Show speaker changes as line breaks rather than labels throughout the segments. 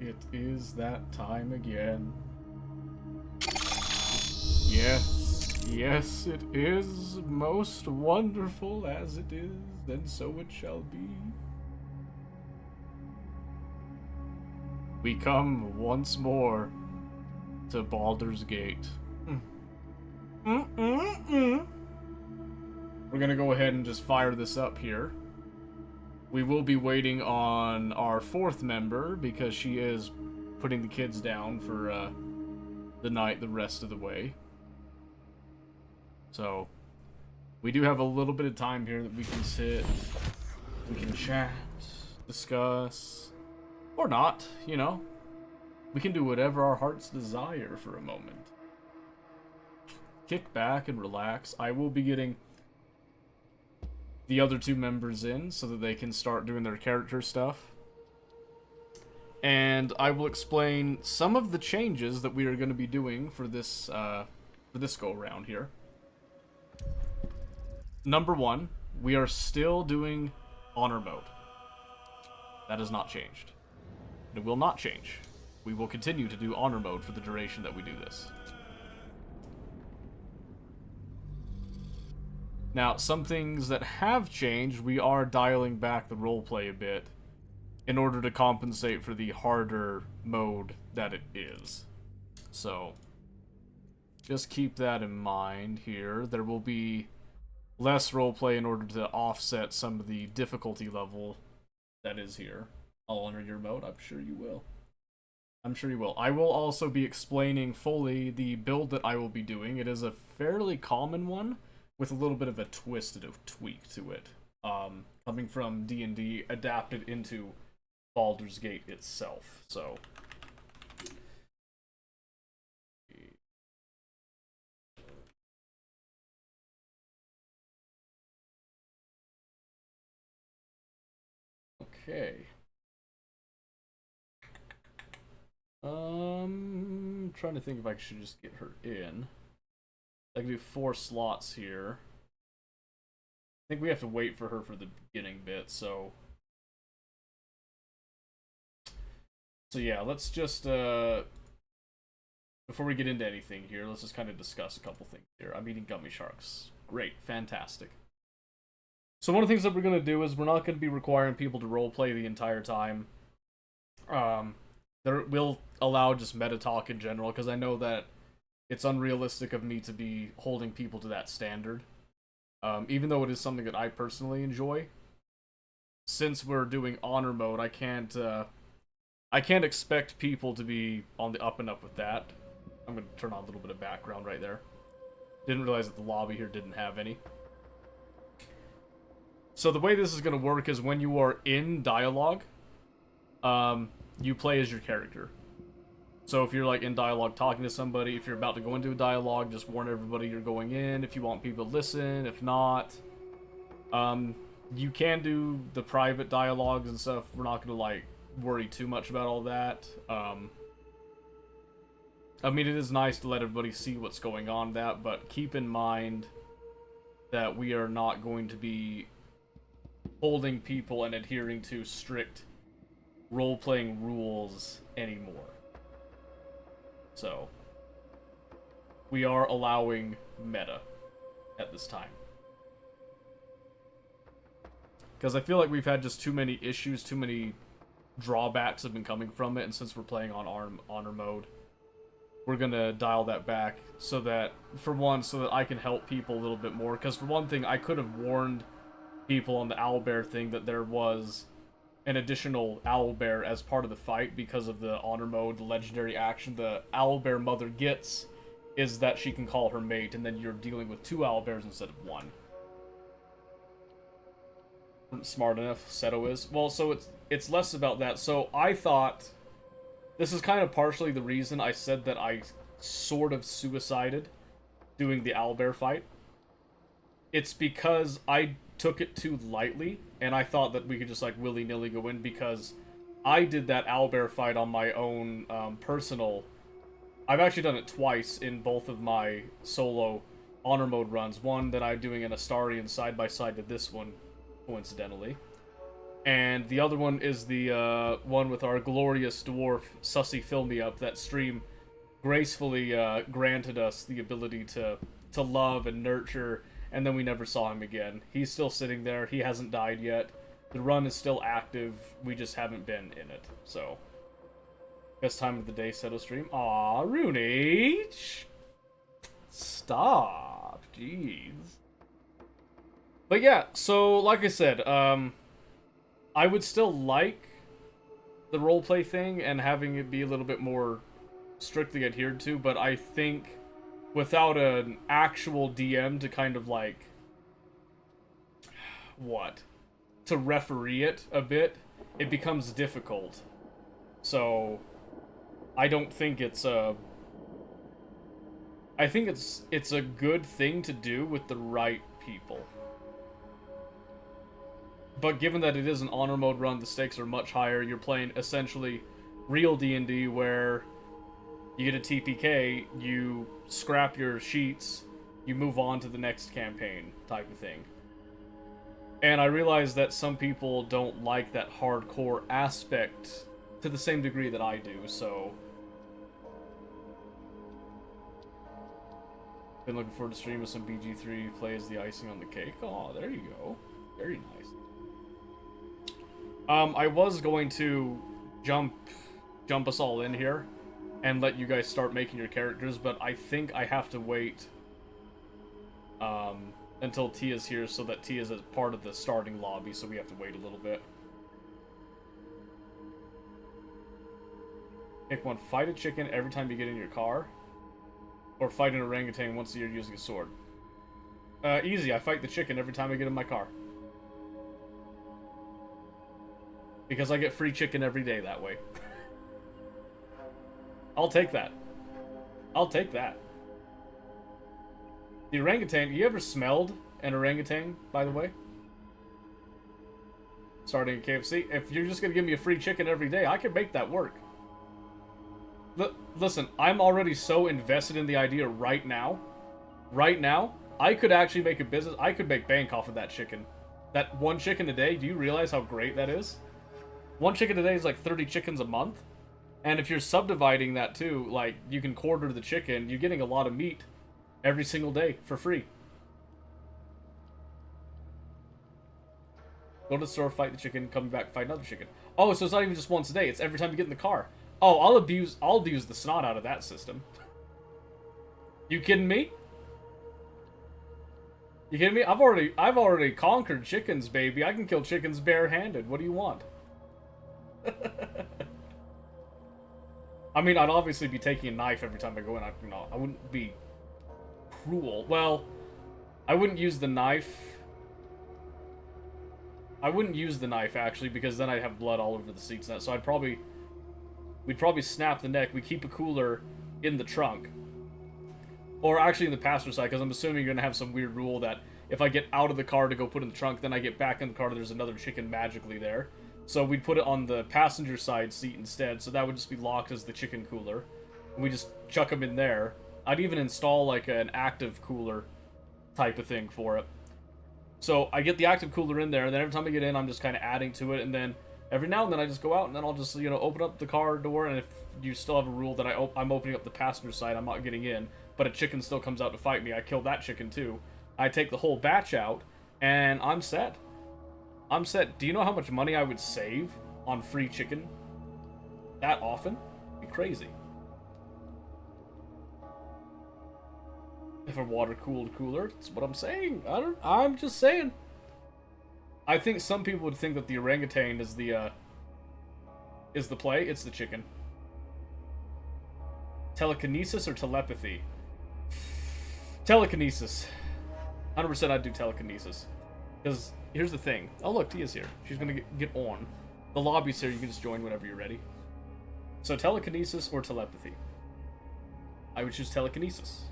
It is that time again. Yes, yes, it is most wonderful as it is, and so it shall be. We come once more to Baldur's Gate. We're gonna go ahead and just fire this up here. We will be waiting on our fourth member because she is putting the kids down for the night the rest of the way. So, we do have a little bit of time here that we can sit, we can chat, discuss, or not, you know. We can do whatever our hearts desire for a moment. Kick back and relax. I will be getting the other two members in so that they can start doing their character stuff. And I will explain some of the changes that we are going to be doing for this go around here. Number one, we are still doing honor mode. That has not changed. It will not change. We will continue to do honor mode for the duration that we do this. Now, some things that have changed, we are dialing back the roleplay a bit in order to compensate for the harder mode that it is. So, just keep that in mind here. There will be less roleplay in order to offset some of the difficulty level that is here. I'll honor your mode, I'm sure you will. I'm sure you will. I will also be explaining fully the build that I will be doing. It is a fairly common one, with a little bit of a twist and a tweak to it. Coming from D&D, adapted into Baldur's Gate itself, so... Okay. Trying to think if I should just get her in. I can do 4 slots here. I think we have to wait for her for the beginning bit, so... So yeah, let's just, before we get into anything here, let's just kind of discuss a couple things here. I'm eating gummy sharks. Great, fantastic. So one of the things that we're going to do is we're not going to be requiring people to roleplay the entire time. We'll allow just meta talk in general, because I know that it's unrealistic of me to be holding people to that standard. Even though it is something that I personally enjoy. Since we're doing honor mode, I can't expect people to be on the up and up with that. I'm going to turn on a little bit of background right there. Didn't realize that the lobby here didn't have any. So the way this is going to work is when you are in dialogue, you play as your character. So if you're like in dialogue talking to somebody, if you're about to go into a dialogue, just warn everybody you're going in. If you want people to listen, if not, you can do the private dialogues and stuff. We're not going to like worry too much about all that. I mean, it is nice to let everybody see what's going on but keep in mind that we are not going to be holding people and adhering to strict role-playing rules anymore. So, we are allowing meta at this time. Because I feel like we've had just too many issues, too many drawbacks have been coming from it, and since we're playing on honor mode, we're gonna dial that back so that, for one, so that I can help people a little bit more. Because for one thing, I could have warned people on the owlbear thing that there was an additional owlbear as part of the fight because of the honor mode, the legendary action the owlbear mother gets is that she can call her mate, and then you're dealing with 2 owlbears instead of 1. Smart enough, Seto is. Well, so it's less about that. So I thought, this is kind of partially the reason I said that I sort of suicided doing the owlbear fight. It's because I took it too lightly, and I thought that we could just like willy-nilly go in, because I did that owlbear fight on my own personal... I've actually done it twice in both of my solo honor mode runs. One that I'm doing in Astarion side by side to this one, coincidentally. And the other one is the one with our glorious dwarf, Sussy Fill Me Up. That stream gracefully granted us the ability to love and nurture, and then we never saw him again. He's still sitting there. He hasn't died yet. The run is still active. We just haven't been in it. So, best time of the day, Seto stream. Aw, Rooney! Stop. Jeez. But yeah, so like I said, I would still like the roleplay thing and having it be a little bit more strictly adhered to, but I think without an actual DM to kind of like, to referee it a bit, it becomes difficult. So, I don't think it's a... I think it's a good thing to do with the right people. But given that it is an honor mode run, the stakes are much higher. You're playing essentially real D&D where you get a TPK, you scrap your sheets, you move on to the next campaign type of thing. And I realize that some people don't like that hardcore aspect to the same degree that I do, so... Been looking forward to stream with some BG3 play as the icing on the cake. Oh, there you go. Very nice. I was going to jump us all in here and let you guys start making your characters, but I think I have to wait until Tia's here so that Tia's a part of the starting lobby, so we have to wait a little bit. Pick one. Fight a chicken every time you get in your car, or fight an orangutan once a year using a sword. Easy. I fight the chicken every time I get in my car. Because I get free chicken every day that way. I'll take that. I'll take that. The orangutan, you ever smelled an orangutan, by the way? Starting at KFC? If you're just gonna give me a free chicken every day, I can make that work. Listen, I'm already so invested in the idea right now. Right now, I could actually make a business. I could make bank off of that chicken. That one chicken a day, do you realize how great that is? One chicken a day is like 30 chickens a month. And if you're subdividing that too, like, you can quarter the chicken, you're getting a lot of meat every single day for free. Go to the store, fight the chicken, come back, fight another chicken. Oh, so it's not even just once a day, it's every time you get in the car. Oh, I'll abuse the snot out of that system. You kidding me? You kidding me? I've already conquered chickens, baby. I can kill chickens barehanded. What do you want? I mean, I'd obviously be taking a knife every time I go in. I wouldn't be cruel. Well, I wouldn't use the knife. I wouldn't use the knife, actually, because then I'd have blood all over the seats. So we'd probably snap the neck. We keep a cooler in the trunk. Or actually in the passenger side, because I'm assuming you're going to have some weird rule that if I get out of the car to go put in the trunk, then I get back in the car, there's another chicken magically there. So we'd put it on the passenger side seat instead, so that would just be locked as the chicken cooler. And we just chuck them in there. I'd even install like an active cooler type of thing for it. So I get the active cooler in there, and then every time I get in, I'm just kind of adding to it, and then every now and then I just go out, and then I'll just, open up the car door, and if you still have a rule that I'm opening up the passenger side, I'm not getting in, but a chicken still comes out to fight me, I kill that chicken too. I take the whole batch out, and I'm set. I'm set. Do you know how much money I would save on free chicken that often? It'd be crazy. If a water-cooled cooler, that's what I'm saying. I'm just saying. I think some people would think that the orangutan is the play. It's the chicken. Telekinesis or telepathy? Telekinesis. 100% I'd do telekinesis. Because here's the thing. Oh, look, Tia's here. She's going to get on. The lobby's here. You can just join whenever you're ready. So telekinesis or telepathy? I would choose telekinesis.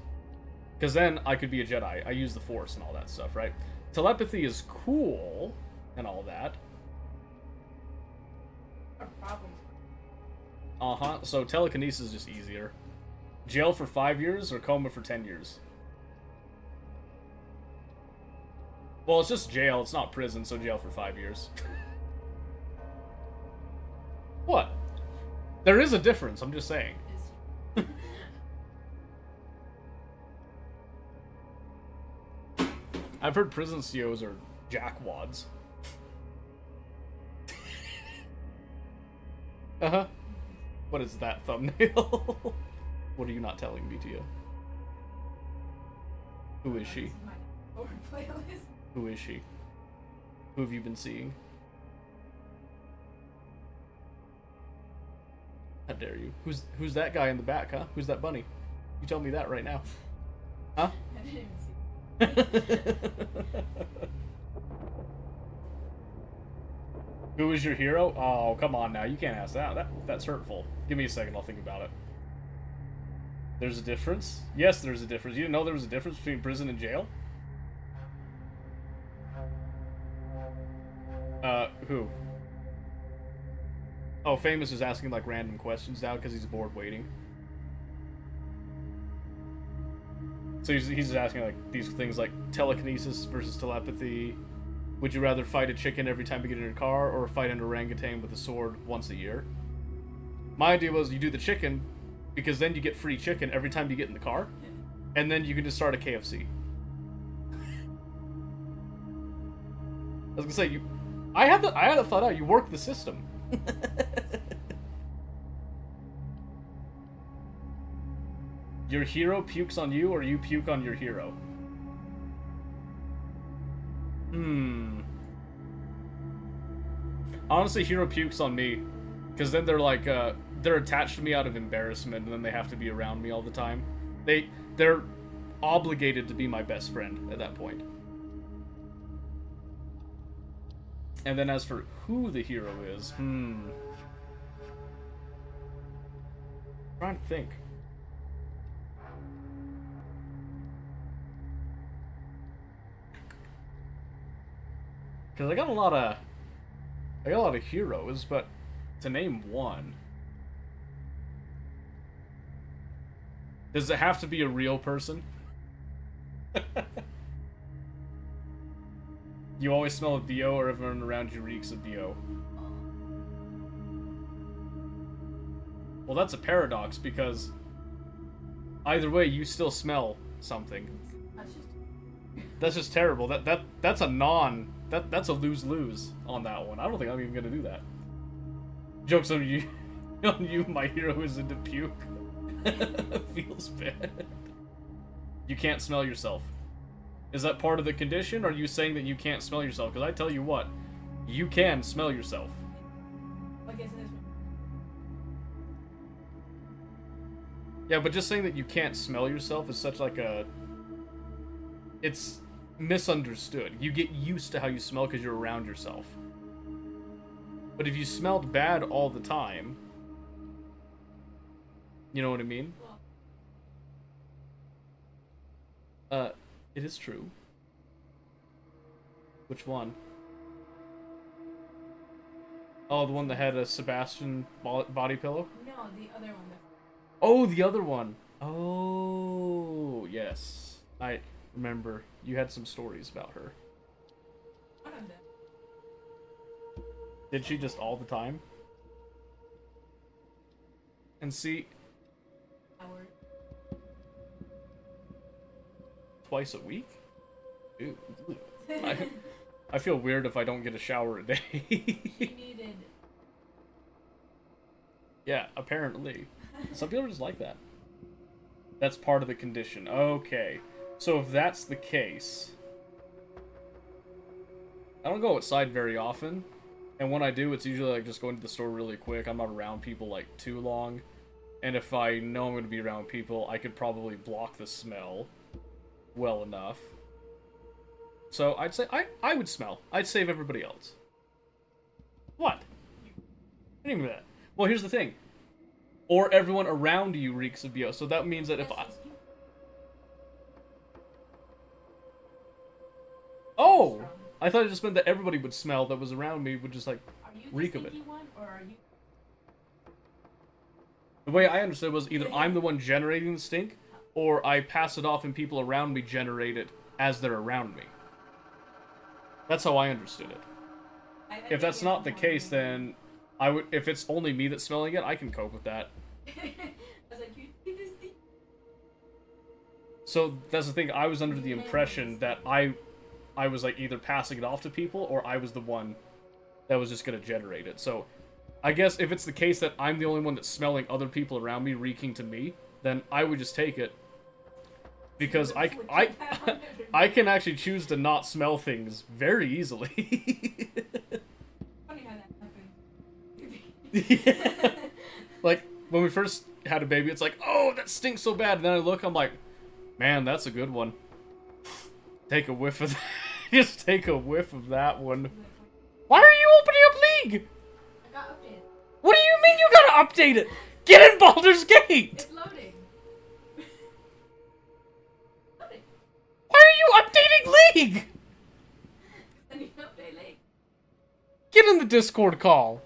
Because then I could be a Jedi. I use the Force and all that stuff, right? Telepathy is cool and all that. Uh-huh. So telekinesis is just easier. Jail for 5 years or coma for 10 years? Well, it's just jail. It's not prison, so jail for 5 years. There is a difference, I'm just saying. I've heard prison COs are jackwads. Uh-huh. What is that thumbnail? What are you not telling me, Tia? Who is she? Who is she? Who have you been seeing? How dare you? Who's that guy in the back, huh? Who's that bunny? You tell me that right now. Huh?
I didn't even see.
Who is your hero? Oh, come on now. You can't ask that. That's hurtful. Give me a second. I'll think about it. There's a difference? Yes, there's a difference. You didn't know there was a difference between prison and jail? Who? Oh, Famous is asking, like, random questions now because he's bored waiting. So he's just asking, like, these things like telekinesis versus telepathy. Would you rather fight a chicken every time you get in your car or fight an orangutan with a sword once a year? My idea was you do the chicken because then you get free chicken every time you get in the car, and then you can just start a KFC. I was gonna say I had it thought out. You work the system. Your hero pukes on you, or you puke on your hero? Honestly, hero pukes on me, because then they're like, they're attached to me out of embarrassment, and then they have to be around me all the time. They're obligated to be my best friend at that point. And then as for who the hero is, trying to think. Because I got a lot of heroes, but to name one, does it have to be a real person? You always smell of BO, or everyone around you reeks of BO? Well, that's a paradox, because either way, you still smell something. That's just terrible. That's a that's a lose-lose on that one. I don't think I'm even gonna do that. Joke's on you. On you, my hero is into puke. Feels bad. You can't smell yourself. Is that part of the condition, or are you saying that you can't smell yourself? Because I tell you what, you can smell yourself. Yeah, but just saying that you can't smell yourself is such like a... It's misunderstood. You get used to how you smell because you're around yourself. But if you smelled bad all the time... You know what I mean? It is true. Which one? Oh, the one that had a Sebastian body pillow?
No, the other one.
Oh, the other one. Oh, yes. I remember you had some stories about her.
One of them.
Did she just all the time? And see...
Howard.
Twice a week? Ew. I feel weird if I don't get a shower a day.
She needed...
Yeah, apparently. Some people are just like that. That's part of the condition. Okay. So if that's the case... I don't go outside very often. And when I do, it's usually like just going to the store really quick. I'm not around people like too long. And if I know I'm going to be around people, I could probably block the smell well enough. So I'd say I would smell. I'd save everybody else. What? I didn't even that. Well, here's the thing. Or everyone around you reeks of BO. So that means that if I... Oh! I thought it just meant that everybody would smell that was around me would just like reek of it.
One, or are you...
The way I understood was either I'm the one generating the stink, or I pass it off and people around me generate it as they're around me. That's how I understood it. If that's not the case, then I would, if it's only me that's smelling it, I can cope with that.
I was like, you do this thing.
So that's the thing. I was under the impression that I was like either passing it off to people or I was the one that was just gonna generate it. So I guess if it's the case that I'm the only one that's smelling other people around me reeking to me, then I would just take it. Because I can actually choose to not smell things very easily.
Funny how that happened.
Yeah. Like, when we first had a baby, it's like, oh, that stinks so bad. And then I look, I'm like, man, that's a good one. Take a whiff of that. Just take a whiff of that one. Why are you opening up League?
I got updated.
What do you mean you gotta update it? Get in Baldur's Gate!
It's loading. Loading.
Why are you updating League?
I need an update late.
Get in the Discord call.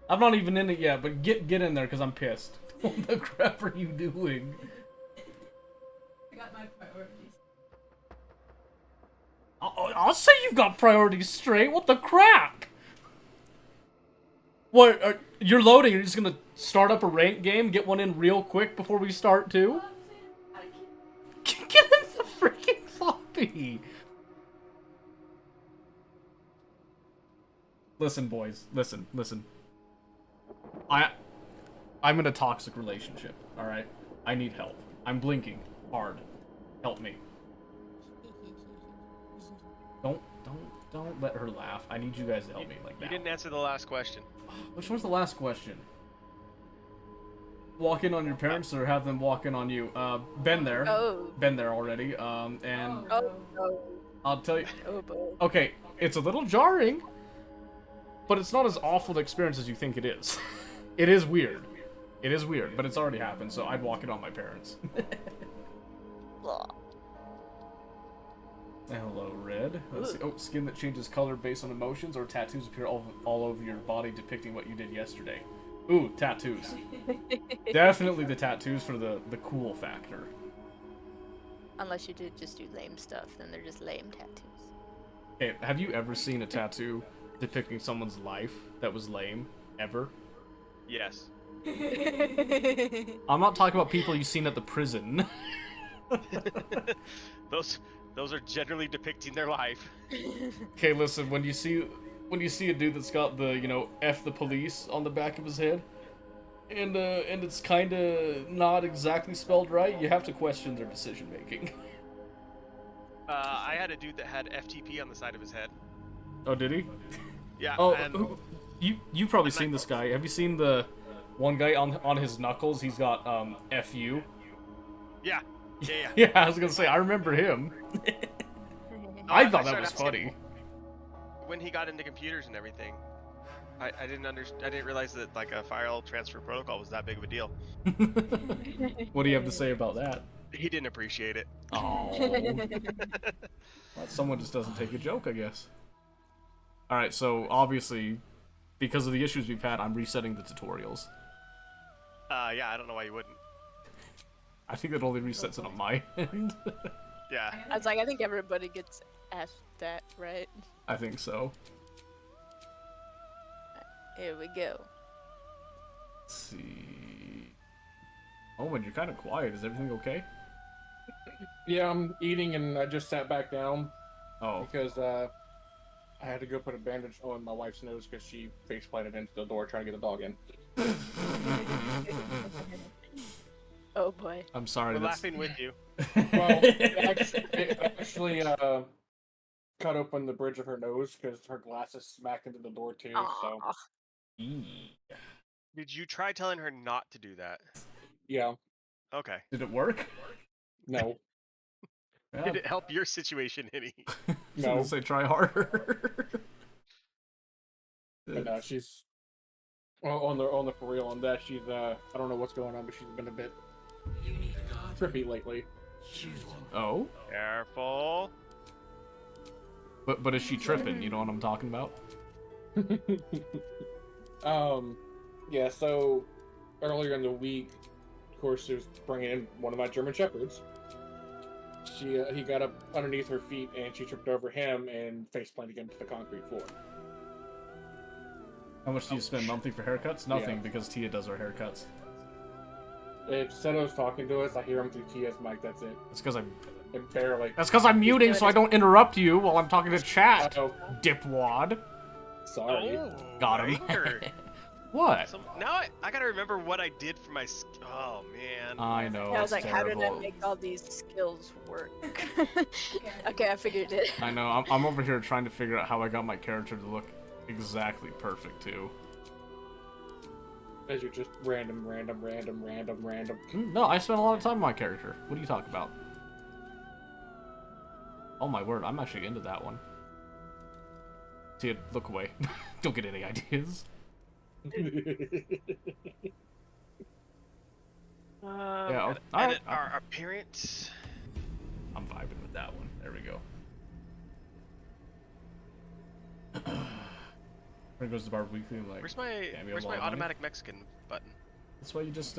I'm not even in it yet, but get in there because I'm pissed. What the crap are you doing?
I got my priorities.
I'll say you've got priorities straight. What the crap? What? You're loading. You're just gonna start up a ranked game, get one in real quick before we start too? Get in the freaking floppy. Listen, boys. Listen. I'm in a toxic relationship. All right. I need help. I'm blinking hard. Help me. Don't let her laugh. I need you guys to help me like that.
You didn't answer the last question.
Which one's the last question? Walk in on your parents or have them walk in on you? Been there.
Oh.
Been there already. And
Oh, no.
I'll tell you.
Oh, boy.
Okay, it's a little jarring, but it's not as awful an experience as you think it is. It is weird. It is weird, but it's already happened, so I'd walk in on my parents.
Blah.
Hello, Red. Let's see. Oh, skin that changes color based on emotions, or tattoos appear all over your body depicting what you did yesterday. Ooh, tattoos. Definitely the tattoos for the cool factor.
Unless you did just do lame stuff, then they're just lame tattoos.
Hey, have you ever seen a tattoo depicting someone's life that was lame? Ever?
Yes.
I'm not talking about people you've seen at the prison.
Those are generally depicting their life.
Okay, listen, when you see a dude that's got the, you know, F the police on the back of his head, and it's kinda not exactly spelled right, you have to question their decision making.
I had a dude that had FTP on the side of his head.
Oh, did he?
Yeah.
Oh,
and
you've probably seen this guy. Have you seen the one guy on his knuckles? He's got FU.
Yeah.
Yeah, I was gonna say I remember him. I thought that was funny.
When he got into computers and everything, I didn't realize that like a file transfer protocol was that big of a deal.
What do you have to say about that?
He didn't appreciate it.
Oh. Well, someone just doesn't take a joke, I guess. Alright, so obviously, because of the issues we've had, I'm resetting the tutorials.
Yeah, I don't know why you wouldn't.
I think it only resets it on my end.
Yeah.
I was like, I think everybody gets asked that, right?
I think so.
Here we go.
Let's see... Owen, you're kind of quiet. Is everything okay?
Yeah, I'm eating and I just sat back down
Oh.
because I had to go put a bandage on my wife's nose because she face planted into the door trying to get the dog in.
Oh boy.
I'm sorry.
We're
that's...
laughing with you.
Well, it actually cut open the bridge of her nose because her glasses smacked into the door too. So
Aw.
Did you try telling her not to do that?
yeah,
Okay.
Did it work?
no,
Yeah.
Did it help your situation any?
No. Say try harder.
but no, she's on the for real on that. She's I don't know what's going on, but she's been a bit trippy lately.
Oh?
Careful.
But is she tripping? You know what I'm talking about?
Yeah. So earlier in the week, of course, she was bringing in one of my German shepherds. He got up underneath her feet and she tripped over him and face planted against the concrete floor.
How much do you spend monthly for haircuts? Nothing, because Tia does our haircuts.
If Seto's talking to us, I hear him through Tia's mic. That's it.
That's because I'm.
And barely.
That's because I'm muting, so I don't interrupt you while I'm talking to chat.
Uh-oh.
Dipwad.
Sorry.
Got him.
Banger.
What?
So now I gotta remember what I did for my. Oh man.
I know.
I was
it's
like, how did I
terrible.
make all these skills work? Okay, I figured it.
I know. I'm over here trying to figure out how I got my character to look exactly perfect too.
As you're just random.
No, I spent a lot of time on my character. What are you talking about? Oh my word, I'm actually into that one. Tia, look away. Don't get any ideas. Yeah,
Edit our appearance.
I'm vibing with that one. There we go. There goes the Bar Weekly. Like,
Where's
damn, you
my
have a lot of money.
automatic Mexican button?
That's why you just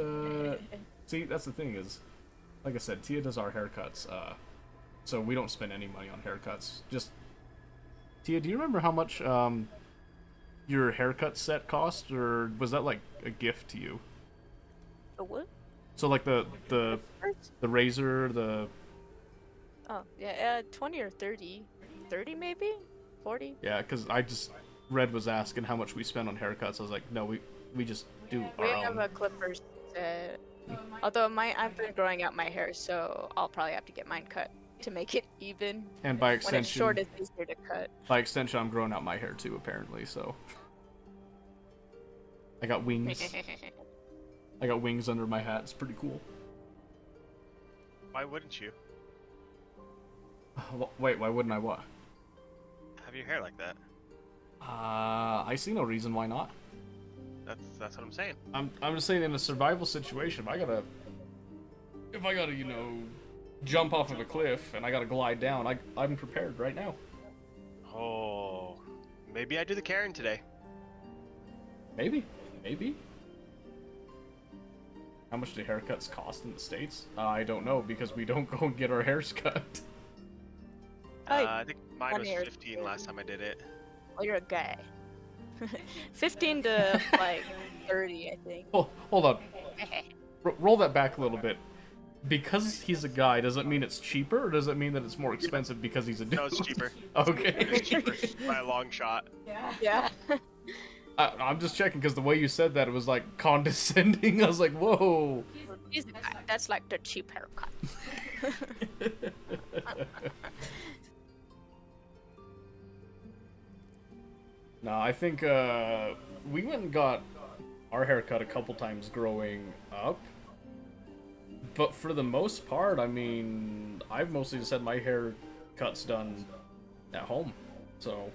see. That's the thing is, like I said, Tia does our haircuts. So we don't spend any money on haircuts. Just Tia, do you remember how much your haircut set cost, or was that like a gift to you?
The what?
So like the razor, the
Oh, yeah, 20 or 30. 30 maybe? 40?
yeah, because I just Red was asking how much we spend on haircuts. I was like, no, we just do
We
our
have
own.
a clippers set. Although I've been growing out my hair, so I'll probably have to get mine cut to make it even.
And by
When it's
extension,
short, it's easier to cut.
by extension, I'm growing out my hair too, apparently. So I got wings. I got wings under my hat. It's pretty cool.
Why wouldn't you
Wait, why wouldn't I what?
have your hair like that?
I see no reason why not.
That's what I'm saying.
I'm just saying in a survival situation, if I gotta, you know, jump off of a cliff and I gotta glide down, I'm prepared right now.
Oh, maybe I do the Karen today.
Maybe. How much do haircuts cost in the States? I don't know, because we don't go and get our hairs cut.
I think mine
one
was
hair.
15 last time I did it.
Well, you're a guy. 15 to like 30, I think.
Hold on. Roll that back a little bit. Because he's a guy, does it mean it's cheaper, or does it mean that it's more expensive because he's a dude?
No, it's cheaper.
Okay.
It's cheaper by a long shot.
Yeah.
Yeah.
I'm just checking, because the way you said that, it was like condescending. I was like, whoa.
He's a guy. That's like the cheap haircut.
No, I think we went and got our haircut a couple times growing up. But for the most part, I mean, I've mostly just had my haircuts done at home. So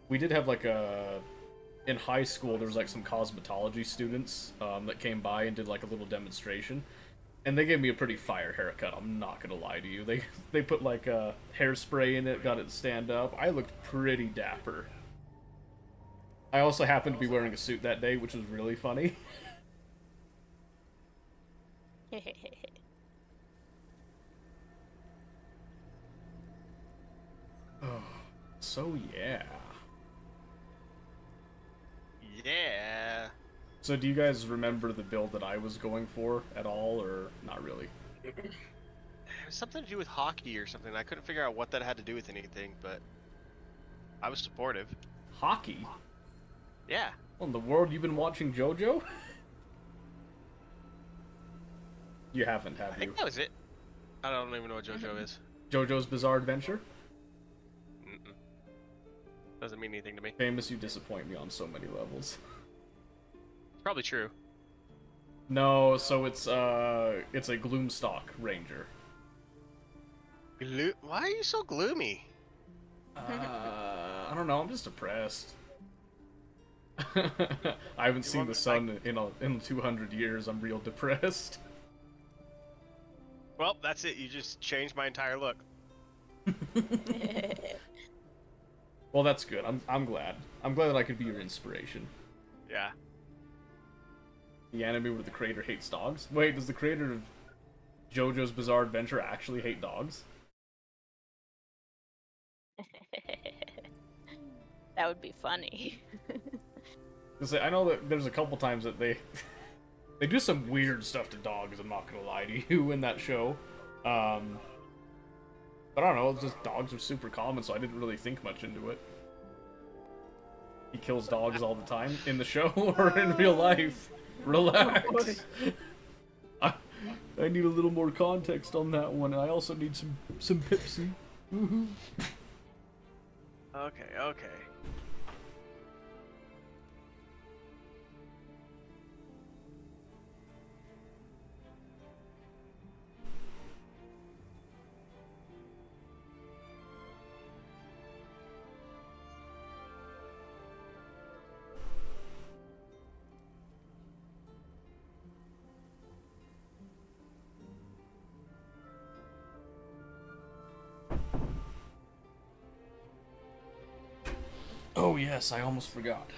we did have like in high school, there was like some cosmetology students that came by and did like a little demonstration. And they gave me a pretty fire haircut, I'm not gonna lie to you. They put like hairspray in it, got it to stand up. I looked pretty dapper. I also happened to be wearing a suit that day, which was really funny. So yeah.
Yeah.
So do you guys remember the build that I was going for at all, or not really?
It was something to do with hockey or something. I couldn't figure out what that had to do with anything, but I was supportive.
Hockey?
Yeah.
Well, in the world you've been watching JoJo? You haven't,
I
have you?
think that was it. I don't even know what JoJo is.
JoJo's Bizarre Adventure?
Mm-mm. Doesn't mean anything to me.
Famous, you disappoint me on so many levels.
It's probably true.
No, so it's a Gloomstalk Ranger.
Why are you so gloomy?
I don't know, I'm just depressed. I haven't seen the sun in 200 years, I'm real depressed.
Well, that's it. You just changed my entire look.
Well, that's good. I'm glad. I'm glad that I could be your inspiration.
Yeah.
The anime where the creator hates dogs? Wait, does the creator of JoJo's Bizarre Adventure actually hate dogs?
That would be funny.
I know that there's a couple times that they do some weird stuff to dogs. I'm not gonna lie to you in that show. But I don't know. It's just dogs are super common, so I didn't really think much into it. He kills dogs all the time in the show or in real life. Relax. I need a little more context on that one. I also need some Pepsi.
Okay.
Oh yes, I almost forgot.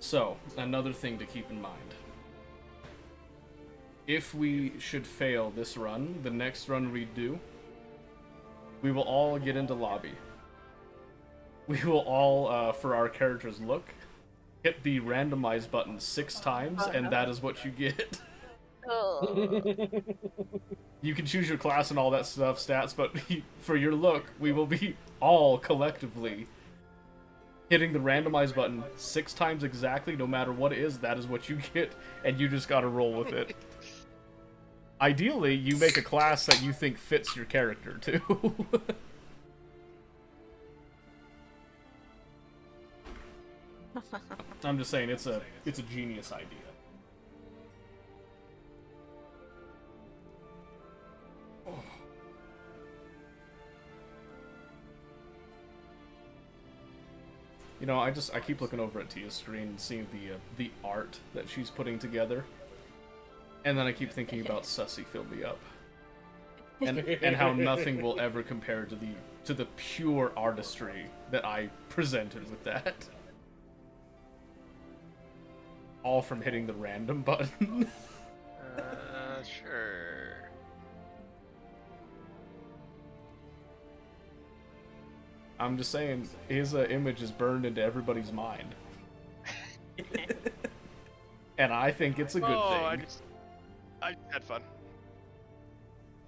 So, another thing to keep in mind. If we should fail this run, the next run we do, we will all get into lobby. We will all, for our character's look, hit the randomize button 6 times, and that is what you get.
Oh.
You can choose your class and all that stuff, stats, but for your look, we will be all collectively hitting the randomize button 6 times exactly, no matter what it is. That is what you get, and you just gotta roll with it. Ideally, you make a class that you think fits your character, too. I'm just saying, it's a genius idea. You know, I keep looking over at Tia's screen and seeing the art that she's putting together, and then I keep thinking about Sussy Fill Me Up, and how nothing will ever compare to the pure artistry that I presented with that. All from hitting the random button.
Sure.
I'm just saying, his image is burned into everybody's mind. And I think it's a good thing.
I had fun.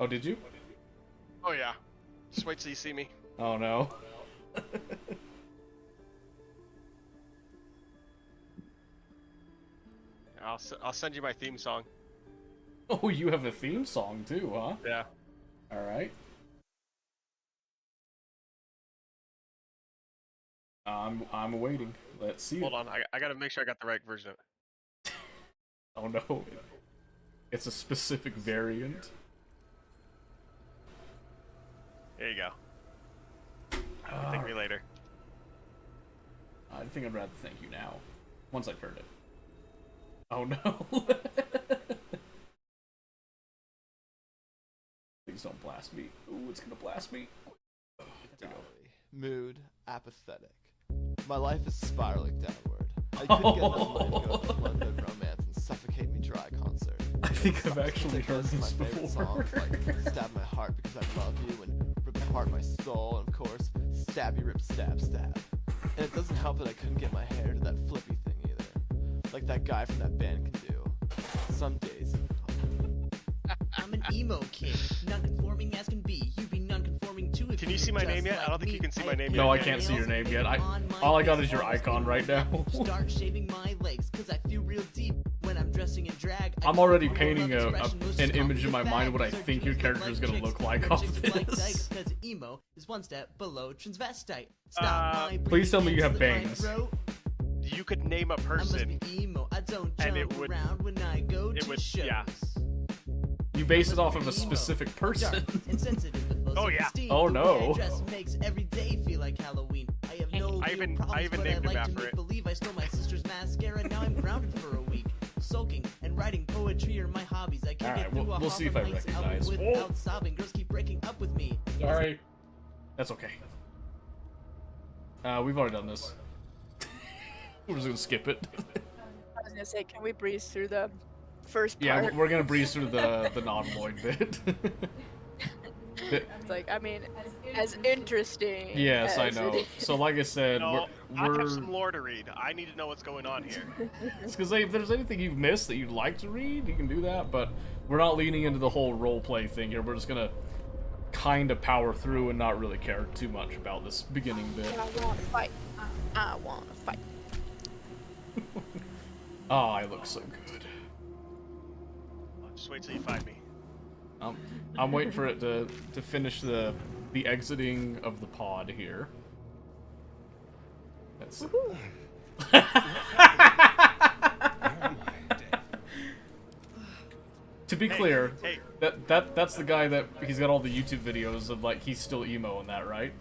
Oh, did you?
Oh yeah. Just wait till you see me.
Oh no.
I'll send you my theme song.
Oh, you have a theme song too, huh?
Yeah.
Alright. I'm waiting. Let's see.
Hold on, I gotta make sure I got the right version of it.
Oh no. It's a specific variant.
There you go. Thank me later.
I think I'd rather thank you now. Once I've heard it. Oh no. Please don't blast me. Ooh, it's gonna blast me.
Diary. Mood, apathetic. My life is spiraling downward. I could get enough money to go to the London Romance and Suffocate Me Dry concert.
I think I've actually heard this
my favorite
before.
songs like Stab My Heart Because I Love You and Rip Apart My Soul and of course Stabby Rip Stab Stab. And it doesn't help that I couldn't get my hair to that flippy thing either. Like that guy from that band can do. Some days.
I'm an emo kid, non-conforming as can be. You be non-conforming too if
Can you see my
just
name yet?
like
I don't think you
me.
can see my name yet.
No, I can't see your name yet. All I got is your icon right now.
Start shaving my legs, cause I feel real deep when I'm dressing in drag.
I'm already painting an image in my mind of what I think your character is gonna look like off this.
Cause emo is one step below transvestite. Stop my
Please tell me you have
breathing,
bangs.
slit my throat.
You could name a
I must
person.
be emo. I don't
And
jump
it would-
around when I go
it
to
would-
shows.
yeah.
You base it off of a specific person.
Dark, insensitive, with low
Oh, yeah.
self-esteem.
Oh,
The way
no.
I dress makes every day feel like Halloween. I have no
I
real
even
problems, but
named
I
him
like
after
to make
it.
believe I stole my sister's mascara. Now I'm grounded for a week. Sulking and writing poetry are my hobbies. I can't
Alright,
get through
we'll
a
see if I
Harlem Nights album
recognize.
without sobbing. Girls keep breaking up with me.
Sorry.
That's okay. We've already done this. We're just gonna skip it.
I was gonna say, can we breeze through the first
Yeah,
part?
we're gonna breeze through the non-Lloyd bit.
It's like, I mean, as interesting.
Yes, I
as
know.
it is.
So like I said,
No, I
we're
have some lore to read. I need to know what's going on here.
it's because if there's anything you've missed that you'd like to read, you can do that. But we're not leaning into the whole roleplay thing here. We're just gonna kind of power through and not really care too much about this beginning bit.
I want to fight. I want to fight.
Oh, I look so good.
Just wait till you find me.
I'm waiting for it to finish the exiting of the pod here. That's it. To be clear,
Hey.
that's the guy that he's got all the YouTube videos of, like, he's still emo and that, right?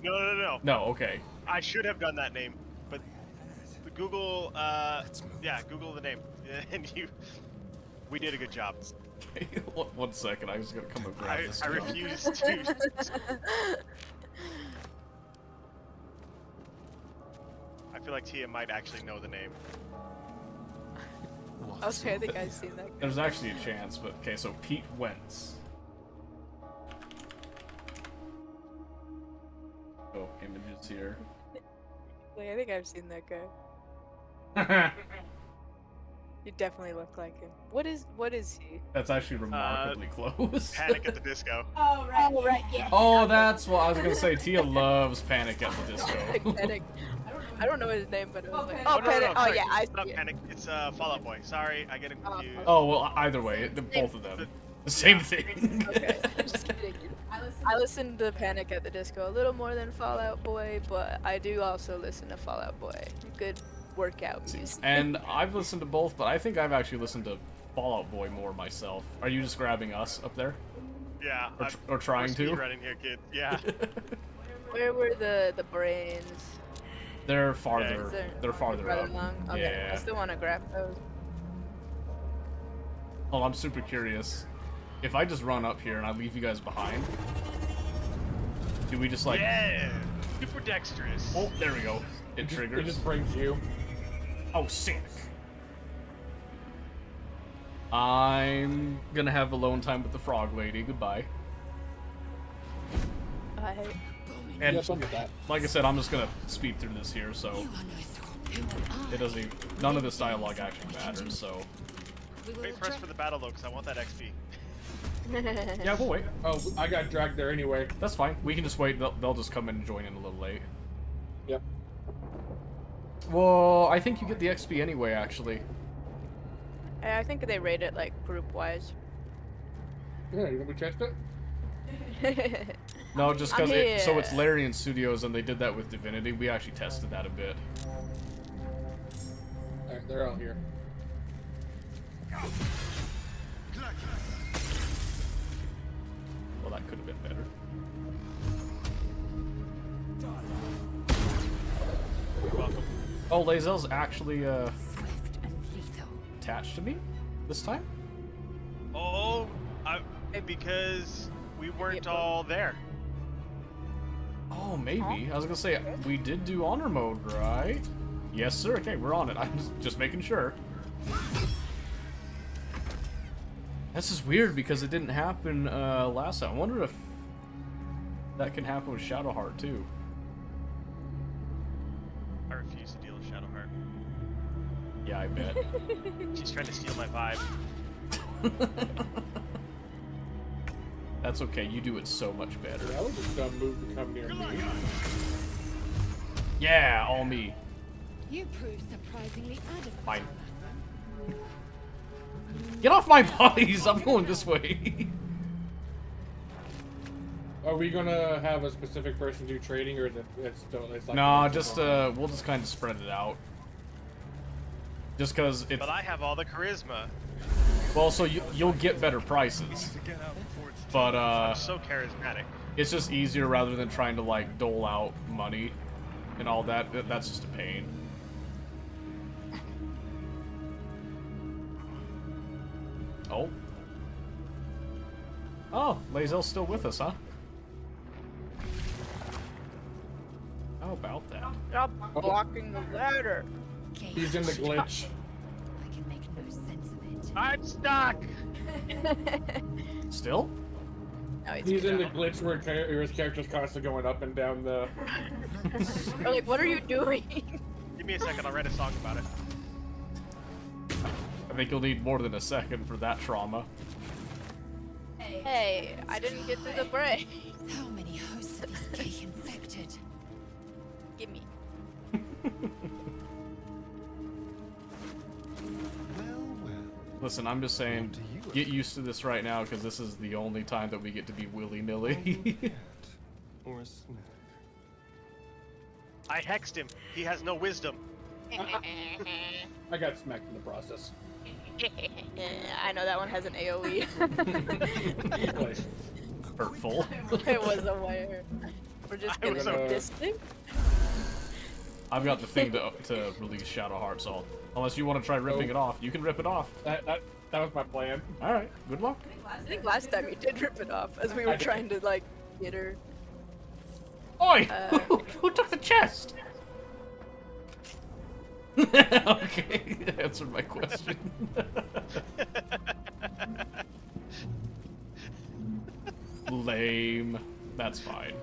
No.
No, okay.
I should have done that name, but Google, yeah, Google the name, and we did a good job.
One second, I was gonna come and grab this.
I
junk.
refuse to. I feel like Tia might actually know the name.
Okay, I think I've seen that.
There's actually a chance, but okay. So Pete Wentz. Oh, images here.
Like, I think I've seen that guy. You definitely look like him. What is he?
That's actually remarkably close.
Panic at the Disco.
Oh, right.
Oh, right, yeah.
Oh, that's what I was gonna say. Tia loves Panic at the Disco.
Panic. I don't know his name, but it was like,
Oh,
oh, Panic. Oh,
sorry,
yeah, I
it's not
see it.
Panic. It's Fallout Boy. Sorry, I get him confused.
Oh well, either way, both of them, the same thing.
Okay, I'm just kidding. I listen to Panic at the Disco a little more than Fallout Boy, but I do also listen to Fallout Boy. Good workout music.
And I've listened to both, but I think I've actually listened to Fallout Boy more myself. Are you just grabbing us up there?
Yeah.
Or trying to?
Running here, kid. Yeah.
Where were the brains?
They're farther.
Is there-
They're farther up.
along? Okay,
Yeah.
I still want to grab those.
Oh, I'm super curious. If I just run up here and I leave you guys behind, do we just like?
Yeah. Super dexterous.
Oh, there we go. It triggers.
It just brings you.
Oh, sick. I'm gonna have alone time with the frog lady. Goodbye. And
Yeah, something like that.
like I said, I'm just gonna speed through this here, so it doesn't even, none of this dialogue actually matters. So
Wait for us for the battle though, because I want that XP.
yeah, we'll wait.
Oh, I got dragged there anyway.
That's fine. We can just wait. They'll just come in and join in a little late.
Yep.
Well, I think you get the XP anyway. Actually,
I think they rate it like group wise.
Yeah, you want me to test it?
no, just because
I'm
so it's
here.
Larian Studios and they did that with Divinity. We actually tested that a bit.
Alright, they're out here.
Well, that could have been better.
You're welcome.
Oh, Lazel's actually attached to me this time.
Oh, because we weren't all there.
Oh, maybe. I was gonna say we did do honor mode, right? Yes, sir. Okay, we're on it. I'm just making sure. This is weird because it didn't happen last time. I wonder if that can happen with Shadowheart too.
I refuse to deal with Shadowheart.
Yeah, I bet.
She's trying to steal my vibe.
That's okay. You do it so much better.
That was a dumb move to come near me.
Yeah, all me.
You prove surprisingly adequate.
Fine. Get off my bodies! I'm going this way.
Are we gonna have a specific person do trading, or is it's still? It's like
No, just we'll just kind of spread it out. Just because it's
But I have all the charisma.
well, so you'll get better prices. But
I'm so charismatic.
it's just easier rather than trying to like dole out money and all that. That's just a pain. Oh. Oh, Lazel's still with us, huh? How about that?
Stop blocking the ladder.
He's in the glitch.
I can make no sense of it.
I'm stuck.
Still?
No,
He's in the glitch where his character's constantly going up and down the.
We're like, what are you doing?
Give me a second, I'll write a song about it.
I think you'll need more than a second for that trauma.
Hey, I didn't get through the break.
How many hosts is cake infected?
Give me.
Listen, I'm just saying, get used to this right now, because this is the only time that we get to be willy-nilly.
Or a snack.
I hexed him. He has no wisdom.
I got smacked in the process.
I know that one has an AoE.
Hurtful.
I was aware. We're just
I
gonna
was
do
aware.
this thing.
I've got the thing to release Shadowheart, so unless you want to try ripping it off, you can rip it off.
That was my plan.
Alright, good luck.
I think last time you did rip it off as we were trying to like get her.
Oi! Who took the chest? Okay, answered my question. Lame. That's fine.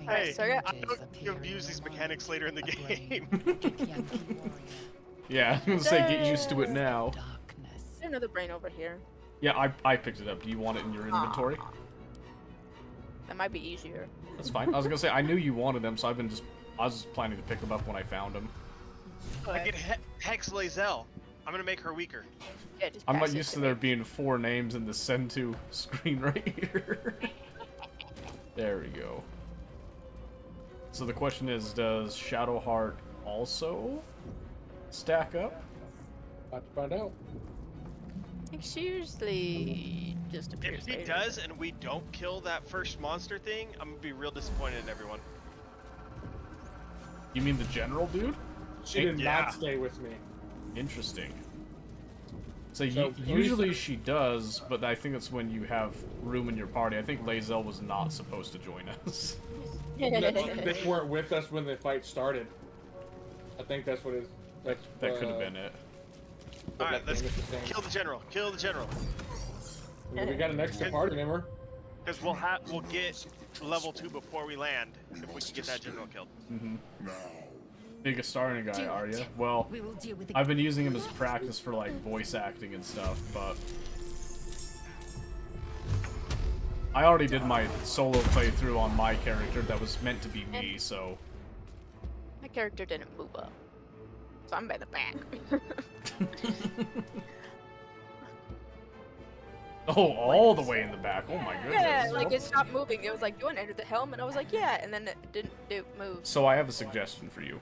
Hey,
so I got-
I'm going to abuse these mechanics later in the game.
Yeah, I was gonna say get used to it now.
There's another brain over here.
Yeah, I picked it up. Do you want it in your inventory?
That might be easier.
That's fine. I was gonna say I knew you wanted them, so I was planning to pick them up when I found them.
I can hex Lae'zel. I'm gonna make her weaker.
Yeah, just
I'm
pass
not
it
used
to
to
me.
there being 4 names in the send to screen right here. There we go. So the question is, does Shadowheart also stack up?
About to find out.
I think she usually just appears
If he
later.
does and we don't kill that first monster thing, I'm gonna be real disappointed in everyone.
You mean the general dude?
She did
Yeah.
not stay with me.
Interesting. So,
So,
usually she does, but I think it's when you have room in your party. I think Lae'zel was not supposed to join us.
They weren't with us when the fight started. I think that's what it is.
That could have been it.
Alright, let's
thing is the same.
kill the general. Kill the general.
We got an extra party member.
Because we'll get level 2 before we land if we can get that general killed.
Biggest starting guy, are you? Well,
We will deal with the
I've been using him as practice for like voice acting and stuff, but I already did my solo playthrough on my character that was meant to be me, so
My character didn't move up, so I'm by the back.
oh, all the way in the back. Oh my goodness.
Yeah, like it stopped moving. It was like, "Do you want to enter the helm?" And I was like, "Yeah," and then it didn't move.
So I have a suggestion for you.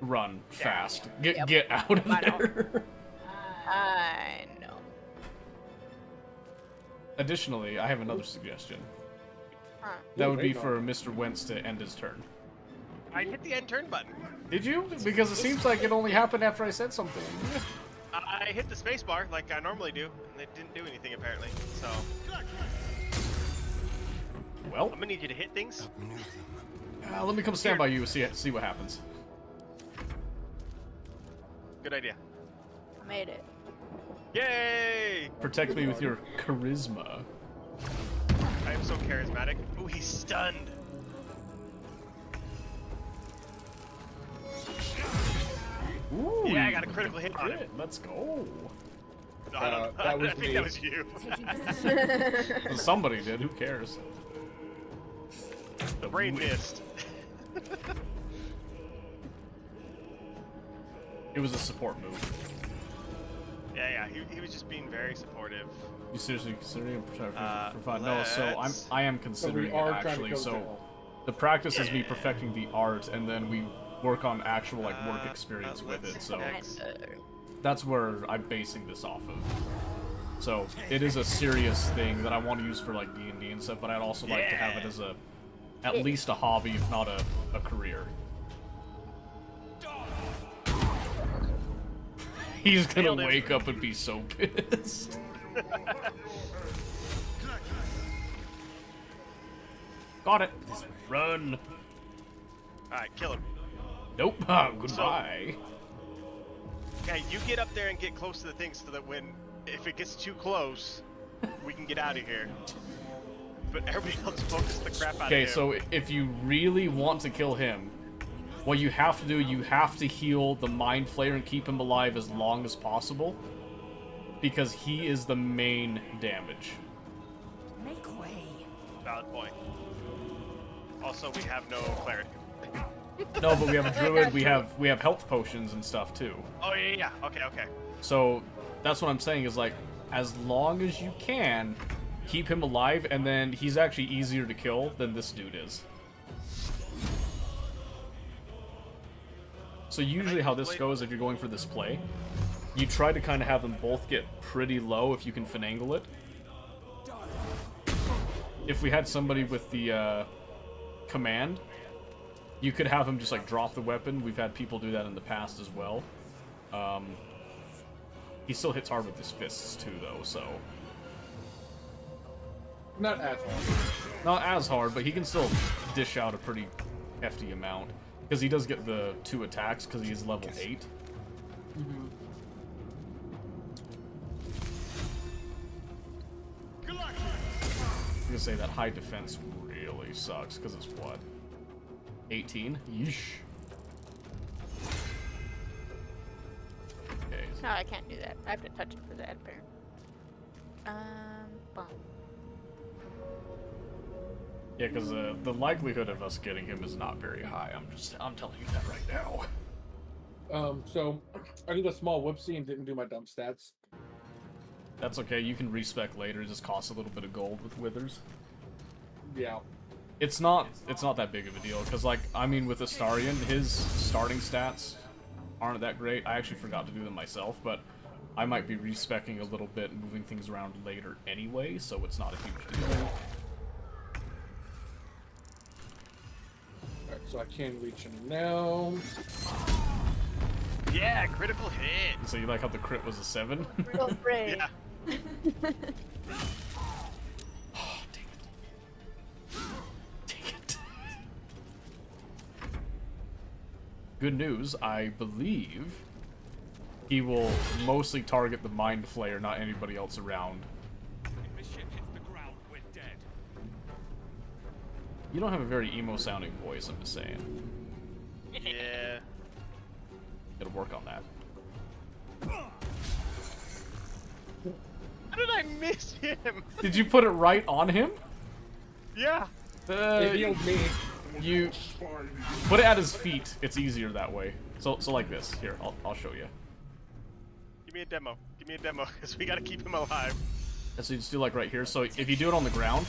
Run fast.
Yep.
Get out of
I know.
there.
I know.
Additionally, I have another suggestion.
Huh.
That would be
Wait, no.
for Mr. Wentz to end his turn.
I hit the end turn button.
Did you? Because it seems like it only happened after I said something.
I hit the spacebar like I normally do, and it didn't do anything apparently. So
Well,
I'm gonna need you to hit things.
let me come stand by you and see what happens.
Good idea.
I made it.
Yay!
Protect me with your charisma.
I am so charismatic. Ooh, he's stunned.
Ooh,
Yeah, I got a critical hit on him.
shit, let's go.
No, I don't know.
that was
I think
me.
that was you.
Well, somebody did, who cares?
The brain missed.
It was a support move.
Yeah, he was just being very supportive.
You seriously considering protecting
Uh,
for fun? No, so
let's-
I am considering it
are trying to
actually.
kill
So
General.
the practice is me perfecting the art, and then we work on actual like work
Uh,
experience with
let's
it. So
X.
that's where I'm basing this off of. So it is a serious thing that I want to use for like D&D and stuff, but I'd also like to have it as at least a hobby, if not a career. He's gonna
Nailed it.
wake up and be so pissed. Got it. Run.
Alright, kill him.
Nope. Ah, goodbye.
Okay, you get up there and get close to the thing so that if it gets too close, we can get out of here. but everybody else focused the crap out of
Okay,
him.
so if you really want to kill him, what you have to do, you have to heal the Mind Flayer and keep him alive as long as possible. Because he is the main damage.
Make way.
Valid point. Also, we have no cleric.
No, but we have a druid, we have health potions and stuff too.
Oh, yeah. Okay.
So, that's what I'm saying is like, as long as you can, keep him alive, and then he's actually easier to kill than this dude is. So usually how this goes, if you're going for this play, you try to kind of have them both get pretty low if you can finagle it. If we had somebody with the command, you could have him just like drop the weapon. We've had people do that in the past as well. He still hits hard with his fists too, though, so...
Not as hard.
Not as hard, but he can still dish out a pretty hefty amount. Because he does get the 2 attacks, because he's level 8.
Mm-hmm.
I'm gonna say that high defense really sucks, because it's what? 18? Yeesh. Okay.
No, I can't do that. I have to touch it for that, apparently. Bum.
Yeah, because the likelihood of us getting him is not very high. I'm telling you that right now.
So I did a small whoopsie and didn't do my dump stats.
That's okay. You can respec later. It just costs a little bit of gold with withers.
Yeah.
It's not that big of a deal because, like, I mean, with Astarion, his starting stats aren't that great. I actually forgot to do them myself, but I might be respecking a little bit and moving things around later anyway, so it's not a huge deal.
Alright, so I can reach him now.
Yeah, critical hit.
So you like how the crit was a 7?
Real brave.
Yeah.
Oh, dang it. Dang it. Good news, I believe he will mostly target the Mind Flayer, not anybody else around.
If the ship hits the ground, we're dead.
You don't have a very emo-sounding voice, I'm just saying.
Yeah.
Gotta work on that.
How did I miss him?
Did you put it right on him?
Yeah.
It healed me.
You put it at his feet. It's easier that way. So like this. Here, I'll show you.
Give me a demo. Give me a demo, because we gotta keep him alive.
So you just do like right here. So if you do it on the ground,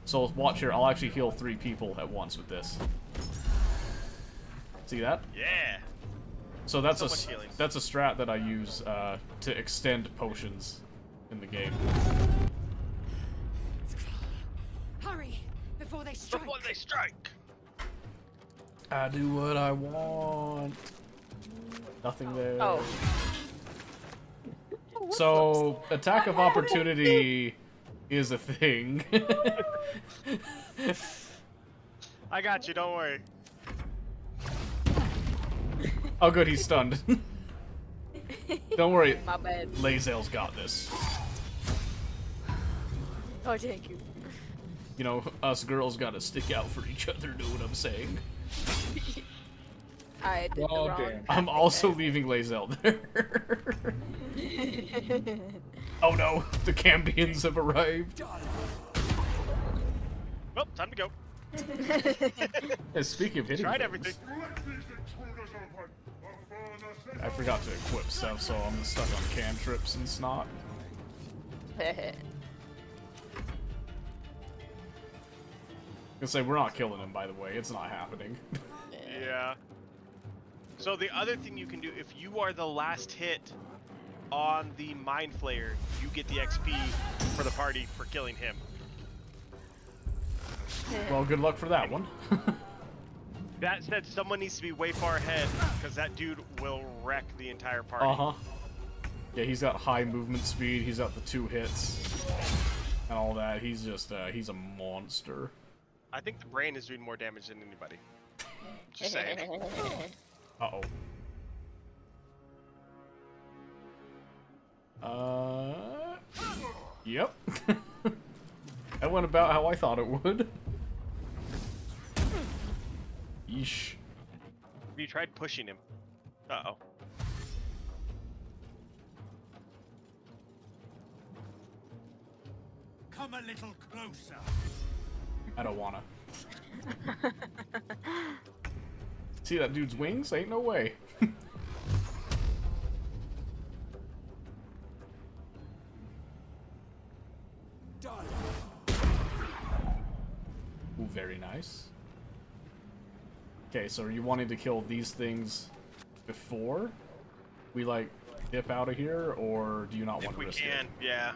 so watch here. I'll actually heal 3 people at once with this. See that?
Yeah.
So that's
So much healing.
that's a strat that I use to extend potions in the game.
Hurry before they strike.
Before they strike.
I do what I want. Nothing there.
Oh.
So attack of opportunity is a thing.
I got you. Don't worry.
Oh, good, he's stunned. Don't worry,
My bad.
Lae'zel's got this.
Oh, thank you.
You know, us girls gotta stick out for each other, know what I'm saying?
I did
Oh,
the wrong.
damn.
I'm also leaving Lae'zel there. Oh no, the Cambians have arrived.
Well, time to go.
Yeah, speaking of hitting
Tried
things,
everything.
I forgot to equip stuff, so I'm stuck on cantrips and snot. Gonna say, we're not killing him, by the way. It's not happening.
Yeah. So the other thing you can do, if you are the last hit on the Mind Flayer, you get the XP for the party for killing him.
Well, good luck for that one.
That said, someone needs to be way far ahead, because that dude will wreck the entire party.
Uh-huh. Yeah, he's got high movement speed, he's got the 2 hits, and all that. He's just, he's a monster.
I think the brain is doing more damage than anybody. Just saying.
Uh-oh. Yep. That went about how I thought it would. Yeesh.
Have you tried pushing him? Uh-oh.
Come a little closer.
I don't wanna. See that dude's wings? Ain't no way.
Done.
Ooh, very nice. Okay, so are you wanting to kill these things before we, like, dip out of here, or do you not want
If
to
we
risk
can,
it?
yeah.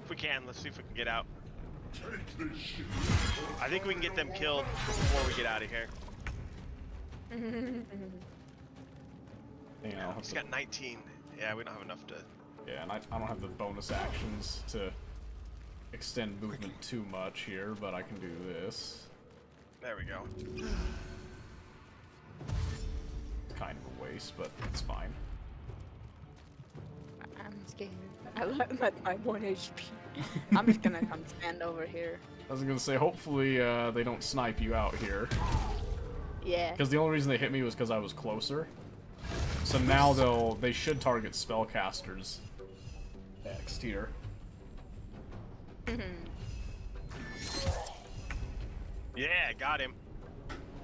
If we can, let's see if we can get out. I think we can get them killed before we get out of here.
You know,
He's got 19. Yeah, we don't have enough to...
yeah, and I don't have the bonus actions to extend movement too much here, but I can do this.
There we go.
It's kind of a waste, but it's fine.
I'm scared. I'm at my 1 HP. I'm just gonna come stand over here.
I was gonna say, hopefully they don't snipe you out here.
Yeah.
Because the only reason they hit me was because I was closer. So now they should target spellcasters next here.
Yeah, got him.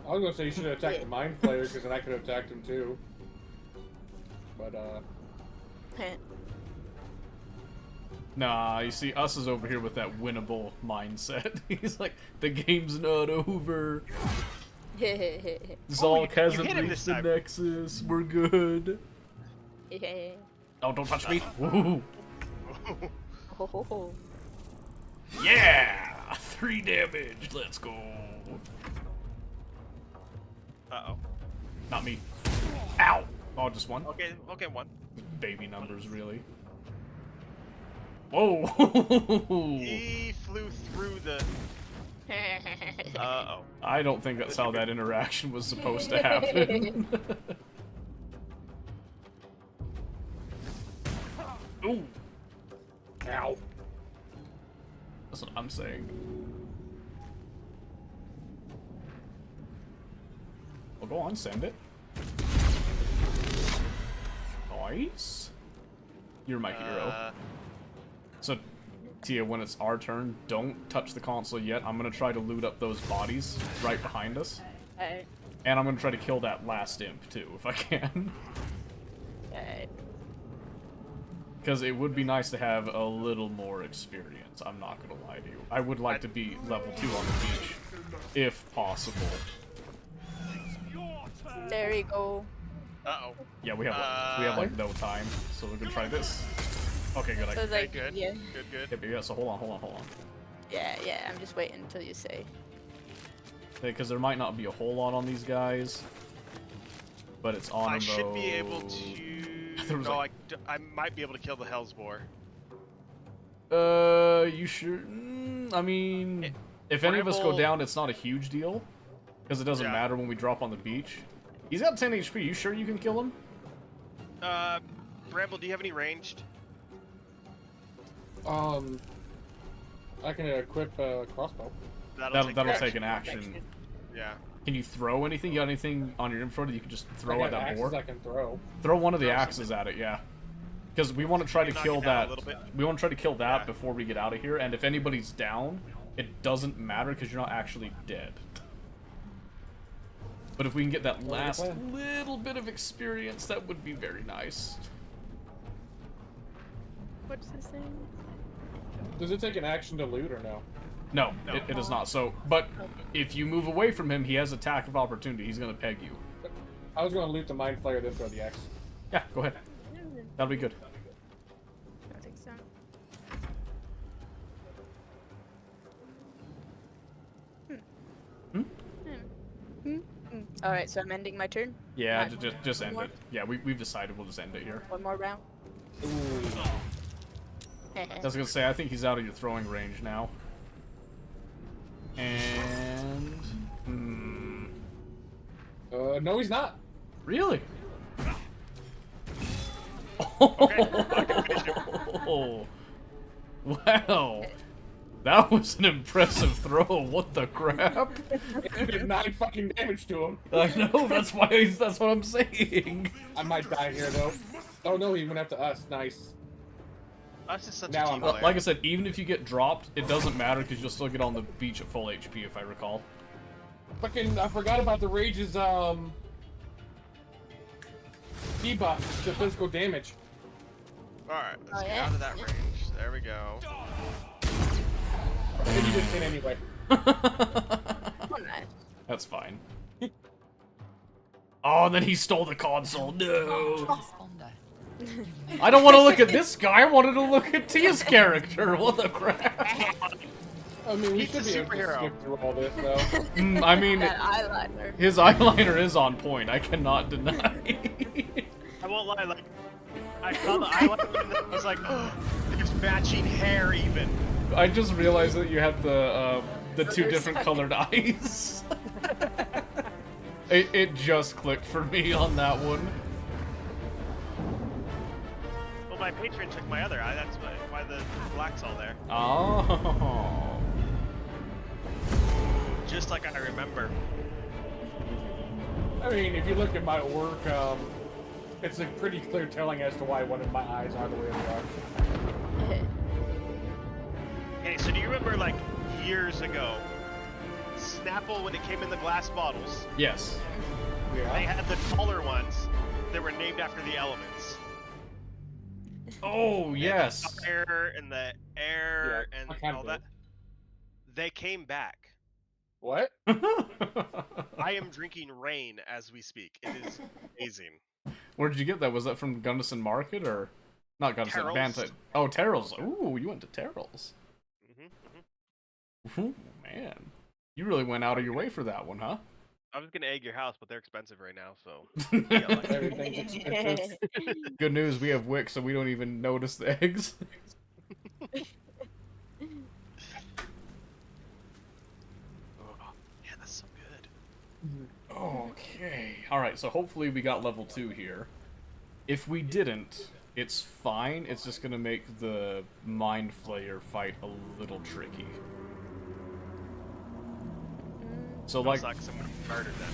I was gonna say you should have attacked the Mind Flayer, because then I could have attacked him too. But,
Nah, you see, us is over here with that winnable mindset. He's like, the game's not over. Zalk
you
hasn't
hit him
reached
this
the
time.
Nexus. We're good. Oh, don't touch me. Woo. Yeah! 3 damage. Let's go.
Uh-oh.
Not me. Ow! Oh, just one?
Okay, okay, one.
Baby numbers, really. Whoa!
He flew through the... Uh-oh.
I don't think that's how that interaction was supposed to happen. Ooh! Ow! That's what I'm saying. Well, go on, send it. Nice. You're my hero. So, Tia, when it's our turn, don't touch the console yet. I'm gonna try to loot up those bodies right behind us.
Alright.
And I'm gonna try to kill that last imp, too, if I can.
Alright.
Because it would be nice to have a little more experience, I'm not gonna lie to you. I would like to be level 2 on the beach, if possible.
There you go.
Uh-oh.
Yeah, we have like no time, so we're gonna try this. Okay, good.
So it's like,
good.
yeah.
Good.
Yeah, so hold on.
Yeah, I'm just waiting until you say.
Because there might not be a whole lot on these guys, but it's on
I
mode.
should be able to...
There was
no,
like-
I might be able to kill the Hellsboar.
You sure? I mean, if any of us go
Bramble-
down, it's not a huge deal, because it doesn't
Yeah.
matter when we drop on the beach. He's got 10 HP. You sure you can kill him?
Bramble, do you have any ranged?
I can equip a crossbow.
That'll
your
take an action.
Yeah.
Can you throw anything? You got anything on your inventory that you can just throw
I
at
got
that
axes
board?
I can throw.
Throw one of the
Throw
axes at it, yeah. Because we want to try to
knock
kill
it down a
that.
little bit?
We want to try to kill that
Yeah.
before we get out of here. And if anybody's down, it doesn't matter because you're not actually dead. But if we can get that last
plan.
little bit of experience, that would be very nice.
What's this thing?
Does it take an action to loot or no?
No, it is not. So, but if you move away from him, he has attack of opportunity. He's gonna peg you.
I was going to loot the Mind Flayer, then throw the axe.
Yeah, go ahead. That'll be good.
I don't think so. Alright, so I'm ending my turn.
Yeah,
Not-
just
one
end
more?
it. Yeah, we've decided we'll just end it here.
One more round.
Ooh.
I was gonna say, I think he's out of your throwing range now. And...
No, he's not.
Really?
Okay, I can finish him.
Oh, wow. That was an impressive throw. What the crap?
You did 9 fucking damage to him.
I know. That's why. That's what I'm saying.
I might die here though. Oh no, he went after us. Nice.
Us is such
Now
a
I'm
team player.
Like I said, even if you get dropped, it doesn't matter because you'll still get on the beach at full HP, if I recall.
Fucking, I forgot about the Rage's debuff to physical damage.
Alright, let's
Oh,
get
yeah?
out of that range. There we go.
And you just hit anyway.
Oh, nice.
That's fine. Oh, and then he stole the console. No.
Transponder.
I don't want to look at this guy. I wanted to look at Tia's character. What the crap?
I mean, we
He's
should
a
be able to
superhero.
skip through all this though.
I mean,
That eyeliner.
his eyeliner is on point. I cannot deny.
I won't lie, like, I saw the eyeliner and I was like, oh, there's matching hair even.
I just realized that you had the two different colored eyes. It just clicked for me on that one.
Well, my patron took my other eye, that's why the black's all there.
Oh.
Just like I remember.
I mean, if you look at my work, it's a pretty clear telling as to why one of my eyes are the way they are.
Okay, so do you remember, like, years ago, Snapple, when it came in the glass bottles,
Yes.
they
Yeah.
had the taller ones that were named after the elements.
Oh, yes.
The fire and the air
Yeah, I
and
kind
all
of
that. They came back.
What?
I am drinking rain as we speak. It is amazing.
Where did you get that? Was that from Gunnison Market or not Gunnison?
Terrell's.
Banta. Oh, Terrell's. Ooh, you went to Terrell's.
Mm-hmm.
Ooh, man, you really went out of your way for that one, huh?
I was gonna egg your house, but they're expensive right now, so. Yeah, like,
Everything's expensive.
Good news, we have Wick, so we don't even notice the eggs.
oh, yeah, that's so good.
Okay. Alright, so hopefully we got level 2 here. If we didn't, it's fine. It's just gonna make the Mind Flayer fight a little tricky. So like,
Sucks, I'm gonna be murdered then.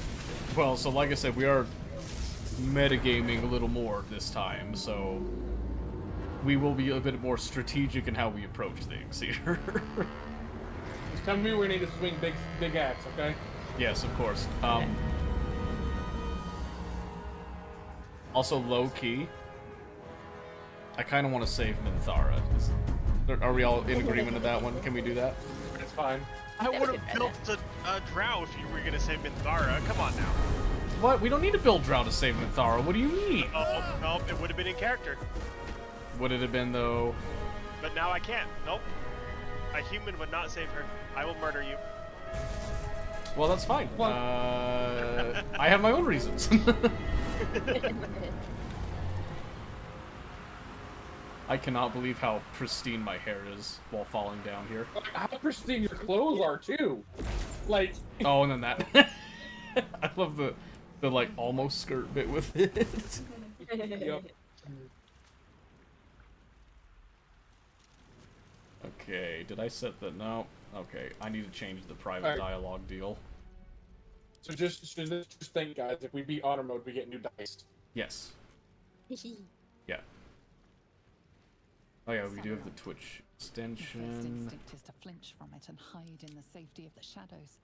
well, so like I said, we are metagaming a little more this time, so we will be a bit more strategic in how we approach things here.
Just tell me we need to swing big axe, okay?
Yes, of course. Also, low key, I kind of want to save Minthara. Are we all in agreement of that one? Can we do that?
It's fine.
I would have built a drow if you were gonna say Minthara. Come on now.
What? We don't need to build Drow to save Minthara. What do you mean?
Oh, no, it would have been in character.
Would it have been, though?
But now I can't. Nope. A human would not save her. I will murder you.
Well, that's fine.
Well-
I have my own reasons. I cannot believe how pristine my hair is while falling down here.
How pristine your clothes are too. Like,
Oh, and then that. I love the like almost skirt bit with it.
yep.
Okay, did I set that? No. Okay, I need to change the private
Alright.
dialogue deal.
So just think, guys. If we beat honor mode, we get new dice.
Yes. Yeah. Oh yeah, we do have the Twitch
The first
extension.
instinct is to flinch from it and hide in the safety of the shadows.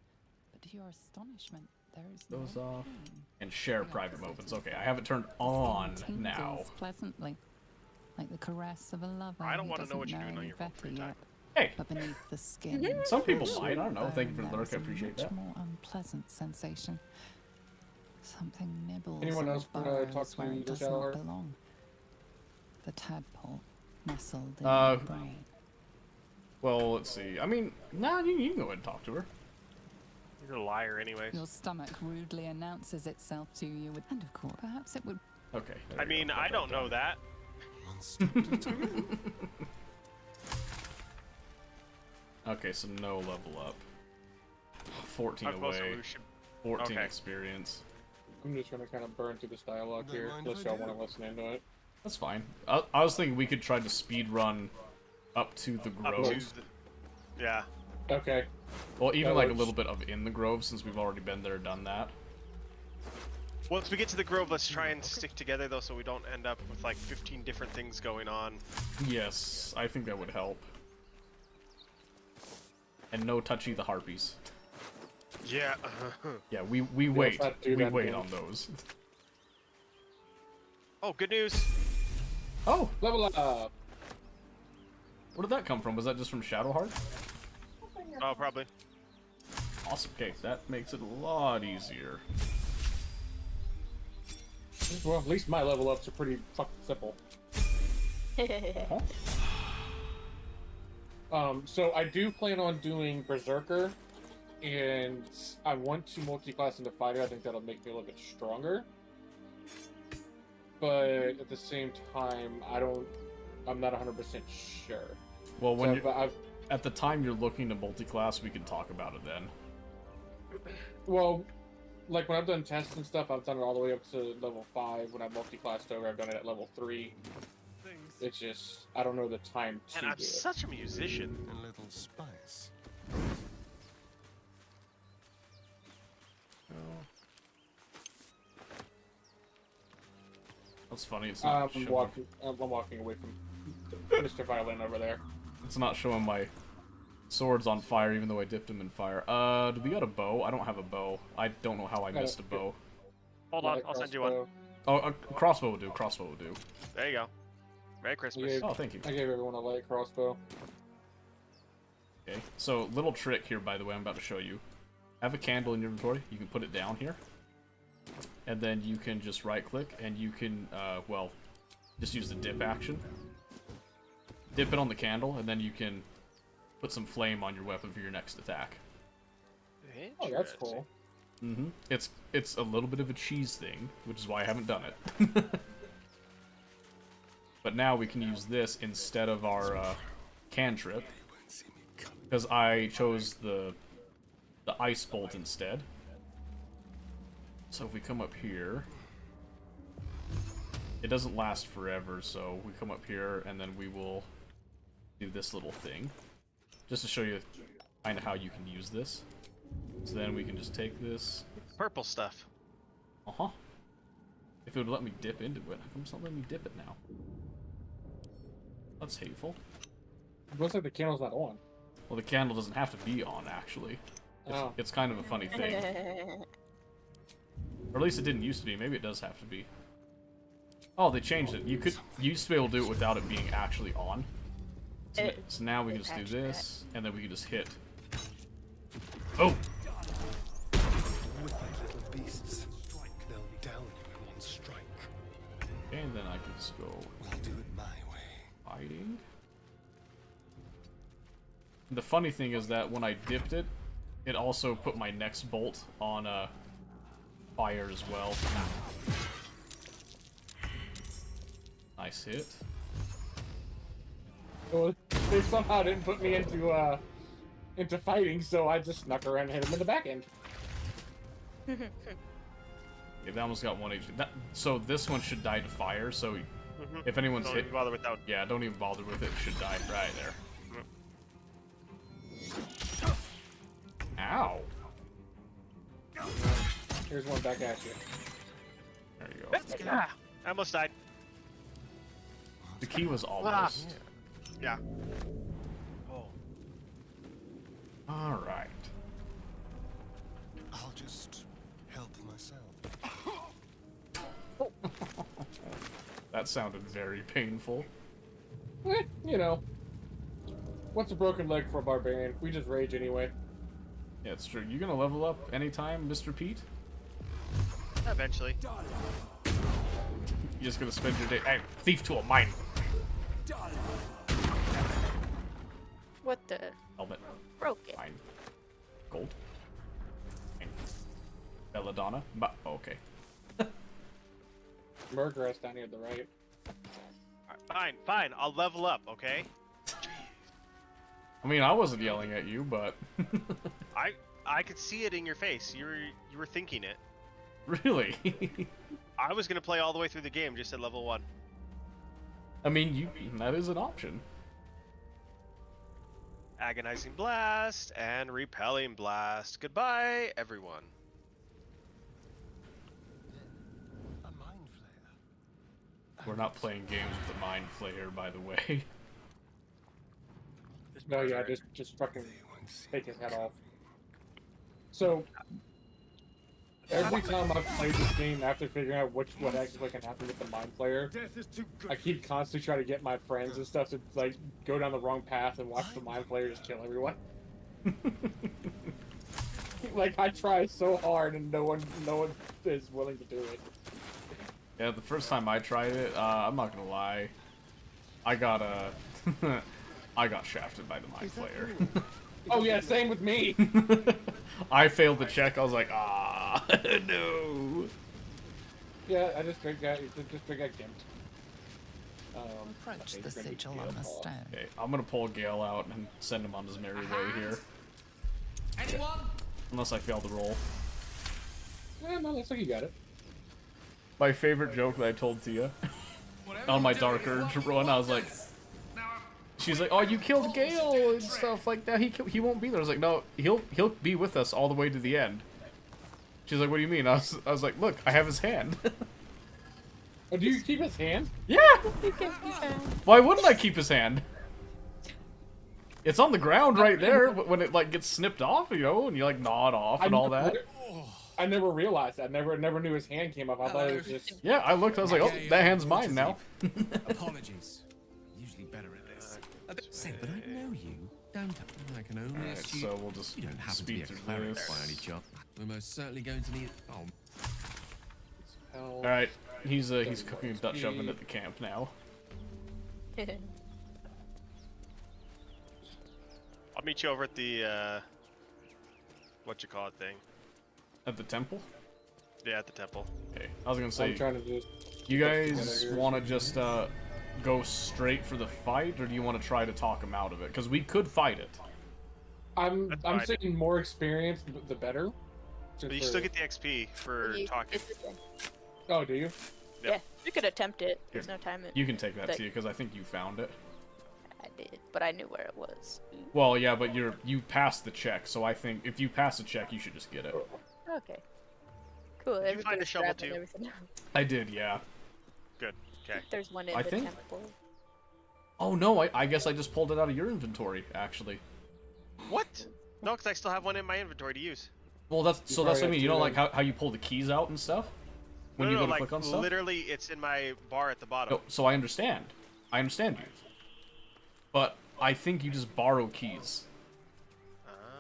But to your astonishment, there is
Those
no
off.
pain.
And share private moments. Okay, I have it turned on
Skin
now.
tingles pleasantly, like the caress of a lover
I don't
who
want to know what
doesn't
you're doing on
any
your phone
better
free time.
yet.
Hey,
But beneath the skin,
some people
flesh
might. I don't
and
know. Thank you for the
bone,
lurk. I
there is a
appreciate
much
that.
more unpleasant sensation. Something nibbles
Anyone
or
else wanna
burrows
talk to
where
me,
it does
Rochelle?
not belong. The tadpole nestled in
Uh,
your brain.
well, let's see. I mean, nah, you can go ahead and talk to her.
You're a liar, anyways.
Your stomach rudely announces itself to you, and of course, perhaps it would.
Okay. there
I
you
mean,
go.
I don't know that.
Okay, so no level up. 14
How close are
away.
we? Should-
14
okay.
experience.
I'm just gonna kind of burn through this dialogue here, unless y'all want to listen into it.
That's fine. I was thinking we could try to speed run up to the
Up
grove.
to the- Yeah.
Okay.
Well, even
That
like a
works.
little bit of in the grove, since we've already been there, done that.
Once we get to the grove, let's try and stick together though, so we don't end up with like 15 different things going on.
Yes, I think that would help. And no touchy the harpies.
Yeah.
Yeah, we wait.
let's not do
We
that
wait
again.
on those.
Oh, good news.
Oh,
Level up.
where did that come from? Was that just from Shadowheart?
Oh, probably.
Awesome. Okay, that makes it a lot easier.
Well, at least my level ups are pretty fucking simple. So I do plan on doing Berserker, and I want to multi-class into Fighter. I think that'll make me a little bit stronger. But at the same time, I'm not 100% sure.
Well, when
So
you're, at the time you're looking to multi-class, we can talk about it then.
Well, like when I've done tests and stuff, I've done it all the way up to level 5. When I multi-classed over, I've done it at level 3. It's just, I don't know the time to
And I'm
do it.
such a musician.
A little spice.
That's funny. It's not
I'm
showing,
walking away from Mr. Violin over there.
it's not showing my swords on fire, even though I dipped them in fire. Do we got a bow? I don't have a bow. I don't know how I missed a bow.
Hold on, I'll send you one.
Oh, a crossbow will do. Crossbow will do.
There you go. Merry Christmas.
Yeah.
Oh, thank you.
I gave everyone a light crossbow.
Okay, so little trick here, by the way, I'm about to show you. Have a candle in your inventory. You can put it down here. And then you can just right-click, and you can, well, just use the dip action. Dip it on the candle, and then you can put some flame on your weapon for your next attack.
Oh, that's cool.
Mm-hmm. It's a little bit of a cheese thing, which is why I haven't done it. But now we can use this instead of our cantrip, because I chose the ice bolt instead. So if we come up here, it doesn't last forever, so we come up here and then we will do this little thing, just to show you kind of how you can use this. So then we can just take this.
Purple stuff.
Uh-huh. If it would let me dip into it. How come it's not letting me dip it now? That's hateful.
It looks like the candle's not on.
Well, the candle doesn't have to be on, actually.
Oh.
It's kind of a funny thing. Or at least it didn't used to be. Maybe it does have to be. Oh, they changed it. You used to be able to do it without it being actually on. So now we can just do this, and then we can just hit. Oh!
Wicked little beasts. They'll down you in one strike.
And then I can just go
We'll do it my way.
fighting. The funny thing is that when I dipped it, it also put my next bolt on fire as well. Nice hit.
Well, they somehow didn't put me into fighting, so I just snuck around and hit him in the back end.
Yeah, that one's got 1 HP. So this one should die to fire, so if anyone's
Don't
hit...
even bother with that one.
Yeah, don't even bother with it. It should die right there. Ow!
Here's one back at you.
There you go.
Ah, I almost died.
The key was almost.
Yeah. Oh.
Alright.
I'll just help myself.
That sounded very painful.
You know. What's a broken leg for a barbarian? We just rage anyway.
Yeah, it's true. You gonna level up anytime, Mr. Pete?
Eventually.
You just gonna spend your day... Hey, thief tool, mine!
What the?
Helmet,
Broke it.
mine. Gold. Mine. Belladonna? Okay.
Murderous down here at the right.
Fine, fine. I'll level up, okay?
I mean, I wasn't yelling at you, but...
I could see it in your face. You were thinking it.
Really?
I was gonna play all the way through the game just at level 1.
I mean, that is an option.
Agonizing Blast and Repelling Blast. Goodbye, everyone.
A mind flayer.
We're not playing games with the Mind Flayer, by the way.
No, yeah, just fucking take his head off. So every time I've played this game, after figuring out what actually can happen with the Mind Flayer,
Death is too good.
I keep constantly trying to get my friends and stuff to like go down the wrong path and watch the Mind Flayer just kill everyone. Like I try so hard and no one is willing to do it.
Yeah, the first time I tried it, I'm not gonna lie, I got I got shafted by the Mind Flayer.
Oh yeah, same with me.
I failed the check. I was like, ah, no.
Yeah, I just got gimped.
Approach
okay,
the
he's gonna be
sigil
Gale
on the
Paw.
stone.
Okay, I'm gonna pull Gale out and send him on his merry way here.
Anyone?
Unless I fail the roll.
Yeah, no, looks like you got it.
My favorite joke that I told Tia on my Dark Urge run, I was like, she's like, oh, you killed Gale and stuff like that. He won't be there. I was like, no, he'll be with us all the way to the end. She's like, what do you mean? I was like, look, I have his hand.
Oh, do you keep his hand?
Yeah. Why wouldn't I keep his hand? It's on the ground right there when it like gets snipped off, you know, and you like gnaw it off and all that.
I never realized that. Never knew his hand came up. I thought it was just.
Yeah, I looked. I was like, oh, that hand's mine now.
Apologies. Usually better at this. Say, but I know you. Don't I can only
Alright,
assume
so we'll just
you don't happen to
speed
be a
through
cleric
this.
by any chance. We're most certainly going to need. Oh,
Hell.
All right, he's cooking a Dutch oven at the camp now.
I'll meet you over at the, what you call it thing.
At the temple.
Yeah, at the temple.
Okay, I was gonna say,
I'm trying to just.
you guys want to just go straight for the fight, or do you want to try to talk him out of it? Because we could fight it.
I'm
fine.
saying more experience, the better.
But you still get the XP for talking.
Oh, do you?
Yep.
Yeah, you could attempt it. There's no time.
You can take that,
Like-
Tia, because I think you found it.
I did, but I knew where it was.
Well, yeah, but you passed the check, so I think if you pass the check, you should just get it.
Okay. Cool.
Did you find a
everybody's
shovel
grabbing
too?
everything.
I did, yeah.
Good. Okay.
There's one in
I
the
think-
temple.
Oh no, I guess I just pulled it out of your inventory, actually.
What? No, because I still have one in my inventory to use.
Well, that's
You
so that's what I
probably
mean. You know,
have
like how you pull the keys out and stuff when
no,
you
no,
go to
like
click on stuff.
literally, it's in my bar at the bottom.
No, so I understand. I understand you. But I think you just borrow keys,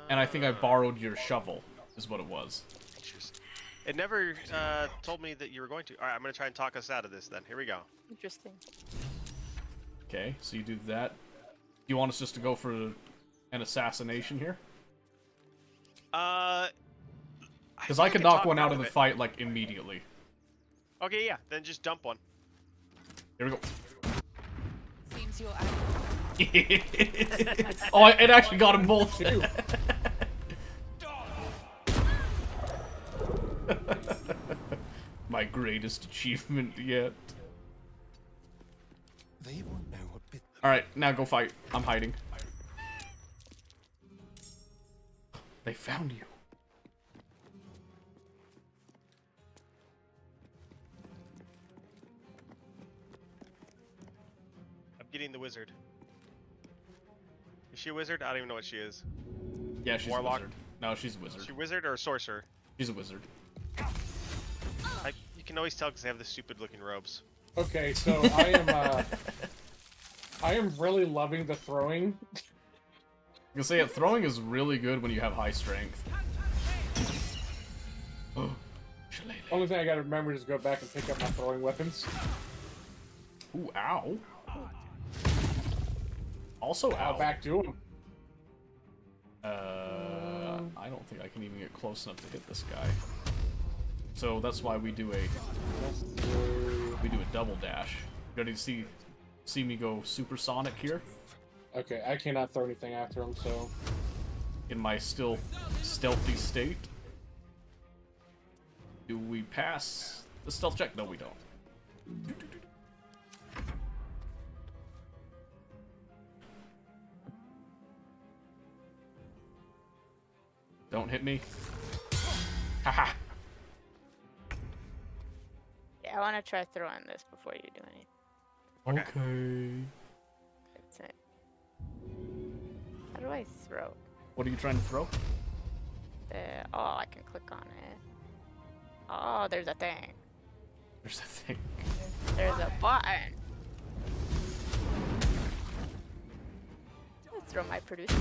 and I think I borrowed your shovel, is what it was.
Interesting. It never told me that you were going to. All right, I'm gonna try and talk us out of this then. Here we go.
Interesting.
Okay, so you do that. You want us just to go for an assassination here? Because I
think
can
talk
knock one
me
out of the
it.
fight like immediately.
Okay, yeah. Then just dump one.
Here we go.
Seems you're
Oh, it actually got them both too. My greatest achievement yet.
they won't know what bit them.
Alright, now go fight. I'm hiding. They found you.
I'm getting the wizard. Is she a wizard? I don't even know what she is.
Yeah, she's
Warlock?
a wizard. No, she's a wizard.
Is she a wizard or a sorcerer?
She's a wizard.
You can always tell because they have the stupid looking robes.
Okay, so I am really loving the throwing.
I can say it. Throwing is really good when you have high strength. Oh, shillelagh.
Only thing I gotta remember is go back and pick up my throwing weapons.
Ooh, ow. Also,
Now
ow.
back to him.
I don't think I can even get close enough to hit this guy. So that's why we do a double dash. Ready to see me go supersonic here
Okay, I cannot throw anything after him, so
in my still stealthy state. Do we pass the stealth check? No, we don't. Don't hit me. Haha.
Yeah, I want to try throwing this before you do anything.
Okay.
That's it. How do I throw?
What are you trying to throw?
There. Oh, I can click on it. Oh, there's a thing.
There's a thing.
There's a button. I'll throw my producer.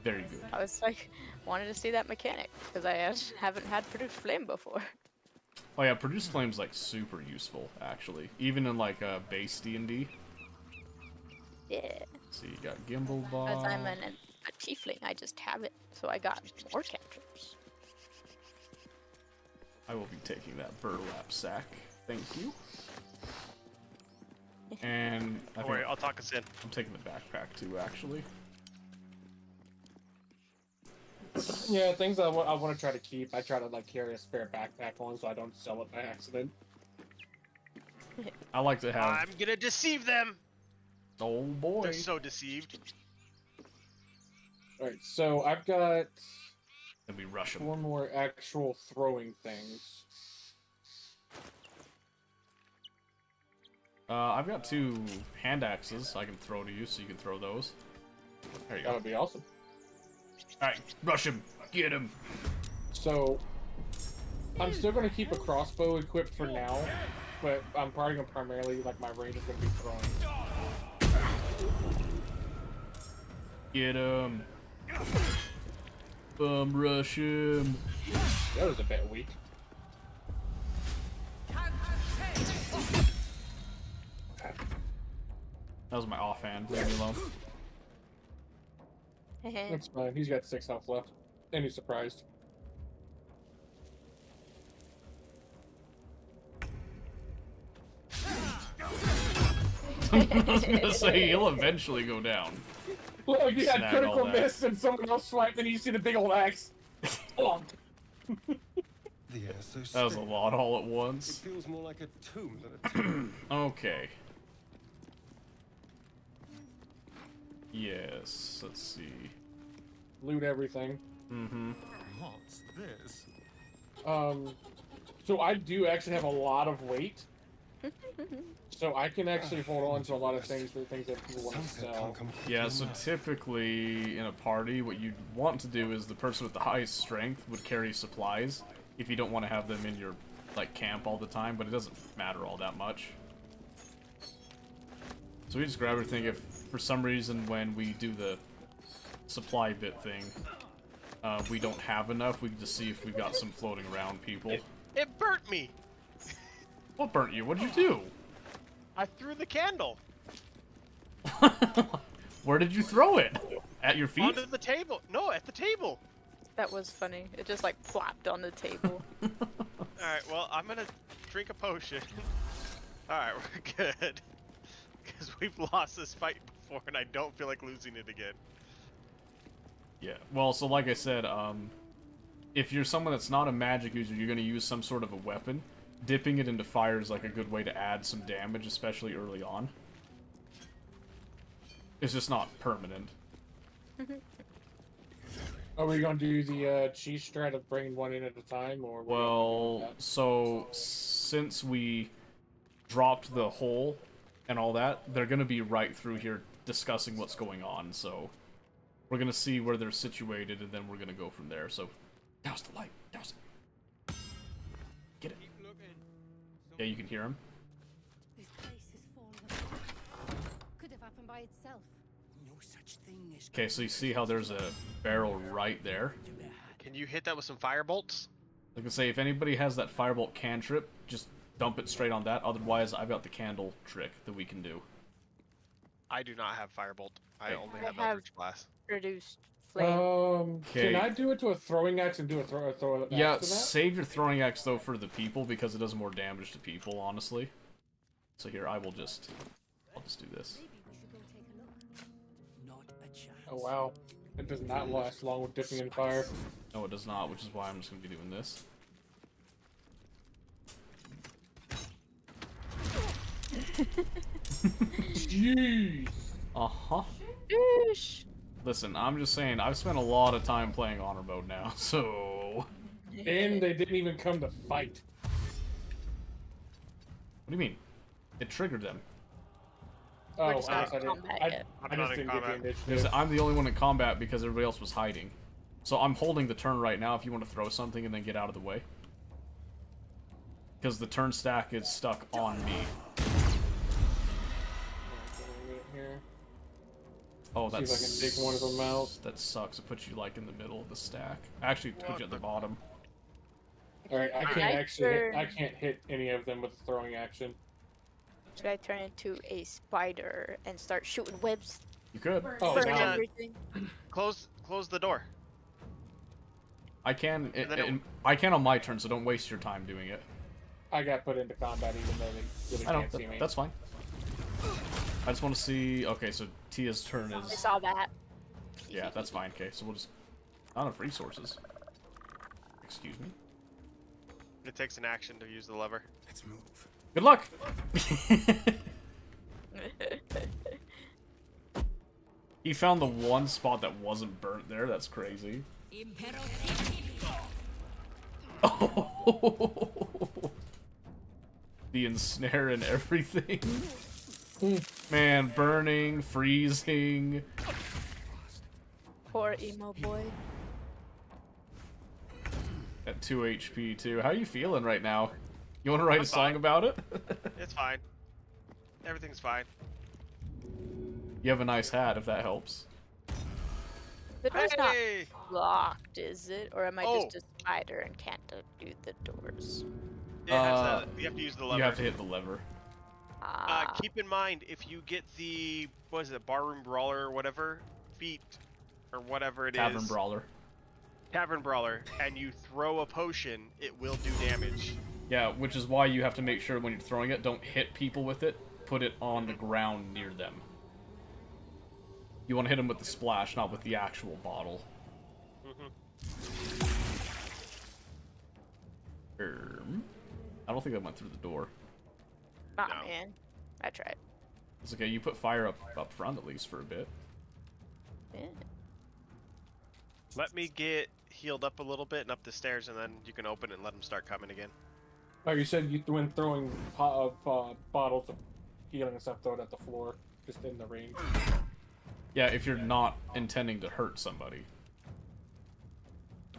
Very good.
I was like, wanted to see that mechanic because I haven't had produce flame before.
Oh yeah, produce flame's like super useful actually, even in like base D&D.
Yeah.
So you got gimbal
Because
ball.
I'm a tiefling, I just have it, so I got more cantrips.
I will be taking that burlap sack. Thank you. And I
Don't
think
worry, I'll talk us in.
I'm taking the backpack too, actually.
Yeah, things I want to try to keep. I try to like carry a spare backpack on so I don't sell it by accident.
I like to have.
I'm gonna deceive them.
Oh boy.
They're so deceived.
All right, so I've got
And we rush them.
4 more actual throwing things.
I've got 2 hand axes I can throw to you, so you can throw those. There you
That
go.
would be awesome.
Alright, rush him. Get him.
So I'm still going to keep a crossbow equipped for now, but I'm probably going to primarily, like, my range is going to be throwing.
Get him. Rush him.
That was a bit weak.
That was my offhand. Leave me alone.
That's fine. He's got 6 health left. And he's surprised.
So he'll eventually go down.
Look, you had
Snag
critical
all that.
miss and someone else swiped, and you see the big old axe. Bonk.
The air's so
That was a
still.
lot all at
It
once.
feels more like a tomb than a tomb.
Okay. Yes, let's see.
Loot everything.
Mm-hmm.
What's this?
So I do actually have a lot of weight. So I can actually hold on to a lot of things for things that people want to
Sunset
sell.
can't come quick
Yeah, so
enough.
typically in a party, what you'd want to do is the person with the highest strength would carry supplies if you don't want to have them in your like camp all the time, but it doesn't matter all that much. So we just grab everything. If for some reason when we do the supply bit thing, we don't have enough, we can just see if we've got some floating around people.
It burnt me.
What burnt you? What'd you do?
I threw the candle
Where did you throw it? At your feet?
onto the table. No, at the table.
That was funny. It just like plopped on the table.
All right. Well, I'm gonna drink a potion. All right, we're good. Because we've lost this fight before, and I don't feel like losing it again.
Yeah, well, so like I said, if you're someone that's not a magic user, you're going to use some sort of a weapon. Dipping it into fire is like a good way to add some damage, especially early on. It's just not permanent.
Are we gonna do the cheese strat of bringing one in at a time, or?
Well, so since we dropped the hole and all that, they're going to be right through here discussing what's going on, so we're going to see where they're situated, and then we're going to go from there, so douse the light, douse it. Get it. Yeah, you can hear him.
This place is falling apart. Could have happened by itself.
No such thing as.
Okay, so you see how there's a barrel right there?
Can you hit that with some fire bolts?
Like I say, if anybody has that firebolt cantrip, just dump it straight on that. Otherwise, I've got the candle trick that we can do.
I do not have firebolt. I
Okay.
only
I
have
have-
Eldritch Blast.
Reduced flame.
Can I do it to a throwing axe and do a throw axe
Yeah,
to that?
save your throwing axe, though, for the people, because it does more damage to people, honestly. So here, I'll just do this.
Maybe we should go take a look.
Not a chance.
Oh wow, it does not last long with dipping in fire.
No, it does not, which is why I'm just going to be doing this.
Jeez.
Uh-huh.
Yeesh.
Listen, I'm just saying, I've spent a lot of time playing honor mode now, so...
And they didn't even come to fight.
What do you mean? It triggered them.
Oh,
just
I
not in combat yet.
I'm
I
not
just
in
didn't get the
combat.
Because
initiative.
I'm the only one in combat because everybody else was hiding. So I'm holding the turn right now if you want to throw something and then get out of the way. Because the turn stack is stuck on me.
Here.
Oh,
See if I
that's...
can take one of them out.
That sucks. It puts you, like, in the middle of the stack. Actually, it puts you at the bottom.
Alright, I can't actually hit, I can't hit any of them with a throwing action.
Should I turn into a spider and start shooting webs?
You could.
Oh,
Burn
now.
everything?
Close the door.
I can.
And then
I can on my turn, so don't waste your time doing it.
I got put into combat even though they really
I know.
can't see me.
That's fine. I just want to see. Okay, so Tia's turn
I
is.
saw that.
Yeah, that's fine. Okay, so we'll just. Not enough resources. Excuse me.
It takes an action to use the lever.
Let's move.
Good luck. He found the one spot that wasn't burnt there. That's crazy. Oh. The ensnare and everything. Man, burning, freezing.
Poor emo boy.
At 2 HP too. How are you feeling right now? You want to write
I'm
a song
fine.
about it?
It's fine. Everything's fine.
You have a nice hat, if that helps.
The door's not
Hey!
locked, is it? Or am I
Oh.
just a spider and can't do the doors?
It has you have to use the lever.
You have to hit the lever.
Ah.
Keep in mind, if you get the, what is it, barroom brawler or whatever, feet, or whatever it is.
Tavern Brawler.
Tavern brawler, and you throw a potion, it will do damage.
Yeah, which is why you have to make sure when you're throwing it, don't hit people with it. Put it on the ground near them. You want to hit them with the splash, not with the actual bottle. I don't think that went through the door.
Nah,
No.
man. I tried.
It's okay, you put fire up front at least for a bit.
Yeah.
Let me get healed up a little bit and up the stairs, and then you can open it and let them start coming again.
Oh, you said you when throwing bottles of healing and stuff, throw it at the floor, just in the range.
Yeah, if you're not intending to hurt somebody.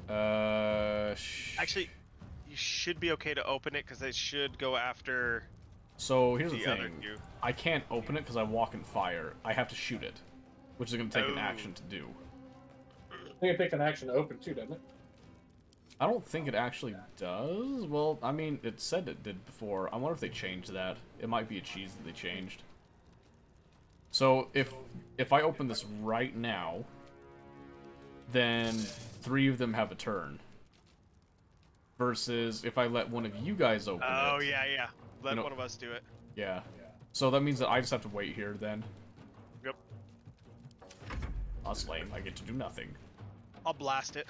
Actually, you should be okay to open it, because they should go after
So here's the
the other
thing.
two.
I can't open it because I walk in fire. I have to shoot it, which is going to take an
Oh.
action to do.
I think it takes an action to open too, doesn't it?
I don't think it actually does. Well, I mean, it said it did before. I wonder if they changed that. It might be a cheese that they changed. So if I open this right now, then 3 of them have a turn. Versus if I let one of you guys open it.
Oh, yeah. Let
know-
one of us do it.
Yeah. So that means that I just have to wait here then.
Yep.
That's lame. I get to do nothing.
I'll blast it.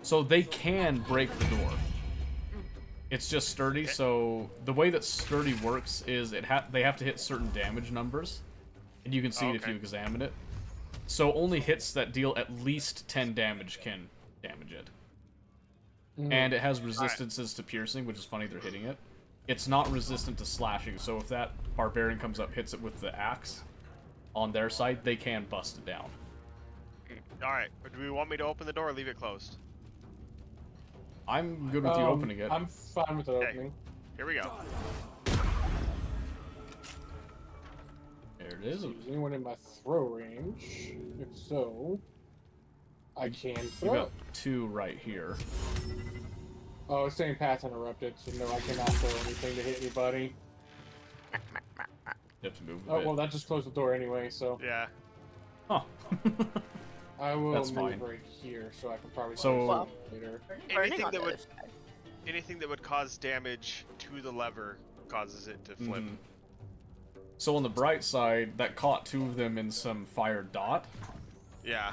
So they can break the door. It's just sturdy,
Okay.
so the way that sturdy works is they have to hit certain damage numbers, and you can see it if
Okay.
you examine it. So only hits that deal at least 10 damage can damage it. And it has resistances to piercing, which is funny they're hitting it. It's not resistant to slashing, so if that barbarian comes up, hits it with the axe on their side, they can bust it down.
Alright, do we want me to open the door or leave it closed?
I'm good with you opening it.
I'm fine with it
Okay.
opening.
Here we go.
There it is.
Is anyone in my throw range? If so, I can
You
throw
got
it.
2 right here.
Oh, it's saying path interrupted, so no, I cannot throw anything to hit anybody.
You have to move a
Oh,
bit.
well, that just closed the door anyway, so
Yeah.
Huh.
I will
That's
move
fine.
right here, so I can probably
So-
do something later.
Burning
Anything
on
that
the
would
other side.
anything that would cause damage to the lever causes it to flip.
Mhm. So on the bright side, that caught 2 of them in some fire dot.
Yeah.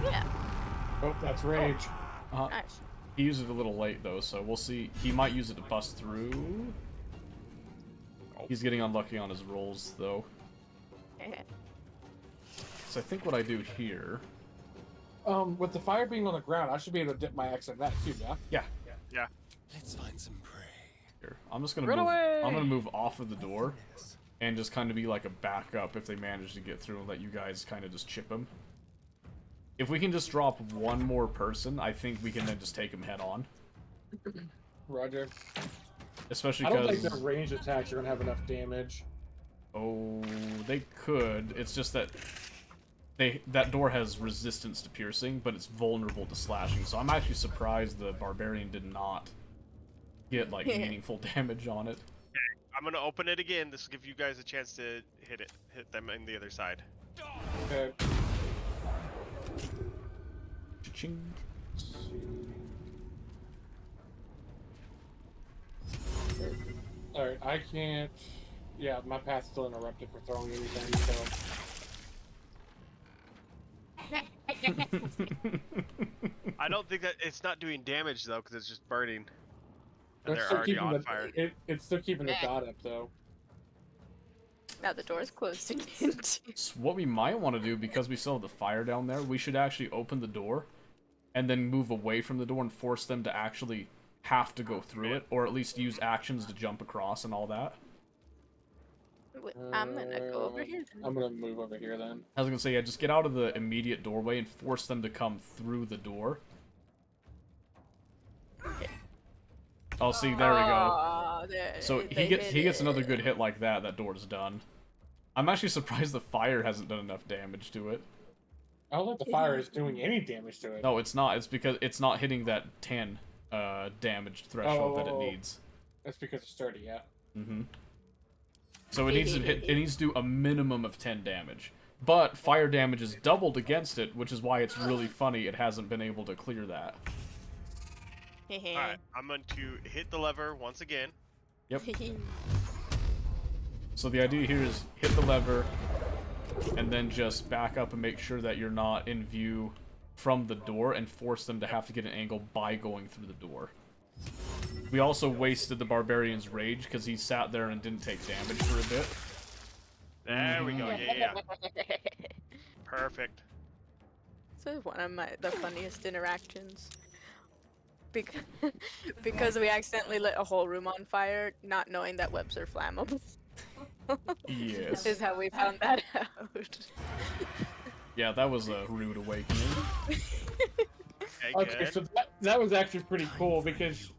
Yeah.
Oh, that's rage.
Nice.
He used it a little late though, so we'll see. He might use it to bust through.
Oh.
He's getting unlucky on his rolls, though. So I think what I do here...
With the fire being on the ground, I should be able to dip my axe in that too, yeah?
Yeah.
Yeah.
Let's find some prey.
Here. I'm just gonna move... I'm gonna move off of the door. And just kind of be like a backup if they manage to get through and let you guys kind of just chip them. If we can just drop one more person, I think we can then just take them head on.
Roger.
Especially
I don't
because...
think their ranged attacks are going to have enough damage.
Oh, they could. It's just that that door has resistance to piercing, but it's vulnerable to slashing. So I'm actually surprised the barbarian did not get like meaningful damage on it.
I'm gonna open it again. This will give you guys a chance to hit them on the other side.
Okay.
Cha-ching.
Alright, I can't... Yeah, my path's still interrupted for throwing anything, so...
I don't think that it's not doing damage though, because it's just burning. And
It's
they're
still
already
keeping
on
the,
fire.
It's still keeping the dot up, though.
Now the door's closed again.
So what we might want to do, because we still have the fire down there, we should actually open the door and then move away from the door and force them to actually have to go through it, or at least use actions to jump across and all that.
I'm gonna go over here.
I'm gonna move over here then.
I was gonna say, yeah, just get out of the immediate doorway and force them to come through the door. Oh, see, there we go. So he gets another good hit like that. That door's done. I'm actually surprised the fire hasn't done enough damage to it.
I don't think the fire is doing any damage to it.
No, it's not. It's because it's not hitting that 10 damage threshold that it needs.
That's because it's sturdy, yeah.
Mm-hmm. So it needs to hit. It needs to do a minimum of 10 damage. But fire damage is doubled against it, which is why it's really funny it hasn't been able to clear that.
Alright, I'm going to hit the lever once again.
Yep. So the idea here is hit the lever, and then just back up and make sure that you're not in view from the door, and force them to have to get an angle by going through the door. We also wasted the barbarian's rage because he sat there and didn't take damage for a bit.
There we go. Yeah. Perfect.
This is one of the funniest interactions. Because we accidentally lit a whole room on fire, not knowing that webs are flammable.
Yes.
Is how we found that out.
Yeah, that was a rude awakening.
Okay, so that was actually pretty cool because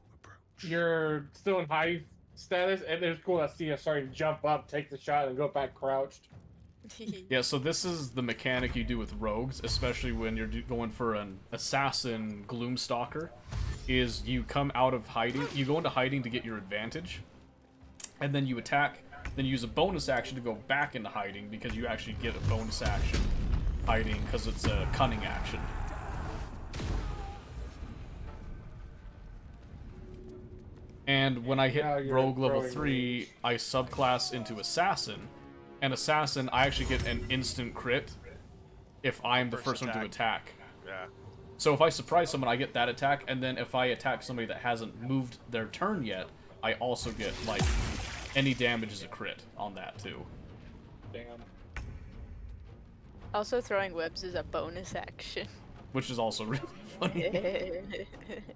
you're still in high status, and it was cool to see us starting to jump up, take the shot, and go back crouched.
Yeah, so this is the mechanic you do with rogues, especially when you're going for an assassin gloomstalker, is you come out of hiding, you go into hiding to get your advantage, and then you attack, then you use a bonus action to go back into hiding because you actually get a bonus action hiding because it's a cunning action. And when I hit rogue level 3, I subclass into assassin. And assassin, I actually get an instant crit if I'm the first one to attack.
Yeah.
So if I surprise someone, I get that attack, and then if I attack somebody that hasn't moved their turn yet, I also get, like, any damage is a crit on that, too.
Damn.
Also, throwing webs is a bonus action.
Which is also really funny.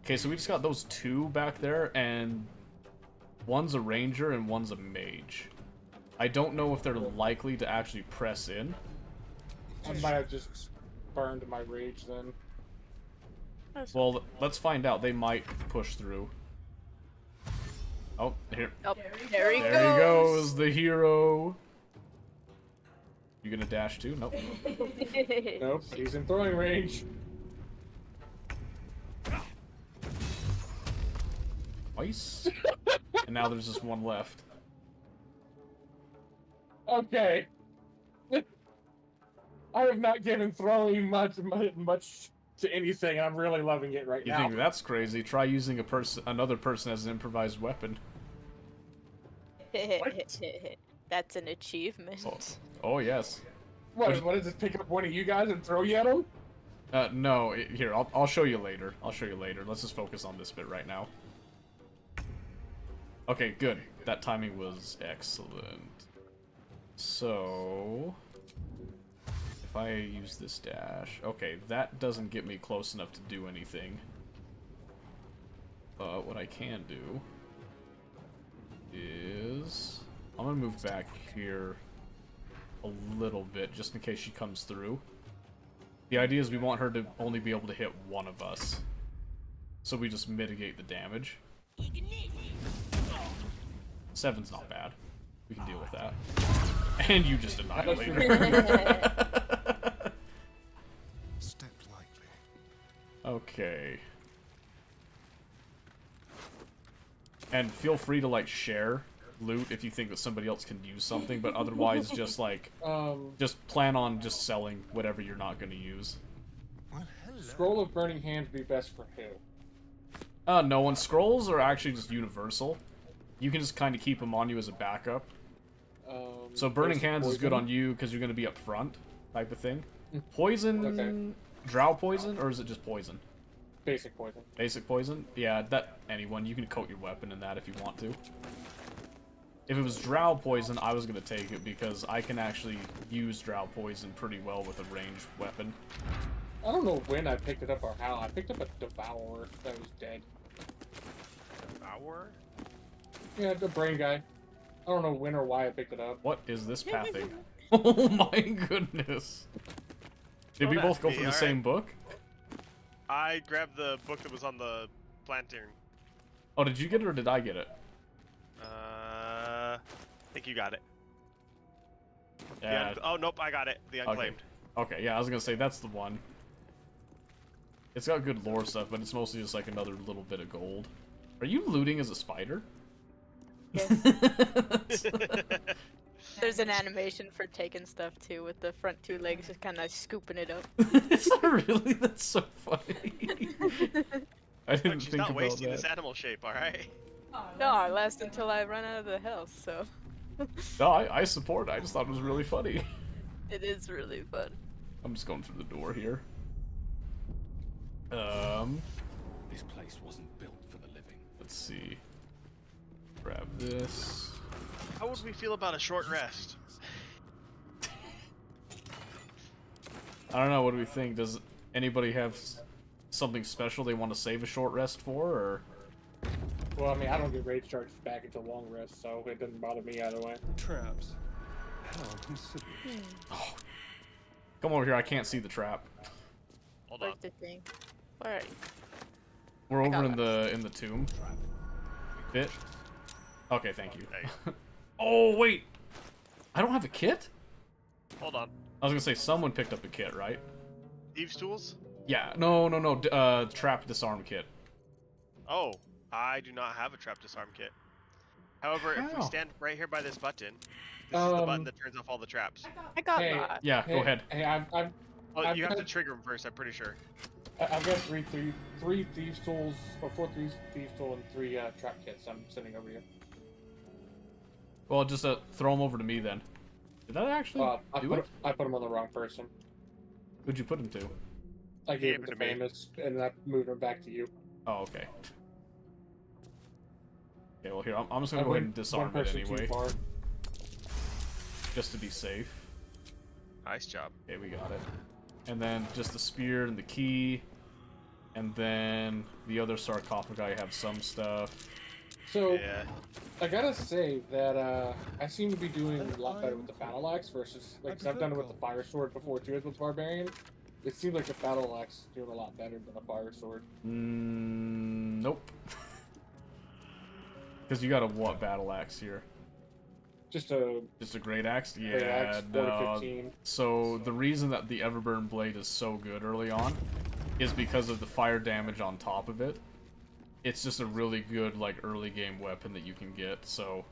Okay, so we just got those two back there, and one's a ranger and one's a mage. I don't know if they're likely to actually press in.
I might have just burned my rage then.
Well, let's find out. They might push through. Oh, here.
Oh, there he
goes, the hero. You gonna dash too? Nope.
Nope, he's in throwing range.
Twice. And now there's just one left.
Okay. I have not given throwing much to anything, and I'm really loving it right now.
You think that's crazy? Try using another person as an improvised weapon.
That's an achievement.
Oh yes.
What is this? Pick up one of you guys and throw you at him?
No. Here, I'll show you later. I'll show you later. Let's just focus on this bit right now. Okay, good. That timing was excellent. So... if I use this dash... okay, that doesn't get me close enough to do anything. But what I can do... is... I'm gonna move back here a little bit, just in case she comes through. The idea is we want her to only be able to hit one of us. So we just mitigate the damage. 7's not bad. We can deal with that. And you just annihilate her.
Step lightly.
Okay. And feel free to, like, share loot if you think that somebody else can use something, but otherwise just, like, just plan on just selling whatever you're not going to use.
Well, hello.
Scroll of Burning Hands be best for who?
No one. Scrolls are actually just universal. You can just kind of keep them on you as a backup. So Burning Hands is good on you because you're going to be up front, type of thing. Poison,
Okay.
Drow poison, or is it just poison?
Basic poison.
Basic poison? Yeah, that anyone. You can coat your weapon in that if you want to. If it was Drow poison, I was going to take it because I can actually use Drow poison pretty well with a ranged weapon.
I don't know when I picked it up or how. I picked up a Devourer that was dead.
Devourer?
Yeah, the brain guy. I don't know when or why I picked it up.
What is this pathing? Oh my goodness. Did we both go for the same book?
I grabbed the book that was on the lantern.
Oh, did you get it or did I get it?
I think you got it.
Yeah.
Oh, nope, I got it. The Unclaimed.
Okay, yeah, I was gonna say that's the one. It's got good lore stuff, but it's mostly just like another little bit of gold. Are you looting as a spider?
Yes. There's an animation for taking stuff too, with the front two legs just kind of scooping it up.
Is that really? That's so funny. I didn't
She's
think
not
about
wasting
that.
this animal shape, alright?
No, I last until I run out of the health, so.
No, I support. I just thought it was really funny.
It is really fun.
I'm just going through the door here.
This place wasn't built for the living.
Let's see. Grab this.
How would we feel about a short rest?
I don't know. What do we think? Does anybody have something special they want to save a short rest for, or?
Well, I mean, I don't get rage charges back until long rest, so it doesn't bother me either way.
Traps. How considerate.
Oh. Come over here. I can't see the trap.
Hold on.
Where's the thing? Where are you?
We're
I
over
got
in the tomb. Bit. Okay, thank you.
Hey.
Oh wait, I don't have a kit.
Hold on.
I was gonna say someone picked up a kit, right?
Thieves' tools?
Yeah. No. Trap disarm kit.
Oh, I do not have a trap disarm kit. However, if
How?
we stand right here by this button, this is the button that turns off all the traps.
I got
Hey,
that.
Yeah.
Hey,
Go ahead.
Hey, I've
Well,
I've
you have
got-
to trigger them first, I'm pretty sure.
I've got three thieves tools, or four thieves tools, and three trap kits. I'm sitting over here.
Well, just throw them over to me then. Did that actually
I
do
put
it?
I put them on the wrong person.
Who'd you put them to?
I gave it
it
to
to me.
Famous, and I moved them back to you.
Oh, okay. Okay. Well, here I'm just gonna
I
go ahead
went
and disarm
one
it
person too
anyway,
far.
just to be safe.
Nice job.
Okay, we got it. And then just the spear and the key, and then the other sarcophagi have some stuff.
So
Yeah.
I gotta say that I seem to be doing a lot better with the battle axe versus like 'cause I've done it with the fire sword before too as with barbarian. It seems like the battle axe is doing a lot better than the fire sword.
Nope. Because you got a what battle axe here?
Just a
Just a great axe? Yeah,
great axe, 4 to
no.
15.
So the reason that the Everburn blade is so good early on is because of the fire damage on top of it. It's just a really good like early game weapon that you can get. So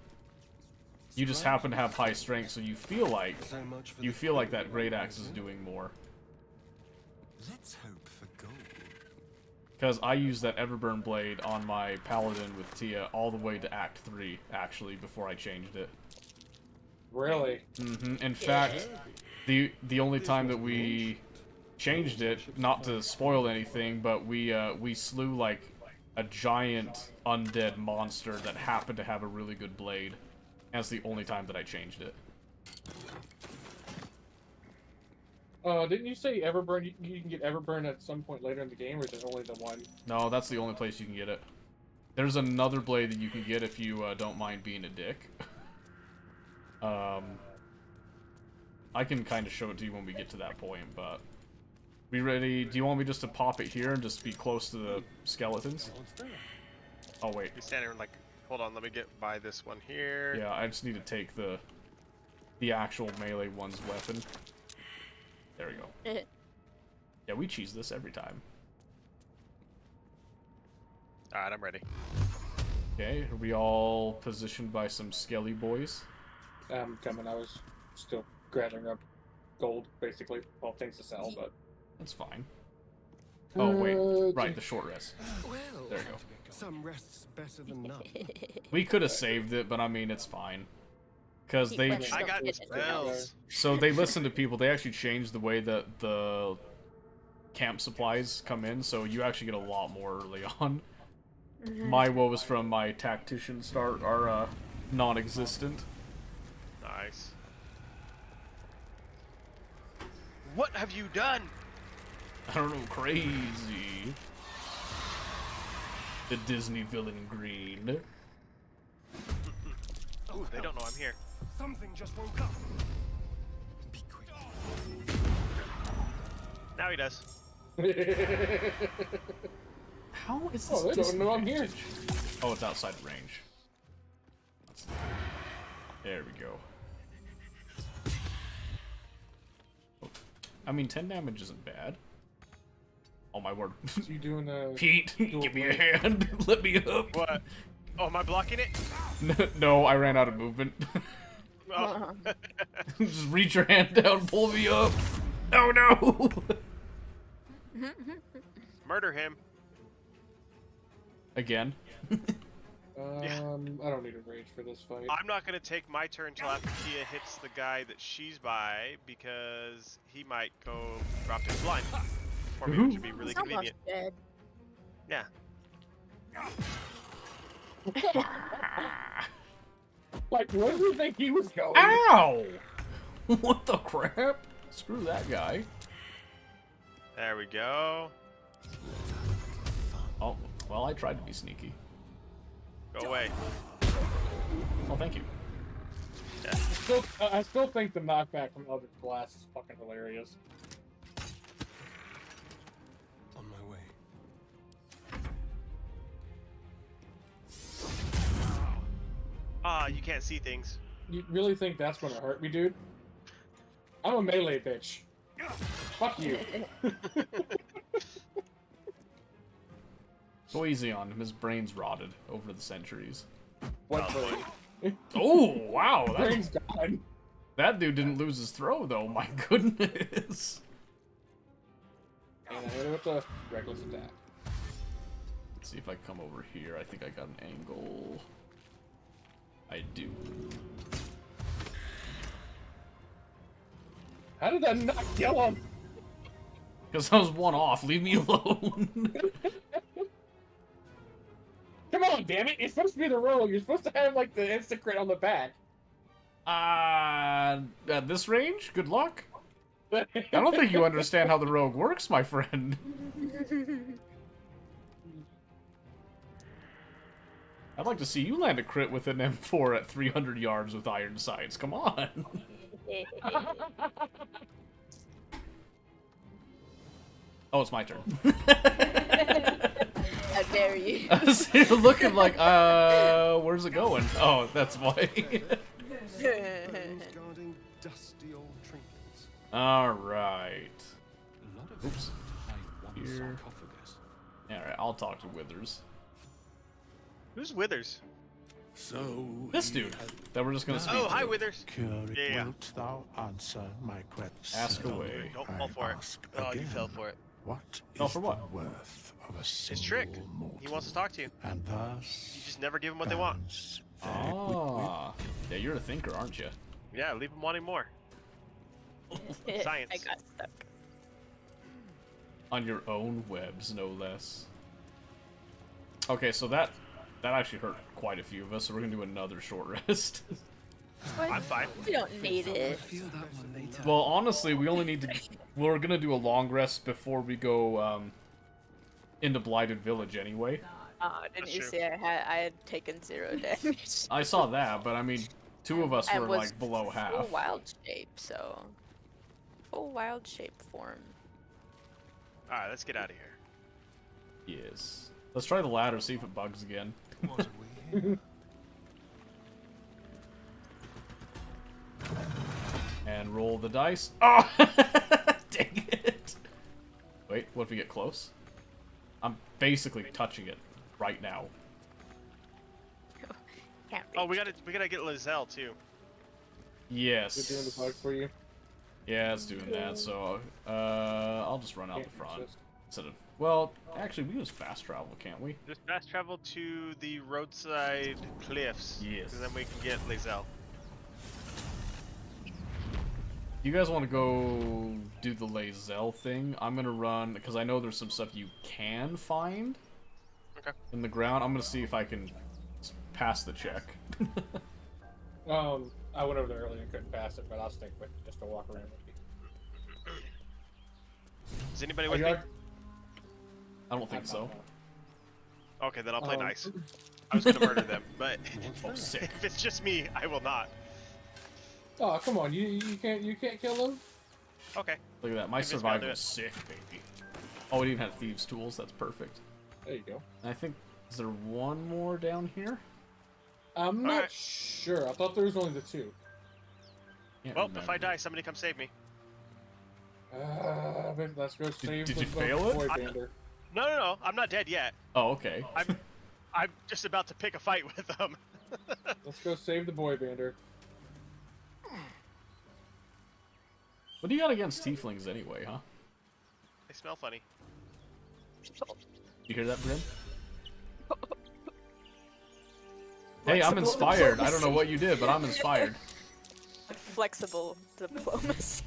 you just happen to have high strength, so you feel like that great axe is doing more.
Let's hope for gold.
Because I used that Everburn blade on my paladin with Tia all the way to Act 3 actually before I changed it.
Really?
In fact, the only time that we changed it, not to spoil anything, but we slew like a giant undead monster that happened to have a really good blade. That's the only time that I changed it.
Didn't you say Everburn? You can get Everburn at some point later in the game, or is it only the one?
No, that's the only place you can get it. There's another blade that you can get if you don't mind being a dick. I can kind of show it to you when we get to that point, but... We ready? Do you want me just to pop it here and just be close to the skeletons? Oh, wait.
Be standing like, hold on, let me get by this one here.
Yeah, I just need to take the actual melee one's weapon. There we go. Yeah, we cheese this every time.
Alright, I'm ready.
Okay, are we all positioned by some skelly boys?
I'm coming. I was still gathering up gold, basically. Well, things to sell, but...
That's fine. Oh, wait. Right, the short rest. There you go.
Some rests better than none.
We could have saved it, but I mean, it's fine. Because they...
I got spells.
So they listen to people. They actually changed the way that the camp supplies come in, so you actually get a lot more early on. My woes from my tactician start are non-existent.
Nice. What have you done?
I don't know, crazy. The Disney villain green.
Oh, they don't know I'm here.
Something just woke up. Be quick.
Now he does.
How is this?
Oh, they don't know I'm here.
Oh, it's outside range. There we go. Oh, I mean, 10 damage isn't bad. Oh my word.
You doing
Pete, give me a hand. Let me up.
What? Oh, am I blocking it?
No, I ran out of movement.
Oh.
Just reach your hand down, pull me up. Oh no!
Murder him.
Again.
I don't need a rage for this fight.
I'm not gonna take my turn until after Tia hits the guy that she's by, because he might go drop his blind for me, which would be really convenient.
Dead.
Yeah.
Like, where do you think he was going?
Ow! What the crap? Screw that guy.
There we go.
Oh, well, I tried to be sneaky.
Go away.
Oh, thank you.
Yeah.
I still think the knockback from Eldritch Blast is fucking hilarious.
On my way.
Ah, you can't see things.
You really think that's gonna hurt me, dude? I'm a melee bitch. Fuck you.
Go easy on him. His brain's rotted over the centuries.
What brain?
Oh, wow.
Brain's gone.
That dude didn't lose his throw, though. My goodness.
And I hit it with the reckless attack.
Let's see if I come over here. I think I got an angle. I do.
How did that not kill him?
Because I was one off. Leave me alone.
Come on, damn it! You're supposed to be the rogue. You're supposed to have like the instant crit on the back.
At this range, good luck. I don't think you understand how the rogue works, my friend. I'd like to see you land a crit with an M4 at 300 yards with iron sights. Come on. Oh, it's my turn.
How dare you?
You're looking like, where's it going? Oh, that's why.
Guarding dusty old trinkets.
Alright. Oops. Here. Alright, I'll talk to Withers.
Who's Withers?
So
This dude that we're just gonna speak
Oh,
to.
hi, Withers.
Curate,
Yeah.
wilt thou answer my question?
Ask away.
Don't fall for it.
ask
Oh, you
again.
fell for it.
What
Fell
is
for
the
what?
worth of a
His
single
trick.
mortal?
He wants to talk to you.
And thus
You just never give him what they want.
balance their goodwill.
Ah. Yeah, you're a thinker, aren't you?
Yeah, leave him wanting more. Science.
I got stuck.
On your own webs, no less. Okay, so that actually hurt quite a few of us, so we're gonna do another short rest.
I'm fine.
We don't need it.
Well, honestly, we only need to. We're gonna do a long rest before we go into Blighted Village anyway.
Didn't you see I had taken 0 damage?
I saw that, but I mean, 2 of us
I
were
was
like below half.
Full wild shape, so full wild shape form.
All right, let's get out of here.
Yes. Let's try the ladder, see if it bugs again. And roll the dice. Oh! Dang it! Wait, what if we get close? I'm basically touching it right now.
Can't
Oh, we gotta get Lizelle too.
Yes.
We're doing the bug for you.
Yeah, it's doing that, so I'll just run out the front. Instead of, well, actually, we use fast travel, can't we?
Just fast travel to the roadside cliffs.
Yes.
And then we can get Lizelle.
You guys want to go do the Lazelle thing? I'm gonna run, because I know there's some stuff you can find in the ground. I'm gonna see if I can pass the check.
I went over there earlier and couldn't pass it, but I'll stick with it just to walk around with you.
Is anybody with me?
I don't think so.
Okay, then I'll play nice. I was gonna murder them, but
Oh, sick.
if it's just me, I will not.
Oh, come on, you can't kill them?
Okay.
Look at that, my
Maybe it's gotta do
survival
it.
is sick, baby. Oh, it even had thieves' tools, that's perfect.
There you go.
And I think, is there one more down here?
I'm not sure. I thought there was only the 2.
Can't
Well, if I
remember.
die, somebody come save me.
Let's go save
did
the
you fail it?
boy bander.
No, I'm not dead yet.
Oh, okay.
I'm just about to pick a fight with them.
Let's go save the boy bander.
What do you got against tieflings anyway, huh?
They smell funny.
You hear that, Bryn? Hey, I'm inspired. I don't know what you did, but I'm inspired.
Flexible diplomacy.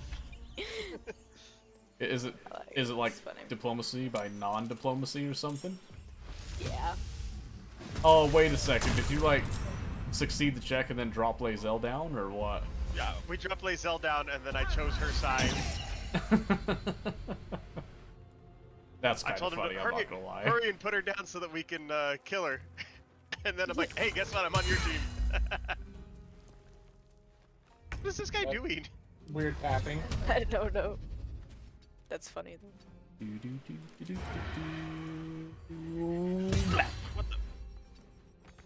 Is it like diplomacy by non-diplomacy or something?
Yeah.
Oh, wait a second. Did you like succeed the check and then drop Lazelle down, or what?
Yeah, we dropped Lizelle down, and then I chose her side.
That's
I
kind
told
of
him
funny,
to
I'm not gonna lie.
hurry and put her down so that we can kill her. And then I'm like, hey, guess what? I'm on your team. What is this guy doing?
Weird tapping.
I don't know. That's funny though.
What the?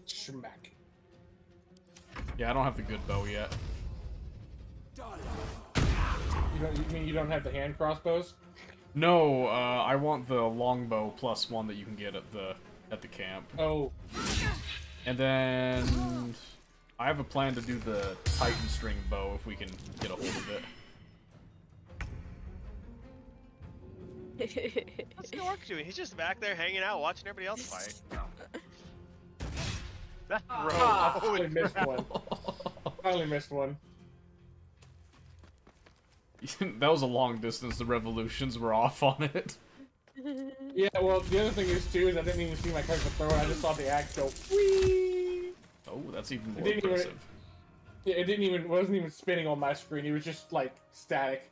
Schmack.
Yeah, I don't have the good bow yet.
You mean you don't have the hand crossbows?
No, I want the longbow +1 that you can get at the camp.
Oh.
And then I have a plan to do the Titan string bow if we can get a hold of it.
What's the orc doing? He's just back there hanging out, watching everybody else fight. That bro.
I only missed one. I only missed one.
That was a long distance. The revolutions were off on it.
Yeah, well, the other thing is, too, is I didn't even see my character throw it. I just saw the axe go, whee!
Oh, that's even more
It didn't
impressive.
it wasn't even spinning on my screen. It was just, like, static.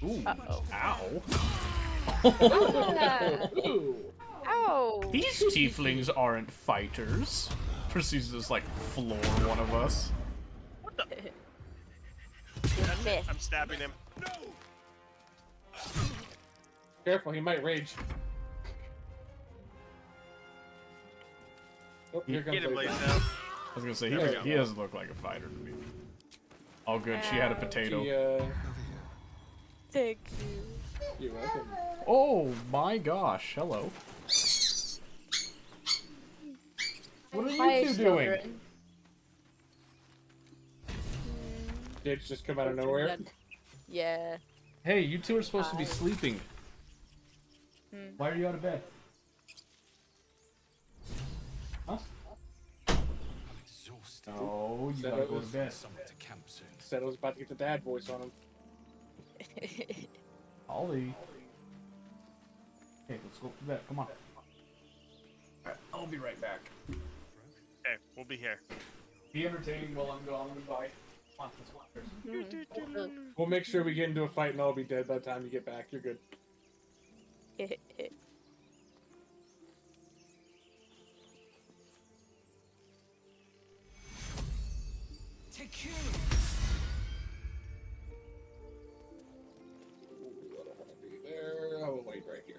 Ooh.
Uh-oh.
Ow.
Ooh.
Ow!
These tieflings aren't fighters. Proceeds to just, like, floor one of us.
What the?
You missed.
I'm stabbing him.
Careful, he might rage. Oh, here comes
Get him,
Laser.
Lizelle.
I was gonna say,
There we go.
he doesn't look like a fighter to me. Oh, good. She had a potato.
Thank you.
You're welcome.
Oh my gosh! Hello. What are
Hi,
you two doing?
children.
Did it just come out of nowhere?
Yeah.
Hey, you two are supposed to be sleeping. Why are you out of bed? Huh? No, you
Said
gotta
it
go to
was-
bed.
Said I was about to get the dad voice on him.
Ollie. Hey, let's go to bed. Come on. Alright, I'll be right back.
Okay, we'll be here.
Be entertained while I'm gone. Goodbye. Come on, let's go.
We'll make sure we get into a fight and I'll be dead by the time you get back. You're good.
Take care.
I don't want to be there. I will wait right here.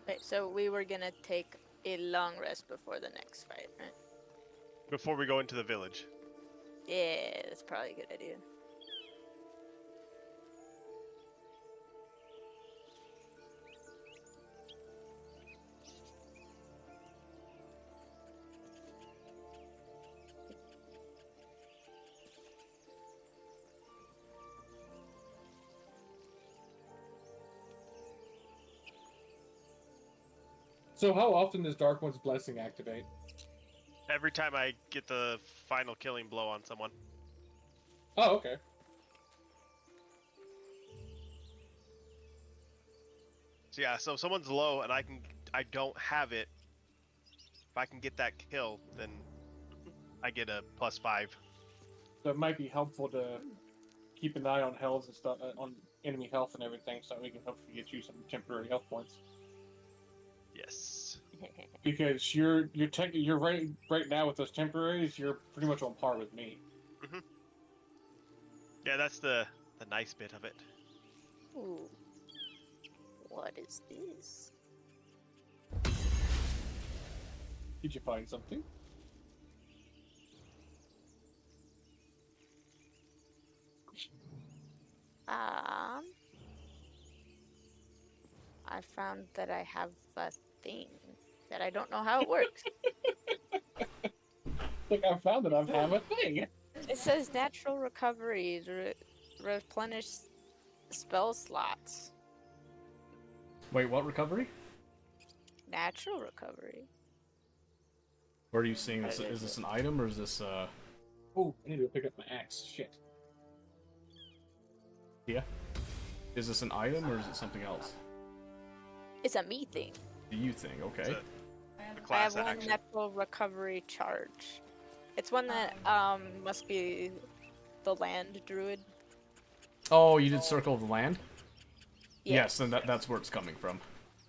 Wait, so we were gonna take a long rest before the next fight, right?
Before we go into the village.
Yeah, that's probably a good idea.
So how often does Dark One's Blessing activate?
Every time I get the final killing blow on someone.
Oh, okay.
So yeah, so if someone's low and I don't have it, if I can get that kill, then I get a +5.
So it might be helpful to keep an eye on health and stuff, on enemy health and everything, so we can hopefully get you some temporary health points.
Yes.
Because you're right now with those temporaries, you're pretty much on par with me.
Mhm. Yeah, that's the nice bit of it.
Ooh. What is this?
Did you find something?
I found that I have a thing that I don't know how it works.
Look, I found that I have a thing.
It says natural recovery to replenish spell slots.
Wait, what recovery?
Natural recovery.
Where are you seeing this? Is this an item or is this
Oh, I need to go pick up my axe. Shit.
Yeah. Is this an item or is it something else?
It's a me thing.
The you thing, okay.
The
I have
class
one
action.
natural recovery charge. It's one that must be the land druid.
Oh, you did Circle of the Land?
Yeah.
Yes, and that's where it's coming from.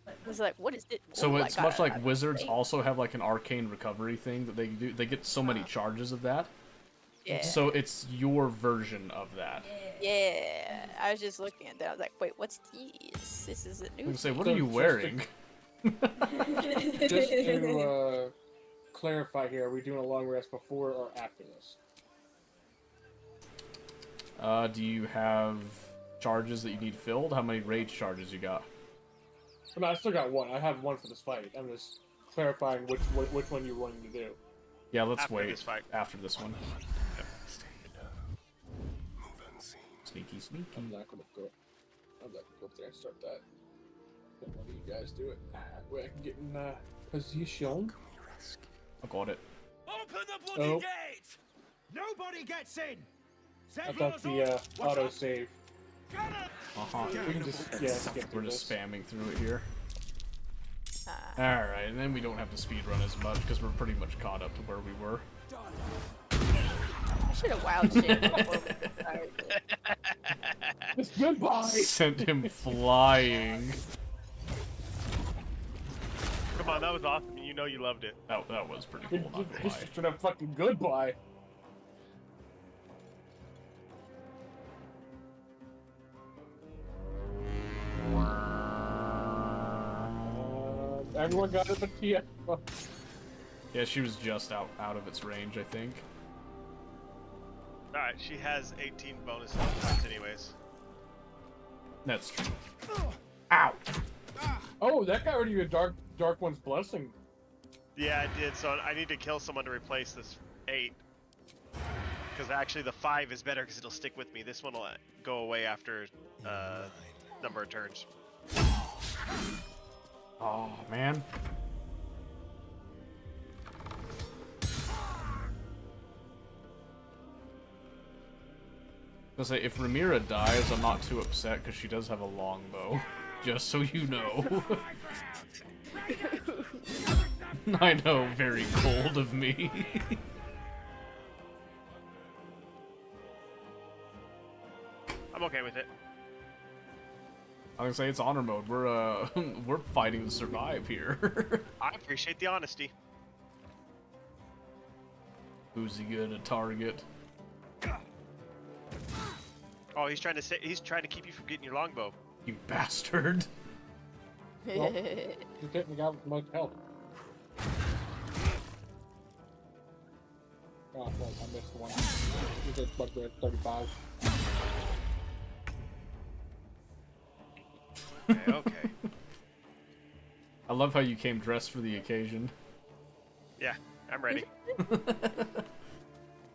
I was like, what is it?
So
Ooh, I
it's
got
much
a
like wizards
thing.
also have like an arcane recovery thing that they do. They get so many charges of that.
Yeah.
So it's your version of that.
Yeah. I was just looking at that. I was like, wait, what's these? This is a new
I was say,
thing.
what are you wearing?
Just to clarify here, are we doing a long rest before or after this?
Do you have charges that you need filled? How many rage charges you got?
No, I still got one. I have one for this fight. I'm just clarifying which one you're wanting to do.
Yeah, let's
After
wait
this fight.
after this one. Sneaky, sneaky.
I'm not gonna go. I'm not gonna go up there and start that. Let one of you guys do it. Where I can get in position.
I got it.
Open the bloody
Oh.
gate! Nobody gets in!
I thought the auto save.
Uh-huh.
We can just skip through
We're just
this.
spamming through it here. Alright, and then we don't have to speedrun as much because we're pretty much caught up to where we were.
I should have wild shit before we started.
It's goodbye.
Sent him flying.
Come on, that was awesome. You know you loved it.
That was pretty cool, not gonna lie.
Just straight up fucking goodbye. Everyone got it but Tia.
Yeah, she was just out of its range, I think.
Alright, she has 18 bonus points anyways.
That's true. Ow!
Oh, that got rid of your dark one's blessing.
Yeah, I did, so I need to kill someone to replace this 8. Because actually the 5 is better because it'll stick with me. This one will go away after number of turns.
Oh, man. I was gonna say, if Rhaenyra dies, I'm not too upset because she does have a longbow. Just so you know. I know, very cold of me.
I'm okay with it.
I was gonna say it's honor mode. We're we're fighting to survive here.
I appreciate the honesty.
Who's he gonna target?
Oh, he's trying to keep you from getting your longbow.
You bastard.
Well, you're getting the guy with the most health. Oh, well, I missed one. He's at bugbear at 35.
Okay.
I love how you came dressed for the occasion.
Yeah, I'm ready.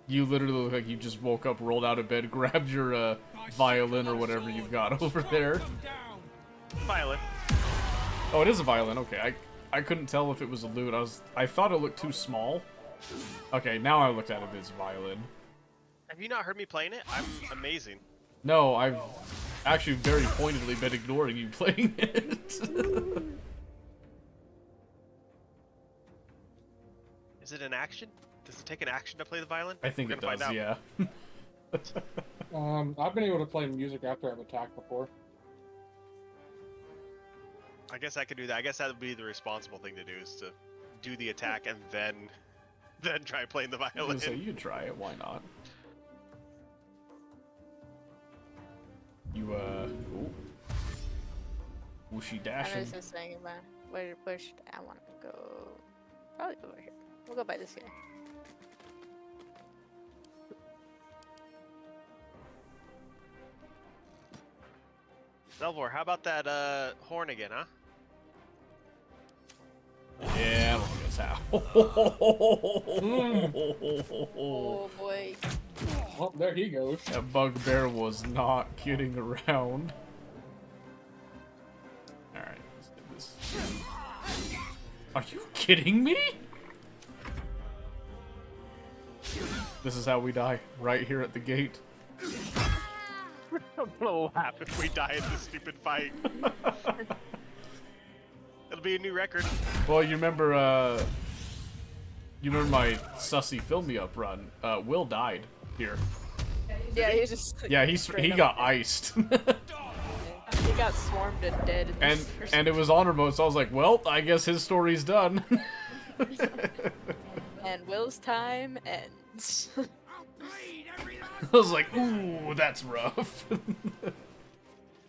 You literally look like you just woke up, rolled out of bed, grabbed your violin or whatever you've got over there.
Violin.
Oh, it is a violin. Okay, I couldn't tell if it was a lute. I thought it looked too small. Okay, now I looked at it as a violin.
Have you not heard me playing it? I'm amazing.
No, I've actually very pointedly been ignoring you playing it.
Is it an action? Does it take an action to play the violin?
I think
We're
it
gonna
does,
find out.
yeah.
I've been able to play music after I've attacked before.
I guess I could do that. I guess that would be the responsible thing to do, is to do the attack and then try playing the
I was
violin.
gonna say, you try it, why not? You, ooh. Whooshy
I
dashing.
was just saying about where should I want to go? Probably over here. We'll go by this guy.
Zelvor, how about that horn again, huh?
Yeah, look at this how.
Oh boy.
Oh, there he goes.
That bugbear was not kidding around. Alright, let's do this. Are you kidding me? This is how we die, right here at the gate.
I don't know what will happen if we die in this stupid fight. It'll be a new record.
Well, you remember my sussy fill me up run? Will died here.
Yeah, he was just.
Yeah, he
straight
got
up
iced.
He got swarmed and dead. In
and
this first
and it was honor mode, so I was like, well, I guess his story's done.
And Will's time ends.
I was like, ooh, that's rough.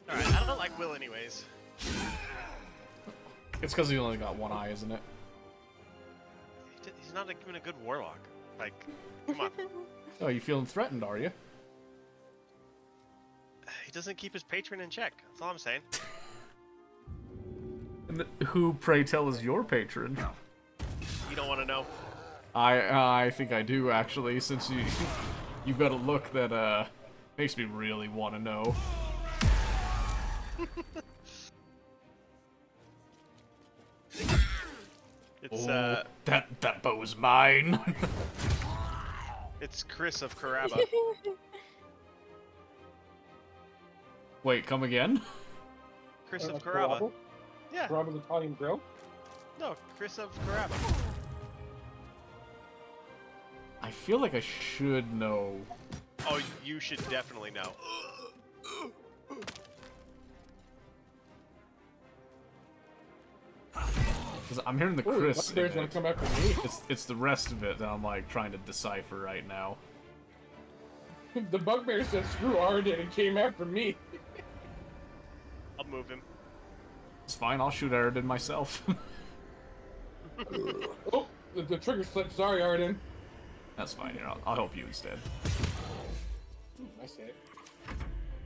Alright, I don't like Will anyways.
It's because he only got one eye, isn't it?
He's not even a good warlock. Like, come on.
Oh, you feeling threatened, are you?
He doesn't keep his patron in check. That's all I'm saying.
And who, pray tell, is your patron?
You don't want to know.
I think I do, actually, since you've got a look that makes me really want to know.
It's
that bow's mine.
it's Chris of Karaba.
Wait, come again?
Chris of Karaba. Yeah.
Karaba the Italian grill?
No, Chris of Karaba.
I feel like I should know.
Oh, you should definitely know.
Because I'm hearing the Chris. in
Bugbear's gonna
it.
come after me.
It's the rest of it that I'm like trying to decipher right now.
The bugbear said screw Arden and came after me.
I'll move him.
It's fine. I'll shoot Aridin myself.
Oh, the trigger slipped. Sorry, Arden.
That's fine. Here, I'll help you instead.
I say it.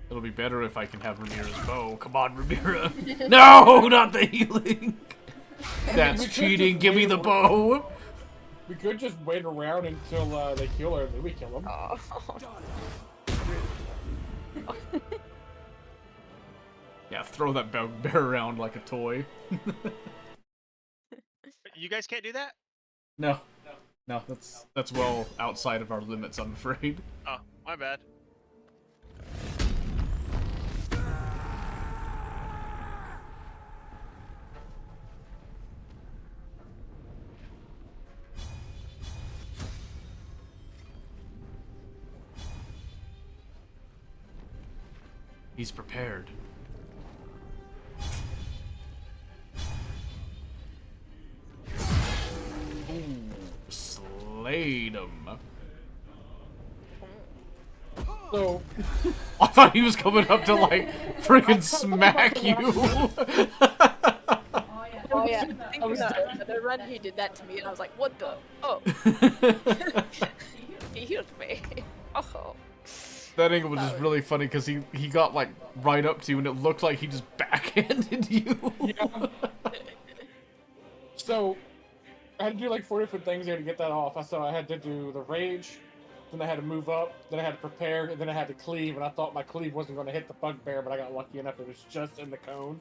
It'll be better if I can have Rhaenyra's bow. Come on, Rhaenyra. No, not the healing. That's
We could
cheating.
just
Give me
wait
the
a-
bow.
We could just wait around until they kill her and then we kill them.
Oh.
Yeah, throw that bear around like a toy.
You guys can't do that?
No. No, that's well outside of our limits, I'm afraid.
Oh, my bad.
He's prepared. Ooh, slayed him.
So,
I thought he was coming up to like freaking smack you.
Oh yeah, the run he did that to me, and I was like, what the? Oh. He healed me. Oh.
That angle was just really funny because he got like right up to you and it looked like he just backhanded you.
yeah. So, I had to do like 4 different things there to get that off. So I had to do the rage, then I had to move up, then I had to prepare, and then I had to cleave, and I thought my cleave wasn't going to hit the bugbear, but I got lucky enough it was just in the cone.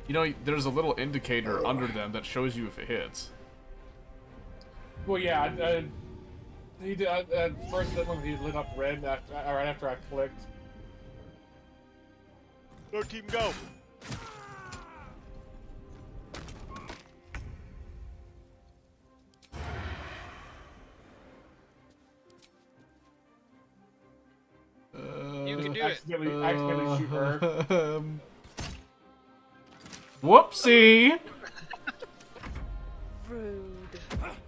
You know, there's a little indicator under them that shows you if it hits.
Well, yeah, he did. First, that one he lit up red right after I clicked.
Go team, go! You can do it.
Accidentally shoot her.
Whoopsie!
Rude.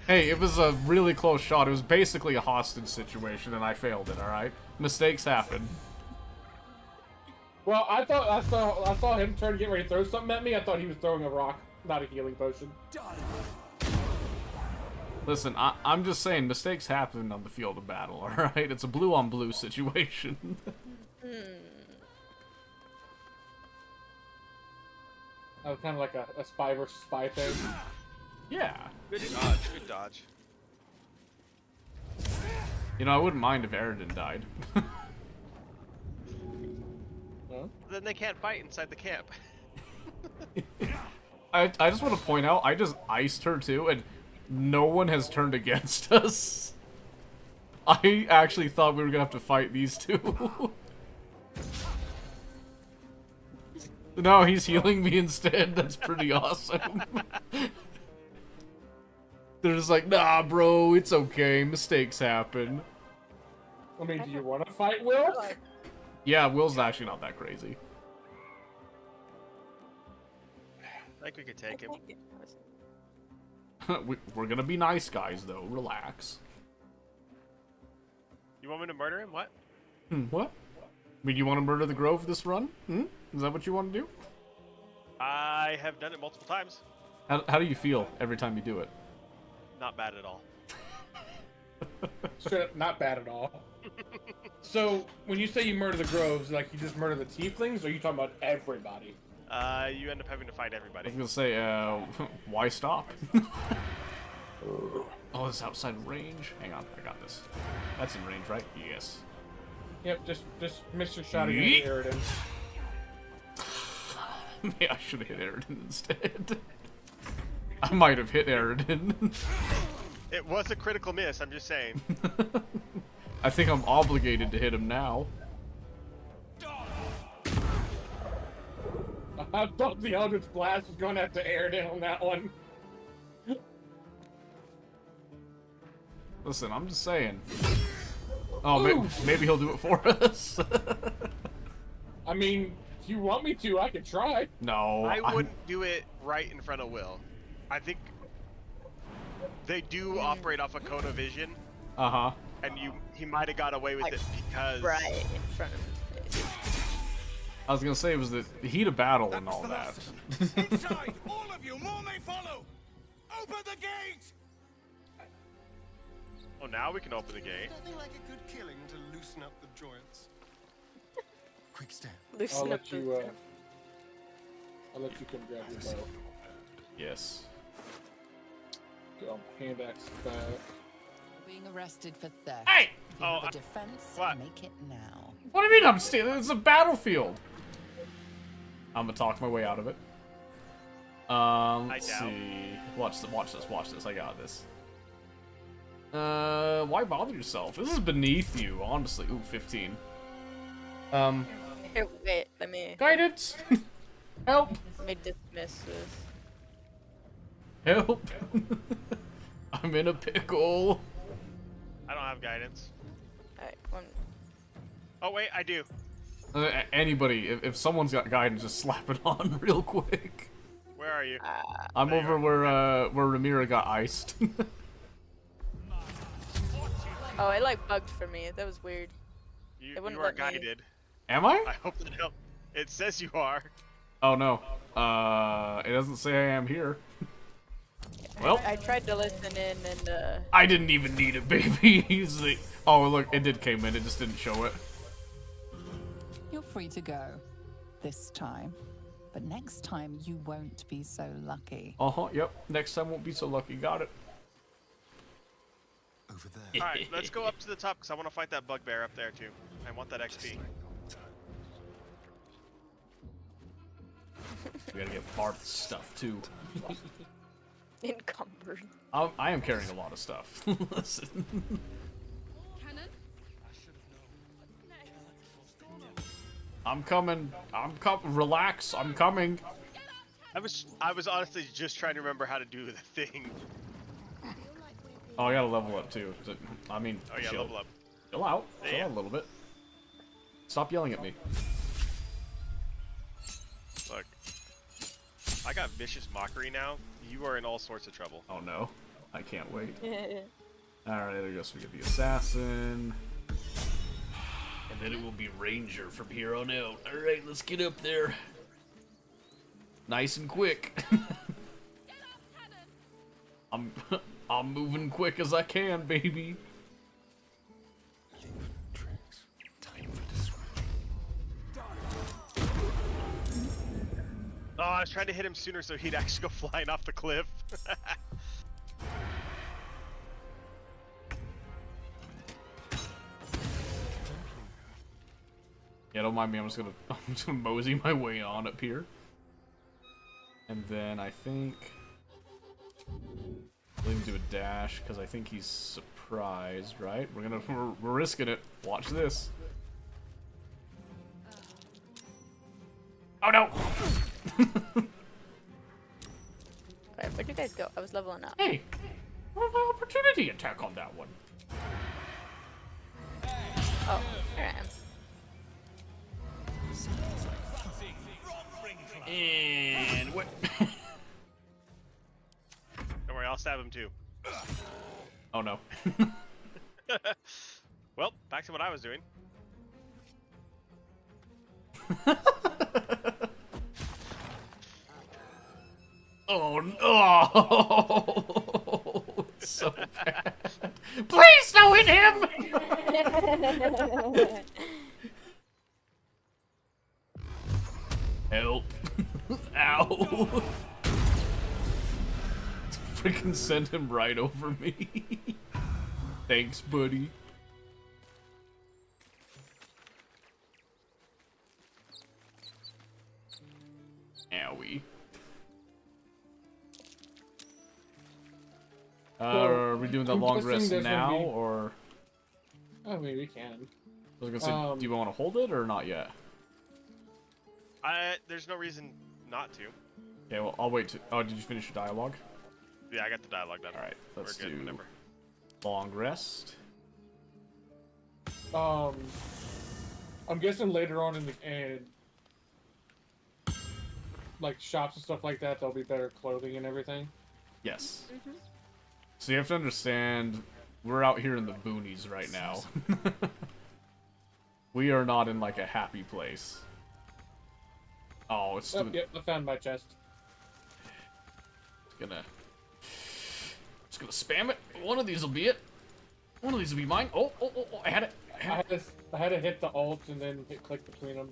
Hey, it was a really close shot. It was basically a hostage situation, and I failed it. All right, mistakes happen.
Well, I saw him turn to get ready to throw something at me. I thought he was throwing a rock, not a healing potion.
Listen, I'm just saying mistakes happen on the field of battle. All right, it's a blue on blue situation.
That was kind of like a spy versus spy thing.
Yeah.
Good dodge, good dodge.
You know, I wouldn't mind if Aridin died.
Huh?
Then they can't fight inside the camp.
I just want to point out, I just iced her too, and no one has turned against us. I actually thought we were gonna have to fight these two. No, he's healing me instead. That's pretty awesome. They're just like, nah, bro, it's okay. Mistakes happen.
I mean, do you want to fight Will?
Yeah, Will's actually not that crazy.
I think we could take him.
We're gonna be nice guys, though. Relax.
You want me to murder him? What?
What? I mean, you want to murder the Grove this run? Is that what you want to do?
I have done it multiple times.
How do you feel every time you do it?
Not bad at all.
Straight up, not bad at all. So, when you say you murder the Groves, like you just murder the Tieflings, or are you talking about everybody?
You end up having to fight
I
everybody.
was gonna say, why stop? Oh, it's outside range? Hang on, I got this. That's in range, right? Yes.
Yep, just miss your shot against
Yeet.
Aridin.
Maybe I should have hit Aridin instead. I might have hit Aridin.
It was a critical miss, I'm just saying.
I think I'm obligated to hit him now.
I thought the Eldritch Blast was going after Aridin on that one.
Listen, I'm just saying. Oh, maybe he'll do it for us.
I mean, if you want me to, I could try.
No,
I wouldn't do it right in front of Will. I think they do operate off a cone of vision.
Uh-huh.
And he might have got away with it because...
Right in front of his face.
I was gonna say it was the heat of battle and all that.
Inside, all of you, more may follow. Open the gate.
Oh, now we can open the gate.
Nothing like a good killing to loosen up the joints. Quick step.
I'll let you come grab your bow.
Yes.
Go, hand axe back.
Being arrested for theft.
Hey!
You
Oh,
have a defense.
what?
Make it now.
What do you mean I'm stealing? It's a battlefield. I'm gonna talk my way out of it. Let's see. Watch this. I got this. Why bother yourself? This is beneath you, honestly. Ooh, 15.
Here, wait, let me
Guidance! Help!
dismiss this.
Help! I'm in a pickle.
I don't have guidance.
Alright, one.
Oh wait, I do.
Anybody, if someone's got guidance, just slap it on real quick.
Where are you?
I'm over where Ramira got iced.
Oh, it like bugged for me. That was weird.
You,
It wouldn't
you are
let me-
guided.
Am I?
I hope that helps. It says you are.
Oh no. It doesn't say I am here. Well,
I tried to listen in and
I didn't even need it, baby. Easily. Oh look, it did came in. It just didn't show it.
You're free to go. This time. But next time you won't be so lucky.
Yep. Next time won't be so lucky. Got it.
Over there.
Alright, let's go up to the top because I want to fight that bugbear up there too. I want that XP.
We gotta get Bart's stuff too.
encumbered.
I am carrying a lot of stuff. Listen.
Cannon?
I'm coming. Relax. I'm coming.
I was honestly just trying to remember how to do the thing.
Oh, I gotta level up too. I mean,
Oh yeah,
chill.
level up.
Chill out.
Yeah.
Chill out a little bit. Stop yelling at me.
Look, I got vicious mockery now. You are in all sorts of trouble.
Oh no, I can't wait. Alright, there goes. We get the assassin. And then it will be ranger from here on out. Alright, let's get up there. Nice and quick. I'm moving quick as I can, baby.
Oh, I was trying to hit him sooner so he'd actually go flying off the cliff.
Yeah, don't mind me. I'm just gonna mosey my way on up here. And then I think let him do a dash because I think he's surprised, right? We're risking it. Watch this. Oh no!
Alright, where'd you guys go? I was leveling up.
Hey, what an opportunity attack on that one.
Oh, there I am.
And what?
Don't worry, I'll stab him too.
Oh no.
Well, back to what I was doing.
Oh no! It's so bad. Please don't hit him! Help. Ow. Freaking send him right over me. Thanks, buddy. Owie. Are we doing the
I'm
long
guessing
rest
there's gonna
now,
be-
or?
I mean, we can.
I was gonna say, do you want to hold it or not yet?
There's no reason not to.
Okay, well, I'll wait to. Oh, did you finish your dialogue?
Yeah, I got the dialogue done.
Alright, let's
We're good,
do
whenever.
long rest.
I'm guessing later on in like shops and stuff like that, there'll be better clothing and everything.
Yes. So you have to understand, we're out here in the boonies right now. We are not in like a happy place. Oh, it's
Oh, yep, I found my chest.
Just gonna spam it. One of these will be it. One of these will be mine. Oh, I had it.
I had to hit the alt and then click between them.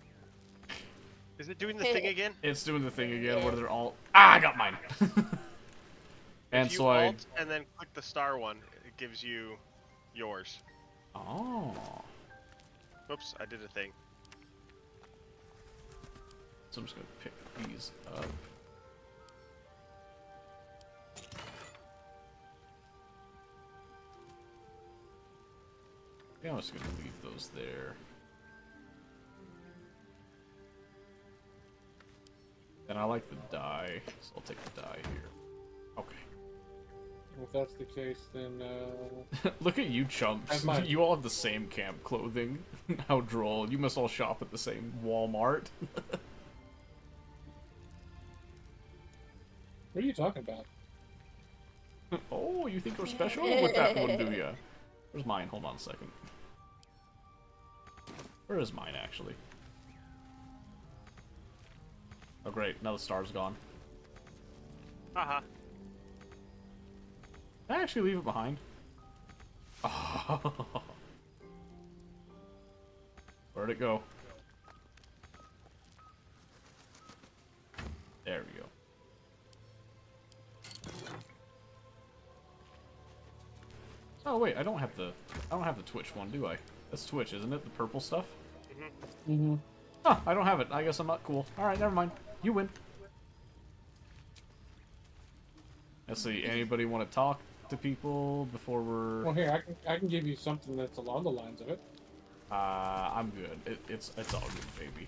Is it doing the thing again?
It's doing the thing again where they're all. Ah, I got mine. And
if you
so I.
alt and then click the star one, it gives you yours.
Oh.
Oops, I did a thing.
So I'm just gonna pick these up. Yeah, I'm just gonna leave those there. And I like the dye, so I'll take the dye here. Okay.
If that's the case, then
Look at you chumps. You all have the same camp clothing. How droll. You must all shop at the same Walmart.
what are you talking about?
Oh, you think we're special with that one, do ya? Where's mine? Hold on a second. Where is mine, actually? Oh, great. Now the star's gone.
Haha.
Did I actually leave it behind? Oh. Where'd it go? There we go. Oh wait, I don't have the Twitch one, do I? That's Twitch, isn't it? The purple stuff?
Mm-hmm.
Huh, I don't have it. I guess I'm not cool. Alright, never mind. You win. Let's see, anybody want to talk to people before we're...
Well, here, I can give you something that's along the lines of it.
I'm good. It's all good, baby.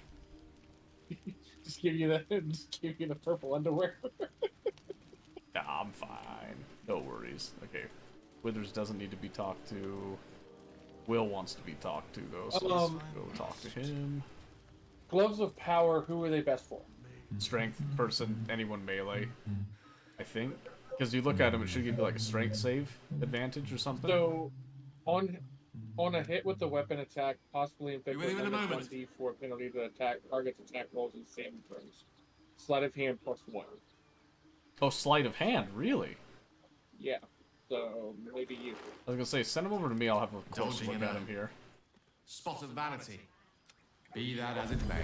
just give you the purple underwear.
Nah, I'm fine. No worries. Okay. Withers doesn't need to be talked to. Will wants to be talked to, though, so let's go talk to him.
Gloves of power, who are they best for?
Strength person, anyone melee, I think. Because you look at him, it should give you like a strength save advantage or something.
So, on a hit with the weapon attack, possibly inflict with a 1d4 penalty to attack target's attack rolls in saving throws. Sleight of hand +1.
Oh, sleight of hand, really?
Yeah. So maybe you.
I was gonna say, send him over to me. I'll have a closer look at him here.
Spot of vanity. Be that as it may.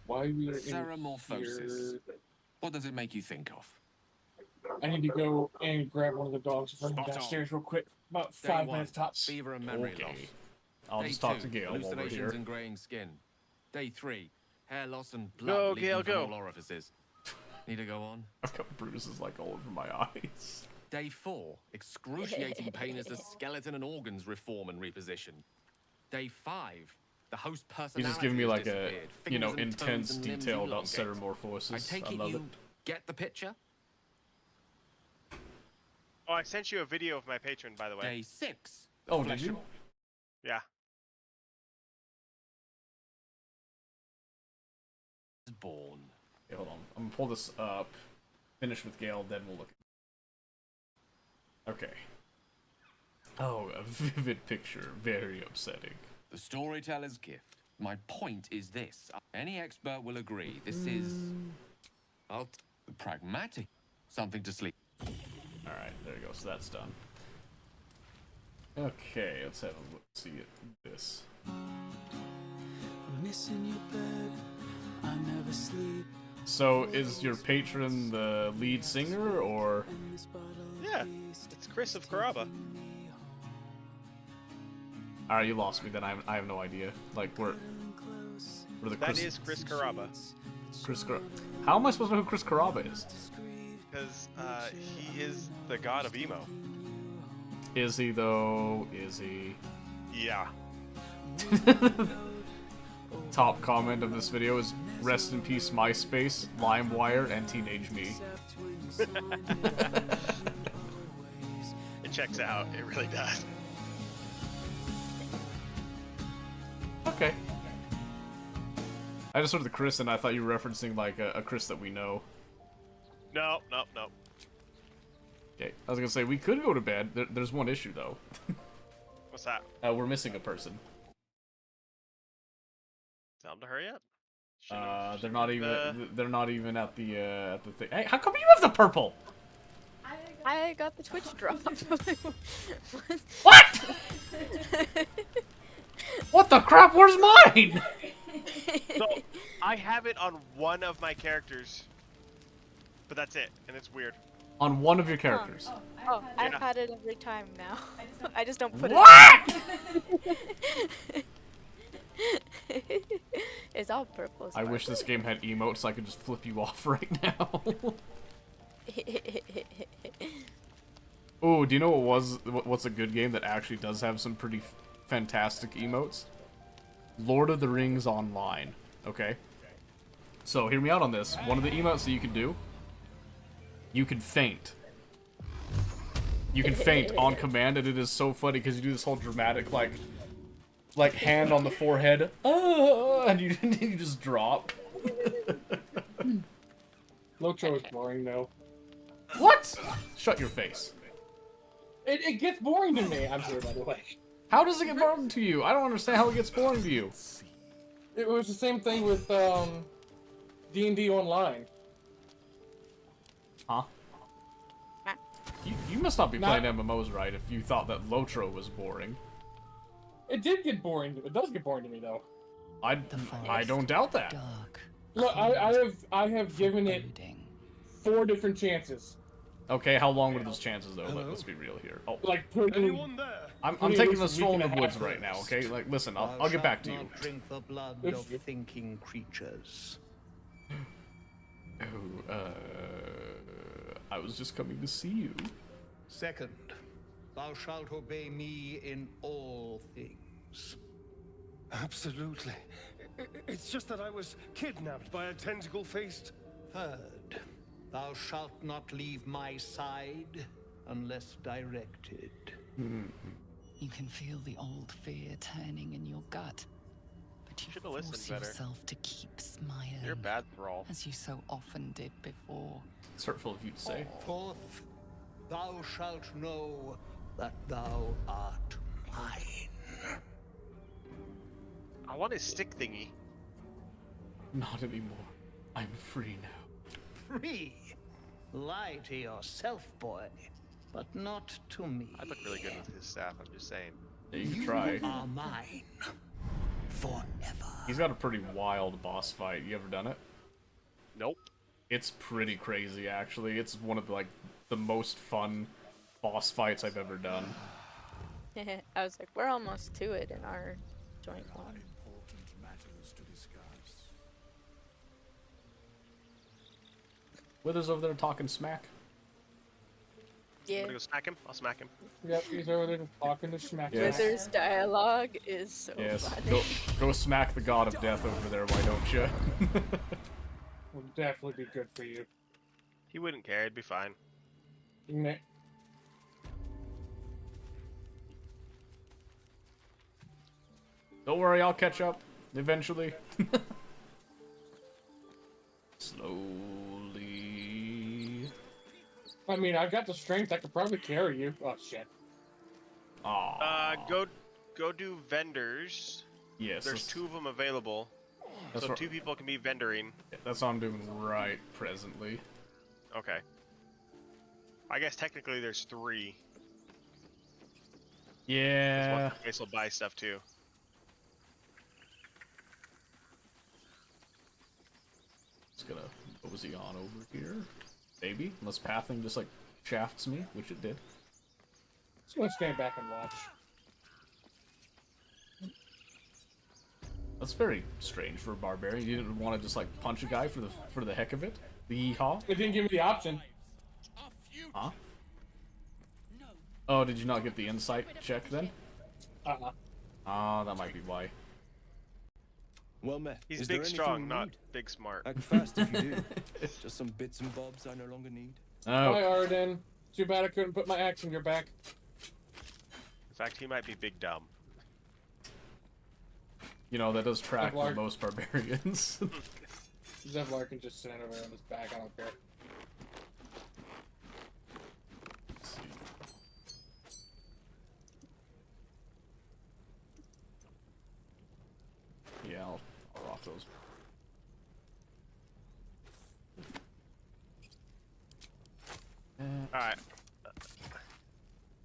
Why we are
Ceramorphosis. What does it make you think of?
I need to go and grab one of the dogs and bring them downstairs real quick. About
Day
5
one,
minutes tops.
Fever and memory
Okay.
loss.
I'll
Day
just talk to
2,
Gale while we're
hallucinations
here.
and graying skin. Day 3, hair loss and
Go,
blood leaking
Gale,
from
go.
all orifices. Need to go on?
I've got bruises like all over my eyes.
Day 4, excruciating pain as the skeleton and organs reform and reposition. Day 5, the host personality
He's just giving me
has
like a,
disappeared.
you know,
Fingers and toes
intense
and limbs
detail about
elongate.
ceramorphosis.
I take it
love
you
it.
get the picture?
Oh, I sent you a video of my patron, by the way.
Day 6.
Oh, did you?
Yeah.
Born.
Okay, hold on. I'm gonna pull this up. Finish with Gale, then we'll look. Okay. Oh, a vivid picture. Very upsetting.
The storyteller's gift. My point is this. Any expert will agree. This is... pragmatic. Something to sleep.
Alright, there you go. So that's done. Okay, let's have a look. See it. This. So, is your patron the lead singer, or...?
Yeah, it's Chris of Caraba.
Alright, you lost me then. I have no idea. Like, where the
That is Chris Caraba.
Chris Caraba. How am I supposed to know who Chris Caraba is?
Because he is the god of emo.
Is he, though? Is he?
Yeah.
Top comment of this video is, rest in peace MySpace, LimeWire, and Teenage Me.
It checks out. It really does.
Okay. I just heard the Chris and I thought you were referencing like a Chris that we know.
No.
Okay, I was gonna say, we could go to bed. There's one issue though.
What's that?
We're missing a person.
Tell him to hurry up.
They're not even at the thing. Hey, how come you have the purple?
I got the Twitch drop.
What? What the crap? Where's mine?
So, I have it on one of my characters, but that's it, and it's weird.
On one of your characters.
Oh, I've had it every time now. I just don't put
what?
it. It's all purple.
I wish this game had emotes so I could just flip you off right now. Oh, do you know what's a good game that actually does have some pretty fantastic emotes? Lord of the Rings Online. Okay. So hear me out on this. One of the emotes that you can do, you can faint. You can faint on command, and it is so funny because you do this whole dramatic like hand on the forehead, and you just drop.
Lotro is boring though.
What? Shut your face.
It gets boring to me. I'm here, by the way.
How does it get boring to you? I don't understand how it gets boring to you.
It was the same thing with D&D Online.
Huh? You must not be playing MMOs right if you thought that Lotro was boring.
It did get boring. It does get boring to me though.
I don't doubt that.
Look, I have given it 4 different chances.
Okay, how long were those chances though? Let's be real here. Oh,
Like putting.
I'm taking a stroll in the woods right now. Okay, like listen, I'll get back to you.
Drink the blood of thinking creatures.
Oh, I was just coming to see you.
Second, thou shalt obey me in all things.
Absolutely. It's just that I was kidnapped by a tentacle-faced...
Third, thou shalt not leave my side unless directed.
You can feel the old fear turning in your gut, but you
Should've listened
force
better.
yourself to keep smiling.
You're bad thrall.
As you so often did before.
It's hurtful of you to say.
Fourth, thou shalt know that thou art mine.
I want his stick thingy.
Not anymore. I'm free now.
Free? Lie to yourself, boy, but not to me.
I look really good with his staff, I'm just saying.
Yeah, you can try.
You are mine. Forever.
He's got a pretty wild boss fight. You ever done it?
Nope.
It's pretty crazy, actually. It's one of the most fun boss fights I've ever done.
I was like, we're almost to it in our joint one.
Wither's over there talking smack.
Yeah.
I'm gonna go smack him. I'll smack him.
Yep, he's over there talking to smack.
Yes.
Wither's dialogue is so
Yes.
funny.
Go smack the god of death over there, why don't you?
Would definitely be good for you.
He wouldn't care, it'd be fine.
Nah.
Don't worry, I'll catch up eventually. Slowly.
I mean, I've got the strength. I could probably carry you. Oh shit.
Aww.
Go do vendors.
Yes.
There's 2 of them available.
That's
So
what-
2 people can be vendoring.
That's what I'm doing right presently.
Okay. I guess technically there's 3.
Yeah.
One place will buy stuff too.
Just gonna mosey on over here. Maybe. Unless pathing just like shafts me, which it did.
Just gonna stand back and watch.
That's very strange for a barbarian. You didn't want to just like punch a guy for the heck of it? The yeehaw?
It didn't give me the option.
Huh? Oh, did you not get the insight check then?
Uh-huh.
Ah, that might be why.
Well met.
He's
Is there
big
anything
strong,
you
not
need?
big smart.
Act fast if you do. Just some bits and bobs I no longer need.
Oh.
Hi, Arden. Too bad I couldn't put my axe in your back.
In fact, he might be big dumb.
You know, that does track for
Kevlar.
most barbarians.
Zevlar can just stand over there on his back. I don't care.
Let's see. Yeah, I'll rock those.
Alright.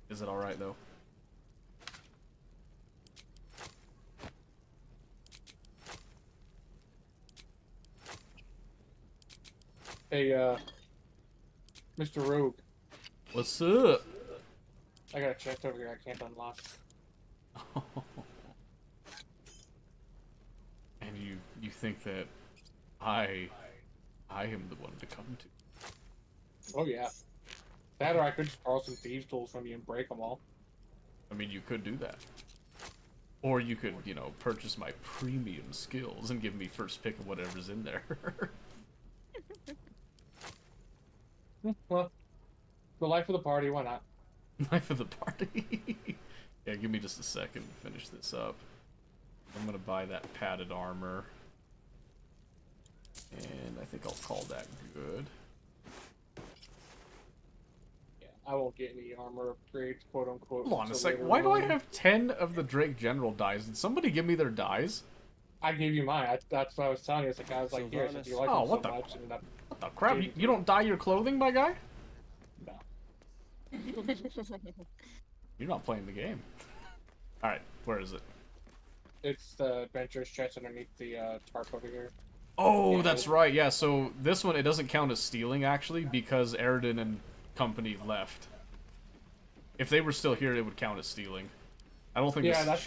Is it alright though?
Hey, Mr. Rogue.
What's up?
I got a chest over here I can't unlock.
think that I am the one to come to.
Oh yeah. That or I could just borrow some thieves tools from you and break them all.
I mean, you could do that. Or you could, you know, purchase my premium skills and give me first pick of whatever's in there.
Well, the life of the party, why not?
Life of the party. Yeah, give me just a second to finish this up. I'm gonna buy that padded armor. And I think I'll call that good.
Yeah, I won't get any armor upgrades, quote unquote.
Hold on a
until
sec.
later
Why do I
on.
have 10 of the Drake General dies? Did somebody give me their dies?
I gave you mine. That's what I was telling you. It's like I was like, here, since you like
Oh,
them
what
so
the-
much, and
What the crap? You don't dye your clothing, my guy?
No.
You're not playing the game. Alright, where is it?
It's the adventurous chest underneath the tarp over here.
Oh,
Yeah,
that's right. Yeah, so this one, it doesn't count as stealing, actually, because Aridin and company left. If they were still here, it would count as stealing. I don't think
Yeah,
this...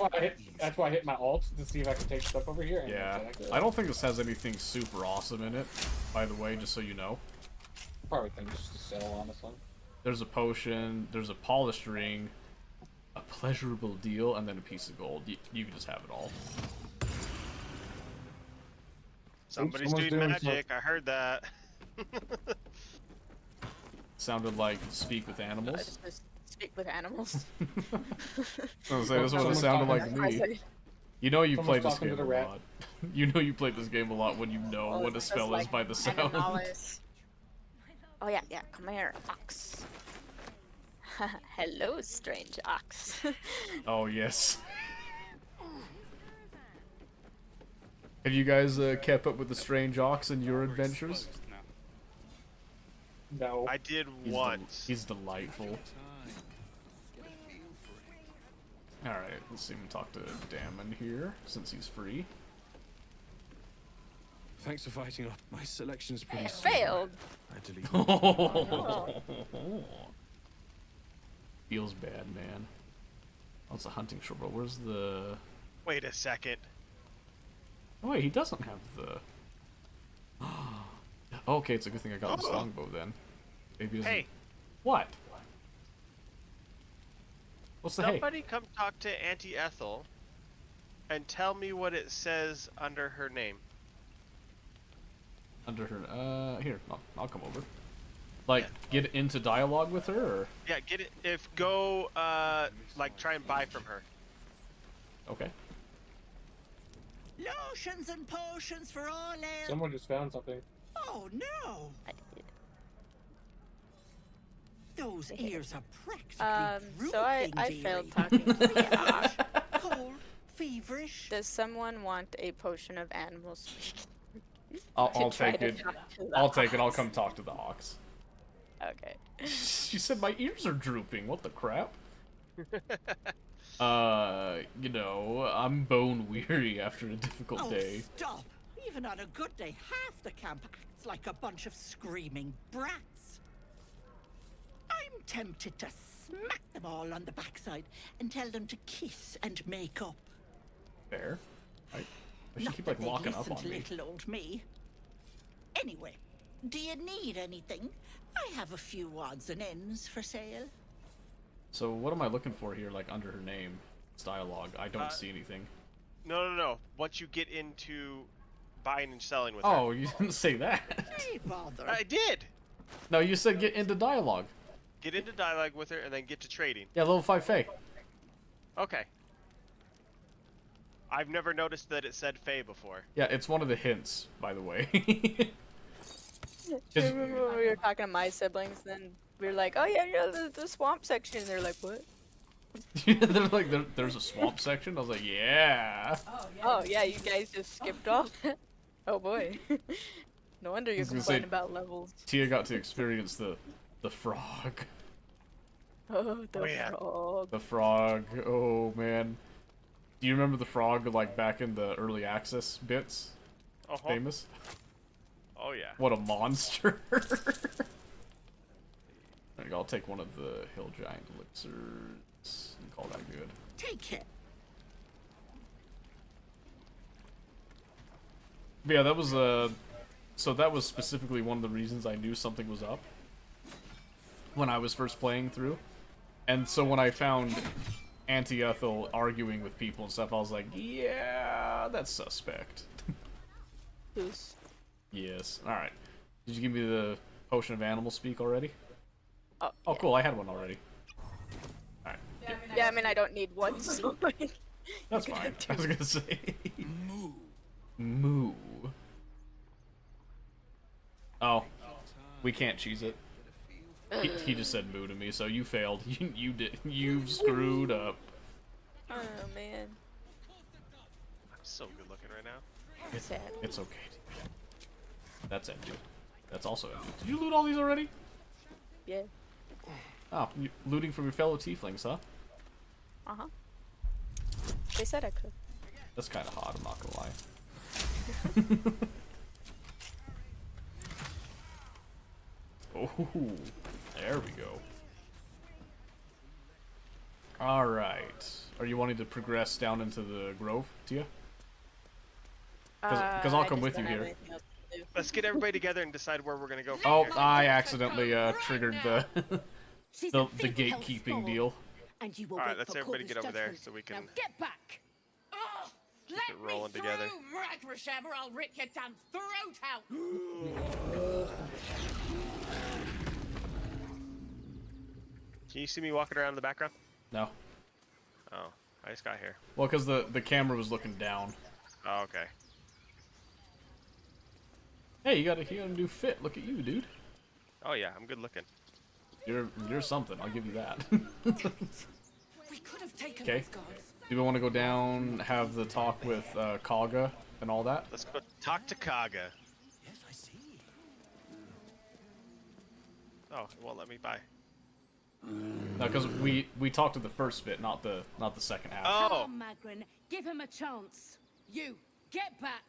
that's why I hit my alt to see if I can take stuff over here. And
Yeah, I don't think this has anything super awesome in it, by the way, just so you know.
Probably things just to sell, honestly.
There's a potion, there's a polished ring, a pleasurable deal, and then a piece of gold. You can just have it all.
Somebody's
someone's
doing
doing
magic. I heard that.
Sounded like speak with animals.
Just speak with animals.
I was saying, this is what it sounded like to me. You know you
Someone's
played this
talking to
game a
the rat.
lot. You know you played this game a lot when you know what a spell is by the sound.
Oh yeah, come here, ox. Hello, strange ox.
Oh yes. Have you guys kept up with the strange ox in your adventures?
No.
I did once.
He's delightful. Alright, let's see him talk to Damon here, since he's free.
Thanks for fighting off. My selection's pretty
Failed.
I deleted.
Feels bad, man. Oh, it's a hunting shore, but where's the...
Wait a second.
Oh wait, he doesn't have the... Okay, it's a good thing I got the longbow then. Maybe he doesn't...
Hey.
What? What's the hey?
Somebody come talk to Auntie Ethel and tell me what it says under her name.
Under her, here, I'll come over. Like, get into dialogue with her, or?
Yeah, get it. Like, try and buy from her.
Okay.
Lotions and potions for all ale.
Someone just found something.
Oh no! Those ears are practically
So I
drooping,
failed
dearie.
talking to the ox.
Cold, feverish.
Does someone want a potion of animal speak?
I'll
To try
take
to
it.
talk to the
I'll take it. I'll
ox.
come talk to the ox.
Okay.
She said my ears are drooping. What the crap? You know, I'm bone weary after a difficult day.
Stop! Even on a good day, half the camp acts like a bunch of screaming brats. I'm tempted to smack them all on the backside and tell them to kiss and make up.
Fair. I should
Not
keep
that
like
they'd
locking up
listen
on
to
me.
little old me. Anyway, do you need anything? I have a few odds and ends for sale.
So what am I looking for here? Like under her name, it's dialogue. I don't see anything.
No. Once you get into buying and selling with her.
Oh, you didn't say that.
Hey, bother.
I did.
No, you said get into dialogue.
Get into dialogue with her and then get to trading.
Yeah, level 5 Fae.
Okay. I've never noticed that it said Fae before.
Yeah, it's one of the hints, by the way.
Do you remember when we were talking to my siblings? Then we were like, "Oh yeah, the swamp section." And they're like, "What?"
They're like, there's a swamp section. I was like, yeah.
Oh yeah, you guys just skipped off. Oh boy. No wonder you're
was gonna
complaining
say,
about levels.
Tia got to experience the frog.
Oh, the frog.
The frog. Oh man. Do you remember the frog like back in the early access bits? Famous.
Oh yeah.
What a monster. There you go, I'll take one of the hill giant elixirs and call that good.
Take it.
But yeah, that was so that was specifically one of the reasons I knew something was up when I was first playing through. And so when I found Auntie Ethel arguing with people and stuff, I was like, yeah, that's suspect.
Who's?
Yes. Alright. Did you give me the potion of animal speak already?
Oh,
oh cool, I had one already. Alright.
Yeah, I mean, I don't need one, so...
That's fine. I was gonna say. Moo. Moo. Oh. We can't cheese it. He just said moo to me, so you failed. You did. You screwed up.
Oh, man.
I'm so good looking right now.
Sad.
It's okay. That's empty. That's also empty. Did you loot all these already?
Yeah.
Oh, you looting from your fellow tieflings, huh?
Uh-huh. They said I could.
That's kind of hot, I'm not gonna lie. Oh, there we go. Alright. Are you wanting to progress down into the grove, Tia? Because I'll come with you here.
Let's get everybody together and decide where we're gonna go from
Oh,
here.
I accidentally triggered the the gatekeeping deal.
And you will
All right,
wait
let's
for
everybody get
Corvus
over there
judgment.
so we can
Now get back.
keep it rolling together.
Ragrasham, or I'll rip your damn throat out!
Can you see me walking around in the background?
No.
Oh, I just got here.
Well, because the camera was looking down.
Oh, okay.
Hey, you got a new fit. Look at you, dude.
Oh yeah, I'm good looking.
You're something. I'll give you that.
We could have taken
Okay.
those guards.
Do we want to go down, have the talk with Kaga and all that?
Let's go talk to Kaga.
Yes, I see.
Oh, it won't let me buy.
No, because we talked to the first bit, not the second half.
Oh.
Come on, Magrin. Give him a chance. You, get back.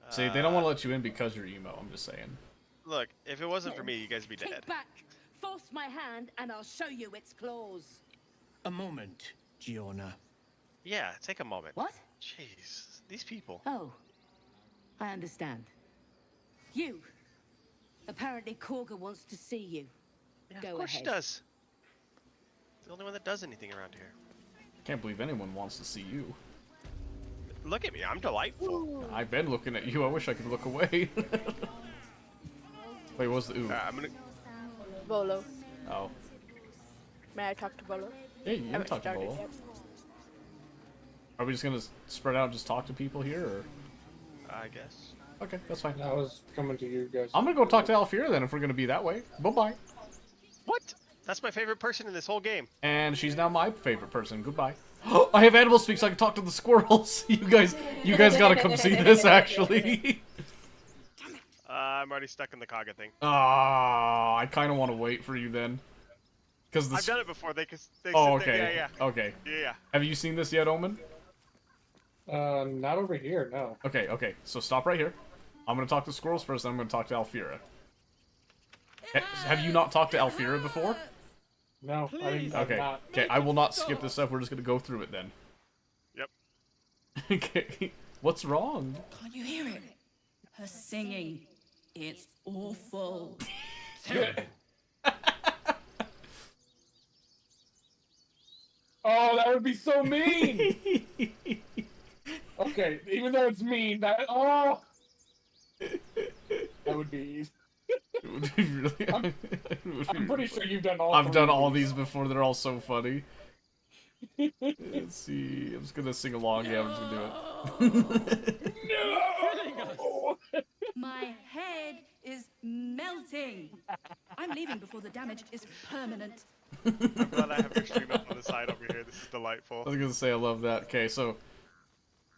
See, they don't want to let you in because you're emo. I'm just saying.
Look, if it wasn't for me, you guys would be dead.
Kick back. Force my hand, and I'll show you its claws.
A moment, Giona.
Yeah, take a moment.
What?
Jeez, these people.
Oh, I understand. You. Apparently, Korga wants to see you.
Yeah,
Go
of course
ahead.
she does. The only one that does anything around here.
Can't believe anyone wants to see you.
Look at me, I'm delightful.
I've been looking at you. I wish I could look away. Wait, what was the ooh?
I'm gonna.
Volo.
Oh.
May I talk to Volo?
Yeah, you can talk to Volo. Are we just gonna spread out and just talk to people here, or?
I guess.
Okay, that's fine.
I was coming to you guys.
I'm gonna go talk to Alfira then if we're gonna be that way. Bye-bye.
What? That's my favorite person in this whole game.
And she's now my favorite person. Goodbye. I have animal speak so I can talk to the squirrels. You guys gotta come see this, actually.
I'm already stuck in the Kaga thing.
Ah, I kind of want to wait for you then. Cause
I've done it before. They
Oh,
sit
okay.
there. Yeah.
Okay.
Yeah.
Have you seen this yet, Omen?
Not over here, no.
Okay. So stop right here. I'm gonna talk to squirrels first, then I'm gonna talk to Alfira. Have you not talked to Alfira before?
No, I didn't.
Okay, I will not skip this stuff. We're just gonna go through it then.
Yep.
Okay. What's wrong?
Can't you hear it? Her singing. It's awful.
Oh, that would be so mean! Okay, even though it's mean, that would be
It would be really.
I'm pretty sure you've done all.
I've done all these before. They're all so funny. Let's see. I'm just gonna sing along. Yeah, I'm just gonna do it.
No!
My head is melting. I'm leaving before the damage is permanent.
I'm glad I have your stream up on the side over here. This is delightful.
I was gonna say I love that. Okay, so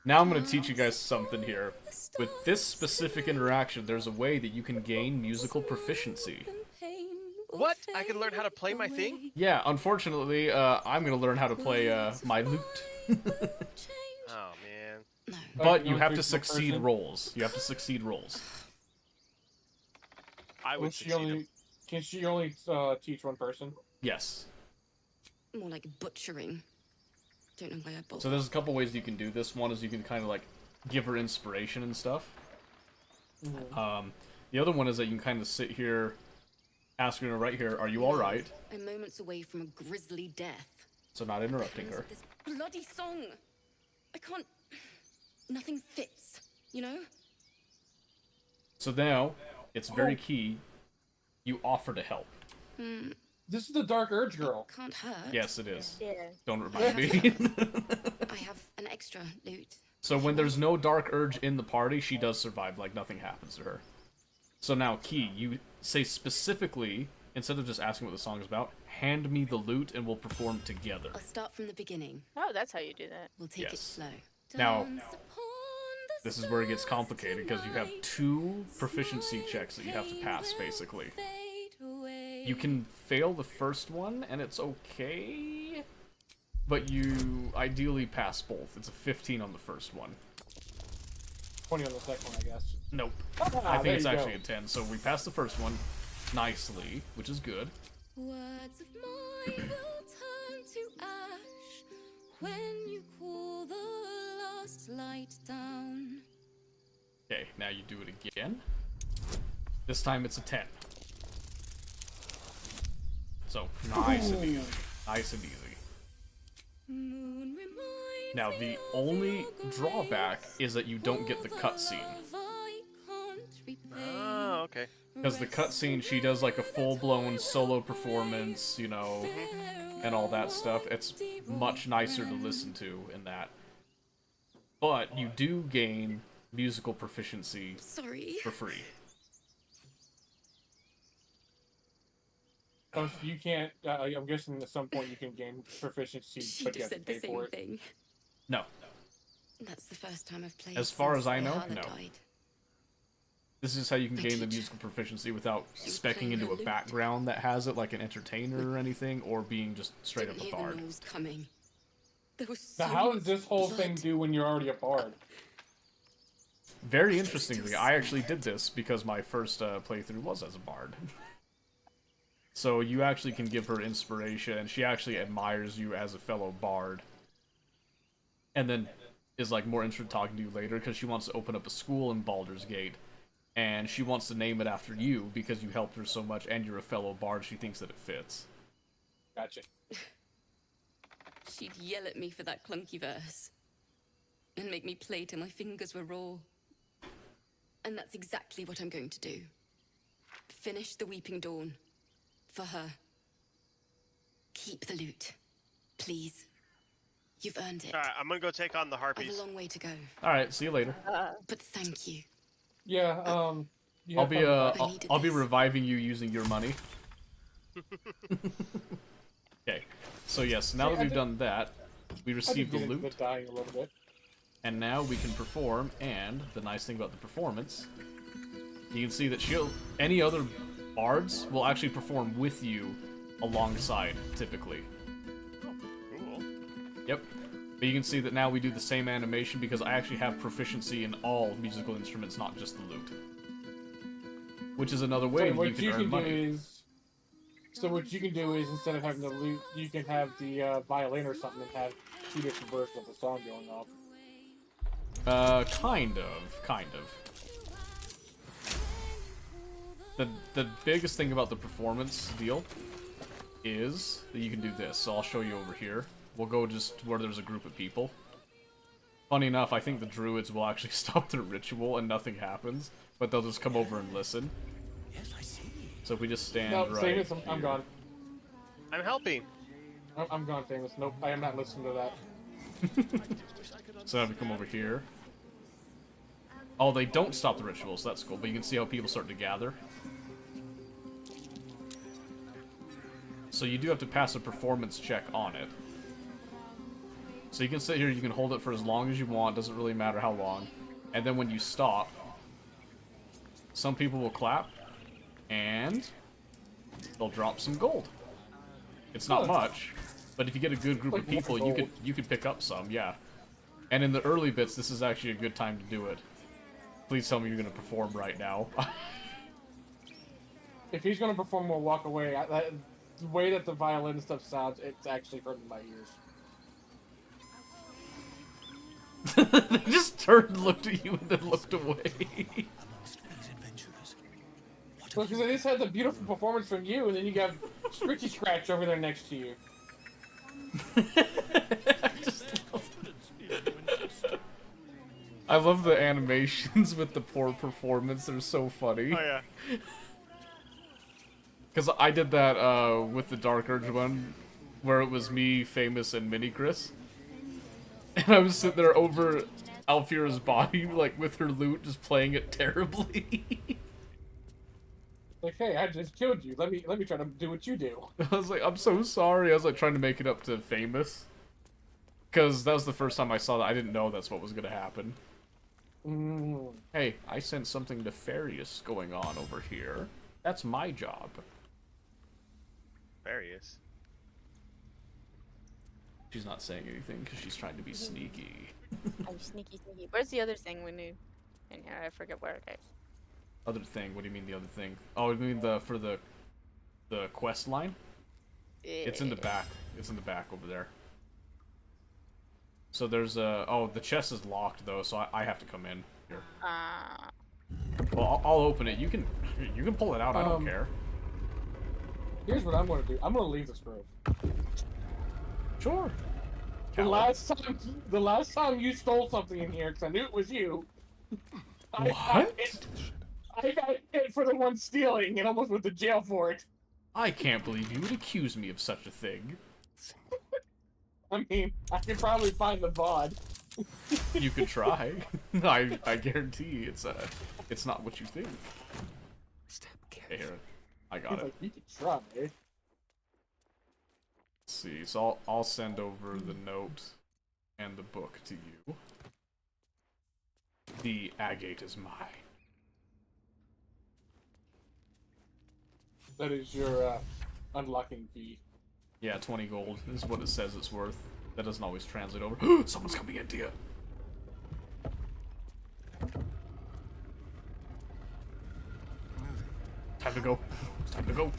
now I'm gonna teach you guys something here. With this specific interaction, there's a way that you can gain musical proficiency.
What? I can learn how to play my thing?
Yeah, unfortunately, I'm gonna learn how to play my lute.
Oh man.
But you have to succeed rolls. You have to succeed rolls.
I would succeed.
Can she only teach one person?
Yes.
More like butchering. Don't know why I bought.
So there's a couple ways you can do this. One is you can kind of like give her inspiration and stuff. The other one is that you can kind of sit here, ask her right here, are you alright?
I'm moments away from a grisly death.
So not interrupting her.
This bloody song. I can't. Nothing fits, you know?
So now, it's very key, you offer to help.
This is the Dark Urge girl.
Can't hurt.
Yes, it is.
Yeah.
Don't remind me.
I have an extra loot.
So when there's no Dark Urge in the party, she does survive, like nothing happens to her. So now, key, you say specifically, instead of just asking what the song is about, hand me the loot and we'll perform together.
I'll start from the beginning.
Oh, that's how you do that.
We'll take it
Yes.
slow.
Now, this is where it gets complicated, because you have 2 proficiency checks that you have to pass, basically. You can fail the first one, and it's okay, but you ideally pass both. It's a 15 on the first one.
20 on the second one, I guess.
Nope.
Ah,
I think
there
it's
you
actually
go.
a 10, so we passed the first one nicely, which is good.
Words of mine will turn to ash when you cool the last light down.
Okay, now you do it again. This time it's a 10. So, nice and easy. Nice and easy. Now, the only drawback is that you don't get the cutscene.
Oh, okay.
Because the cutscene, she does like a full-blown solo performance, you know, and all that stuff. It's much nicer to listen to in that. But you do gain musical proficiency for free.
Oh, so you can't. I'm guessing at some point you can gain proficiency,
She
but you
just
have to
said the
pay
same
for it.
thing.
No.
That's the first time I've played.
As far
since
as I know,
Lehala
no.
died.
This is how you can gain the musical proficiency without specking into a background that has it, like an entertainer or anything, or being just straight up a
Hear the
bard.
noise coming. There was so
Now, how does
much
this whole
blood.
thing do when you're already a bard?
Very interestingly, I actually did this because my first playthrough was as a bard. So you actually can give her inspiration, and she actually admires you as a fellow bard. And then is like more interested in talking to you later because she wants to open up a school in Baldur's Gate. And she wants to name it after you because you helped her so much and you're a fellow bard. She thinks that it fits.
Gotcha.
She'd yell at me for that clunky verse. And make me play till my fingers were raw. And that's exactly what I'm going to do. Finish the Weeping Dawn. For her. Keep the loot. Please. You've earned it.
Alright, I'm gonna go take on the
I have
harpies.
a long way to go.
Alright, see you later.
But thank you.
Yeah, you
I'll
have
be
fun.
I'll be reviving you using your money. Okay. So yes, now that we've done that, we
I
received
did
the
get into
loot.
the dying a little bit.
And now we can perform, and the nice thing about the performance, you can see that any other bards will actually perform with you alongside, typically.
Cool.
Yep. But you can see that now we do the same animation because I actually have proficiency in all musical instruments, not just the lute. Which is another way
So
that
what
you can earn money.
So what you can do is, instead of having the lute, you can have the violin or something and have 2 different versions of the song going off.
Kind of. The biggest thing about the performance deal is that you can do this. So I'll show you over here. We'll go just where there's a group of people. Funny enough, I think the druids will actually stop their ritual and nothing happens, but they'll just come over and listen. So if we just stand
No,
right
Famous, I'm
here.
gone.
I'm helping.
I'm gone, Famous. Nope, I am not listening to that.
So now we come over here. Oh, they don't stop the ritual, so that's cool. But you can see how people start to gather. So you do have to pass a performance check on it. So you can sit here, you can hold it for as long as you want, doesn't really matter how long. And then when you stop, some people will clap, and they'll drop some gold. It's not much, but if you get a good group of people, you could pick up some, yeah. And in the early bits, this is actually a good time to do it. Please tell me you're going to perform right now.
If he's gonna perform, we'll walk away. The way that the violin and stuff sounds, it's actually hurting my ears.
They just turned, looked at you, and then looked away.
part
Well,
of
because
you.
I just had the beautiful performance from you, and then you got Scritchy Scratch over there next to you.
I love the animations with the poor performance. They're so funny.
Oh yeah.
Because I did that with the Dark Urge one, where it was me, Famous, and Mini Chris. And I was sitting there over Alfira's body, like, with her lute, just playing it terribly.
Like, hey, I just killed you. Let me try to do what you do.
I was like, I'm so sorry. I was like trying to make it up to Famous. Because that was the first time I saw that. I didn't know that's what was going to happen.
Mm.
Hey, I sense something nefarious going on over here. That's my job.
Various.
She's not saying anything because she's trying to be sneaky.
I'm sneaky. Where's the other thing we knew? In here, I forget where it is.
Other thing? What do you mean the other thing? Oh, you mean for the quest line? It's in the back. It's in the back over there. So there's a... Oh, the chest is locked though, so I have to come in here. Well, I'll open it. You can pull it out. I don't care.
Here's what I'm going to do. I'm going to leave this grove.
Sure.
The last time you stole something in here, because I knew it was you. I got hit for the one stealing and almost went to jail for it.
I can't believe you would accuse me of such a thing.
I mean, I could probably find the VOD.
You could try. I guarantee it's not what you think. Okay, here, I got it.
Like, you could try.
Let's see, so I'll send over the note and the book to you. The agate is mine.
That is your unlocking fee.
Yeah, 20 gold is what it says it's worth. That doesn't always translate over. Someone's coming into you. Time to go. Time to go.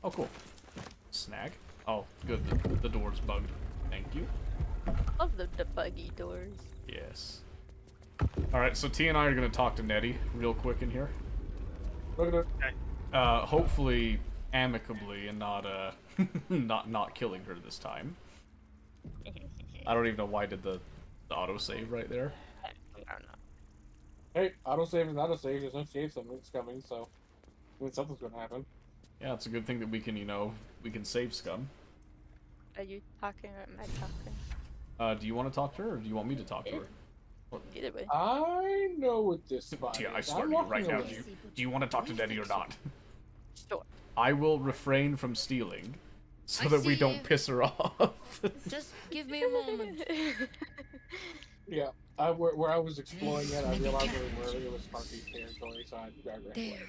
Oh, cool. Snag. Oh, good. The door's bugged. Thank you.
Love the buggy doors.
Yes. Alright, so T and I are going to talk to Nettie real quick in here.
Okay.
Hopefully amicably and not not killing her this time. I don't even know why I did the autosave right there.
I don't know.
Hey, autosave is autosave. There's no save something's coming, so I mean, something's gonna happen.
Yeah, it's a good thing that we can, we can save scum.
Are you talking or am I talking?
Do you want to talk to her, or do you want me to talk to her?
Either way.
I know what this spot
Tia, I
is.
swear
I'm
to you
walking
right now,
away.
do you want to talk to Nettie or not?
Sure.
I will refrain from stealing, so
I
that we
see
don't
you.
piss her off.
Just give me a moment.
Yeah, where I was exploring it, I realized where it was Harpy territory, so I grabbed it.
There.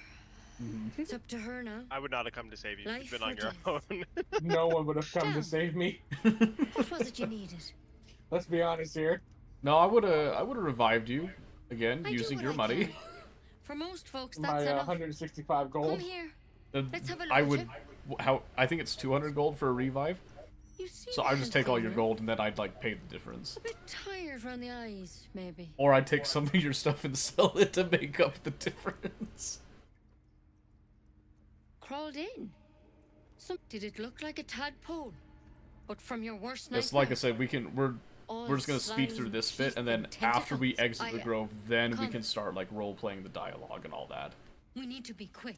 It's up to her now.
I would not have come to save you.
Life
You've been on
or
your own.
No one would have come to save me.
What was it you needed?
Let's be honest here.
No, I would've revived you again
I do
using
what
your
I
money.
can. For most folks,
My
that's enough.
165 gold.
Come here. Let's have a look
I
at
would.
you.
I think it's 200 gold for a revive.
You seem
So I'd just take all your
handsome.
gold and then I'd like pay the difference.
A bit tired around the eyes, maybe.
Or I'd take some of your stuff and sell it to make up the difference.
Crawled in. Did it look like a tadpole? But from your worst
Yes,
nightmare.
like I said, we're just gonna speed through this bit, and then after we exit the grove, then we can start like role playing the dialogue and all that.
We need to be quick.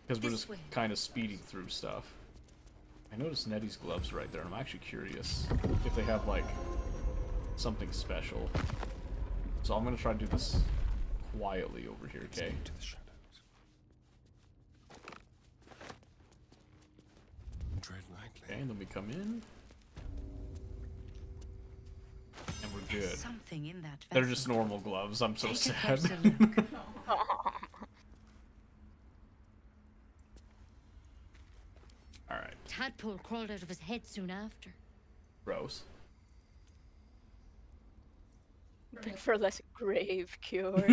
Because we're
This
just
way.
kind of speeding through stuff. I noticed Nettie's gloves right there, and I'm actually curious if they have like something special. So I'm gonna try to do this quietly over here, okay? Okay, and then we come in. And we're good.
Something in that
They're
vessel.
just normal gloves. I'm so
Take a
sad.
closer look.
Alright.
Tadpole crawled out of his head soon after.
Gross.
For less grave cure.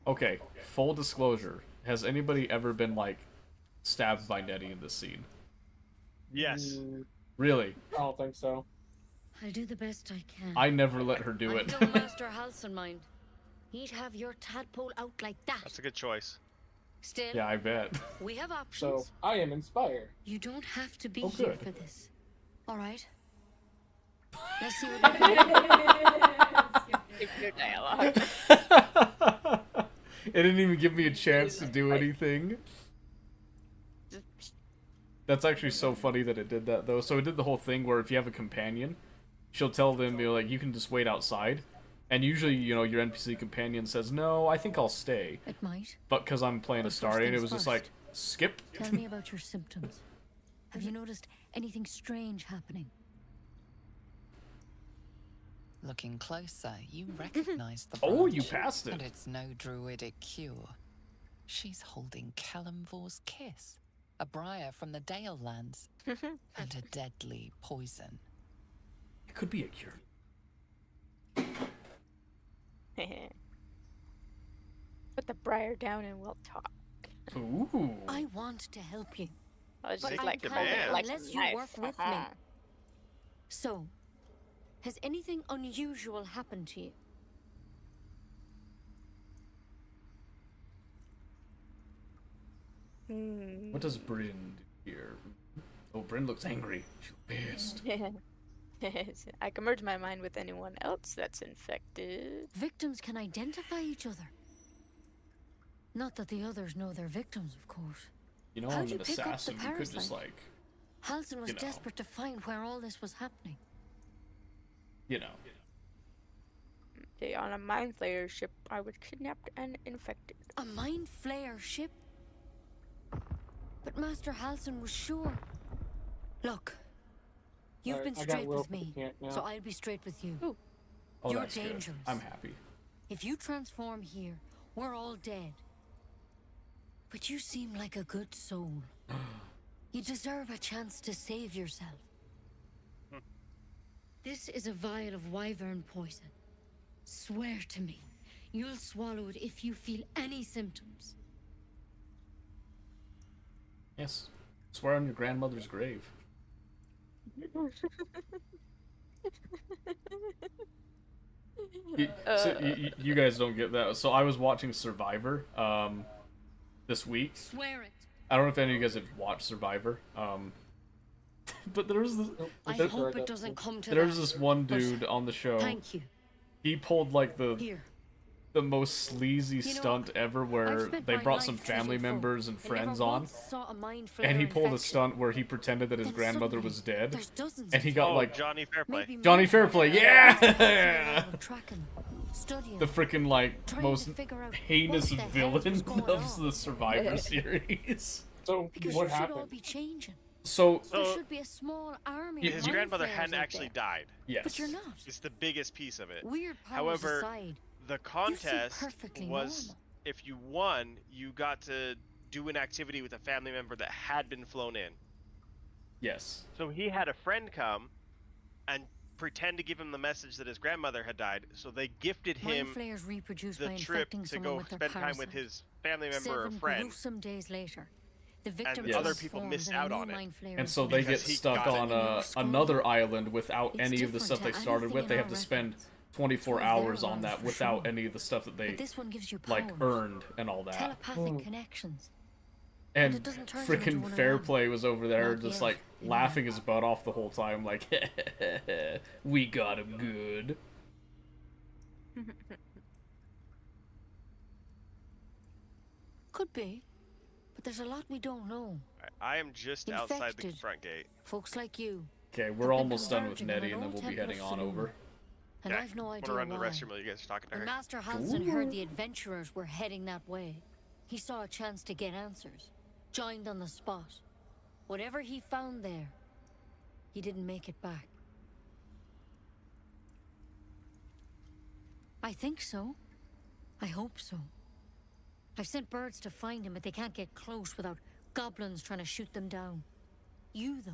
Okay, full disclosure. Has anybody ever been like stabbed by Nettie in this scene.
Yes.
Really.
I don't think so.
I'll do the best I can.
I never let her do it.
I don't Master Halson mind. He'd have your tadpole out like that.
That's a good choice.
Still,
Yeah, I bet.
we have
So
options.
I am inspired.
You don't have to be
Oh,
here
good.
for this. All right. Let's see what we can do.
Your dialogue.
It didn't even give me a chance to do anything. That's actually so funny that it did that, though. So it did the whole thing where if you have a companion, she'll tell them, you know, like, you can just wait outside. And usually, you know, your NPC companion says, no, I think I'll stay.
It might.
But because I'm playing
But
a
first
Astarion, it
things
was just
first.
like, skip.
Tell me about your symptoms. Have you noticed anything strange happening?
Looking closer, you recognize the
Oh, you
branch,
passed it.
And it's no druidic cure. She's holding Kalimvor's kiss, a briar from the Dale lands, and a deadly poison.
It could be a cure.
Put the briar down and we'll talk.
Ooh.
I want to help you.
I was
But
just
I
like,
can't
like
unless you
knife.
work with me. So, has anything unusual happened to you?
What does Bryn do here? Oh, Bryn looks angry. She's pissed.
I can merge my mind with anyone else that's infected.
Victims can identify each other. Not that the others know they're victims, of course.
You know,
How'd
I'm
you
an
pick up the
assassin. You could just,
parasite?
like,
Halson was
you know.
desperate to find where all this was happening.
you know.
Okay, on a mind flayer ship, I was kidnapped and infected.
A mind flayer ship? But Master Halson was sure. Look, you've
Alright,
been
I got
straight
Will
with
for the
me,
camp now.
so I'll be straight with you.
Oh,
You're
that's good.
dangerous.
I'm happy.
If you transform here, we're all dead. But you seem like a good soul. You deserve a chance to save yourself. This is a vial of wyvern poison. Swear to me, you'll swallow it if you feel any symptoms.
Yes. Swear on your grandmother's grave. You guys don't get that. So I was watching Survivor this week.
Swear it.
I don't know if any of you guys have watched Survivor. But there's this.
I hope it doesn't come to
There's
that.
this one
But
dude on the show.
Thank you.
He pulled like
Here.
the most sleazy
You know,
stunt ever,
I've
where
spent
they
my
brought
life
some
treating
family
folk
members and
and
friends
never
on.
once saw a mind
And he
flayer
pulled a
infection.
stunt where he pretended that his
Then
grandmother
suddenly,
was dead,
there's dozens
and he
of
got
them.
like
Johnny Fairplay.
Maybe
Johnny
more.
Fairplay, yeah,
Tracking, studying,
the freaking like
trying
most
to figure out
heinous
what the hell's
villain
was going
of
on.
the Survivor series.
So
Because
what
you should all
happened?
be changing.
So
There should be a small army of
His
mind
grandmother
flayers
hadn't
out
actually
there.
died.
yes,
But you're not.
It's the biggest piece of it.
Weird powers
However,
aside,
the
you seem
contest
perfectly
was
normal.
if you won, you got to do an activity with a family member that had been flown in.
yes,
So he had a friend come and pretend to give him the message that his grandmother had died. So they gifted
Mind
him
flayers reproduce
the
by
trip
infecting
to
someone
go
with their
spend time with
parasite.
his family member or
7
friend.
gruesome days later, the victim
the other people
transforms
missed
and a
out
new
on it.
mind flayer
and
is
so
born.
they get
Because he
stuck
got it.
on another island without
It's
any of the
different
stuff they
to
started
anything
with.
in
They
our
have to spend
records.
24
It's
hours
their
on that
ones for
without
sure.
any of the stuff that they
But this one gives you
like
powers.
earned and all that.
Telepathic connections.
And
it doesn't turn you into
freaking
one of
Fairplay was over there
Not
just
yet,
like laughing his butt off the whole time, like, we got him good.
Could be, but there's a lot we don't know.
I am just outside the
Infected.
front gate.
Folks like you.
Okay,
have
we're
been
almost done with
converging on
Nettie,
an
and then
old
we'll be
temple
heading
of
on
Saloon.
over.
And
Okay,
I've no
I'm
idea
gonna run to the
why.
restroom while you guys are talking to
When
her.
Master Halson heard the adventurers were heading that way, he saw a chance to get answers. Joined on the spot. Whatever he found there, he didn't make it back. I think so. I hope so. I've sent birds to find him, but they can't get close without goblins trying to shoot them down. You, though.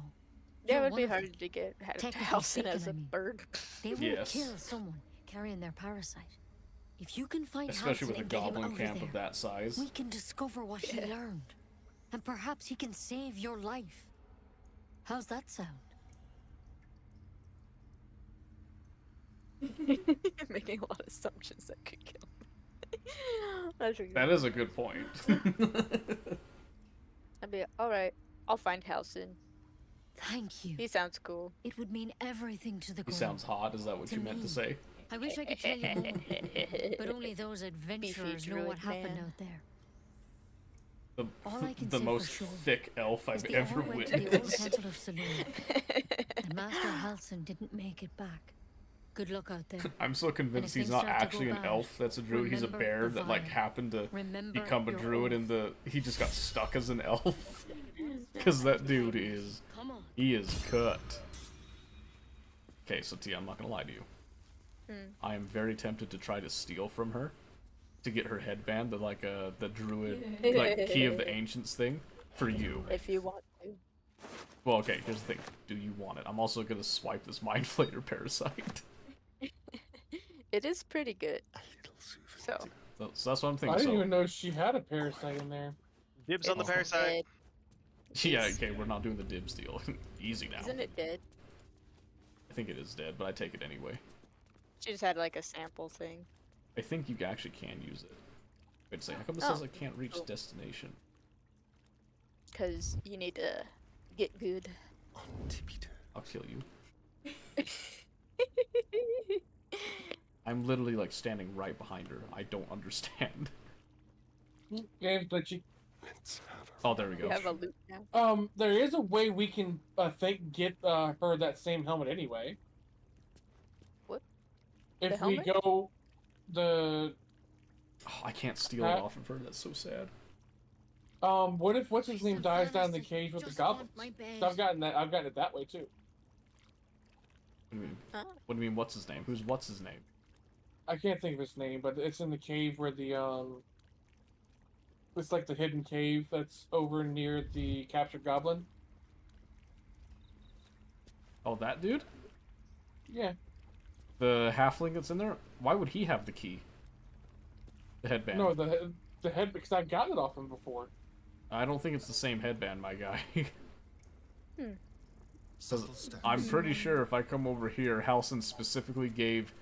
Yeah,
you're
it would
one
be
of
hard
them.
to get out of
Technically
Halcyon
speaking,
as
I
a
mean.
bird.
They will
Yes.
kill someone carrying their parasite. If you can find
Especially
Halcyon
with a
and get him
goblin
out
camp
of
of
there,
that size.
we can discover what he learned. and perhaps he can save your life. How's that sound?
Making a lot of assumptions that could kill me. That's really
That is a good point.
I'd be alright. I'll find Halson.
Thank you.
He sounds cool.
It would mean everything to the
He
girl.
sounds hot, is that what
To
you meant to
me.
say?
I wish I could tell you more, but only those adventurers know what
druid
happened
man.
out there.
The,
All I can
the
say
most
for sure
thick elf I've
is they
ever
all went to the old
witnessed.
temple of Saloon, and Master Halson didn't make it back. Good luck out there.
I'm so convinced he's
things
not
start to
actually
go
an
bad,
elf that's a druid. He's a
remember
bear
the
that like
vial.
happened to
Remember
become a
your
druid
oath.
in the. He just got stuck as an elf. Because that dude is.
Come on.
He is cut. Okay, so Tia, I'm not gonna lie to you. I am very tempted to try to steal from her to get her headband, the druid like key of the ancients thing for you.
If you want to.
Well, okay, here's the thing. Do you want it? I'm also gonna swipe this mind flayer parasite.
It is pretty good. So
So that's what I'm
I
thinking.
didn't
So
even know she had a parasite in there.
Dibs on the
It's
parasite.
yeah, okay, we're not doing the dibs deal. Easy now.
Isn't it dead?
I think it is dead, but I take it anyway.
She just had like a sample thing.
I think you actually can use it. Wait a second, how come it
Oh,
says I can't reach
cool.
destination?
Because you need to get good.
I'll kill you. I'm literally like standing right behind her. I don't understand.
Game's glitchy.
Oh, there we
You
go.
have a loot now.
There is a way we can, get her that same helmet anyway.
What?
If
The
we
helmet?
go the
Oh, I can't steal it off of her. That's so sad.
what if what's his name dies down in the cage with the
Just
goblins?
want my bed.
So I've gotten it that way too.
What do you mean?
Huh?
What do you mean? What's his name? What's his name?
I can't think of his name, but it's in the cave where it's like the hidden cave that's over near the captured goblin.
Oh, that dude?
Yeah.
The halfling that's in there? Why would he have the key? The headband.
No, the head because I've gotten it off him before.
I don't think it's the same headband, my guy.
Hmm.
'Cause I'm pretty sure if I come over here, Halson specifically gave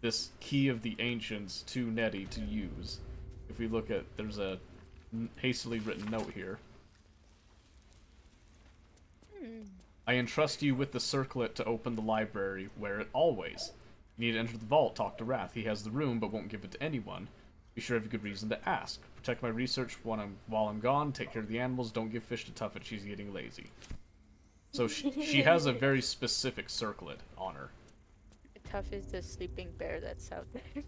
this key of the ancients to Nettie to use. If we look at, there's a hastily written note here. I entrust you with the circlet to open the library. Wear it always. You need to enter the vault, talk to Wrath. He has the room, but won't give it to anyone. Be sure you have a good reason to ask. Protect my research while I'm gone. Take care of the animals. Don't give fish to Tuffet. She's getting lazy. So she has a very specific circlet on her.
Tough is the sleeping bear that's out there.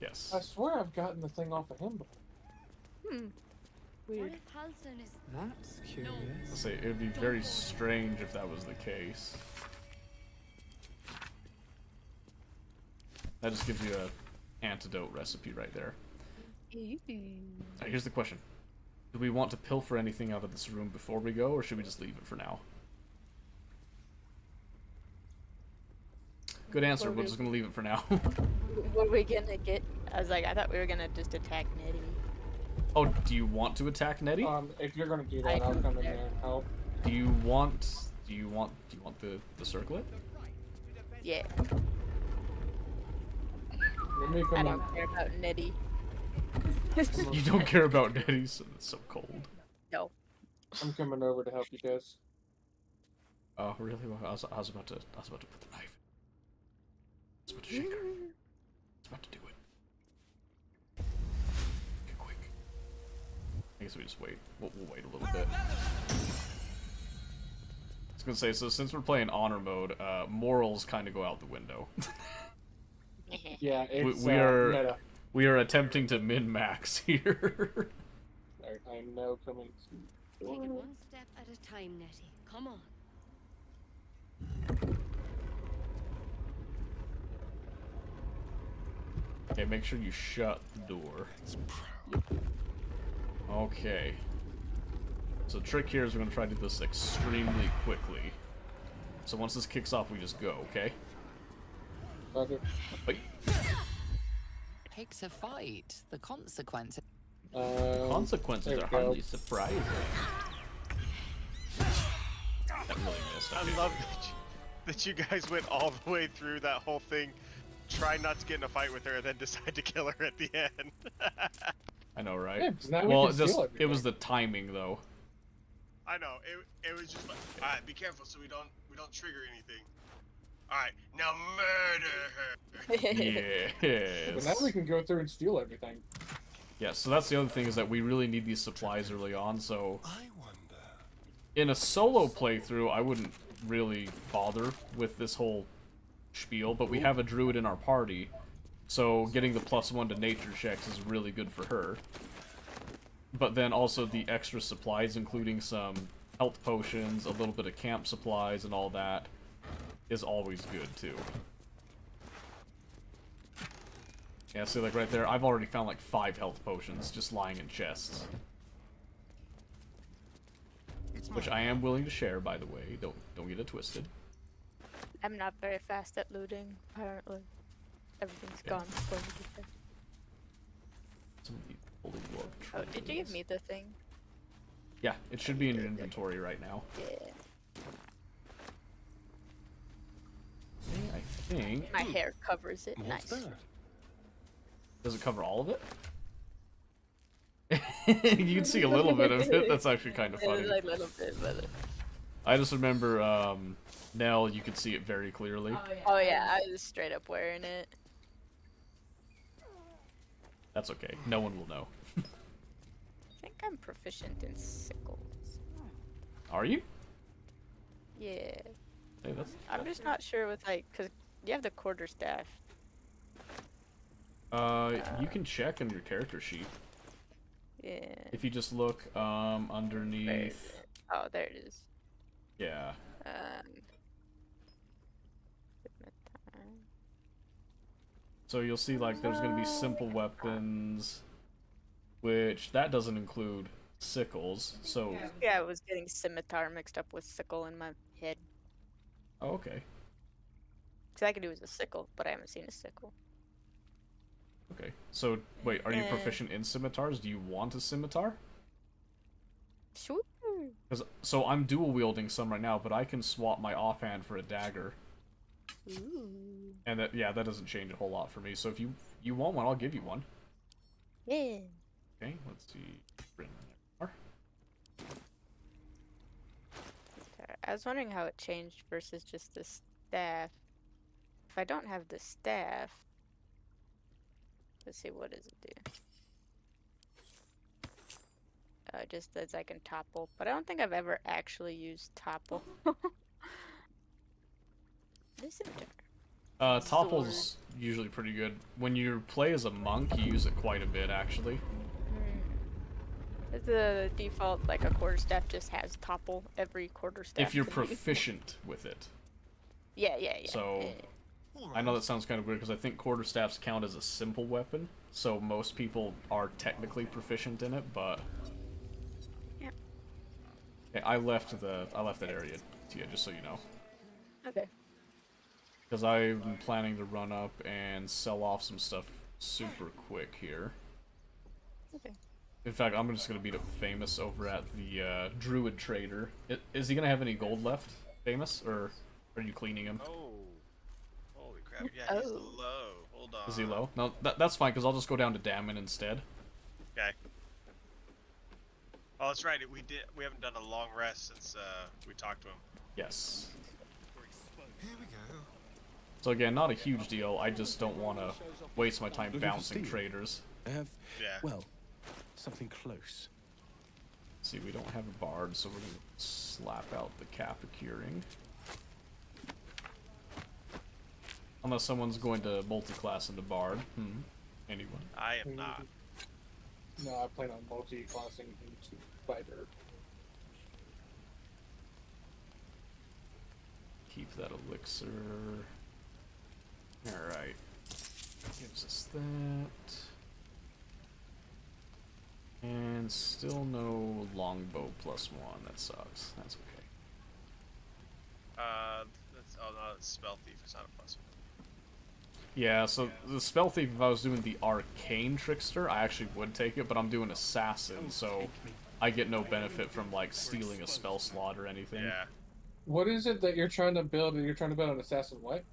Yes.
I swear I've gotten the thing off of him before.
What
Weird.
if Halson is...
That's curious.
I'll say it would be very strange if that was the case. That just gives you a antidote recipe right there. Here's the question. Do we want to pilfer anything out of this room before we go, or should we just leave it for now? Good answer, we're just gonna leave it for now.
What are we gonna get? I was like, I thought we were gonna just attack Nettie.
Oh, do you want to attack Nettie?
If you're gonna do that, I'll come in there and help.
Do you want the circlet?
Yeah.
Let me
I
come
don't care about Nettie.
You don't care about Nettie, so it's so cold.
No.
I'm coming over to help you guys.
Oh, really? Well, I was about to put the knife. I was about to shake her. I was about to do it. Okay, quick. I guess we just wait. We'll wait a little bit. I was gonna say, so since we're playing honor mode, morals kind of go out the window.
Yeah, it's
we are attempting to min-max here.
I know coming.
Take it one step at a time, Nettie. Come on.
Okay, make sure you shut the door. Okay. So the trick here is we're going to try to do this extremely quickly. So once this kicks off, we just go, okay?
Okay.
Wait.
Takes a fight. The consequences.
Consequences
there
are
we go.
hardly surprising. That really missed.
I
Okay.
love that you guys went all the way through that whole thing, try not to get in a fight with her, and then decide to kill her at the end.
I know, right?
Yeah, 'cause now we
Well,
can steal
it was
everything.
the timing though.
I know it was just like, all right, be careful so we don't trigger anything. All right, now murder her.
Yes.
But now we can go through and steal everything.
Yeah, so that's the other thing is that we really need these supplies early on, so... In a solo playthrough, I wouldn't really bother with this whole spiel, but we have a druid in our party, so getting the +1 to nature checks is really good for her. But then also the extra supplies, including some health potions, a little bit of camp supplies, and all that, is always good, too. Yeah, see, like right there, I've already found like 5 health potions just lying in chests. Which I am willing to share, by the way. Don't get it twisted.
I'm not very fast at looting, apparently. Everything's gone before we get there.
Some of the holy love
Oh, did you give me the thing?
Yeah, it should be in your inventory right now.
Yeah.
I think...
My hair covers it. Nice.
Does it cover all of it? You can see a little bit of it. That's actually kind of funny.
Like a little bit, but...
I just remember, Nell, you could see it very clearly.
Oh yeah, I was straight up wearing it.
That's okay. No one will know.
I think I'm proficient in sickles.
Are you?
Yeah.
Hey,
I'm just not sure with like, cause you have the quarterstaff.
You can check on your character sheet.
Yeah.
If you just look, underneath...
Oh, there it is.
Yeah. So you'll see, like, there's gonna be simple weapons, which that doesn't include sickles, so...
Yeah, I was getting scimitar mixed up with sickle in my head.
Oh, okay.
Cause I could do as a sickle, but I haven't seen a sickle.
Okay. So, wait, are you proficient in scimitars? Do you want a scimitar?
Sure.
So I'm dual wielding some right now, but I can swap my offhand for a dagger.
Ooh.
And that, yeah, that doesn't change a whole lot for me. So if you want one, I'll give you one.
Yeah.
Okay, let's see. Bryn, there.
I was wondering how it changed versus just the staff. If I don't have the staff, let's see, what does it do? It just says I can topple, but I don't think I've ever actually used topple. This is
Topple's usually pretty good. When you play as a monk, you use it quite a bit, actually.
It's the default, like a quarterstaff just has topple every quarterstaff.
If you're
can use.
proficient with it.
Yeah.
So, I know that sounds kind of weird because I think quarterstaffs count as a simple weapon, so most people are technically proficient in it, but...
Yeah.
Okay, I left that area to you, just so you know.
Okay.
Because I'm planning to run up and sell off some stuff super quick here.
Okay.
In fact, I'm just going to beat up Famous over at the Druid Trader. Is he going to have any gold left, Famous? Or are you cleaning him?
Oh. Holy crap. Yeah, he's low. Hold on.
Is he low? No, that's fine, because I'll just go down to Damon instead.
Okay. Oh, that's right. We haven't done a long rest since we talked to him.
Yes.
Here we go.
So again, not a huge deal. I just don't want to waste my time bouncing traders.
I have,
Yeah.
well, something close.
See, we don't have a bard, so we're going to slap out the Kappa curing. Unless someone's going to multi-class into bard. Anyone?
I am not.
No, I plan on multi-classing into fighter.
Keep that elixir. Alright. Gives us that. And still no longbow +1. That sucks. That's okay.
Oh no, it's spell thief. It's not a +1.
Yeah, so the Spell Thief, if I was doing the Arcane Trickster, I actually would take it, but I'm doing Assassin, so I get no benefit from, like, stealing a spell slot or anything.
Yeah.
What is it that you're trying to build? You're trying to build an assassin what?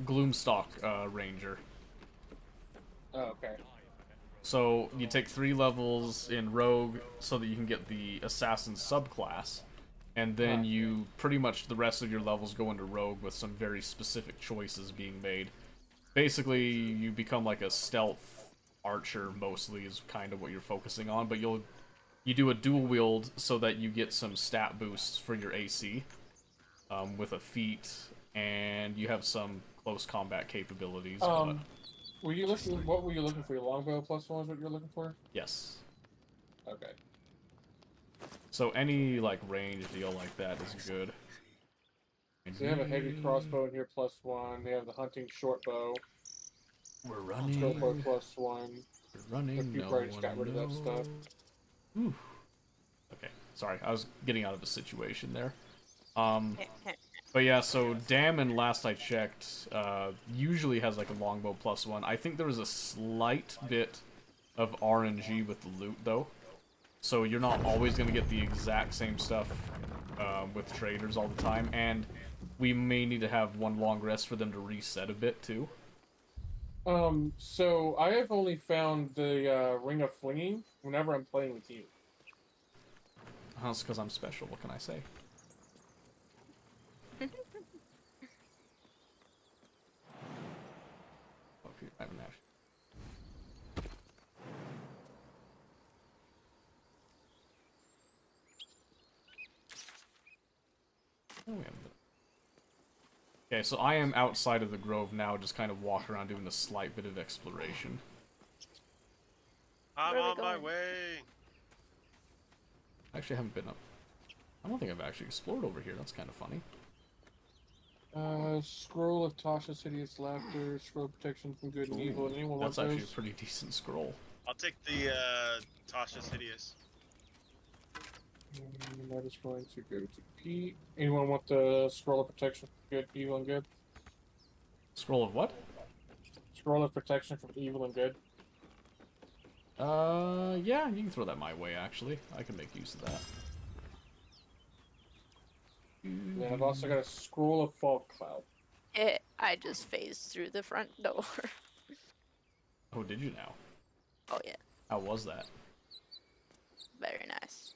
Gloomstalk Ranger.
Oh, okay.
So you take 3 levels in Rogue so that you can get the Assassin subclass, and then you pretty much the rest of your levels go into Rogue with some very specific choices being made. Basically, you become like a stealth archer mostly is kind of what you're focusing on, but you do a dual wield so that you get some stat boosts for your AC with a feat, and you have some close combat capabilities.
Were you looking? What were you looking for? Your longbow +1 is what you're looking for?
Yes.
Okay.
So any like range deal like that is good.
So they have a heavy crossbow in here +1. They have the hunting short bow.
We're running.
Short bow +1.
We're running.
People already just got rid of that stuff.
Whew. Okay, sorry, I was getting out of a situation there. But yeah, so Damon, last I checked, usually has like a longbow +1. I think there was a slight bit of RNG with the loot though. So you're not always going to get the exact same stuff with traders all the time, and we may need to have one long rest for them to reset a bit too.
So I have only found the Ring of Flinging whenever I'm playing with you.
That's because I'm special, what can I say? I haven't actually. Okay, so I am outside of the grove now, just kind of walking around doing a slight bit of exploration.
I'm on my way.
I actually haven't been up. I don't think I've actually explored over here. That's kind of funny.
Scroll of Tasha's Hideous Laughter, Scroll of Protection from Good and Evil. Anyone want
That's
those?
actually a pretty decent scroll.
I'll take the Tasha's Hideous.
That is going to go to Pete. Anyone want the Scroll of Protection from Good, Evil, and Good?
Scroll of what?
Scroll of Protection from Evil and Good.
Yeah, you can throw that my way, actually. I can make use of that.
And I've also got a Scroll of Fog Cloud.
I just phased through the front door.
Oh, did you now?
Oh, yeah.
How was that?
Very nice.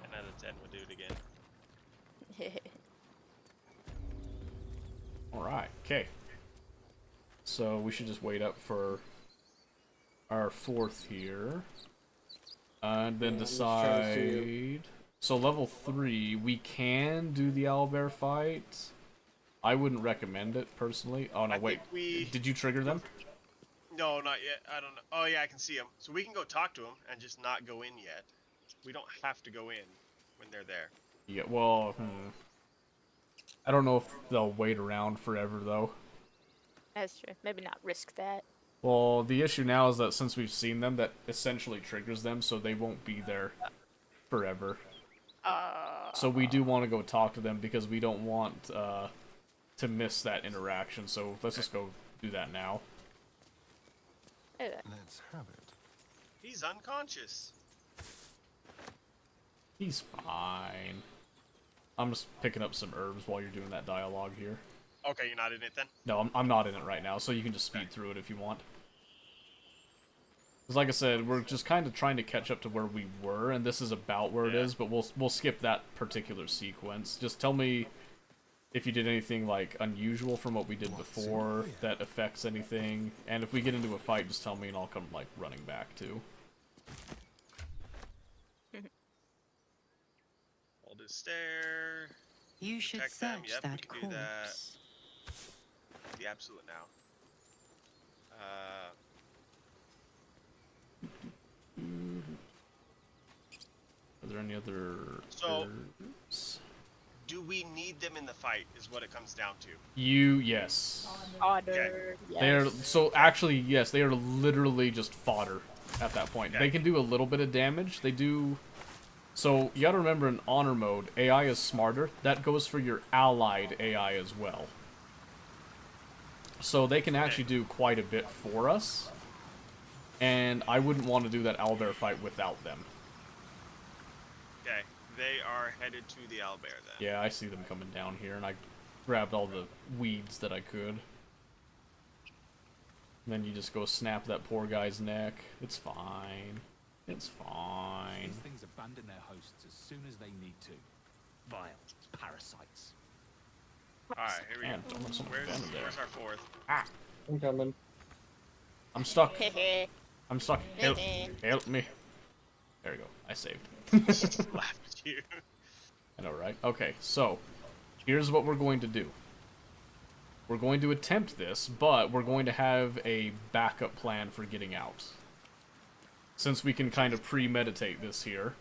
10 out of 10 would do it again.
Alright, okay. So we should just wait up for our 4th here. And then decide... So level 3, we can do the owlbear fight. I wouldn't recommend it, personally. Oh no, wait. Did you trigger them?
No, not yet. I don't know. Oh yeah, I can see them. So we can go talk to them and just not go in yet. We don't have to go in when they're there.
Yeah, well, I don't know if they'll wait around forever, though.
That's true. Maybe not risk that.
Well, the issue now is that since we've seen them, that essentially triggers them, so they won't be there forever. So we do want to go talk to them because we don't want to miss that interaction, so let's just go do that now.
Let's have it.
He's unconscious.
He's fine. I'm just picking up some herbs while you're doing that dialogue here.
Okay, you're not in it then?
No, I'm not in it right now, so you can just speed through it if you want. Because like I said, we're just kind of trying to catch up to where we were, and this is about where it is, but we'll skip that particular sequence. Just tell me if you did anything, like, unusual from what we did before that affects anything, and if we get into a fight, just tell me and I'll come, like, running back, too.
Hold his stare.
You should
Protect them.
search
Yep,
that
we can do that.
corpse.
The absolute now.
Are there any other
So,
herbs?
do we need them in the fight is what it comes down to.
Yes.
Fodder, yes.
They're, so actually, yes, they are literally just fodder at that point. They can do a little bit of damage. They do... So, you gotta remember in honor mode, AI is smarter. That goes for your allied AI as well. So they can actually do quite a bit for us. And I wouldn't want to do that owlbear fight without them.
Okay, they are headed to the owlbear then.
Yeah, I see them coming down here, and I grabbed all the weeds that I could. And then you just go snap that poor guy's neck. It's fine. It's fine.
These things abandon their hosts as soon as they need to. Vile parasites.
Alright, here we
Man,
go.
don't let someone bend there.
Where's our fourth?
Ah!
I'm coming.
I'm stuck. I'm stuck. Help. Help me. There we go. I saved.
Laughed at you.
I know, right? Okay, so here's what we're going to do. We're going to attempt this, but we're going to have a backup plan for getting out. Since we can kind of premeditate this here.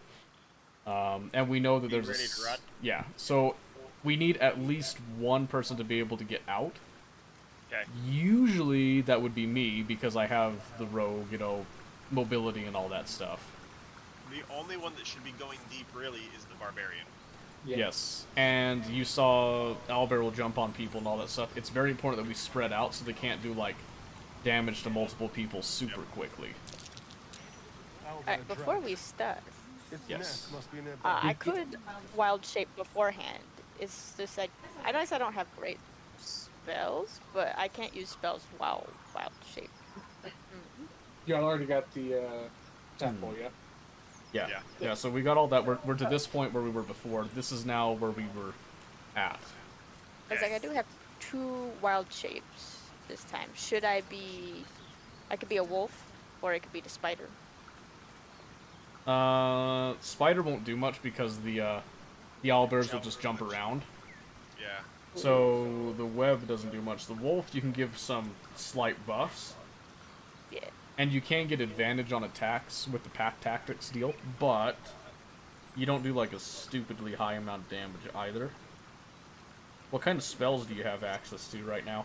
And we know that there's
ready to run?
Yeah, so we need at least one person to be able to get out.
Okay.
Usually that would be me, because I have the rogue, you know, mobility and all that stuff.
The only one that should be going deep, really, is the barbarian.
Yeah.
Yes, and you saw owlbear will jump on people and all that stuff. It's very important that we spread out so they can't do, like, damage to multiple people super quickly.
Alright, before we start,
Yes.
I could wild shape beforehand. It's just like, I notice I don't have great spells, but I can't use spells while wild shape.
You already got the temple, yeah?
Yeah, so we got all that. We're to this point where we were before. This is now where we were at.
Because like I do have 2 wild shapes this time. Should I be... I could be a wolf, or it could be the spider.
Spider won't do much because the owlbears will just jump around.
Yeah.
So the web doesn't do much. The wolf, you can give some slight buffs.
Yeah.
And you can get advantage on attacks with the pack tactics deal, but you don't do like a stupidly high amount of damage either. What kind of spells do you have access to right now?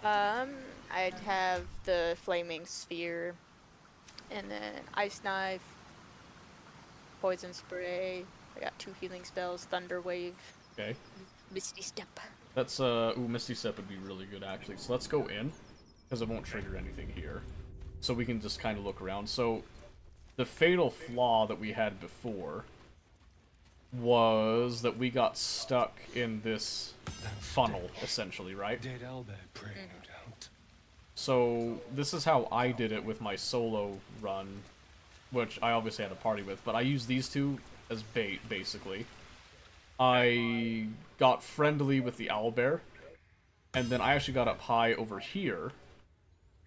I'd have the flaming sphere, and then ice knife, poison spray. I got 2 healing spells, thunder wave.
Okay.
Misty step.
That's ooh, Misty Step would be really good actually. So let's go in, because it won't trigger anything here. So we can just kind of look around. So the fatal flaw that we had before was that we got stuck in this funnel, essentially, right?
Dead owlbear prey, no doubt.
So this is how I did it with my solo run, which I obviously had a party with, but I used these 2 as bait, basically. I got friendly with the owlbear, and then I actually got up high over here.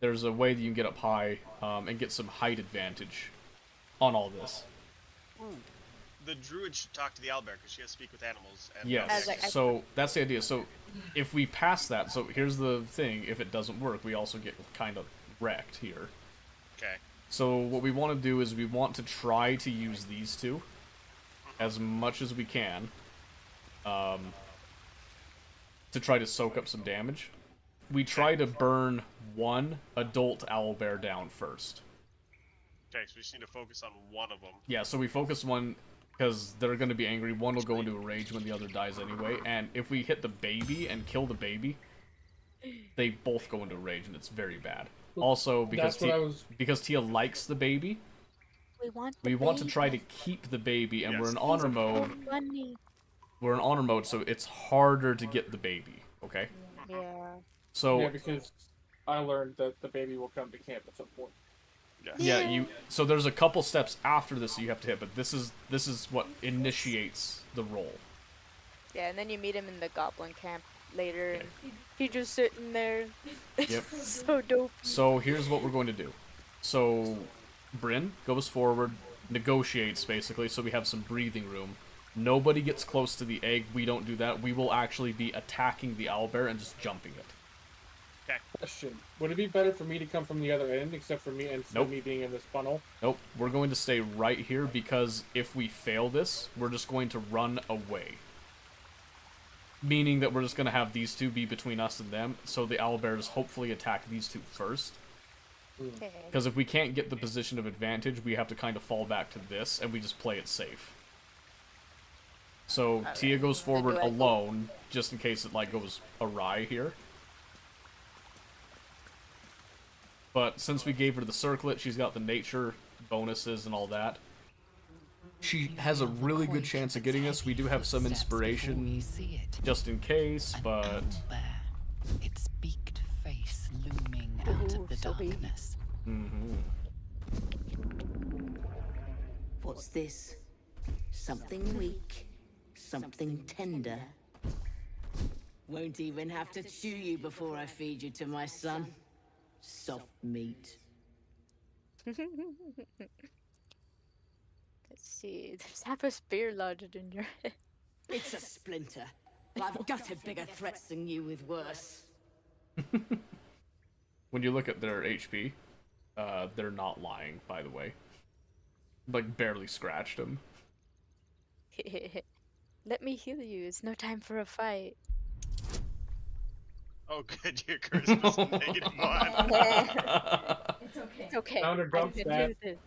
There's a way that you can get up high and get some height advantage on all this.
The druid should talk to the owlbear because she has to speak with animals. And
Yes, so that's the idea. So if we pass that, so here's the thing, if it doesn't work, we also get kind of wrecked here.
Okay.
So what we want to do is we want to try to use these 2 as much as we can to try to soak up some damage. We try to burn 1 adult owlbear down first.
Okay, so we just need to focus on one of them.
Yeah, so we focus 1 because they're going to be angry. 1 will go into a rage when the other dies anyway, and if we hit the baby and kill the baby, they both go into a rage, and it's very bad. Also, because because Tia likes the baby, we want to try to keep the baby, and we're in honor mode. We're in honor mode, so it's harder to get the baby, okay?
Yeah.
So
yeah, because I learned that the baby will come to camp at some point.
Yeah, so there's a couple steps after this you have to hit, but this is what initiates the roll.
Yeah, and then you meet him in the goblin camp later, and he's just sitting there.
Yep.
So dope.
So here's what we're going to do. So Bryn goes forward, negotiates basically, so we have some breathing room. Nobody gets close to the egg. We don't do that. We will actually be attacking the owlbear and just jumping it.
Okay.
Question: would it be better for me to come from the other end, except for me instead of me being in this funnel?
Nope. We're going to stay right here because if we fail this, we're just going to run away. Meaning that we're just going to have these 2 be between us and them, so the owlbears hopefully attack these 2 first. Because if we can't get the position of advantage, we have to kind of fall back to this, and we just play it safe. So Tia goes forward alone, just in case it like goes awry here. But since we gave her the circlet, she's got the nature bonuses and all that. She has a really good chance of getting us. We do have some inspiration just in case, but...
Its beaked face looming out of the darkness.
What's this? Something weak, something tender. Won't even have to chew you before I feed you to my son. Soft meat.
Let's see. There's half a spear lodged in your head.
It's a splinter. I've gutted bigger threats than you with worse.
When you look at their HP, they're not lying, by the way. Like, barely scratched them.
Let me heal you. It's no time for a fight.
Oh, good. Your curse was -1.
It's okay.
It's okay.
Found a
I
grump
can
stat.
do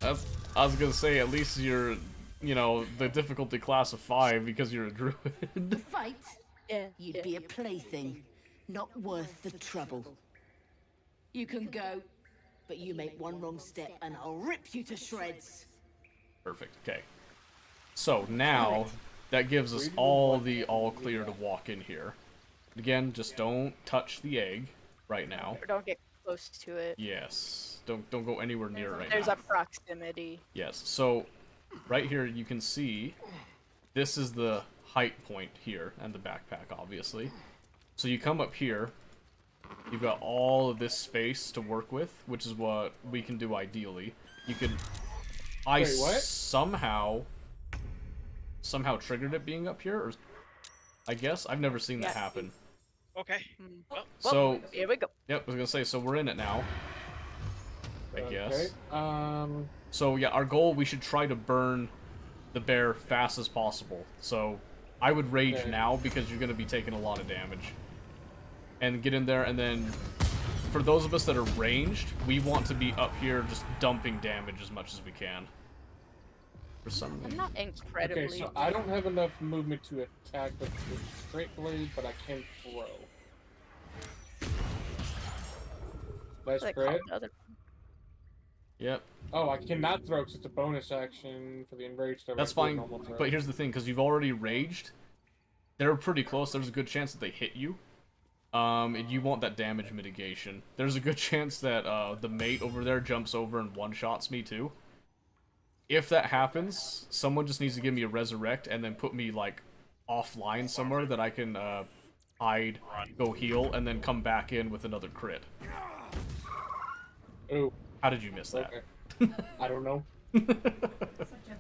this.
I was gonna say, at least you're, you know, the difficulty class of 5 because you're a druid.
Fight?
Yeah.
You'd be a plaything, not worth the trouble. You can go, but you make one wrong step and I'll rip you to shreds.
Perfect, okay. So, now, that gives us all clear to walk in here. Again, just don't touch the egg right now.
Or don't get close to it.
Yes. Don't go anywhere near it right
There's
now.
a proximity.
Yes. So, right here you can see this is the height point here, and the backpack, obviously. So you come up here, you've got all of this space to work with, which is what we can do ideally. You can...
Wait, what?
somehow triggered it being up here, or... I guess? I've never seen that happen.
Okay. Well,
So...
here we go.
Yep, I was gonna say, so we're in it now. I guess.
Okay.
So yeah, our goal, we should try to burn the bear fast as possible. So I would rage
Okay.
now because you're going to be taking a lot of damage. And get in there, and then for those of us that are ranged, we want to be up here just dumping damage as much as we can. For some
I'm
reason.
not incredibly.
Okay, so I don't have enough movement to attack with the straight blade, but I can throw. That's
Like,
great.
Yep.
Oh, I cannot throw because it's a bonus action for the enraged.
That's fine, but here's the thing, because you've already raged, they're pretty close, there's a good chance that they hit you. And you want that damage mitigation. There's a good chance that the mate over there jumps over and one-shots me too. If that happens, someone just needs to give me a resurrect and then put me, like, offline somewhere that I can hide, go heal, and then come back in with another crit.
Ooh.
How did you miss that?
Okay. I don't know.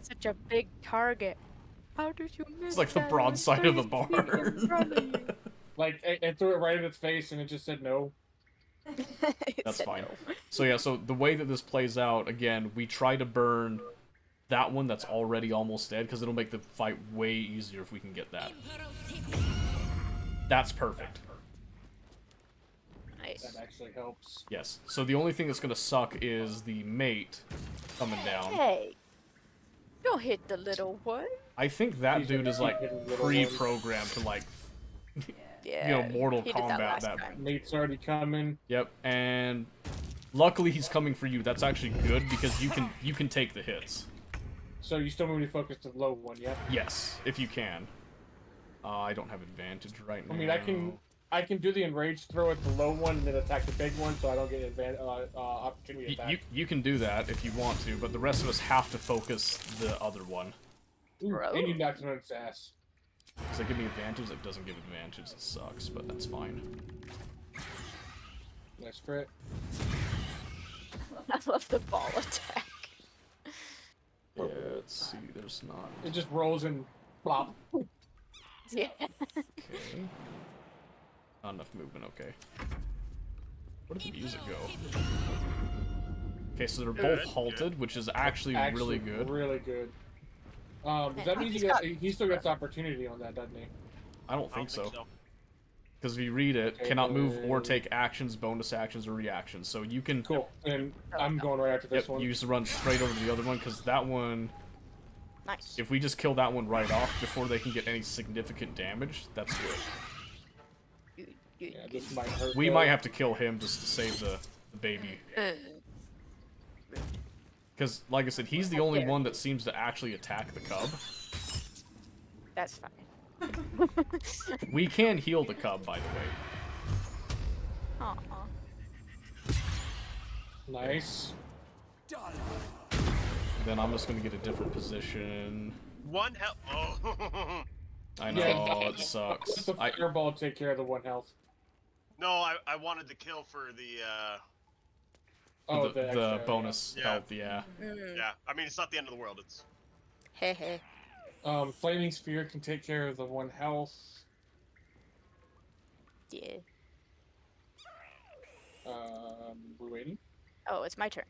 Such a big target. How did you miss
It's like the
that?
broadside of a
30 feet in front of you.
Like, I threw it right in its face and it just said no.
That's fine. So yeah, so the way that this plays out, again, we try to burn that one that's already almost dead, because it'll make the fight way easier if we can get that. That's perfect.
Nice.
That actually helps.
Yes. So the only thing that's gonna suck is the mate coming down.
Hey, don't hit the little one.
I think that
He's
dude
gonna
is
keep
like
hitting little
pre-programmed to like,
Yeah.
you know, Mortal
he did that
Kombat.
last
That.
time.
Mate's already coming.
Yep. And luckily he's coming for you. That's actually good because you can take the hits.
So you still want me to focus the low one, yeah?
Yes, if you can. I don't have advantage right now.
I mean, I can do the enraged throw at the low one and then attack the big one, so I don't get opportunity attack.
You can do that if you want to, but the rest of us have to focus the other one.
Ooh, and you knocked it on its ass.
Does that give me advantage? It doesn't give advantage. It sucks, but that's fine.
Nice crit.
I love the ball attack.
Yeah, let's see. There's not.
It just rolls and plop.
Yeah.
Okay. Not enough movement. Okay. Where did the music go? Okay, so they're both halted, which is actually really good.
Really good. Does that mean he still gets opportunity on that, doesn't he?
I don't think so. Because if you read it, cannot move or take actions, bonus actions, or reactions. So you can...
Cool. And I'm going right after this one.
You just run straight over to the other one, because that one...
Nice.
If we just kill that one right off before they can get any significant damage, that's good.
Yeah, this might hurt.
We might have to kill him just to save the the baby. Because, like I said, he's the only one that seems to actually attack the cub.
That's fine.
We can heal the cub, by the way.
Aw.
Nice.
Then I'm just gonna get a different position.
One health. Oh.
I know, it sucks.
Let the fireball take care of the 1 health.
No, I wanted the kill for the
the
extra,
bonus health, yeah.
Yeah, I mean it's not the end of the world. It's
Hehe.
Flaming Spear can take care of the 1 health.
Yeah.
We're waiting.
Oh, it's my turn.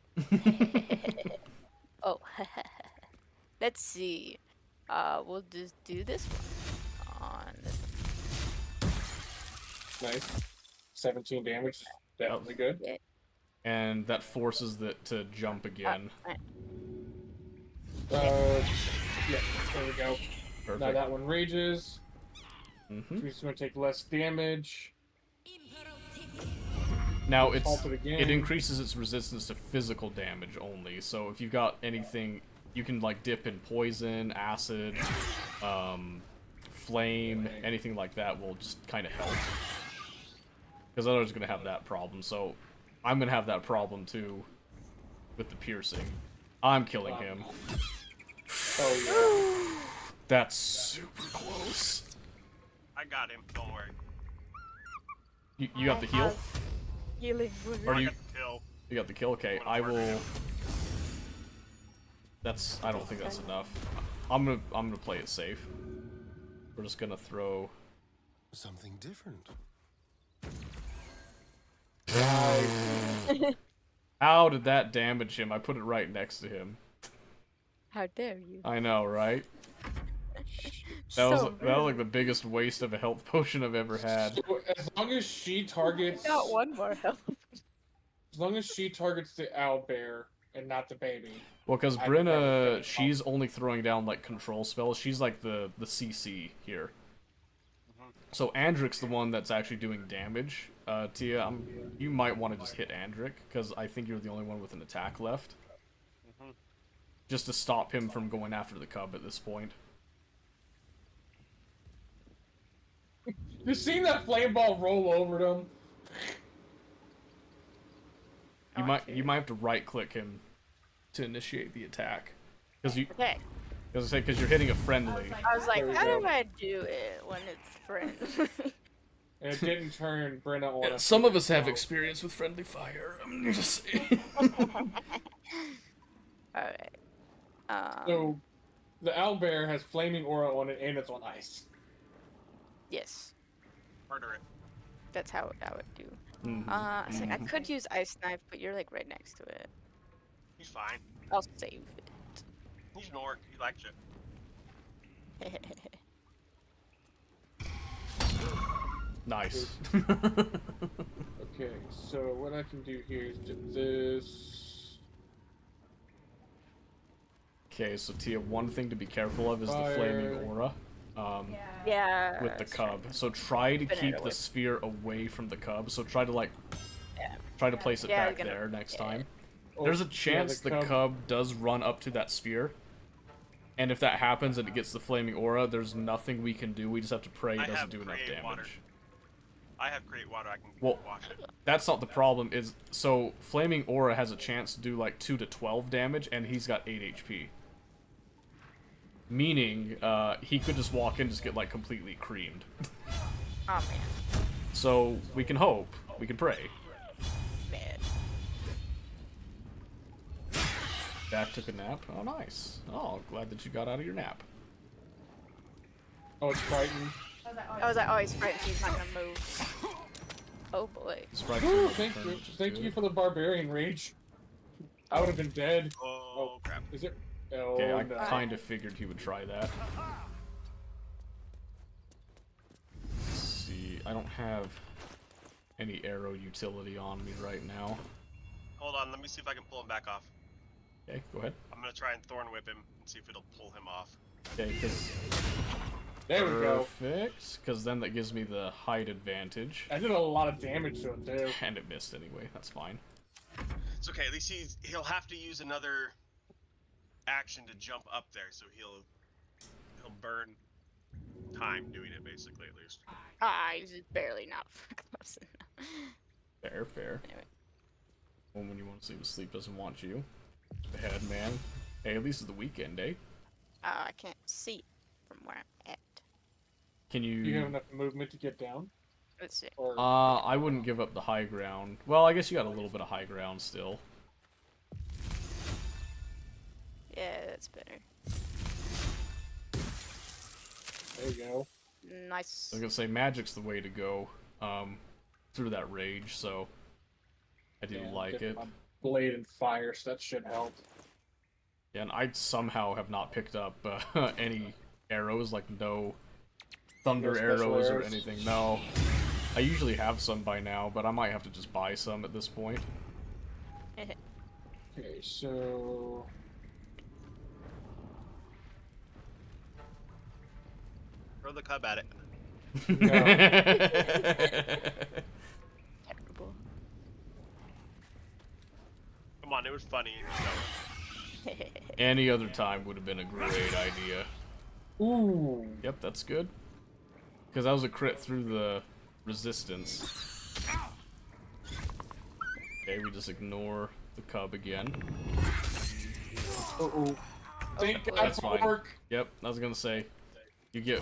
Oh. Let's see. We'll just do this one. On this one.
Nice. 17 damage. Definitely good.
Yeah.
And that forces it to jump again.
Yeah, there we go.
Perfect.
Now that one rages.
Mm-hmm.
She's going to take less damage.
Now it
again.
increases its resistance to physical damage only. So if you've got anything, you can like dip in poison, acid, flame, anything like that will just kind of help. Because others are going to have that problem. So I'm going to have that problem too with the piercing. I'm killing him.
Oh yeah.
That's super close.
I got him. Don't worry.
You got the heal?
Healing.
Or you?
I got the kill.
You got the kill. Okay, I will. That's. I don't think that's enough. I'm gonna play it safe. We're just gonna throw
something different.
How did that damage him? I put it right next to him.
How dare you?
I know, right? That was like the biggest waste of a health potion I've ever had.
So as long as she targets.
Got 1 more health.
As long as she targets the owlbear and not the baby.
Well, because Brenna, she's only throwing down like control spells. She's like the CC here. So Andric's the one that's actually doing damage. Tia, you might want to just hit Andric, because I think you're the only one with an attack left. Just to stop him from going after the cub at this point.
You seen that flame ball roll over them?
You might have to right click him to initiate the attack, because you.
Okay.
As I say, because you're hitting a friendly.
I was like, how do I do it when it's friendly?
And it didn't turn Brenna on.
Yeah, some of us have experience with friendly fire. I'm just saying.
Alright.
So, the owlbear has flaming aura on it and it's on ice.
Yes.
Murder it.
That's how I would do.
Mm-hmm.
So I could use ice knife, but you're like right next to it.
He's fine.
I'll save it.
He's an orc. He likes it.
Nice.
Okay, so what I can do here is do this.
Okay, so Tia, one thing to be careful of is
Fire.
the flaming aura.
Yeah.
With the cub. So try to keep the sphere away from the cub. So try to like, try to place it back there next time. There's a chance the cub does run up to that sphere. And if that happens and it gets the flaming aura, there's nothing we can do. We just have to pray it doesn't do enough damage.
Water. I have create water. I can wash it.
That's not the problem. Is so flaming aura has a chance to do like 2 to 12 damage, and he's got 8 HP. Meaning, he could just walk in and just get like completely creamed.
Oh man.
So we can hope. We can pray.
Man.
Jack took a nap. Oh, nice. Oh, glad that you got out of your nap.
Oh, it's frightened.
I was like, oh, he's frightened. He's not gonna move. Oh boy.
He's frightened.
Thank you for the barbarian rage. I would have been dead.
Oh crap.
Is it? Oh,
Okay, I
no.
kind of figured he would try that. Let's see, I don't have any arrow utility on me right now.
Hold on, let me see if I can pull him back off.
Okay, go ahead.
I'm gonna try and thorn whip him and see if it'll pull him off.
Okay, because
there we go.
Perfect, because then that gives me the height advantage.
I did a lot of damage to him too.
And it missed anyway. That's fine.
It's okay. At least he'll have to use another action to jump up there, so he'll burn time doing it, basically, at least.
He's just barely not close enough.
Fair.
Anyway.
Well, when you want to sleep, sleep doesn't want you. The head man. Hey, at least it's the weekend, eh?
I can't see from where I'm at.
Can you...
Do you have enough movement to get down?
Let's see.
Or...
I wouldn't give up the high ground. Well, I guess you got a little bit of high ground still.
Yeah, that's better.
There you go.
Nice.
I was gonna say magic's the way to go, through that rage. So I do like it.
My blade and fire, so that should help.
Yeah, and I somehow have not picked up any arrows, like no thunder arrows or anything. No, I usually have some by now, but I might have to just buy some at this point.
Okay, so
Throw the cub at it.
Terrible.
Come on, it was funny.
Any other time would have been a great idea.
Ooh.
Yep, that's good. Because that was a crit through the resistance. Okay, we just ignore the cub again.
Uh-oh.
That's fine. Yep, I was gonna say, you get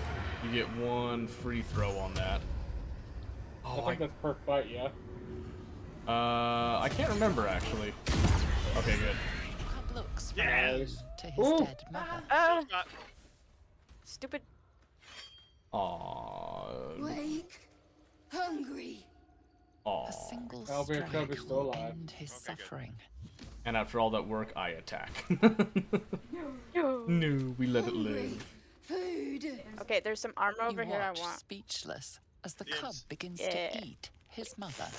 one free throw on that.
I think that's per fight, yeah.
I can't remember actually. Okay, good.
Cub looks
Yes.
to his dead mother.
Stupid.
Aww.
Wake. Hungry.
Aww.
A single
Albert Cub is
strike
still
will
alive.
end his suffering.
And after all that work, I attack. No, we let it live.
Food.
Okay, there's some armor
You
over here I
watch
want.
speechless as the
Yes.
cub begins
Yeah.
to eat his mother.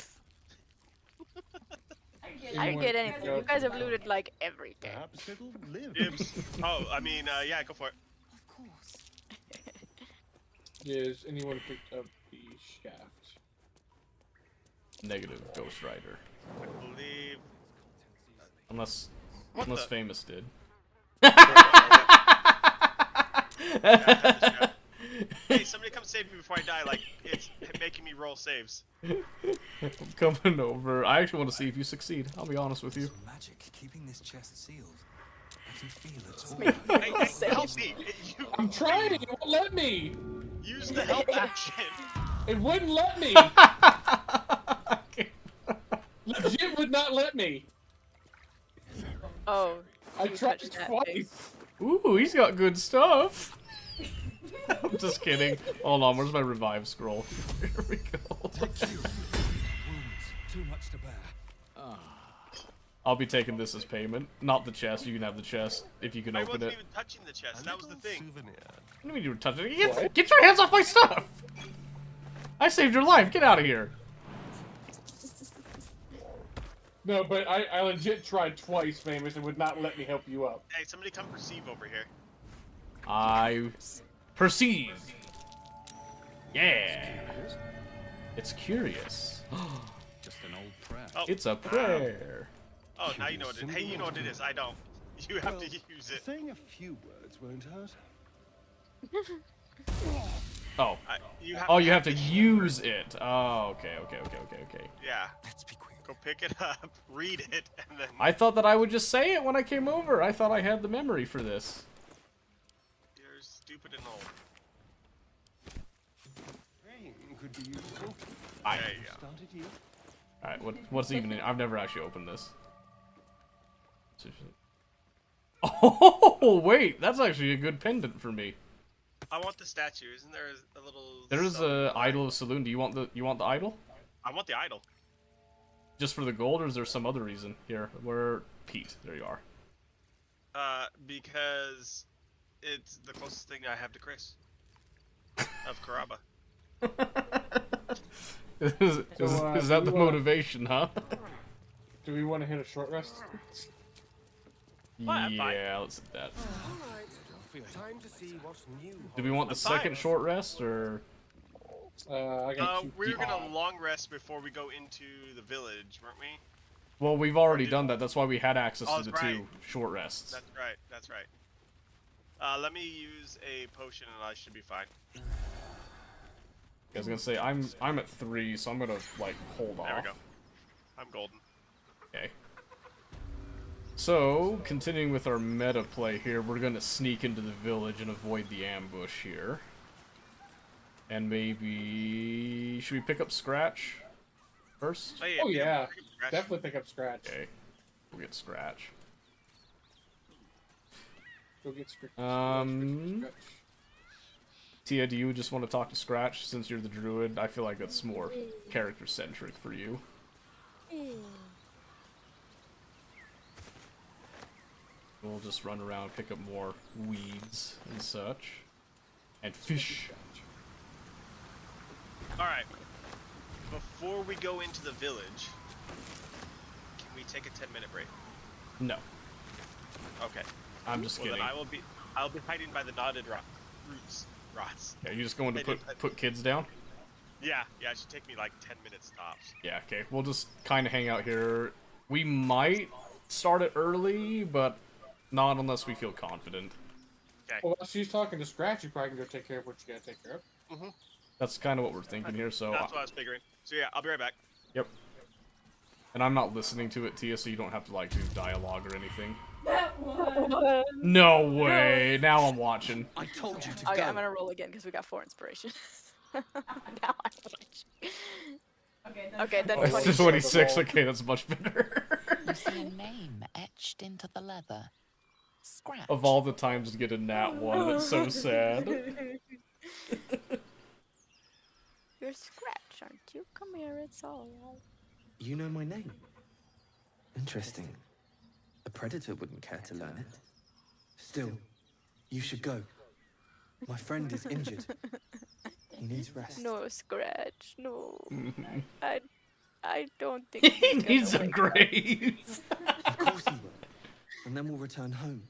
I didn't get anything. You guys have looted like everything.
Perhaps it'll live.
Dibs. Oh, I mean, yeah, go for it.
Of course.
Is anyone picked up the shaft?
Negative, Ghost Rider.
I believe.
Unless
What the?
Famous did.
Hey, somebody come save me before I die. Like, it's making me roll saves.
I'm coming over. I actually want to see if you succeed. I'll be honest with you.
Some magic keeping this chest sealed. I can feel it
Hey, help me.
I'm trying. It won't let me.
Use the help action.
It wouldn't let me. Legit would not let me.
Oh.
I
you
tried
touched that
twice.
Ooh, he's got good stuff. I'm just kidding. Hold on, where's my revive scroll? Here we go.
Wounds. Too much to bear.
I'll be taking this as payment. Not the chest. You can have the chest if you can
I
open
wasn't
it.
even touching the chest. That was the thing.
What do you mean you were touching it? Get your hands off my stuff! I saved your life. Get out of here.
No, but I legit tried twice, Famous, and would not let me help you up.
Hey, somebody come perceive over here.
I perceive. Yeah. It's curious.
Just an old prayer.
Oh,
It's a prayer.
Oh, now you know what it is. Hey, you know what it is. I don't. You have to use it.
Saying a few words won't hurt.
Oh. You have to use it. Oh, okay.
Yeah. Let's be quick. Go pick it up, read it, and then.
I thought that I would just say it when I came over. I thought I had the memory for this.
You're stupid and old.
Rain could be useful.
There you go.
Started you.
Alright, what's even in? I've never actually opened this. Oh, wait, that's actually a good pendant for me.
I want the statue. Isn't there a little?
There's a idol of Saloon. Do you want the idol?
I want the idol.
Just for the gold, or is there some other reason? Here, where Pete? There you are.
Because it's the closest thing I have to Chris. Of Karaba.
Is that the motivation, huh?
Do we want to hit a short rest?
Yeah, let's hit that.
Time to see what's new.
Do we want the second short rest, or?
I got
we were gonna long rest before we go into the village, weren't we?
Well, we've already done that. That's why we had access
Oh,
to the
that's right.
2 short rests.
That's right. That's right. Let me use a potion and I should be fine.
I was gonna say I'm at 3, so I'm gonna like hold off.
There we go. I'm golden.
Okay. So, continuing with our meta play here, we're gonna sneak into the village and avoid the ambush here. And maybe... should we pick up Scratch first?
Oh yeah, definitely pick up Scratch.
Okay, we'll get Scratch.
Go get Scratch.
Tia, do you just want to talk to Scratch since you're the druid? I feel like that's more character-centric for you. We'll just run around, pick up more weeds and such. And fish.
Alright. Before we go into the village, can we take a 10-minute break?
No.
Okay.
I'm just kidding.
Then I'll be hiding by the knotted roots. Rots.
Yeah, you just going to put kids down?
Yeah, it should take me like 10 minutes tops.
Yeah, okay. We'll just kind of hang out here. We might start it early, but not unless we feel confident.
Okay.
Well, while she's talking to Scratch, you probably can go take care of what you gotta take care of.
Mm-hmm.
That's kind of what we're thinking here, so...
That's what I was figuring. So yeah, I'll be right back.
Yep. And I'm not listening to it, Tia, so you don't have to, like, do dialogue or anything. No way! Now I'm watching.
I told you to okay, go. I'm gonna roll again because we got 4 inspiration. Now I'm watching. Okay, then
It's
26.
26, okay, that's much better.
You see a name etched into the leather. Scratch.
Of all the times to get a nat 1, that's so sad.
You're Scratch, aren't you? Come here, it's alright.
You know my name? Interesting. A predator wouldn't care to learn it. Still, you should go. My friend is injured. He needs rest.
No, Scratch, no.
Mm-hmm.
I don't think
he needs a grave.
Of course he will. And then we'll return home.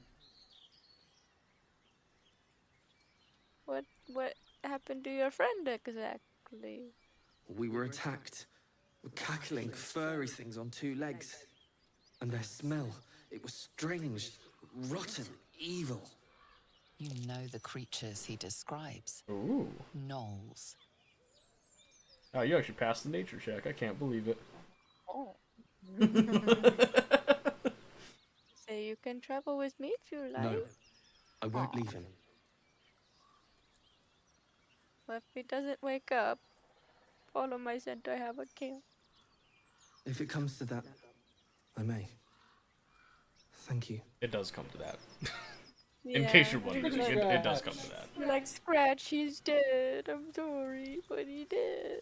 What happened to your friend exactly?
We were attacked. With cackling, furry things on 2 legs. And their smell, it was strange, rotten, evil.
You know the creatures he describes.
Ooh.
Gnolls.
Oh, you actually passed the nature check. I can't believe it.
Oh. Say you can travel with me if you like.
No, I won't leave him.
Well, if he doesn't wake up, follow my scent. I have a kill.
If it comes to that, I may. Thank you.
It does come to that.
Yeah.
In case you're wondering, it does come to that.
You're like, Scratch, he's dead. I'm sorry, but he did.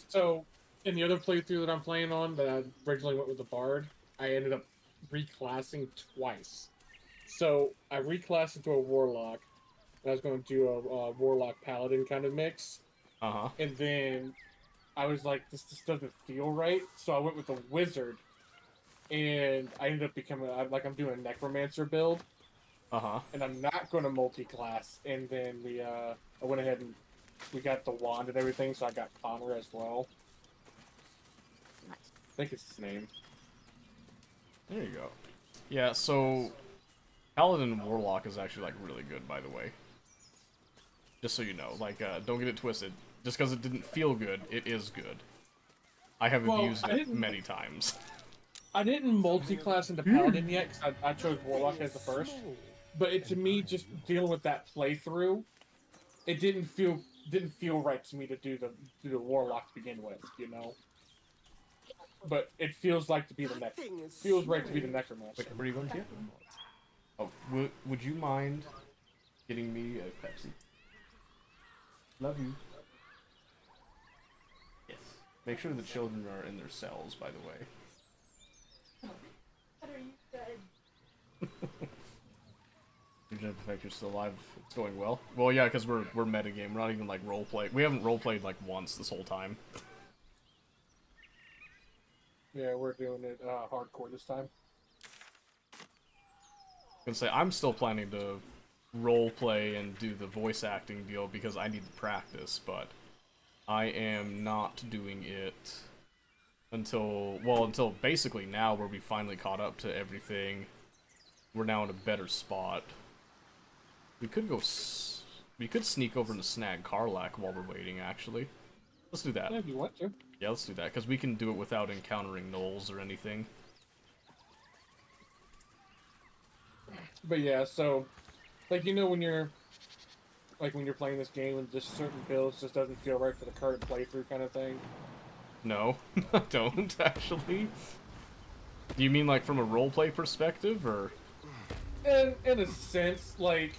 So, in the other playthrough that I'm playing on, that I originally went with the Bard, I ended up reclassing twice. So, I reclassed into a Warlock, and I was going to do a Warlock Paladin kind of mix.
Uh-huh.
And then I was like, this just doesn't feel right, so I went with a Wizard. And I ended up becoming, I'm doing a Necromancer build.
Uh-huh.
And I'm not going to multi-class. And then I went ahead and we got the wand and everything, so I got Connor as well.
Nice.
I think it's his name.
There you go. Yeah, so Paladin and Warlock is actually, like, really good, by the way. Just so you know. Like, don't get it twisted. Just because it didn't feel good, it is good. I have abused it many times.
I didn't multi-class into Paladin yet, because I chose Warlock as the first. But to me, just dealing with that playthrough, it didn't feel right to me to do the Warlock to begin with, you know. But it feels like to be the feels right to be the Necromancer.
Wait, where are you going to? Oh, would you mind getting me a Pepsi? Love you. Yes. Make sure the children are in their cells, by the way.
What are you good?
Your Perfector's still alive. It's going well. Well, yeah, because we're metagame. We're not even like roleplay. We haven't roleplayed like once this whole time.
Yeah, we're doing it hardcore this time.
I can say I'm still planning to roleplay and do the voice acting deal because I need to practice, but I am not doing it Until basically now, where we finally caught up to everything. We're now in a better spot. We could we could sneak over and snag Karlak while we're waiting, actually. Let's do that.
Yeah, if you want to.
Yeah, let's do that, because we can do it without encountering gnolls or anything.
But yeah, so, like, you know when you're playing this game and just certain builds just doesn't feel right for the current playthrough kind of thing?
No, I don't, actually. You mean, like, from a roleplay perspective, or...?
In a sense, like,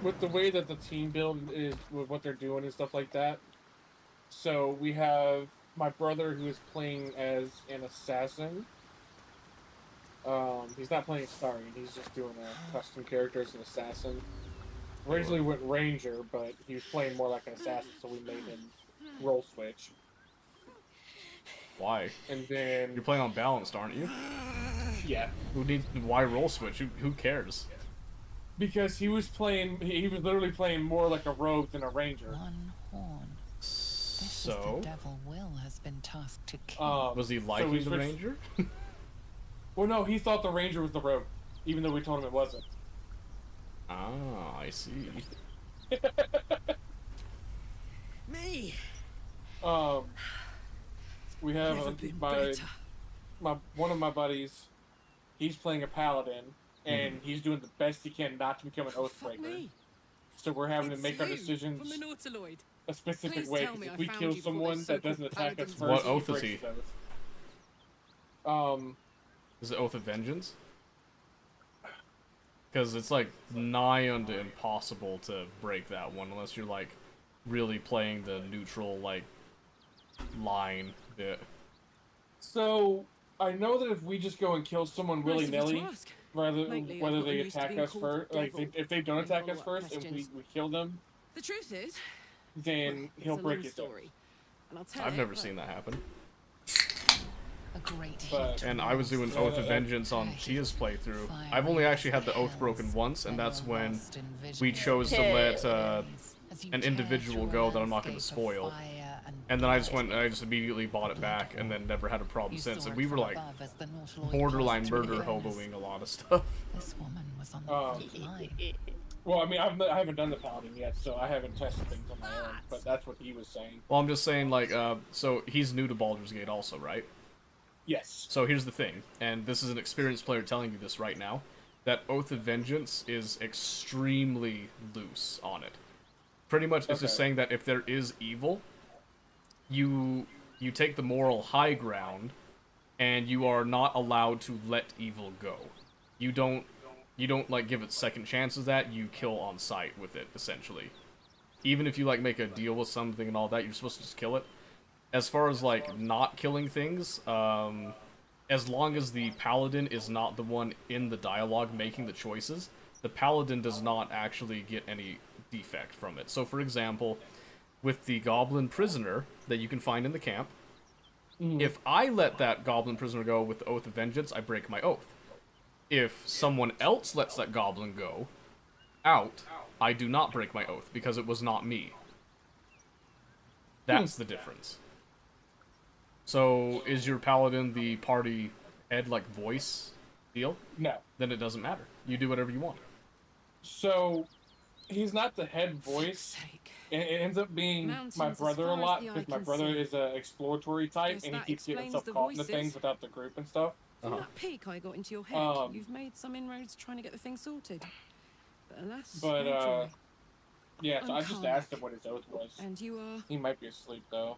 with the way that the team build is, with what they're doing and stuff like that. So, we have my brother who is playing as an assassin. He's not playing Starian, he's just doing a custom character as an assassin. Originally went Ranger, but he was playing more like an assassin, so we made him role switch.
Why?
And then...
You're playing on balanced, aren't you?
Yeah.
Why role switch? Who cares?
Because he was literally playing more like a rogue than a ranger.
One horn. This
So?
is the devil Will has been tasked to kill.
Was he liking the ranger?
Well, no, he thought the ranger was the rogue, even though we told him it wasn't.
Ah, I see.
Me.
We have one of my buddies. He's playing a paladin, and he's doing the best he can not to become an oathbreaker. So we're having to make our decisions a specific way. Because if we kill someone that doesn't attack us first,
what oath is
he
he?
breaks his oath.
Is it Oath of Vengeance? Because it's like nigh unto impossible to break that one unless you're like really playing the neutral like line bit.
So I know that if we just go and kill someone willy-nilly, whether they attack us first, like if they don't attack us first and we kill them,
The truth is,
then he'll break his oath.
I've never seen that happen.
A great
And I was doing Oath of Vengeance on Tia's playthrough. I've only actually had the oath broken once, and that's when we chose to let an individual go that I'm not going to spoil. And then I just immediately bought it back, and then never had a problem since. And we were like borderline murder hoboing a lot of stuff.
This woman was on the front line.
Well, I mean, I haven't done the paladin yet, so I haven't tested things on my own. But that's what he was saying.
Well, I'm just saying, like, so he's new to Baldur's Gate also, right?
Yes.
So here's the thing, and this is an experienced player telling you this right now, that Oath of Vengeance is extremely loose on it. Pretty much, it's just saying that if there is evil, you take the moral high ground, and you are not allowed to let evil go. You don't like give it second chances. That you kill on sight with it, essentially. Even if you like make a deal with something and all that, you're supposed to just kill it. As far as, like, not killing things, as long as the paladin is not the one in the dialogue making the choices, the paladin does not actually get any defect from it. So, for example, with the goblin prisoner that you can find in the camp, if I let that goblin prisoner go with the Oath of Vengeance, I break my oath. If someone else lets that goblin go out, I do not break my oath, because it was not me. That's the difference. So, is your paladin the party head, like, voice deal?
No.
Then it doesn't matter. You do whatever you want.
So, he's not the head voice. It ends up being my brother a lot, because my brother is an exploratory type, and he keeps getting himself caught into things without the group and stuff.
From that peak I got into your head, you've made some inroads trying to get the thing sorted. But alas, no joy.
Yeah, so I just asked him what his oath was.
And you are...
He might be asleep, though.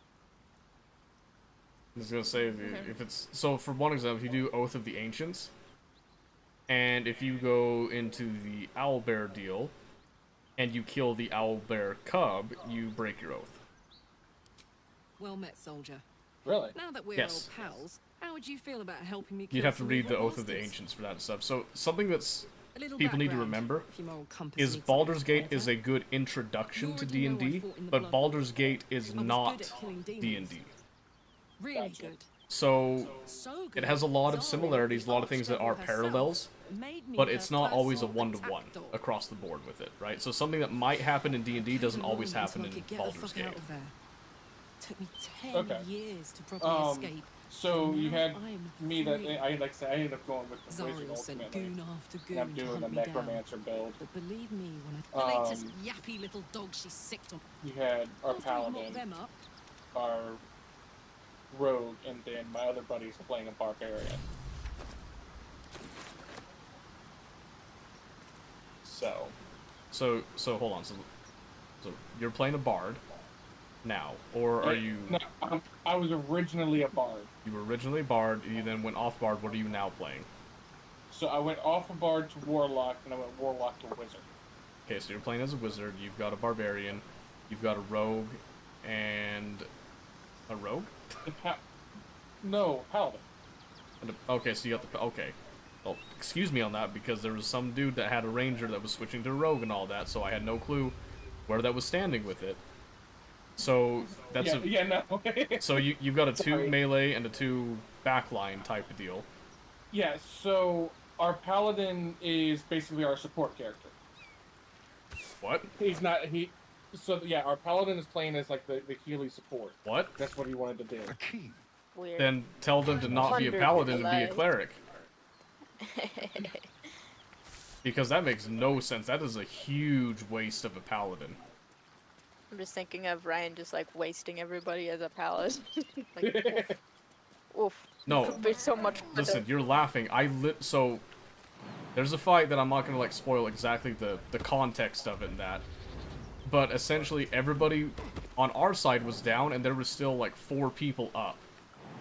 I was gonna say, if it's... So, for one example, if you do Oath of the Ancients, and if you go into the owlbear deal, and you kill the owlbear cub, you break your oath.
Well met, soldier.
Really?
Now that we're
Yes.
old pals, how would you feel about helping me kill
You'd have to
some
read the
evil
Oath of the
monsters?
Ancients for that stuff. So, something that's
A little
people need to
background,
remember
if your moral compass
is
needs
Baldur's
a bit
Gate is a good introduction to
already know I
D&D,
fought in the
but
blood.
Baldur's Gate is
I was good
not
at killing demons.
D&D.
Really good.
So,
So
it has a lot of similarities, a lot of things that are parallels, but it's not always a one-to-one across the board with it, right? So something that might happen in D&D doesn't always happen in Baldur's Gate.
Took me 10 years to properly escape
So you had
I'm
me that
free.
I like I said I ended up going with the wizard
Zariel sent
ultimately.
goon after
And I'm
goon to
doing the
hunt me down.
necromancer build.
But believe me when
The latest yappy little dog she sicked on.
You had our
After we mop
paladin,
them up,
our rogue, and then my other buddies playing a barbarian.
So hold on. So you're playing a bard now, or are you?
No, I was originally a bard.
You were originally bard. You then went off bard. What are you now playing?
So I went off a bard to warlock, and I went warlock to wizard.
Okay, so you're playing as a wizard. You've got a barbarian. You've got a rogue, and a rogue.
No, paladin.
Okay, so you got the okay. Well, excuse me on that because there was some dude that had a ranger that was switching to rogue and all that, so I had no clue where that was standing with it. So that's
no.
So you've got a 2 melee and a 2 backline type of deal.
Yeah. So our paladin is basically our support character.
What?
He's not So yeah, our paladin is playing as like the healing support.
What?
That's what he wanted to do.
Weird.
Then tell them to not be a paladin and be a cleric. Because that makes no sense. That is a huge waste of a paladin.
I'm just thinking of Ryan just like wasting everybody as a paladin. Like, oof.
No.
Could be so much better.
Listen, you're laughing. So there's a fight that I'm not gonna like spoil exactly the context of it and that. But essentially everybody on our side was down and there was still like 4 people up.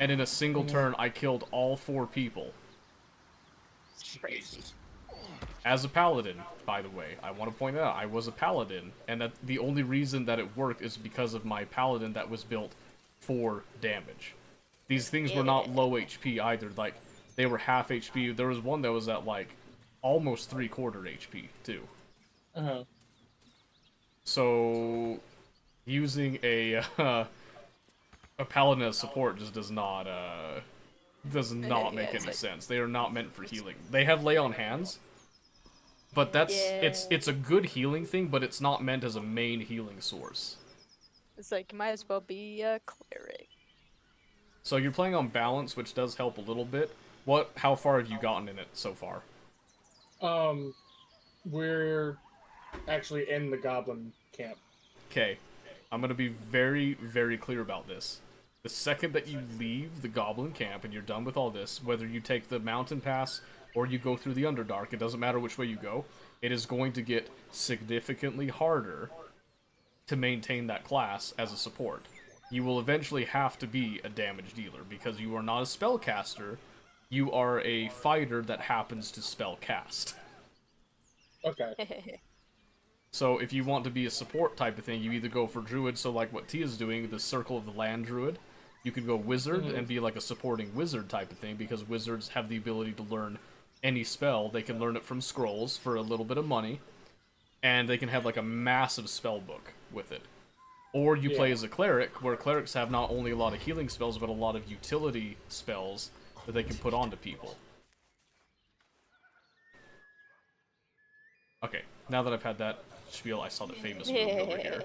And in a single turn I killed all 4 people.
Crazy.
As a paladin, by the way, I want to point out, I was a paladin, and that the only reason that it worked is because of my paladin that was built for damage. These things were not low HP either, like, they were half HP. There was one that was at, like, almost 3/4 HP, too.
Uh-huh.
So, using a paladin as support just does not make any sense. They are not meant for healing. They have lay on hands, but it's a good healing thing, but it's not meant as a main healing source.
It's like you might as well be a cleric.
So you're playing on balance, which does help a little bit. How far have you gotten in it so far?
We're actually in the goblin camp.
Okay, I'm gonna be very, very clear about this. The second that you leave the goblin camp and you're done with all this, whether you take the mountain pass or you go through the Underdark, it doesn't matter which way you go, it is going to get significantly harder to maintain that class as a support. You will eventually have to be a damage dealer because you are not a spellcaster, you are a fighter that happens to spell cast.
Okay.
So if you want to be a support type of thing, you either go for druid, so like what Tia's doing, the Circle of the Land druid. You could go wizard and be like a supporting wizard type of thing, because wizards have the ability to learn any spell. They can learn it from scrolls for a little bit of money, and they can have like a massive spell book with it. Or you play as a cleric, where clerics have not only a lot of healing spells, but a lot of utility spells that they can put onto people. Okay, now that I've had that spiel, I saw the famous move over here.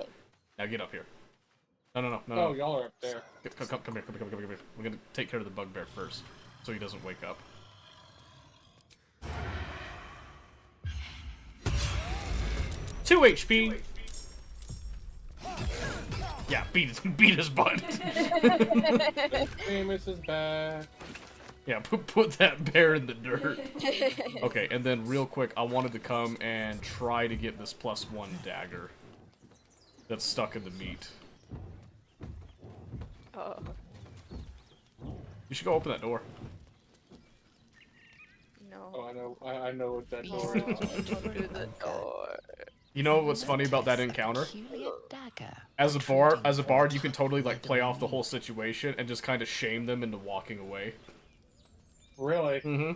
Now get up here. No.
Oh, y'all are up there.
Come here. We're gonna take care of the bugbear first, so he doesn't wake up. 2 HP! Yeah, beat his butt.
Famous is back.
Yeah, put that bear in the dirt. Okay, and then real quick, I wanted to come and try to get this +1 dagger that's stuck in the meat. You should go open that door.
No.
Oh, I know what that door is.
Through the door.
You know what's funny about that encounter? As a bard, you can totally like play off the whole situation and just kind of shame them into walking away.
Really?
Mm-hmm.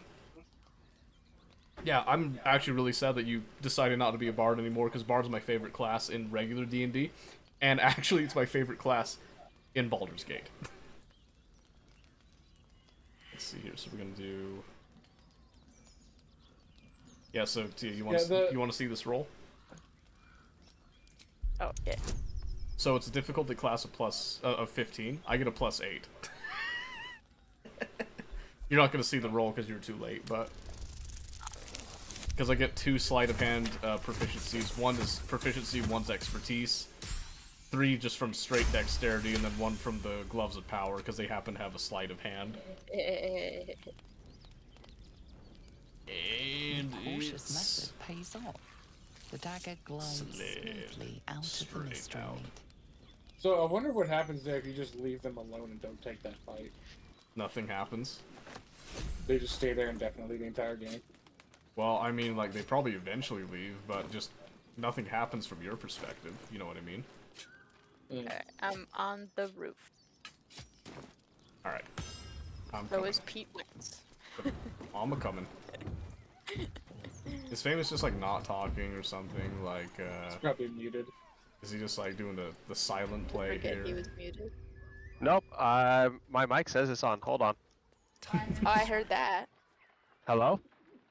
Yeah, I'm actually really sad that you decided not to be a bard anymore, because bard's my favorite class in regular D&D, and actually it's my favorite class in Baldur's Gate. Let's see here. So we're gonna do. Yeah. So Tia, you want to see this roll?
Oh yeah.
So it's a difficulty class of 15. I get a +8. You're not gonna see the roll because you're too late, but because I get 2 sleight of hand proficiencies. 1 is proficiency, 1's expertise. 3 just from straight dexterity, and then 1 from the gloves of power because they happen to have a sleight of hand. And
cautious method pays off. The dagger glides smoothly out of the mystery meat.
So I wonder what happens there if you just leave them alone and don't take that fight.
Nothing happens.
They just stay there indefinitely the entire game.
Well, I mean, like, they probably eventually leave, but just nothing happens from your perspective. You know what I mean?
Alright, I'm on the roof.
Alright.
So is Pete Wentz.
I'm a-coming. Is Famous just, like, not talking or something? Like,
It's probably muted.
Is he just, like, doing the silent play
Forget
here?
he was muted.
Nope. My mic says it's on. Hold on.
Oh, I heard that.
Hello?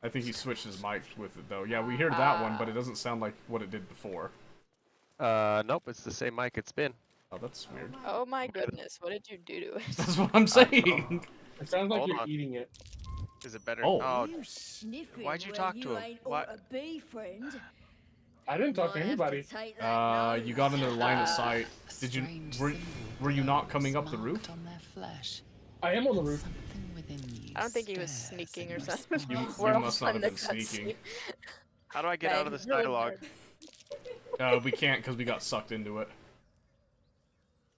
I think he switched his mic with it, though. Yeah, we heard that one, but it doesn't sound like what it did before.
Nope. It's the same mic it's been.
Oh, that's weird.
Oh my goodness, what did you do to it?
That's what I'm saying.
It sounds like
Hold
you're
on.
eating it.
Is it better?
Oh.
You sniffing
Why'd you
where
talk to
you
him?
ain't
What?
ought to be, friend.
I didn't talk to
Might have
anybody.
take that
You
nose.
got in their line of sight. Did you? Were you not coming up the roof?
On their flesh.
I am on the roof.
Something within you
I don't think he was
stirs
sneaking
in
or
your
something.
You
spine.
must not have been sneaking.
How do I get out of this dialogue?
We can't because we got sucked into it.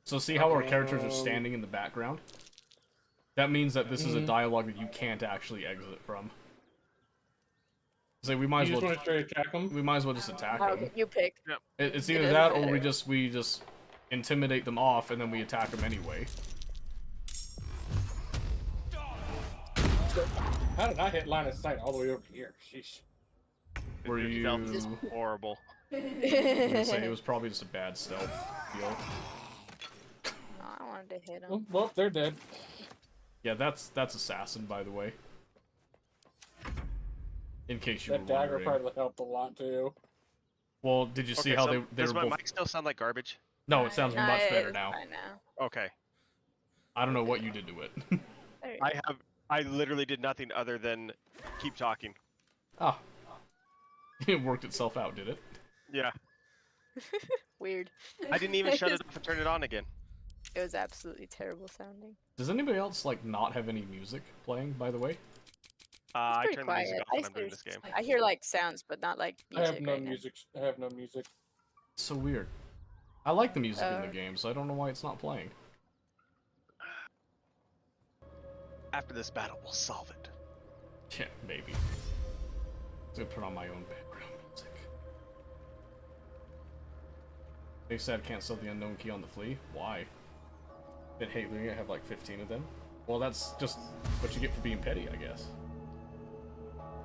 So see how our characters are standing in the background? That means that this is a dialogue that you can't actually exit from. So we might as
You
well.
just want to try to attack them?
We might as well just attack
Oh,
them.
you pick.
It's
It
either
is
that or
better.
we just intimidate them off and then we attack them anyway.
How did I hit line of sight all the way over here? Sheesh.
Were
Your
you?
stealth is horrible.
I was gonna say it was probably just a bad stealth deal.
Oh, I wanted to hit him.
Oh, well, they're dead.
Yeah, that's assassin, by the way. In case you
That
were
dagger
wondering.
probably helped a lot too.
Well, did you see
Okay,
how
so
they
does
were
my
both?
mic still sound like garbage?
No, it sounds
No,
much
it
better
is
now.
fine now.
Okay.
I don't know what you did to it.
There.
I literally did nothing other than keep talking.
Ah. It worked itself out, did it?
Yeah.
Weird.
I didn't even shut it off and turn it on again.
It was absolutely terrible sounding.
Does anybody else like not have any music playing, by the way?
I
Pretty
turn the music
quiet.
off when I'm doing this game.
I hear like sounds, but not like
I
music.
have no
right now.
music. I have no music.
It's so weird. I like the music in the game, so I don't know why it's not playing.
After this battle, we'll solve it.
Yeah, maybe. I'm gonna put on my own background music. They said can't sell the unknown key on the flea. Why? Did hate doing it have like 15 of them? Well, that's just what you get for being petty, I guess.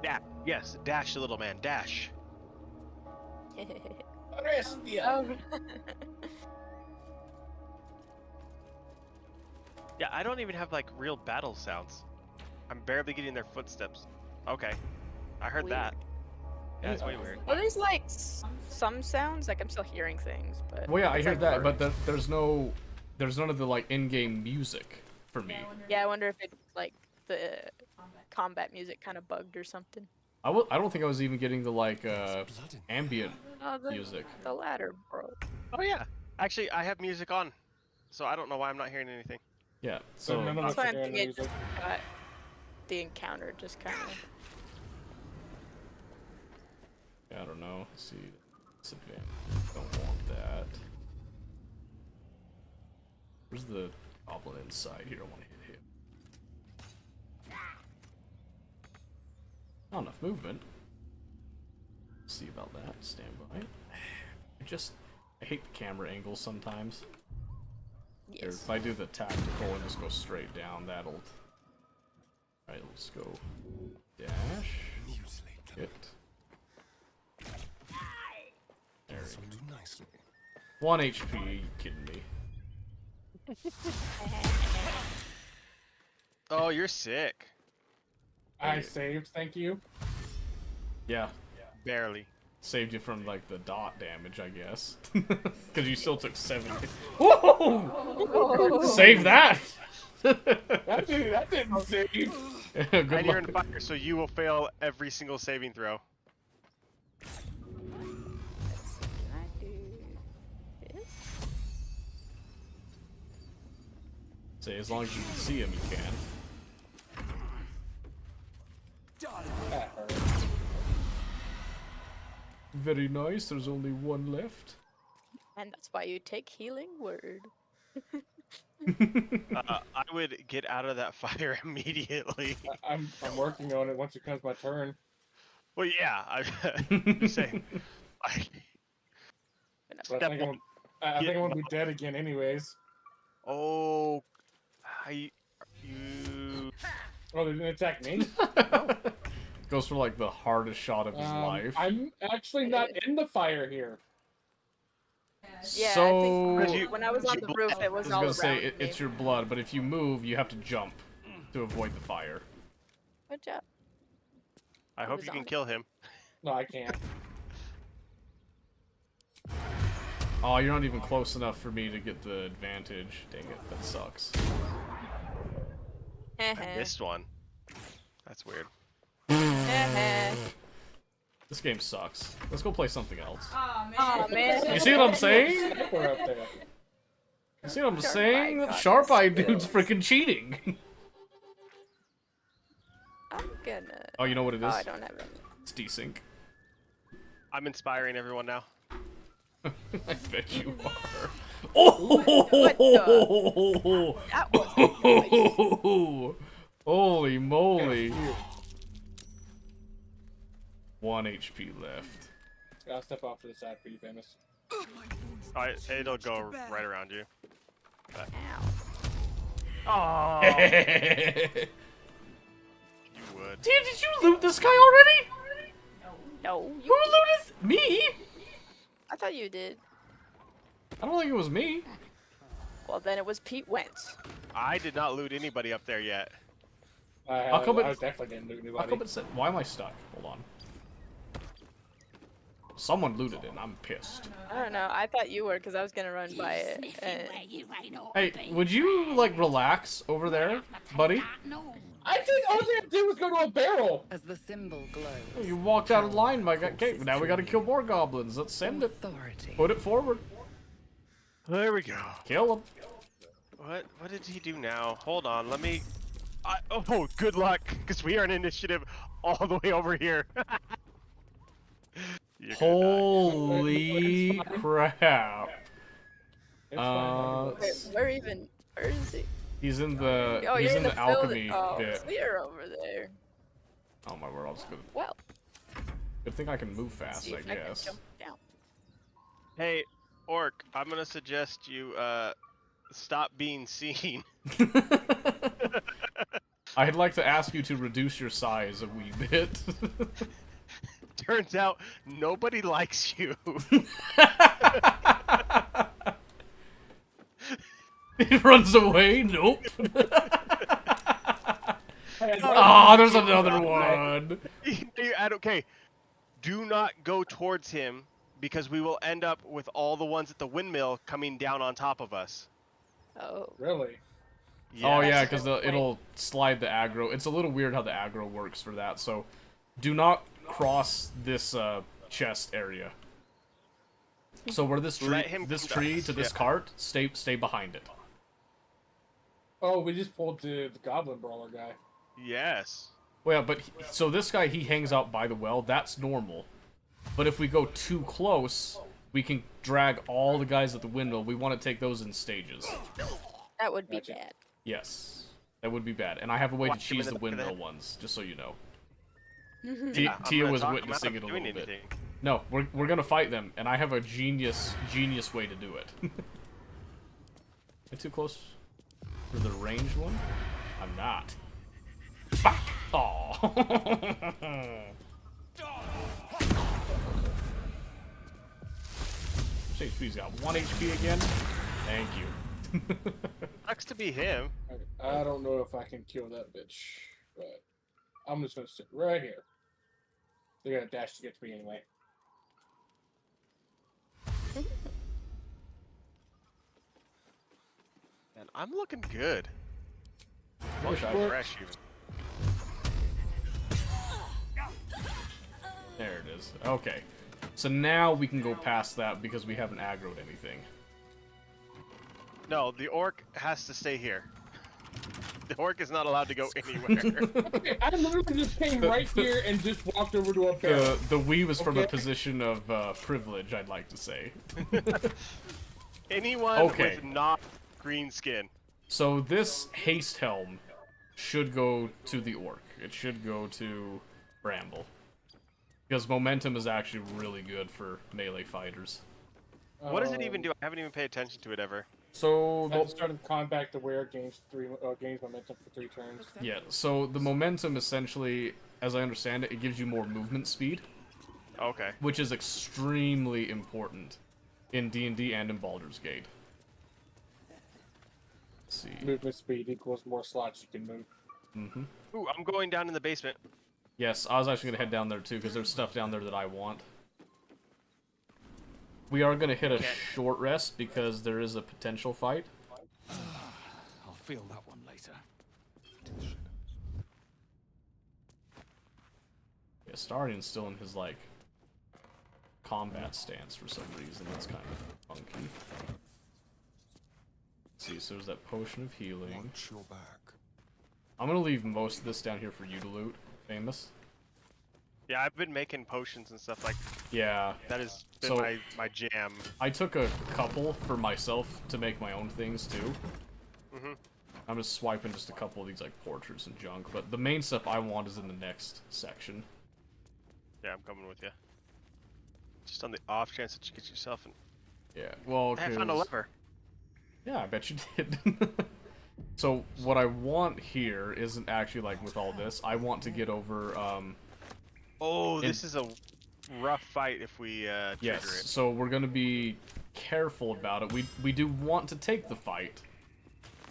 Yeah, yes, dash, little man, dash.
Oh.
Yeah, I don't even have like real battle sounds. I'm barely getting their footsteps. Okay, I heard
Weird.
that. Yeah, it's way weird.
Well, there's like some sounds, like I'm still hearing things, but.
Well, yeah, I
it's,
heard
like,
that, but there's none of the like in-game music for me.
Yeah, I wonder if it's like the combat music kind of bugged or something.
I don't think I was even getting the like ambient
Oh,
music.
The ladder broke.
Oh yeah, actually, I have music on, so I don't know why I'm not hearing anything.
Yeah, so
That's why I'm thinking it just got the encounter just kind of.
I don't know. Let's see. Disadvantage. Don't want that. Where's the goblin inside here? I want to hit him. Not enough movement. Let's see about that. Stand by. I hate the camera angles sometimes. Or if I do the tactical and just go straight down, that'll. Alright, let's go. Dash. Hit. There we go. 1 HP, you kidding me?
Oh, you're sick.
I saved, thank you.
Yeah.
Barely.
Saved you from like the dot damage, I guess. Because you still took 7. Whoa! Save that!
That didn't save.
Good
And you're
luck.
in fire, so you will fail every single saving throw.
Let's see, can I do this?
Say, as long as you can see him, you can.
That hurt.
Very nice, there's only one left.
And that's why you take healing word.
I would get out of that fire immediately.
I'm working on it once it comes my turn.
Well, yeah, I'm just saying.
But I think I'm gonna be dead again, anyways.
Oh, you.
Oh, they didn't attack me.
Goes for like the hardest shot of his life.
I'm actually not in the fire here.
Yeah,
So
I think when I was on the roof, it was all
I was gonna
around
say it's your blood, but if you move, you have to jump to avoid the fire.
Good job.
I hope you can kill him.
No, I can't.
Oh, you're not even close enough for me to get the advantage. Dang it, that sucks.
I missed one. That's weird.
This game sucks. Let's go play something else.
Oh man.
You see what I'm saying?
Sniper up there.
You see what I'm saying? That Sharp Eye dude's freaking cheating.
I'm gonna.
Oh, you know what it is?
Oh, I don't have any.
It's desync.
I'm inspiring everyone now.
I bet you are. Oh!
That was
Holy moly! 1 HP left.
I'll step off to the side for you, famous.
It'll go right around you.
Ow.
Oh. You would.
Dude, did you loot this guy already?
No.
Who looted me?
I thought you did.
I don't think it was me.
Well, then it was Pete Wentz.
I did not loot anybody up there yet.
I definitely didn't loot anybody.
How come it said? Why am I stuck? Hold on. Someone looted it, and I'm pissed.
I don't know. I thought you were because I was gonna run by it.
Hey, would you like relax over there, buddy?
I think all they had to do was go to a barrel.
As the symbol glows.
You walked out of line, my guy. Okay, now we gotta kill more goblins. Let's send it. Put it forward.
There we go.
Kill him.
What did he do now? Hold on, let me. Oh, good luck, because we are in initiative all the way over here.
Holy crap!
Wait, where is he?
He's in the
Oh,
he's
you're
in the
building.
alchemy
Oh,
bit.
so you're over there.
Oh my word! I'll just go.
Well.
Good thing I can move fast,
See
I
if I can
guess.
jump down.
Hey, Orc, I'm gonna suggest you stop being seen.
I'd like to ask you to reduce your size a wee bit.
Turns out nobody likes you.
He runs away. Nope. Ah, there's another one.
Okay, do not go towards him because we will end up with all the ones at the windmill coming down on top of us.
Oh.
Really?
Yeah.
Oh yeah, because it'll slide the aggro. It's a little weird how the aggro works for that. So, do not cross this chest area. So where this tree, to this cart, stay behind it.
Oh, we just pulled the Goblin Brawler guy.
Yes.
Well, yeah, but so this guy, he hangs out by the well. That's normal. But if we go too close, we can drag all the guys at the windmill. We want to take those in stages.
That would be bad.
Yes, that would be bad. And I have a way to cheese the windmill ones, just so you know. Tia was witnessing it a little bit. No, we're gonna fight them, and I have a genius way to do it. Am I too close for the ranged one? I'm not. Oh. HP's got 1 HP again. Thank you.
Sucks to be him.
I don't know if I can kill that bitch, but I'm just gonna sit right here. They're gonna dash to get to me anyway.
And I'm looking good. Well,
Push
it's
for it.
fresh even.
There it is. Okay. So now we can go past that because we haven't aggroed anything.
No, the orc has to stay here. The orc is not allowed to go anywhere.
Okay, I literally just came right here and just walked over to a barrel.
The we was from a
Okay.
position of privilege, I'd like to say.
Anyone
Okay.
with not green skin.
So this haste helm should go to the orc. It should go to Bramble. Because momentum is actually really good for melee fighters.
What does it even do? I haven't even paid attention to it ever.
So
At the start of combat, the wearer gains gains momentum for 3 turns.
yeah, so the momentum essentially, as I understand it, it gives you more movement speed.
Okay.
Which is extremely important in D&D and in Baldur's Gate. Let's see.
Movement speed equals more slots you can move.
Mm-hmm.
Ooh, I'm going down in the basement.
Yes, I was actually going to head down there too, because there's stuff down there that I want. We are going to hit a short rest, because there is a potential fight.
I'll feel that one later.
Yeah, Starian's still in his, like, combat stance for some reason. That's kind of funky. Let's see, so there's that potion of healing.
Watch your back.
I'm going to leave most of this down here for you to loot, Famous.
Yeah, I've been making potions and stuff like.
Yeah.
That has been
So,
my jam.
I took a couple for myself to make my own things too.
Mhm.
I'm just swiping just a couple of these like portraits and junk, but the main stuff I want is in the next section.
Yeah, I'm coming with you. Just on the off chance that you get yourself an.
Yeah, well,
I found a
'cause-
lever.
Yeah, I bet you did. So what I want here isn't actually like with all this. I want to get over.
Oh, this is a rough fight if we trigger
Yes,
it.
so we're gonna be careful about it. We do want to take the fight,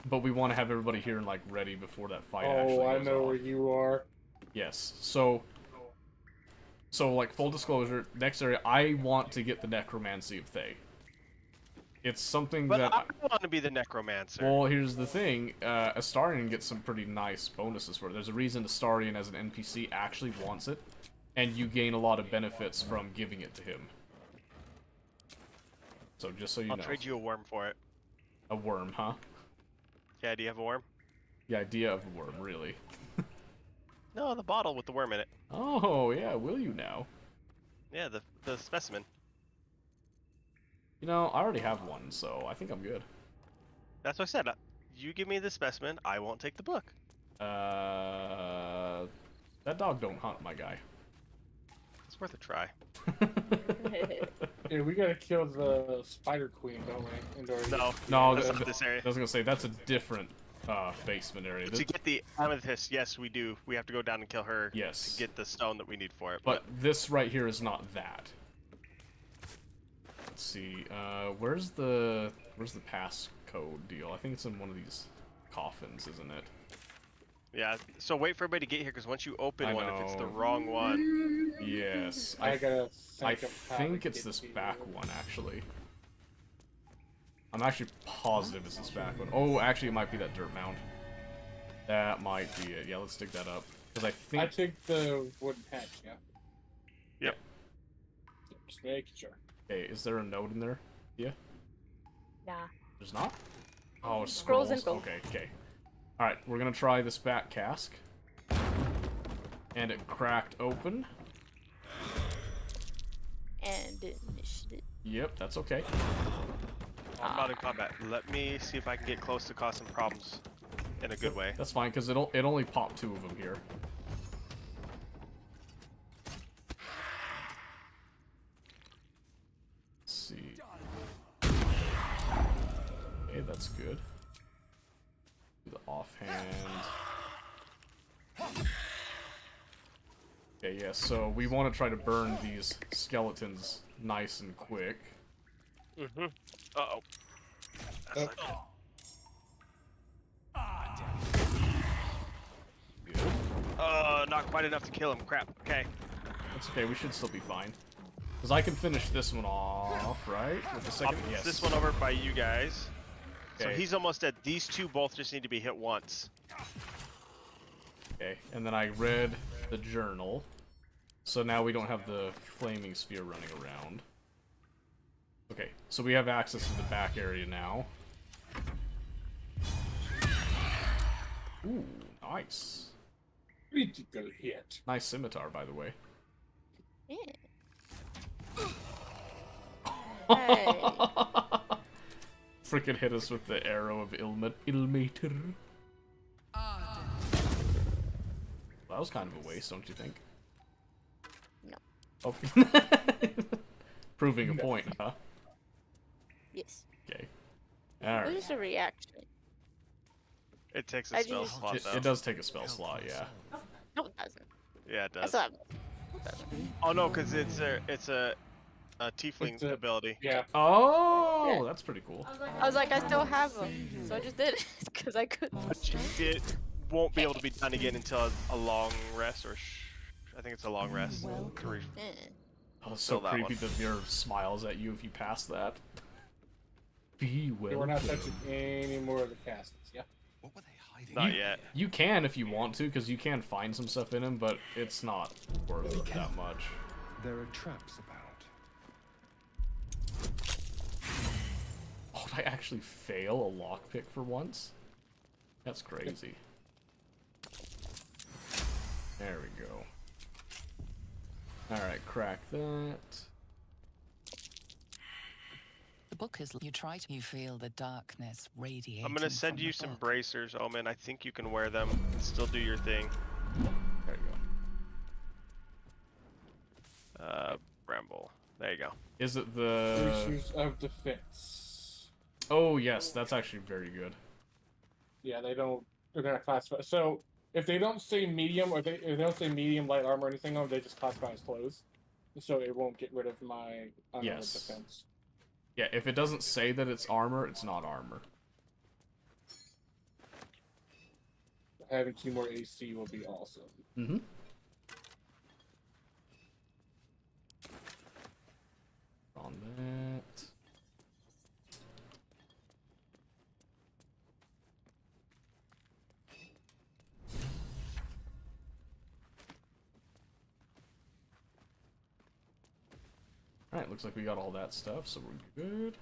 but we want to have everybody here and like ready before that fight actually
Oh, I
goes
know
off.
where you are.
Yes, so like full disclosure, next area I want to get the Necromancy of Thay. It's something
But
that
I want to be the necromancer.
well, here's the thing, Astarion gets some pretty nice bonuses for it. There's a reason Astarion as an NPC actually wants it, and you gain a lot of benefits from giving it to him. So just so you
I'll
know.
trade you a worm for it.
A worm, huh?
Yeah, do you have a worm?
The idea of a worm, really.
No, the bottle with the worm in it.
Oh, yeah, will you now?
Yeah, the specimen.
You know, I already have one, so I think I'm good.
That's what I said. You give me the specimen, I won't take the book.
That dog don't hunt, my guy.
It's worth a try.
Yeah, we gotta kill the Spider Queen, don't we?
No,
that's not this area.
I was gonna say, that's a different basement area.
To get the amethyst, yes, we do. We have to go down and kill her
Yes.
to get the stone that we need for it.
But this right here is not that. Let's see, where's the passcode deal? I think it's in one of these coffins, isn't it?
Yeah, so wait for everybody to get here, because once you open
I
one, if it's the
know.
wrong one...
Yes.
I gotta
I
think of how to
think it's
get
this
to
back one, actually. I'm actually positive it's this back one. Oh, actually, it might be that dirt mound. That might be it. Yeah, let's dig that up. Because I think...
I took the wooden hatch, yeah.
Yep.
Just making sure.
Okay, is there a note in there? Yeah?
Nah.
There's not? Oh, it's
Scrolls
scrolls.
and gold.
Okay, okay. Alright, we're gonna try this bat cask. And it cracked open.
And initiative.
Yep, that's okay.
I'm not in combat. Let me see if I can get close to cause some problems in a good way.
That's fine, because it only popped 2 of them here. Let's see. Okay, that's good. Do the offhand. Okay, yeah, so we want to try to burn these skeletons nice and quick.
Mm-hmm. Uh-oh. That's not quite enough to kill him. Crap. Okay.
That's okay, we should still be fine. Because I can finish this one off, right? With the second,
I'll
yes.
this one over by you guys. So
Okay.
he's almost dead. These two both just need to be hit once.
Okay, and then I read the journal. So now we don't have the flaming sphere running around. Okay, so we have access to the back area now. Ooh, nice.
Critical hit.
Nice scimitar, by the way.
Yeah. Hey.
Frickin' hit us with the arrow of Ilmater. That was kind of a waste, don't you think?
No.
Oh. Proving a point, huh?
Yes.
Okay.
What
Alright.
is a reaction?
It takes a spell slot, though.
It does take a spell slot, yeah.
No, it doesn't.
Yeah, it does.
That's not.
Oh no, because it's a tiefling ability.
Yeah.
Oh,
Yeah.
that's pretty cool.
I was like, I still have them, so I just did it because I couldn't.
But it won't be able to be done again until a long rest, or I think it's a long rest.
Oh, it's so
Fill that
creepy
one.
that the mirror smiles at you if you pass that. Be well.
We're not touching any more of the caskets, yeah?
Not yet.
You can if you want to, because you can find some stuff in them, but it's not worth it that much.
There are traps about.
Oh, did I actually fail a lockpick for once? That's crazy. There we go. Alright, crack that.
The book is. You try to. You feel the darkness radiating.
I'm gonna send
from
you
the
some
book.
bracers, Omen. I think you can wear them and still do your thing.
There you go.
Bramble. There you go.
Is it the...
Issues of defense.
Oh, yes, that's actually very good.
Yeah, they're gonna classify. So, if they don't say medium, or if they don't say medium, light armor, or anything on them, they just classify as clothes. So it won't get rid of my unarmored
Yes.
defense.
Yeah, if it doesn't say that it's armor, it's not armor.
Having 2 more AC will be awesome.
Mm-hmm. On that. Alright, looks like we got all that stuff, so we're good.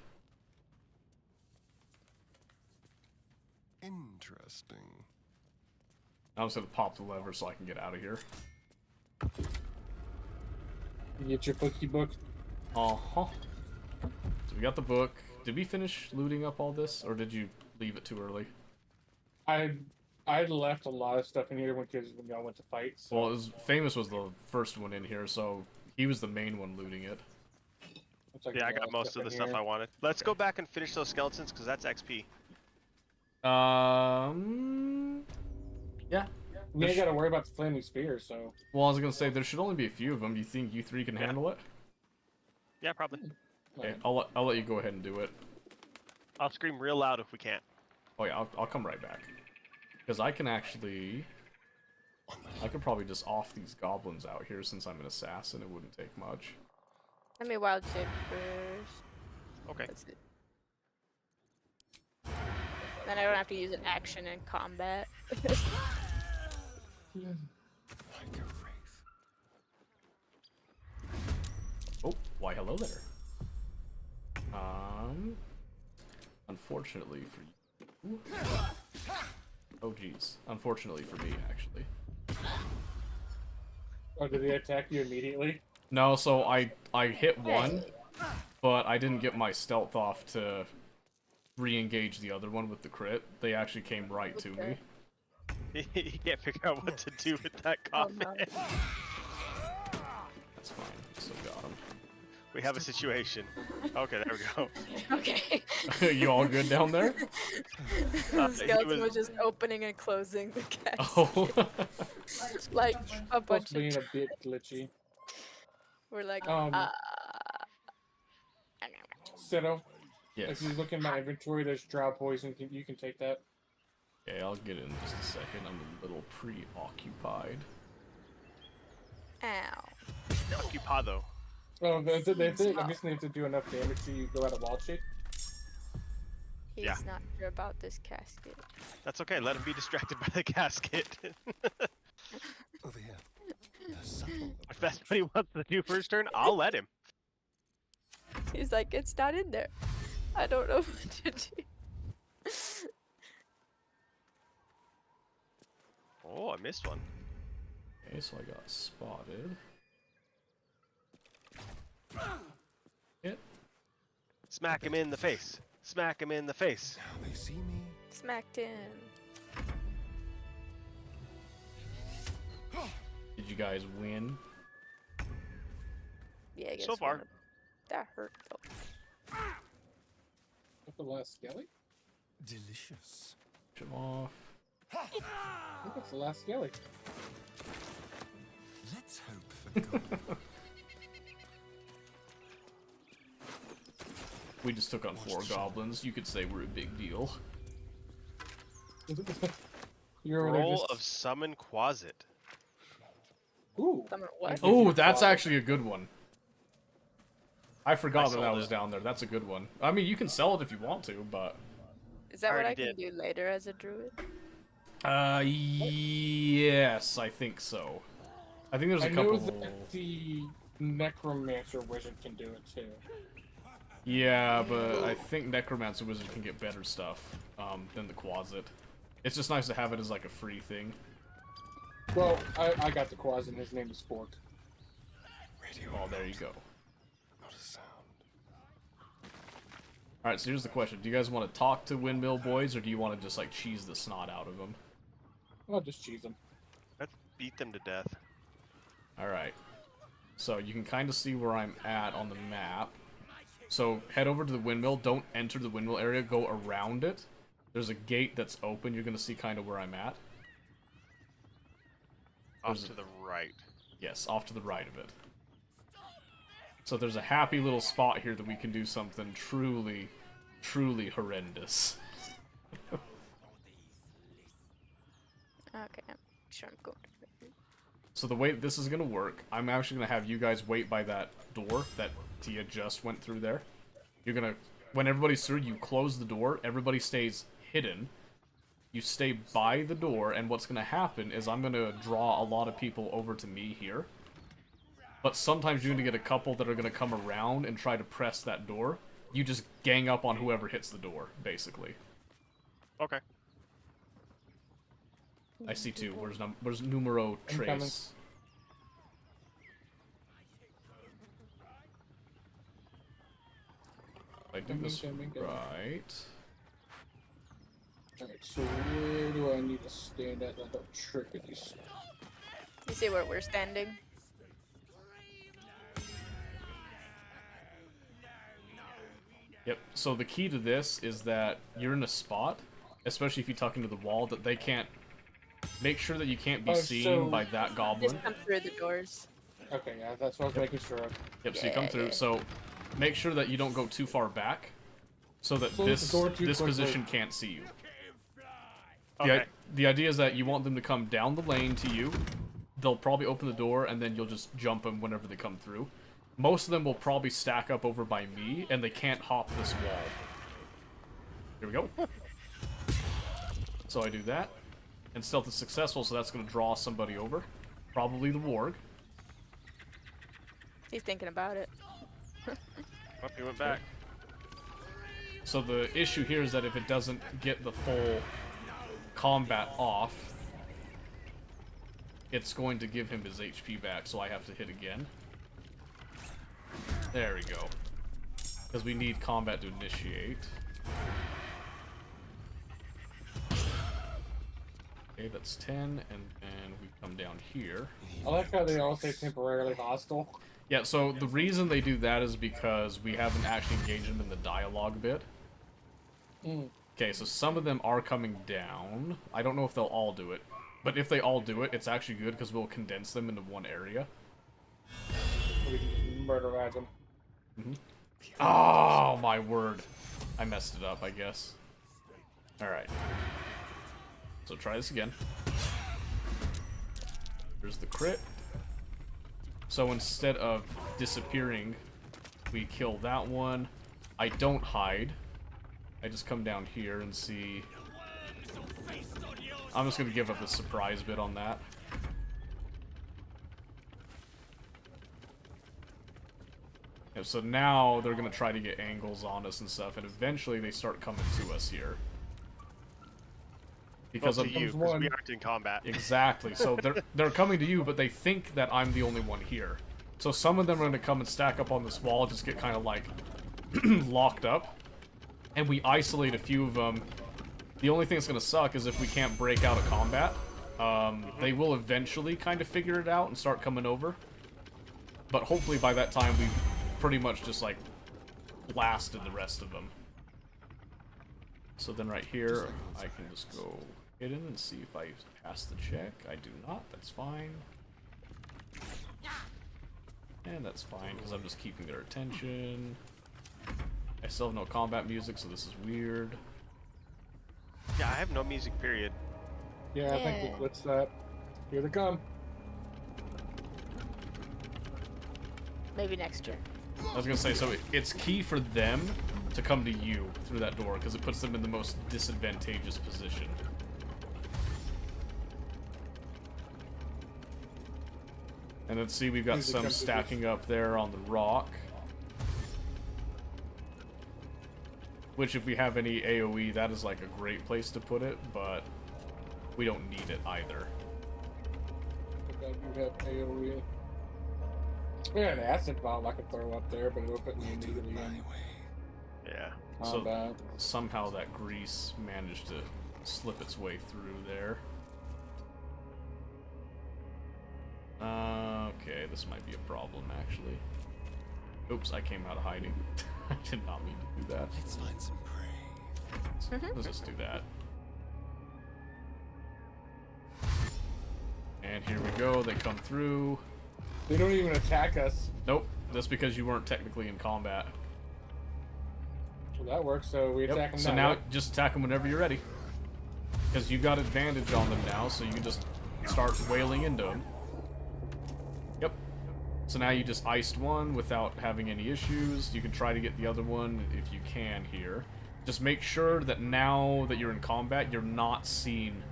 Interesting.
I'm just gonna pop the lever so I can get out of here.
You get your bookie book.
Uh-huh. So we got the book. Did we finish looting up all this, or did you leave it too early?
I left a lot of stuff in here when y'all went to fight. So.
Well, Famous was the first one in here, so he was the main one looting it.
Yeah, I got most of the stuff I wanted. Let's go back and finish those skeletons, because that's XP.
Yeah.
You ain't gotta worry about the flaming spear, so...
Well, I was gonna say, there should only be a few of them. Do you think you three can handle it?
Yeah, probably.
Okay, I'll let you go ahead and do it.
I'll scream real loud if we can't.
Oh yeah, I'll come right back. Because I can actually... I could probably just off these goblins out here since I'm an assassin. It wouldn't take much.
Let me wild shape first.
Okay.
That's it. Then I don't have to use an action in combat.
Oh, why hello there. Unfortunately for you... Oh geez. Unfortunately for me, actually.
Oh, did they attack you immediately?
No, so I hit one, but I didn't get my stealth off to re-engage the other one with the crit. They actually came right to me.
You can't figure out what to do with that coffin.
That's fine. Still got him.
We have a situation. Okay, there we go.
Okay.
You all good down there?
The skeleton was just opening and closing the casket.
Oh.
Like a bunch
being
of...
a bit glitchy.
We're like,
Sito,
Yes.
if you look in my inventory, there's drow poison. You can take that.
Okay, I'll get it in just a second. I'm a little preoccupied.
Ow.
Occupado.
Oh, I'm guessing they have to do enough damage to you go out of wild shape.
He's
Yeah.
not sure about this casket.
That's okay. Let him be distracted by the casket.
Over here. The subtle
If that's what he wants to do first turn, I'll let him.
He's like, it's not in there. I don't know what to do.
Oh, I missed one.
Okay, so I got spotted. Hit.
Smack him in the face. Smack him in the face.
Now they see me.
Smacked him.
Did you guys win?
Yeah, I guess
So far.
one of- that hurt though.
What's the last skelly?
Delicious.
Push him off.
I think that's the last skelly.
Let's hope for good.
We just took on 4 goblins. You could say we're a big deal.
You're over there
Roll
just...
of summon Quasit.
Ooh.
What?
Oh, that's actually a good one. I forgot that
sold
that was
it.
down there. That's a good one. I mean, you can sell it if you want to, but...
Is that what I
already
can do later as a druid?
Yes, I think so. I think there's a
I
couple...
know that the necromancer wizard can do it too.
Yeah, but I think Necromancer Wizard can get better stuff than the Quasit. It's just nice to have it as like a free thing.
Well, I got the Quaz and his name is Fork.
Oh, there you go.
Not a sound.
Alright, so here's the question. Do you guys want to talk to Windmill Boys, or do you want to just like cheese the snot out of them?
I'll just cheese them.
Let's beat them to death.
Alright. So you can kind of see where I'm at on the map. So head over to the windmill. Don't enter the windmill area. Go around it. There's a gate that's open. You're going to see kind of where I'm at.
Off to the right.
Yes, off to the right of it. So there's a happy little spot here that we can do something truly, truly horrendous.
Okay, I'm sure I'm going to.
So the way this is going to work, I'm actually going to have you guys wait by that door that Tia just went through there. You're going to, when everybody's through, you close the door, everybody stays hidden. You stay by the door, and what's going to happen is I'm going to draw a lot of people over to me here. But sometimes you're going to get a couple that are going to come around and try to press that door. You just gang up on whoever hits the door, basically.
Okay.
I see 2. Where's numero trace? I do this right.
Alright, so where do I need to stand at that don't trigger these?
You see where we're standing?
Yep, so the key to this is that you're in a spot, especially if you tuck into the wall, that they can't... Make sure that you can't be seen by that goblin.
Just come through the doors.
Okay, yeah, that's what I was making sure of.
Yep, so you come through, so make sure that you don't go too far back, so that
Close the door too
this
quickly.
position can't see you.
Okay.
The idea is that you want them to come down the lane to you, they'll probably open the door, and then you'll just jump them whenever they come through. Most of them will probably stack up over by me, and they can't hop this wall. Here we go. So I do that. And stealth is successful, so that's going to draw somebody over. Probably the warg.
He's thinking about it.
Oh, he went back.
So the issue here is that if it doesn't get the full combat off, it's going to give him his HP back, so I have to hit again. There we go. Because we need combat to initiate. Okay, that's 10, and then we come down here.
I like how they all say temporarily hostile.
Yeah, so the reason they do that is because we haven't actually engaged them in the dialogue bit. Okay, so some of them are coming down. I don't know if they'll all do it. But if they all do it, it's actually good because we'll condense them into one area.
We can just murder at them.
Oh, my word. I messed it up, I guess. Alright. So try this again. There's the crit. So instead of disappearing, we kill that one. I don't hide. I just come down here and see... I'm just gonna give up a surprise bit on that. Yeah, so now they're gonna try to get angles on us and stuff, and eventually they start coming to us here. Because
well,
of
to you, 'cause we aren't in combat.
Exactly. So they're coming to you, but they think that I'm the only one here. So some of them are gonna come and stack up on this wall, just get kind of like locked up, and we isolate a few of them. The only thing that's gonna suck is if we can't break out of combat. They will eventually kind of figure it out and start coming over. But hopefully by that time we've pretty much just like blasted the rest of them. So then right here, I can just go hidden and see if I pass the check. I do not, that's fine. And that's fine, because I'm just keeping their attention. I still have no combat music, so this is weird.
Yeah, I have no music, period.
Yeah, I think we'll glitch that. Here they come.
Maybe next turn.
I was gonna say, so it's key for them to come to you through that door, because it puts them in the most disadvantageous position. And then see, we've got some stacking up there on the rock. Which, if we have any AoE, that is like a great place to put it, but we don't need it either.
I think I do have AoE. We got an acid bomb I could throw up there, but it'll put me immediately in.
Yeah.
So somehow that grease managed to slip its way through there. Okay, this might be a problem, actually. Oops, I came out of hiding. I did not mean to do that.
Let's find some prey.
Let's just do that. And here we go, they come through.
They don't even attack us.
Nope, that's because you weren't technically in combat.
Well, that works, so we attack them
So now just attack them whenever you're ready. Because you've got advantage on them now, so you can just start wailing into them. Yep. So now you just iced one without having any issues. You can try to get the other one if you can here. Just make sure that now that you're in combat, you're not seen.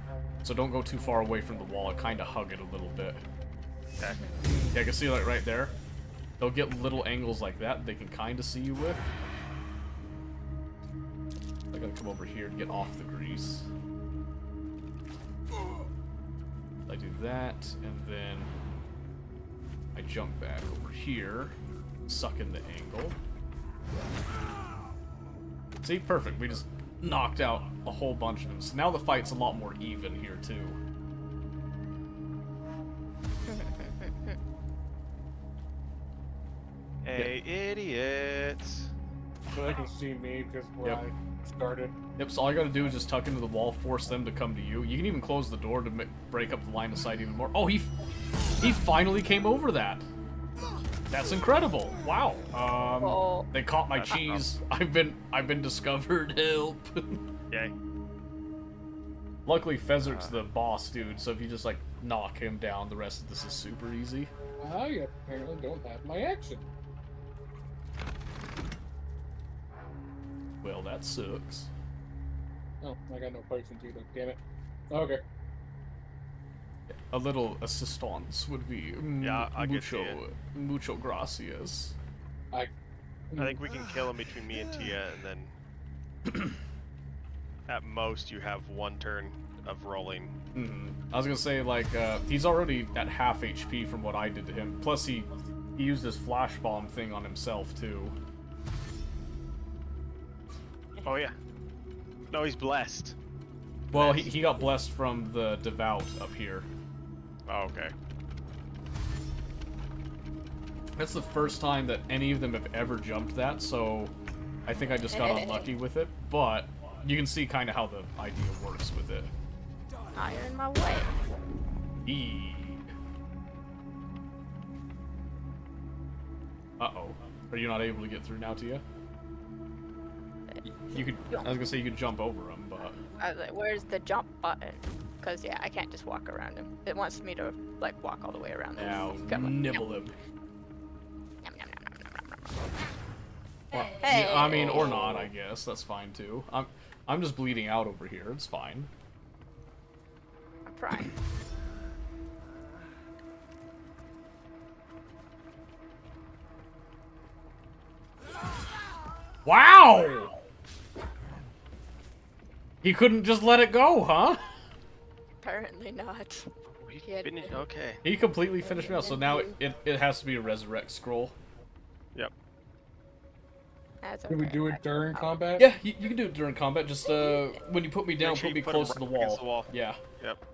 So don't go too far away from the wall. Kind of hug it a little bit. Okay. Yeah, I can see like right there. They'll get little angles like that they can kind of see you with. I gotta come over here to get off the grease. I do that, and then I jump back over here, suck in the angle. See, perfect. We just knocked out a whole bunch of them. So now the fight's a lot more even here, too.
Hey, idiots.
So they can see me because where I started.
Yep, so all you gotta do is just tuck into the wall, force them to come to you. You can even close the door to break up the line of sight even more. Oh, he finally came over that. That's incredible. Wow. They caught my cheese. I've been discovered. Help.
Yay.
Luckily, Fezzert's the boss dude, so if you just like knock him down, the rest of this is super easy.
I apparently don't have my action.
Well, that sucks.
Oh, I got no potions either. Damn it. Okay.
A little assistance would be mucho gracias.
I think we can kill him between me and Tia, and then at most you have one turn of rolling.
I was gonna say, like, he's already at half HP from what I did to him. Plus, he used his flash bomb thing on himself too.
Oh yeah. No, he's blessed.
Well, he got blessed from the devout up here.
Oh, okay.
That's the first time that any of them have ever jumped that, so I think I just got unlucky with it. But you can see kind of how the idea works with it.
Oh, you're in my way.
Uh-oh. Are you not able to get through now, Tia? You could. I was gonna say you could jump over him, but.
I was like, where's the jump button? Because yeah, I can't just walk around him. It wants me to like walk all the way around him.
Now nibble him. Well, yeah, I mean, or not, I guess. That's fine too. I'm just bleeding out over here. It's fine.
I'm trying.
Wow! He couldn't just let it go, huh?
Apparently not. He had-
Okay.
He completely finished me out, so now it has to be a resurrect scroll.
Yep.
That's
Can we
okay.
do it during combat?
Yeah, you can do it during combat. Just when you put me down,
Make sure
put me
you put
close
him
to the
right against
wall.
the wall.
Yeah.
Yep.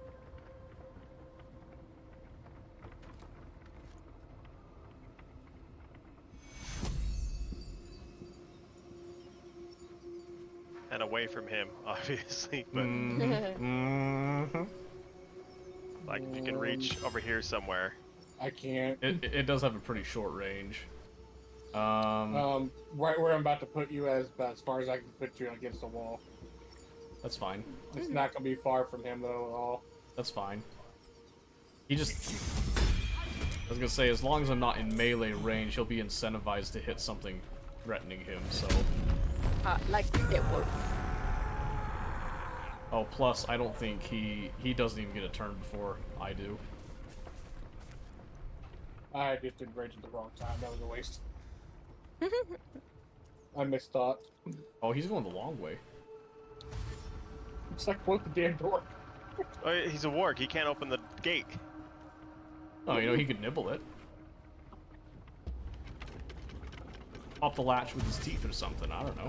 And away from him, obviously, but like if you can reach over here somewhere.
I can't.
It does have a pretty short range.
Right where I'm about to put you about as far as I can put you against the wall.
That's fine.
It's not gonna be far from him though at all.
That's fine. He just... I was gonna say, as long as I'm not in melee range, he'll be incentivized to hit something threatening him, so...
like it would.
Oh, plus, I don't think he doesn't even get a turn before I do.
I just did rage at the wrong time. That was a waste. I misthought.
Oh, he's going the long way.
It's like both the damn door.
Oh, he's a warg. He can't open the gate.
Oh, you know, he could nibble it. Pop the latch with his teeth or something, I don't know.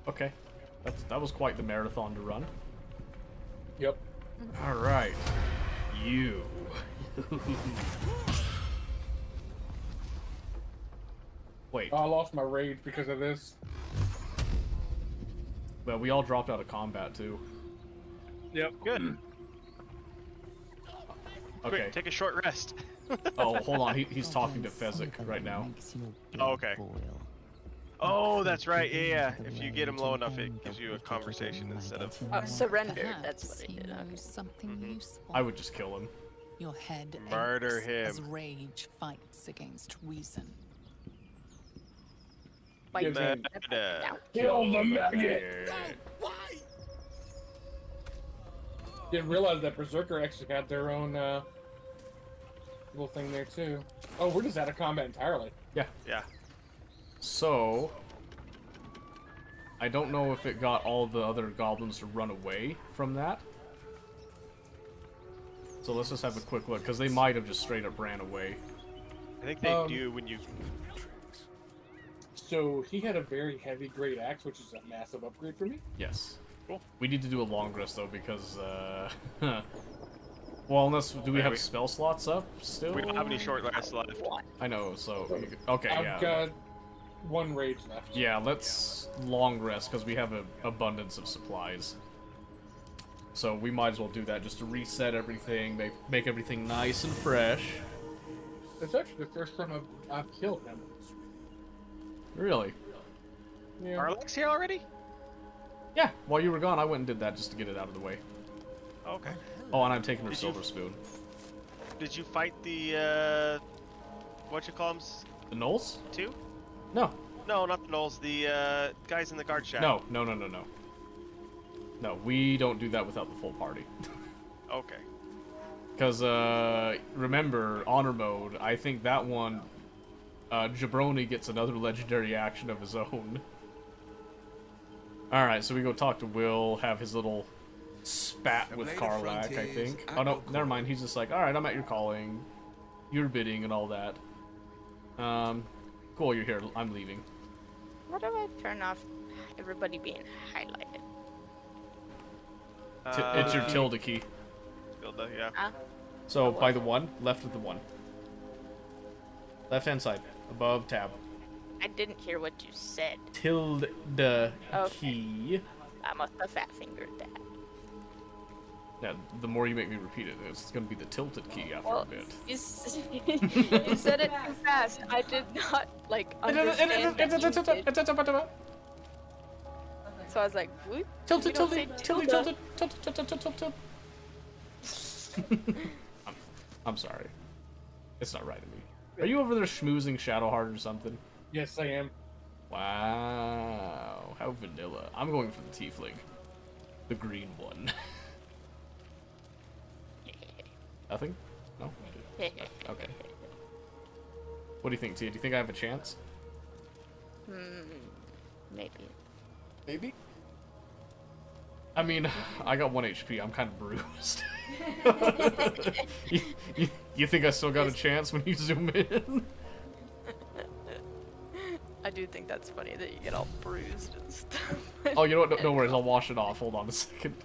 Okay. That was quite the marathon to run.
Yep.
Alright. You. Wait.
I lost my rage because of this.
Well, we all dropped out of combat, too.
Yep.
Good.
Okay.
Quick, take a short rest.
Oh, hold on. He's talking to Fezzik right now.
Oh, okay. Oh, that's right. Yeah. If you get him low enough, it gives you a conversation instead of.
Surrender. That's what it did. Okay.
Something useful.
I would just kill him.
Your head
Murder
aches as
him.
rage fights against reason.
Fight
Murder.
Kill the maggot. Didn't realize that Berserker actually had their own little thing there too. Oh, we're just out of combat entirely.
Yeah.
Yeah.
So, I don't know if it got all the other goblins to run away from that. So let's just have a quick look, because they might have just straight up ran away.
I think they do when you.
So he had a very heavy great axe, which is a massive upgrade for me.
Yes.
Cool.
We need to do a long rest though, because well, unless do we have spell slots up still?
We don't have any short rests left.
I know. So okay,
I've got one rage left.
Yeah, let's long rest because we have an abundance of supplies. So we might as well do that just to reset everything, make everything nice and fresh.
It's actually the first time I've killed him.
Really?
Yeah.
Are Alex here already?
Yeah. While you were gone, I went and did that just to get it out of the way.
Okay.
Oh, and I'm taking her
Did
silver
you-
spoon.
Did you fight the what you call them?
The gnolls?
Two?
No.
No, not the gnolls. The guys in the guard shack.
No. No, we don't do that without the full party.
Okay.
Because, remember, honor mode, I think that one, Jabroni gets another legendary action of his own. Alright, so we go talk to Will, have his little spat with Karlak, I think. Oh no, never mind, he's just like, alright, I'm at your calling, your bidding and all that. Cool, you're here, I'm leaving.
How do I turn off everybody being highlighted?
It's your tilde key.
Tilde, yeah.
So, by the one, left of the one. Left-hand side, above tab.
I didn't hear what you said.
Tilde key.
I must have fat fingered that.
Yeah, the more you make me repeat it, it's going to be the tilted key after a bit.
You said it too fast. I did not, like, understand that you did. So I was like, whoop.
Tilted. I'm sorry. It's not right of me. Are you over there schmoozing Shadowheart or something?
Yes, I am.
Wow, how vanilla. I'm going for the tiefling. The green one. Nothing? No? Okay. What do you think, Tia? Do you think I have a chance?
Maybe.
Maybe?
I mean, I got 1 HP. I'm kind of bruised. you think I still got a chance when you zoom in?
I do think that's funny that you get all bruised and stuff.
Oh, you know what? No worries. I'll wash it off. Hold on a second.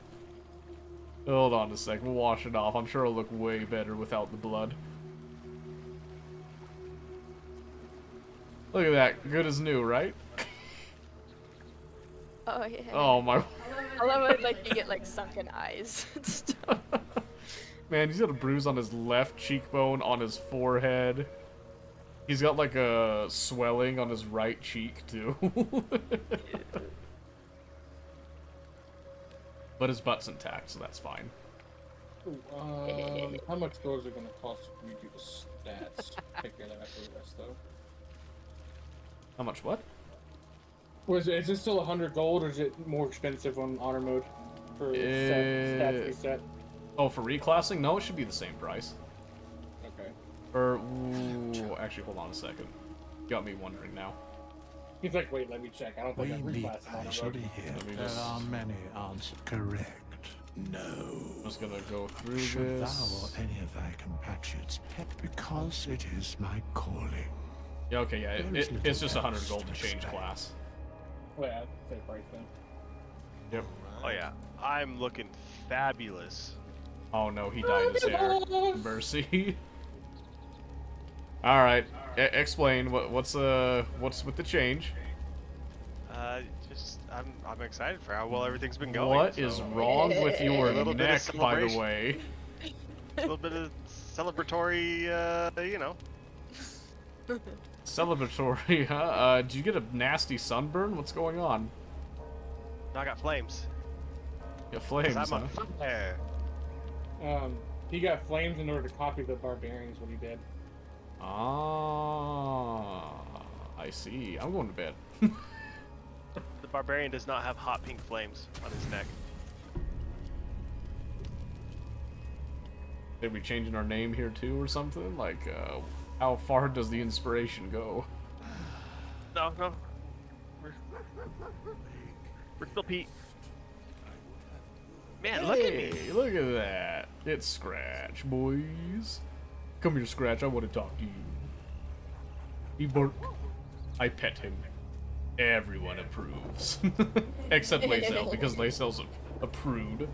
Hold on a sec. We'll wash it off. I'm sure it'll look way better without the blood. Look at that. Good as new, right?
Oh, yeah.
Oh, my...
I love it, like, you get, like, sunken eyes and stuff.
Man, he's got a bruise on his left cheekbone, on his forehead. He's got, like, a swelling on his right cheek, too. But his butt's intact, so that's fine.
Ooh, how much those are going to cost if we do the stats? Take care of that after the rest, though.
How much what?
Is it still 100 gold, or is it more expensive on honor mode for stats reset?
Oh, for reclassing? No, it should be the same price.
Okay.
Or, ooh, actually, hold on a second. Got me wondering now.
He's like, wait, let me check. I don't think I'm reclassing honor mode.
There are many answered correct. No.
I'm just gonna go through
Should
this.
thou or any of thy compatriots pet, because it is my calling.
Yeah, okay, yeah, it's just 100 gold to change class.
Oh, yeah, same price then.
Yep.
Oh yeah, I'm looking fabulous.
Oh no, he dyed his hair. Mercy. All right, explain what's with the change.
Just I'm excited for how well everything's been going.
What is wrong with your
A little bit
neck,
of
by the
celebration.
way?
A little bit of celebratory, you know.
Celebratory, huh? Did you get a nasty sunburn? What's going on?
I got flames.
Yeah, flames,
'Cause I'm
huh?
on fire.
He got flames in order to copy the barbarians when he did.
Ah, I see. I'm going to bed.
The barbarian does not have hot pink flames on his neck.
Are we changing our name here too or something? Like, how far does the inspiration go?
No. We're still Pete. Man, look at me.
Hey, look at that. It's Scratch, boys. Come here, Scratch. I want to talk to you. He barked. I pet him. Everyone approves. Except Lacel, because Lacel's a prude.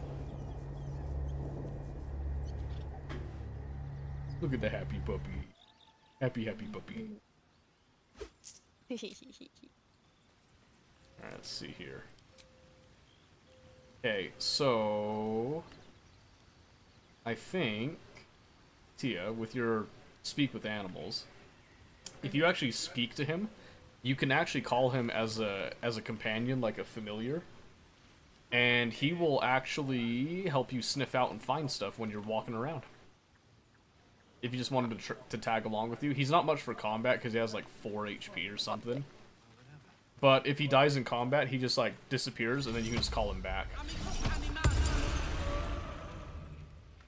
Look at the happy puppy. Happy puppy. Alright, let's see here. Okay, so... I think, Tia, with your speak with animals, if you actually speak to him, you can actually call him as a companion, like a familiar, and he will actually help you sniff out and find stuff when you're walking around. If you just want him to tag along with you. He's not much for combat because he has like 4 HP or something. But if he dies in combat, he just like disappears and then you can just call him back.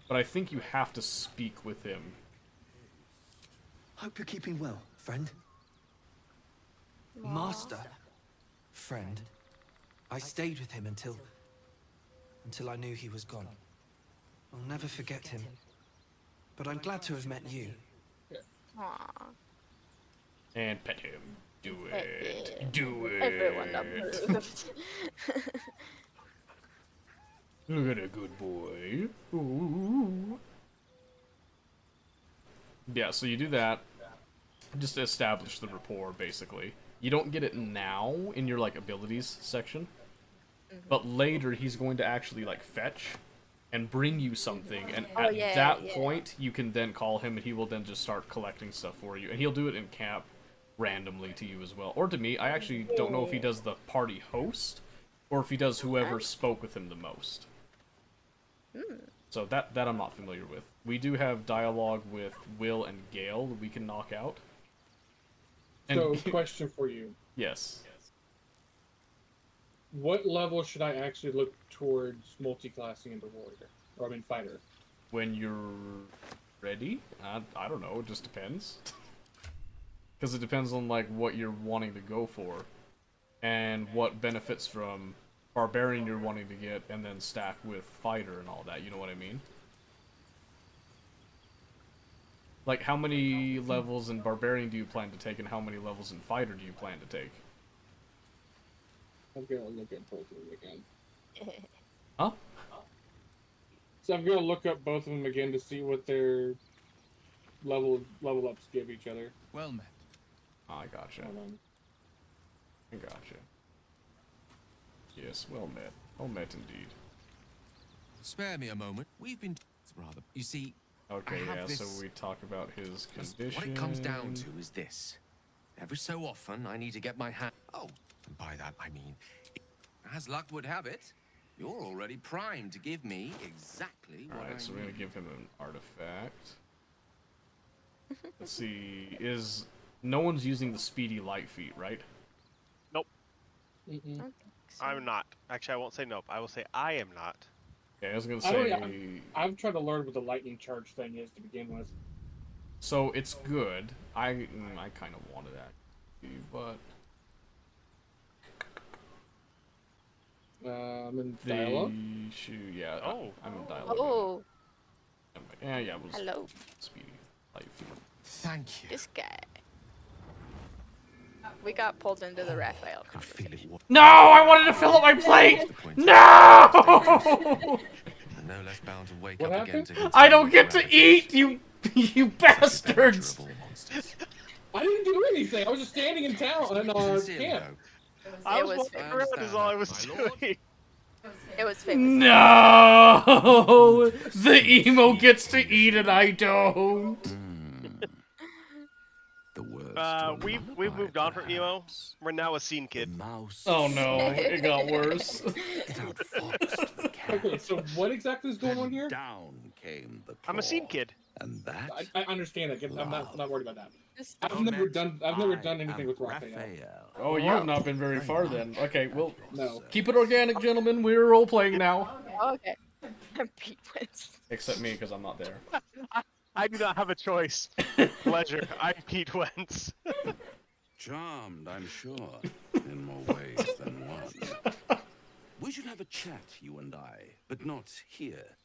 But I think you have to speak with him.
Hope you're keeping well, friend. Master. Friend. I stayed with him until I knew he was gone. I'll never forget him. But I'm glad to have met you.
Aww.
And pet him. Do it. Do it.
Everyone approved.
Look at a good boy. Ooh. Yeah, so you do that. Just to establish the rapport, basically. You don't get it now in your, like, abilities section. But later, he's going to actually, like, fetch and bring you something. And at that point, you can then call him, and he will then just start collecting stuff for you. And he'll do it in camp randomly to you as well. Or to me. I actually don't know if he does the party host, or if he does whoever spoke with him the most. So that I'm not familiar with. We do have dialogue with Will and Gale that we can knock out. And
So, question for you.
yes.
What level should I actually look towards multi-classing into warrior? Or, I mean, fighter?
When you're ready? I don't know, it just depends. Because it depends on, like, what you're wanting to go for. And what benefits from Barbarian you're wanting to get, and then stack with Fighter and all that, you know what I mean? Like, how many levels in Barbarian do you plan to take, and how many levels in Fighter do you plan to take?
I'm gonna look at both of them again.
Huh?
So I'm gonna look up both of them again to see what their level ups give each other.
Well met.
I gotcha. I gotcha. Yes, well met. Well met indeed.
Spare me a moment. We've been rather. You see.
Okay,
I have
yeah.
this...
So we talk about his condition.
What it comes down to is this: every so often, I need to get my hand. Oh, and by that I mean, as luck would have it, you're already primed to give me exactly what I need.
Alright, so we're gonna give him an artifact. Let's see. Is no one's using the speedy light feat, right?
Nope.
Mm-mm.
I'm not. Actually, I won't say nope. I will say I am not.
Okay, I was gonna say.
I'm trying to learn what the lightning charge thing is to begin with.
So it's good. I kind of wanted that, but
I'm in dialogue.
Yeah.
Oh.
I'm in dialogue.
Oh.
Yeah. It was
Hello.
speedy light feat.
Thank you.
This guy. We got pulled into the Raphael conversation.
No, I wanted to fill up my plate. No.
No less bound to wake
What
up again
happened?
to
I don't get to eat, you bastards.
I didn't do anything. I was just standing in town in camp.
I was
was
walking around is all I was doing.
It was famous.
No, the emo gets to eat and I don't.
We've moved on from emo. We're now a scene kid.
Oh no, it got worse.
Okay, so what exactly is going on here?
Down came the
I'm a scene kid.
And that
I understand that. I'm not worried about that.
Just
I've never done anything with Raphael.
Oh, you have not been very far then. Okay, well,
No.
keep it organic, gentlemen. We're role playing now.
Okay. Pete wins.
Except me, because I'm not there.
I do not have a choice. Pleasure. I'm Pete Wentz.
charmed, I'm sure, in more ways than one. We should have a chat, you and I, but not here.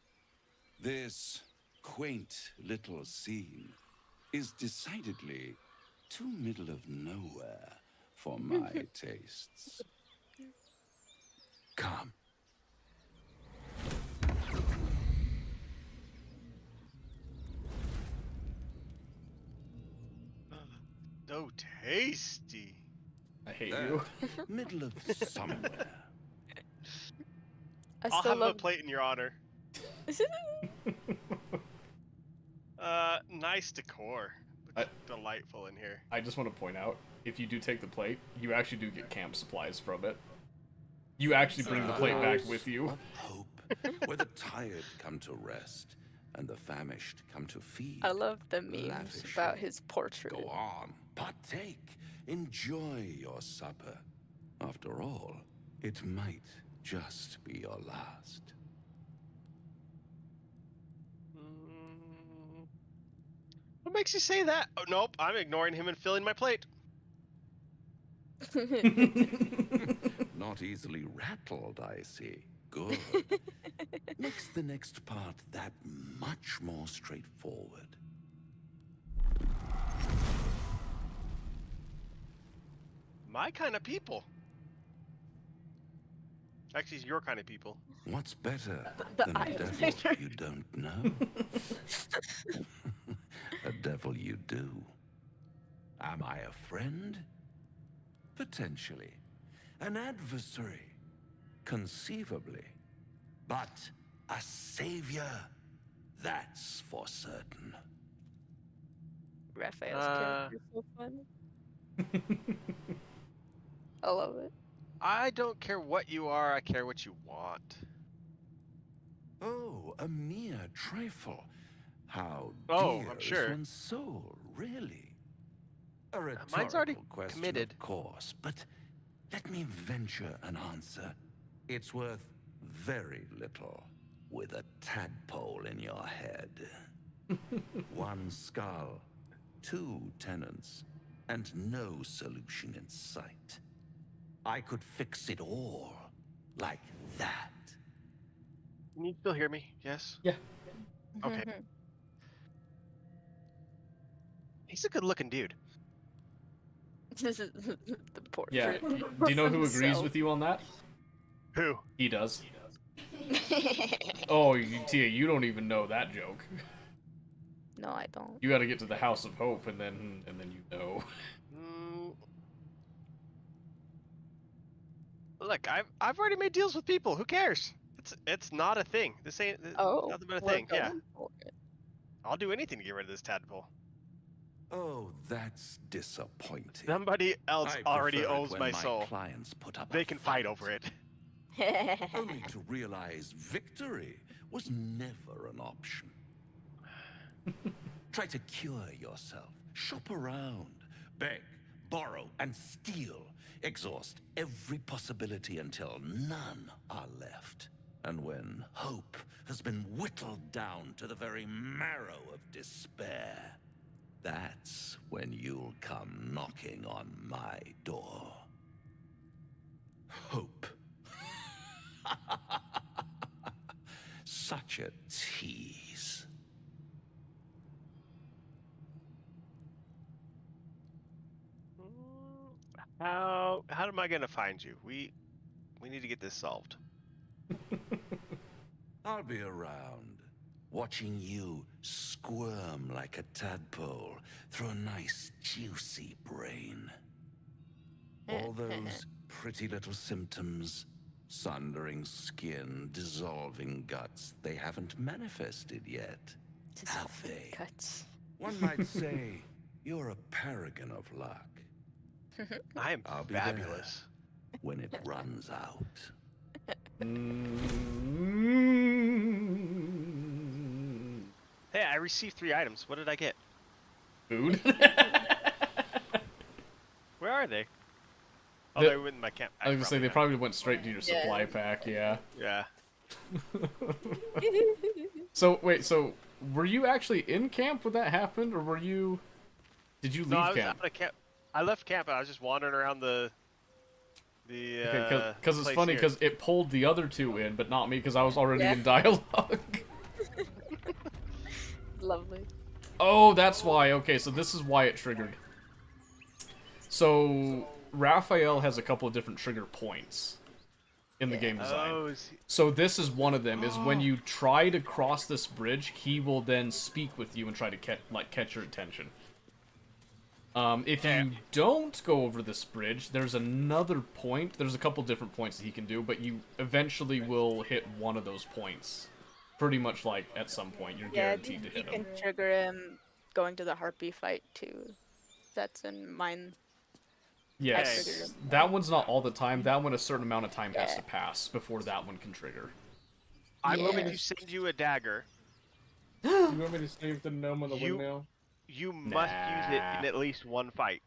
This quaint little scene is decidedly too middle of nowhere for my tastes. Come.
So tasty.
I hate you.
Middle of somewhere.
I'll have a plate in your honor. Nice decor. Looks delightful in here.
I just want to point out, if you do take the plate, you actually do get camp supplies from it. You actually bring the plate back with you.
Hope, where the tired come to rest and the famished come to feed.
I love the memes
lavishly.
about his portrait.
Go on, partake, enjoy your supper. After all, it might just be your last.
What makes you say that? Oh, nope, I'm ignoring him and filling my plate.
Not easily rattled, I see. Good. Makes the next part that much more straightforward.
My kind of people. Actually, it's your kind of people.
What's better
The
than a devil
eyeliner.
you don't know? A devil you do. Am I a friend? Potentially. An adversary? Conceivably. But a savior? That's for certain.
Raphael's character is so fun. I love it.
I don't care what you are, I care what you want.
Oh, Oh, a mere trifle. How
Oh,
dear
I'm sure.
is one's soul, really? A
Mine's already
rhetorical question,
committed.
of course, but let me venture an answer. It's worth very little with a tadpole in your head. One skull, 2 tenants, and no solution in sight. I could fix it all like that.
Can you still hear me? Yes?
Yeah.
Okay. He's a good-looking dude.
The portrait.
Yeah. Do you know who agrees with you on that?
Who?
He does. Oh, Tia, you don't even know that joke.
No, I don't.
You got to get to the House of Hope, and then you know.
Look, I've already made deals with people. Who cares? It's not a thing. This ain't nothing but a thing. Yeah. I'll do anything to get rid of this tadpole.
Oh, that's disappointing.
Somebody else
I
already
prefer it
owns
when
my
my
soul.
clients put up
They
a
can fight over it.
Only to realize victory was never an option. Try to cure yourself. Shop around. Beg, borrow, and steal. Exhaust every possibility until none are left. And when hope has been whittled down to the very marrow of despair, that's when you'll come knocking on my door. Hope. Such a tease.
How am I gonna find you? We need to get this solved.
I'll be around, watching you squirm like a tadpole through a nice, juicy brain. All those pretty little symptoms, sundering skin, dissolving guts, they haven't manifested yet, have they?
Guts.
One might say you're a paragon of luck.
I am
I'll be
fabulous.
there when it runs out.
Hey, I received 3 items. What did I get?
Food?
Where are they? Oh,
The-
they were in my camp.
I was gonna say they probably went straight to your supply pack, yeah.
Yeah.
So wait, so were you actually in camp when that happened, or were you? Did you leave
No, I was
camp?
out of camp. I left camp and I was just wandering around the
Because it's
place
funny
here.
because it pulled the other 2 in, but not me because I was already
Yeah.
in dialogue.
Lovely.
Oh, that's why. Okay, so this is why it triggered. So Raphael has a couple of different trigger points in the game design.
Oh, is he-
So this is one of them. Is when you try to cross this bridge, he will then speak with you and try to catch your attention. If you don't go over this bridge, there's another point. There's a couple different points that he can do, but you eventually will hit one of those points. Pretty much like at some point, you're guaranteed to
you
hit him.
can trigger him going to the harpy fight too. That's in mine.
Yes, that one's not all the time. That one, a certain amount of time has to pass before that one can trigger.
I'm going to send you a dagger.
You want me to save the gnome on the windmill?
You must use it in at least one fight.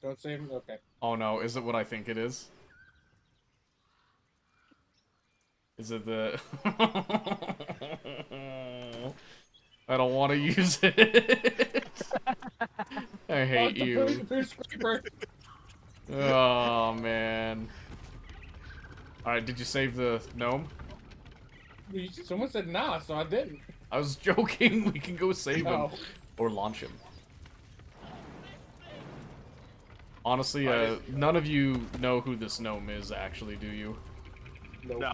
Don't save him? Okay.
Oh no, is it what I think it is? Is it the... I don't want to use it. I hate you. Oh, man. Alright, did you save the gnome?
Someone said nah, so I didn't.
I was joking. We can go save him.
No.
Or launch him. Honestly, none of you know who this gnome is, actually, do you?
No.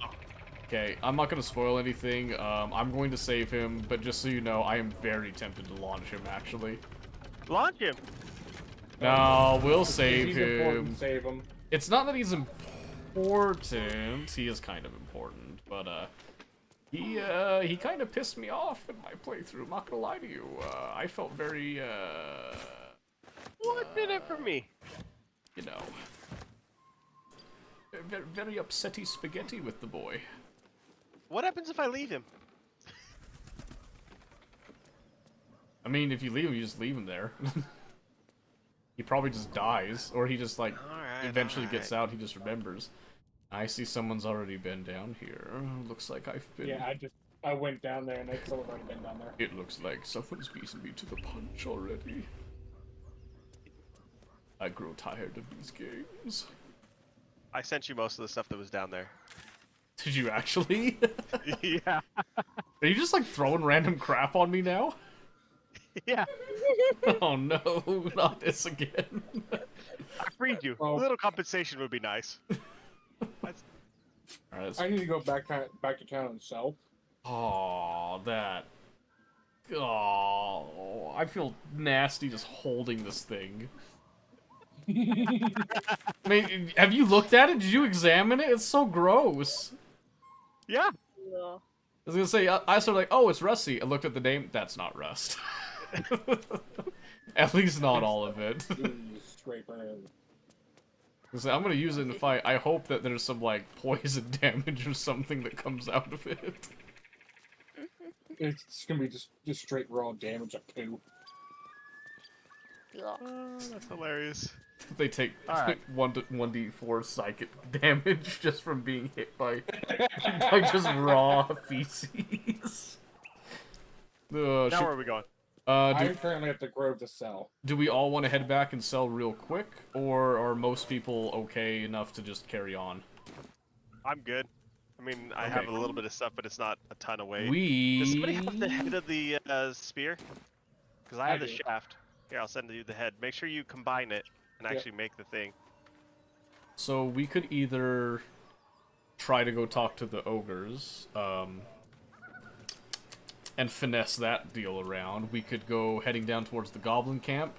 Okay, I'm not going to spoil anything. I'm going to save him, but just so you know, I am very tempted to launch him, actually.
Launch him!
No, we'll save
He's
him.
important, save him.
It's not that he's important. He is kind of important, but, he kind of pissed me off in my playthrough, I'm not gonna lie to you. I felt very,
What did it for me?
You know. Very upsetty spaghetti with the boy.
What happens if I leave him?
I mean, if you leave him, you just leave him there. He probably just dies, or he just, like, eventually gets out, he just remembers. I see someone's already been down here. Looks like I've been...
Yeah, I went down there, and someone's already been down there.
It looks like someone's beaten me to the punch already. I grow tired of these games.
I sent you most of the stuff that was down there.
Did you actually?
Yeah.
Are you just, like, throwing random crap on me now?
Yeah.
Oh no, not this again.
I freed you. A little compensation would be nice.
Alright,
I need to go back to town and sell.
Oh, that. Oh, I feel nasty just holding this thing. I mean, have you looked at it? Did you examine it? It's so gross.
Yeah.
I was gonna say, I started like, oh, it's rusty. I looked at the name. That's not rust. At least not all of it. So I'm gonna use it in the fight. I hope that there's some, like, poison damage or something that comes out of it.
It's gonna be just straight raw damage of poo.
That's hilarious.
They take 1d4 psychic damage just from being hit by just raw feces.
Now where are we going?
I'm currently at the Grove to sell.
Do we all want to head back and sell real quick, or are most people okay enough to just carry on?
I'm good. I mean, I have a little bit of stuff, but it's not a ton of weight.
Does
somebody have the head of the spear? Because I have the shaft. Here, I'll send you the head. Make sure you combine it and actually make the thing.
So we could either try to go talk to the ogres, and finesse that deal around. We could go heading down towards the goblin camp.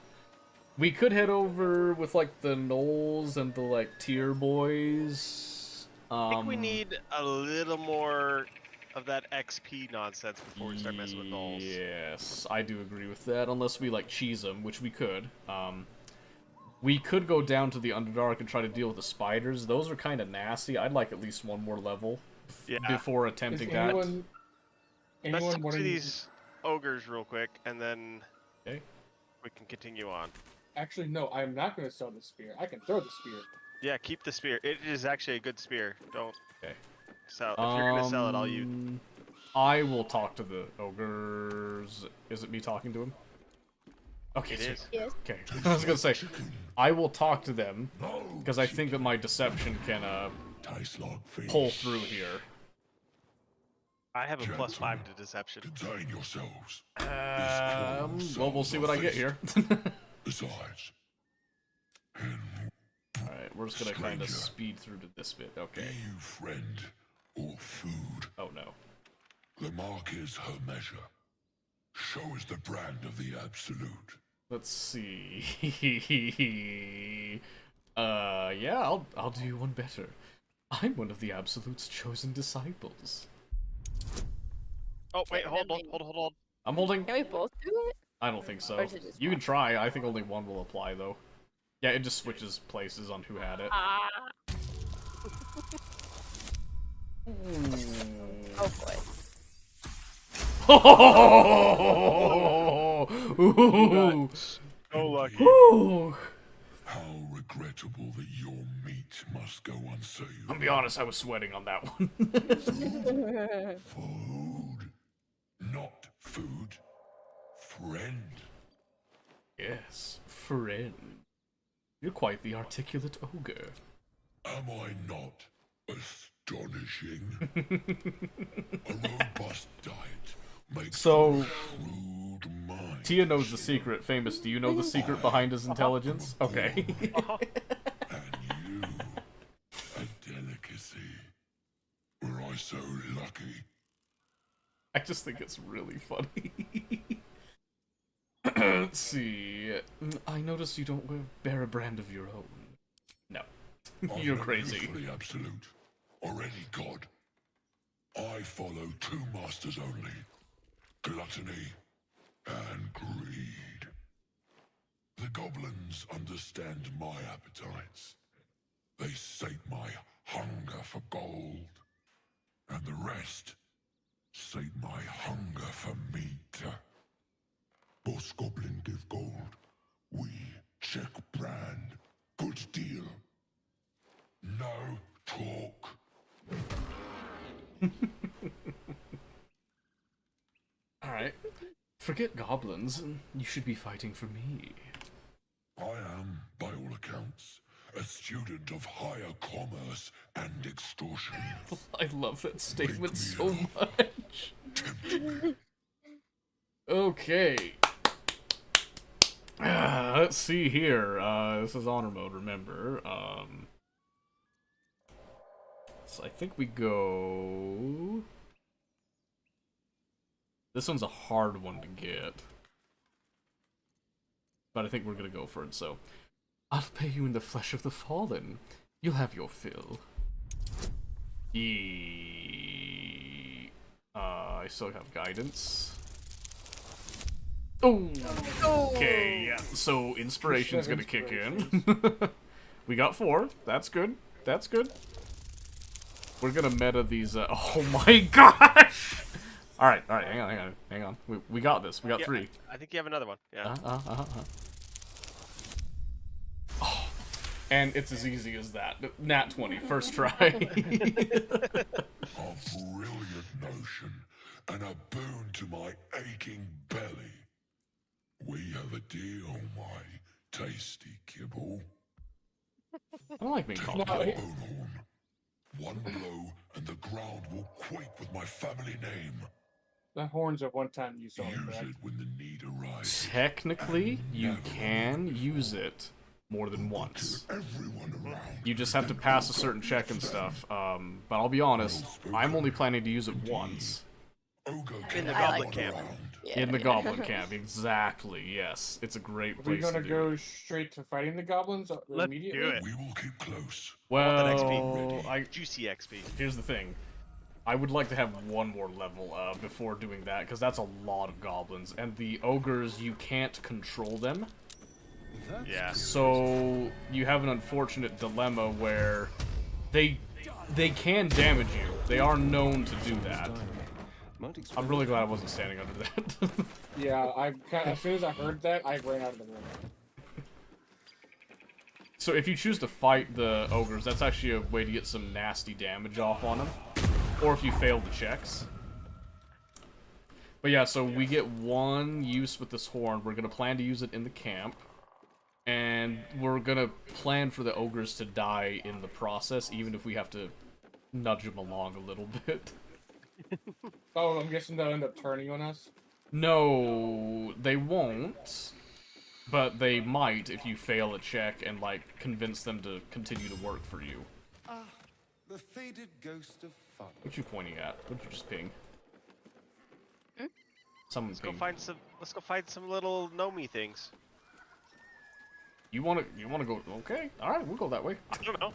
We could head over with, like, the gnolls and the, like, tier boys.
I think we need a little more of that XP nonsense before we start messing with gnolls.
Yes, I do agree with that, unless we, like, cheese them, which we could. We could go down to the Underdark and try to deal with the spiders. Those are kind of nasty. I'd like at least one more level before attempting that.
Let's talk to these ogres real quick, and then we can continue on.
Actually, no, I'm not going to sell the spear. I can throw the spear.
Yeah, keep the spear. It is actually a good spear. Don't sell. If you're going to sell it, I'll use.
I will talk to the ogres. Is it me talking to him? Okay,
it is.
Yes.
Okay, I was going to say, I will talk to them, because I think that my deception can pull through here.
I have a +5 to deception.
Contain yourselves.
Well, we'll see what I get here.
Besides,
alright, we're just gonna kind of speed through to this bit. Okay.
Be you friend or food?
Oh no.
The mark is her measure. Show us the brand of the absolute.
Let's see. Yeah, I'll do you one better. I'm one of the Absolute's chosen disciples.
Oh, wait, hold on.
I'm holding.
Can we both do it?
I don't think so.
Or is it just
You can try. I think only one will apply, though. Yeah, it just switches places on who had it.
Oh boy.
Ooh.
So lucky.
How regrettable that your meat must go unsaved.
I'll be honest, I was sweating on that one.
Food, not food. Friend.
Yes, friend. You're quite the articulate ogre.
Am I not astonishing? A robust diet makes
So,
a shrewd mind.
Tia knows the secret. Famous, do you know the secret behind his intelligence? Okay.
And you, a delicacy. Were I so lucky?
I just think it's really funny. Let's see. I notice you don't bear a brand of your own. No. You're crazy.
Fully absolute, or any god. I follow two masters only: gluttony and greed. The goblins understand my appetites. They sate my hunger for gold, and the rest sate my hunger for meat.
Norse goblin give gold. We check brand. Good deal. No talk.
Alright. Forget goblins. You should be fighting for me.
I am, by all accounts, a student of higher commerce and extortion.
I love that statement so much. Okay. Let's see here. This is honor mode, remember. So I think we go... This one's a hard one to get. But I think we're gonna go for it, so... I'll pay you in the flesh of the fallen. You'll have your fill. I still have guidance. Oh! Okay, yeah. So inspiration's gonna kick in. We got 4. That's good. That's good. We're gonna meta these. Oh my gosh! All right. Hang on. We got this. We got 3.
I think you have another one. Yeah.
Oh, and it's as easy as that. Nat 20, first try.
A brilliant notion, and a boon to my aching belly. We have a deal, my tasty kibble.
I don't like being called
Take my
kibble.
bone horn. One blow, and the ground will quake with my family name.
The horns at one time use only,
Use
correct?
it when the need arises.
Technically, you can use it more than once. You just have to pass a certain check and stuff. But I'll be honest, I'm only planning to use it once.
In the goblin camp.
In the goblin camp, exactly. Yes, it's a great
Are we
place
gonna
to
go straight to fighting the goblins immediately?
do it.
We will keep close.
Well,
Juicy XP.
Here's the thing. I would like to have one more level before doing that, because that's a lot of goblins. And the ogres, you can't control them.
Yeah.
So you have an unfortunate dilemma where they can damage you. They are known to do that. I'm really glad I wasn't standing under that.
Yeah, as soon as I heard that, I ran out of the room.
So if you choose to fight the ogres, that's actually a way to get some nasty damage off on them. Or if you fail the checks. But yeah, so we get 1 use with this horn. We're going to plan to use it in the camp. And we're going to plan for the ogres to die in the process, even if we have to nudge them along a little bit.
Oh, I'm guessing they'll end up turning on us?
No, they won't. But they might if you fail a check and, like, convince them to continue to work for you.
Ah, the faded ghost of fun.
What you pointing at? What'd you just ping? Someone's
Let's go find some little Nomi things.
You wanna go? Okay, all right, we'll go that way.
I don't know.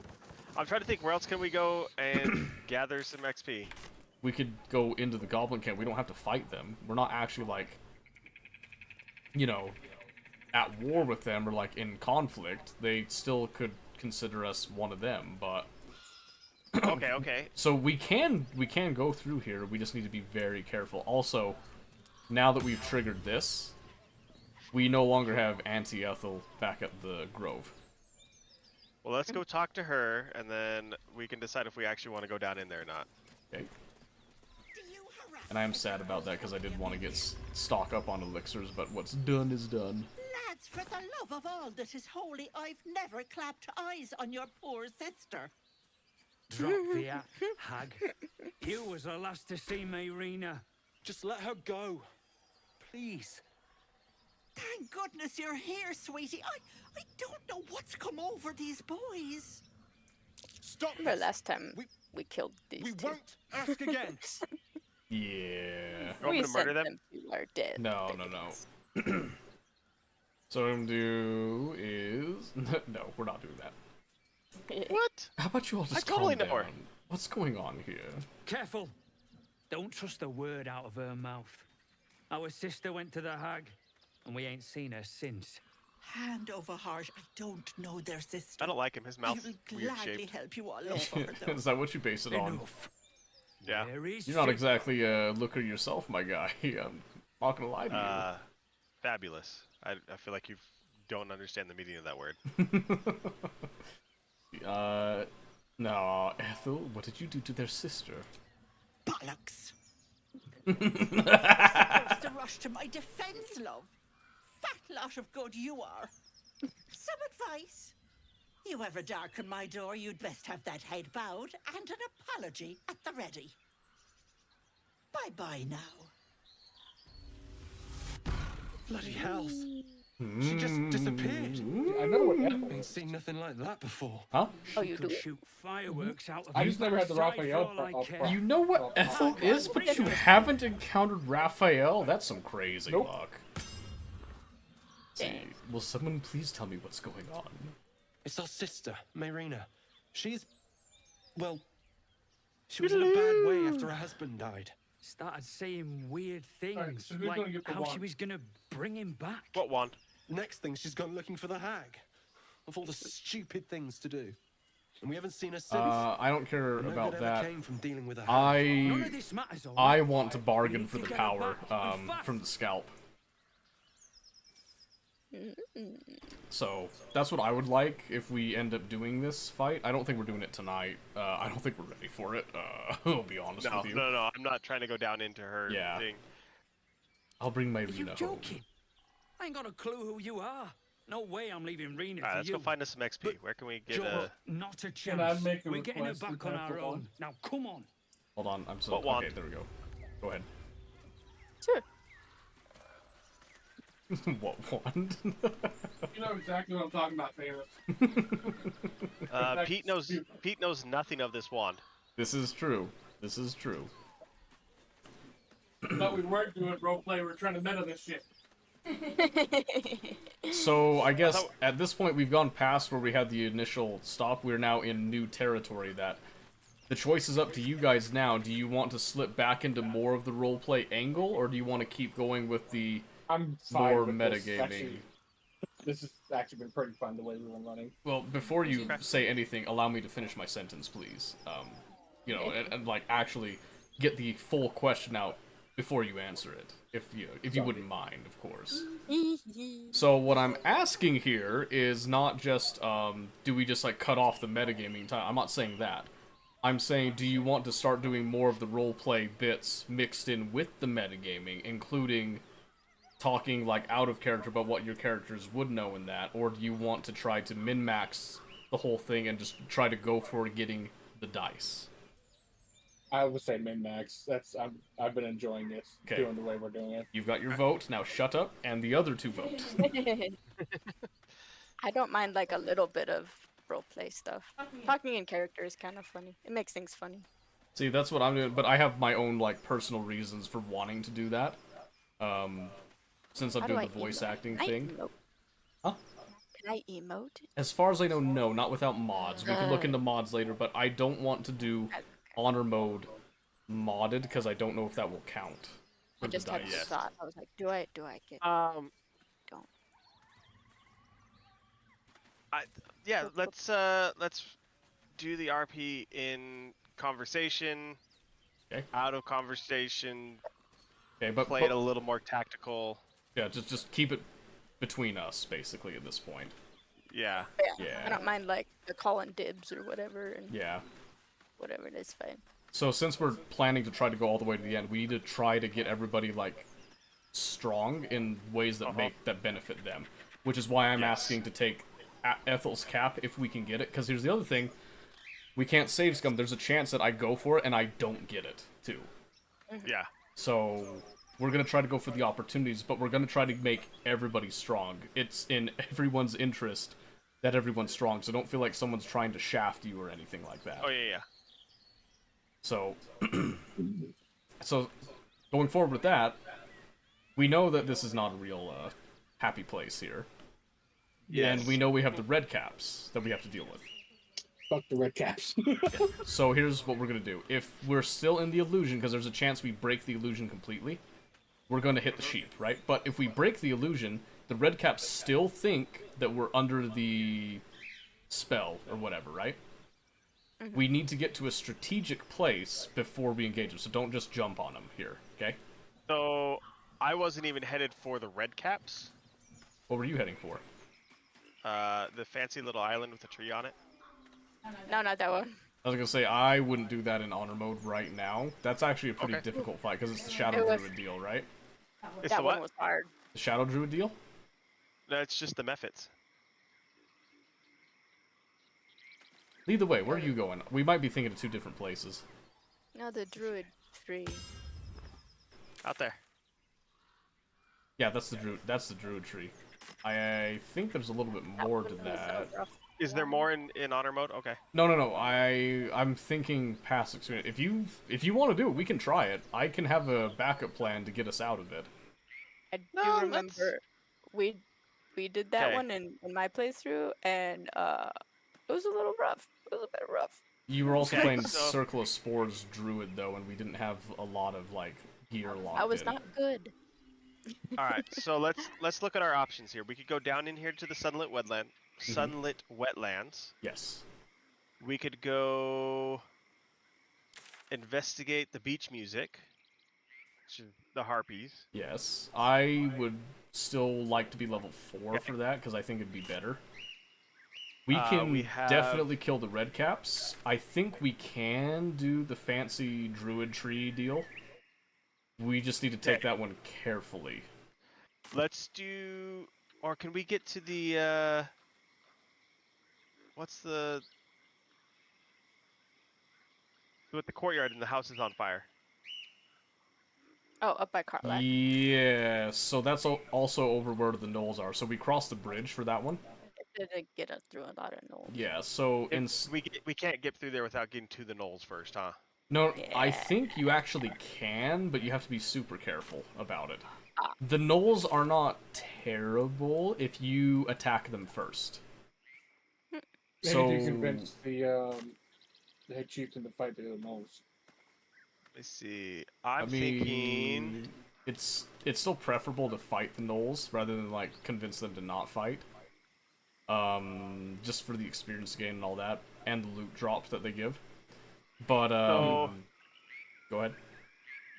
I'm trying to think where else can we go and gather some XP.
We could go into the goblin camp. We don't have to fight them. We're not actually like, you know, at war with them or like in conflict. They still could consider us one of them, but.
Okay.
So we can go through here. We just need to be very careful. Also, now that we've triggered this, we no longer have Auntie Ethel back at the grove.
Well, let's go talk to her, and then we can decide if we actually want to go down in there or not.
Okay. And I am sad about that because I did want to get stock up on elixirs, but what's done is done.
Lads, for the love of all that is holy, I've never clapped eyes on your poor sister.
Drop the hag. You was the last to see me, Rena.
Just let her go. Please.
Thank goodness you're here, sweetie. I don't know what's come over these boys.
Stop.
Remember last time we killed these two?
We won't ask again.
Yeah.
You want me to murder them?
People are dead.
No. So what I'm gonna do is no, we're not doing that.
What?
How about you all just calm
totally
down?
know her.
What's going on here?
Careful. Don't trust a word out of her mouth. Our sister went to the hag, and we ain't seen her since.
Hand over heart, I don't know their sister.
I don't like him. His mouth's
I will
weird
gladly
shaped.
help you all over her, though.
Is that what you base it on?
Yeah.
You're not exactly a looker yourself, my guy. I'm not gonna lie to you.
Fabulous. I feel like you don't understand the meaning of that word.
No, Ethel, what did you do to their sister?
Bollocks! Supposed to rush to my defense, love. Fat lot of good you are. Some advice? You ever darken my door, you'd best have that head bowed and an apology at the ready. Bye-bye now.
Bloody hells. She just disappeared.
I know what Ethel
Ain't
is.
seen nothing like that before.
Huh?
Oh, you do?
Shoot fireworks out of
I
his
just never had the
backside
Raphael
for all I
part.
care.
You know what Ethel is, but you haven't encountered Raphael? That's some crazy luck. See, will someone please tell me what's going on?
It's our sister, Mayrina. She's... well... she was in a bad way after her husband died.
Started saying weird things,
Alright, so who's gonna
like
get the
how she
wand?
was gonna bring him back.
What wand?
Next thing, she's gone looking for the hag. Of all the stupid things to do. And we haven't seen her since.
I don't care
No
about
good ever
that.
came from dealing with a hag.
None of this matters, all
I
right?
want to bargain
We need
for
to
the
get her
power
back, and fast.
from the scalp. So that's what I would like if we end up doing this fight. I don't think we're doing it tonight. I don't think we're ready for it. I'll be honest
No,
with you.
no, I'm not trying to go down into her
Yeah.
thing.
I'll bring my
Are you
Rena home.
joking? I ain't got a clue who you are. No way I'm leaving Rena
Alright,
for
let's
you.
go find us some XP. Where can we get
Joel,
a...
not a
Can I
chance.
make a
We're getting her
request
back
to
on
have
our
the
own.
wand?
Now, come on.
Hold on, I'm so
What wand?
okay. There we go. Go ahead.
Sure.
What wand?
You know exactly what I'm talking about, famous.
Pete knows nothing of this wand.
This is true. This is true.
No, we weren't doing roleplay. We were trying to meta this shit.
So I guess at this point we've gone past where we had the initial stop. We're now in new territory. That the choice is up to you guys now. Do you want to slip back into more of the roleplay angle, or do you want to keep going with the
I'm fine
more
with this.
metagaming?
Actually, this has actually been pretty fun the way we were running.
Well, before you say anything, allow me to finish my sentence, please. You know, and like actually get the full question out before you answer it, if you wouldn't mind, of course. So what I'm asking here is not just do we just like cut off the metagaming time? I'm not saying that. I'm saying, do you want to start doing more of the roleplay bits mixed in with the metagaming, including talking like out of character about what your characters would know in that, or do you want to try to min-max the whole thing and just try to go for getting the dice?
I would say min-max. I've been enjoying this, doing the way we're doing it.
You've got your vote, now shut up, and the other two vote.
I don't mind like a little bit of roleplay stuff. Talking in character is kind of funny. It makes things funny.
See, that's what I'm doing, but I have my own like personal reasons for wanting to do that. Since I'm
How do
doing
I
the voice
emote?
acting
Can I
thing.
emote?
Huh?
Can I emote?
As far as I know, no, not without mods. We can look into mods later, but I don't want to do honor mode modded because I don't know if that will count.
I
for the
just had
dice.
a thought. I was like, do I get? Don't.
Yeah, let's do the RP in conversation.
Okay.
Out of conversation.
Okay, but
play it a little more tactical.
Yeah, just keep it between us, basically, at this point.
Yeah.
I don't mind like the calling dibs or whatever. And
Yeah.
Whatever it is, fine.
So since we're planning to try to go all the way to the end, we need to try to get everybody like strong in ways that that benefit them. Which is why I'm asking to take Ethel's cap if we can get it. Because here's the other thing: we can't save scum. There's a chance that I go for it and I don't get it too.
Yeah.
So we're gonna try to go for the opportunities, but we're gonna try to make everybody strong. It's in everyone's interest that everyone's strong, so don't feel like someone's trying to shaft you or anything like that.
Oh yeah.
So, so going forward with that, we know that this is not a real happy place here.
Yes.
And we know we have the red caps that we have to deal with.
Fuck the red caps.
So here's what we're gonna do. If we're still in the illusion, because there's a chance we break the illusion completely, we're gonna hit the sheep, right? But if we break the illusion, the red caps still think that we're under the spell or whatever, right? We need to get to a strategic place before we engage them, so don't just jump on them here, okay?
So I wasn't even headed for the red caps.
What were you heading for?
The fancy little island with a tree on it.
No, not that one.
I was gonna say, I wouldn't do that in honor mode right now. That's actually a pretty difficult fight, because it's the Shadow Druid deal, right?
It's the
one
what?
was hard.
The Shadow Druid deal?
No, it's just the methods.
Either way, where are you going? We might be thinking of two different places.
No, the druid tree.
Out there.
Yeah, that's the druid tree. I think there's a little bit more to that.
Is there more in honor mode? Okay.
No. I'm thinking past experience. If you want to do it, we can try it. I can have a backup plan to get us out of it.
I do remember we did that one in my playthrough, and it was a little rough. It was a bit rough.
You were also playing Circle of Spores Druid though, and we didn't have a lot of like gear locked in.
I was not good.
All right, so let's look at our options here. We could go down in here to the sunlit wetlands.
Yes.
We could go investigate the beach music, which is the harpies.
Yes. I would still like to be level 4 for that, because I think it'd be better. We can definitely kill the red caps. I think we can do the fancy druid tree deal. We just need to take that one carefully.
Let's do... Or can we get to the, what's the... With the courtyard and the house is on fire.
Oh, up by Carlac.
Yeah, so that's also over where the knolls are. So we cross the bridge for that one.
It didn't get us through a lot of knolls.
Yeah, so...
We can't get through there without getting to the knolls first, huh?
No, I think you actually can, but you have to be super careful about it. The knolls are not terrible if you attack them first.
So you convince the head chieftain to fight the knolls.
Let's see. I'm thinking
it's still preferable to fight the knolls rather than like convince them to not fight. Just for the experience gain and all that, and the loot drops that they give. But go ahead.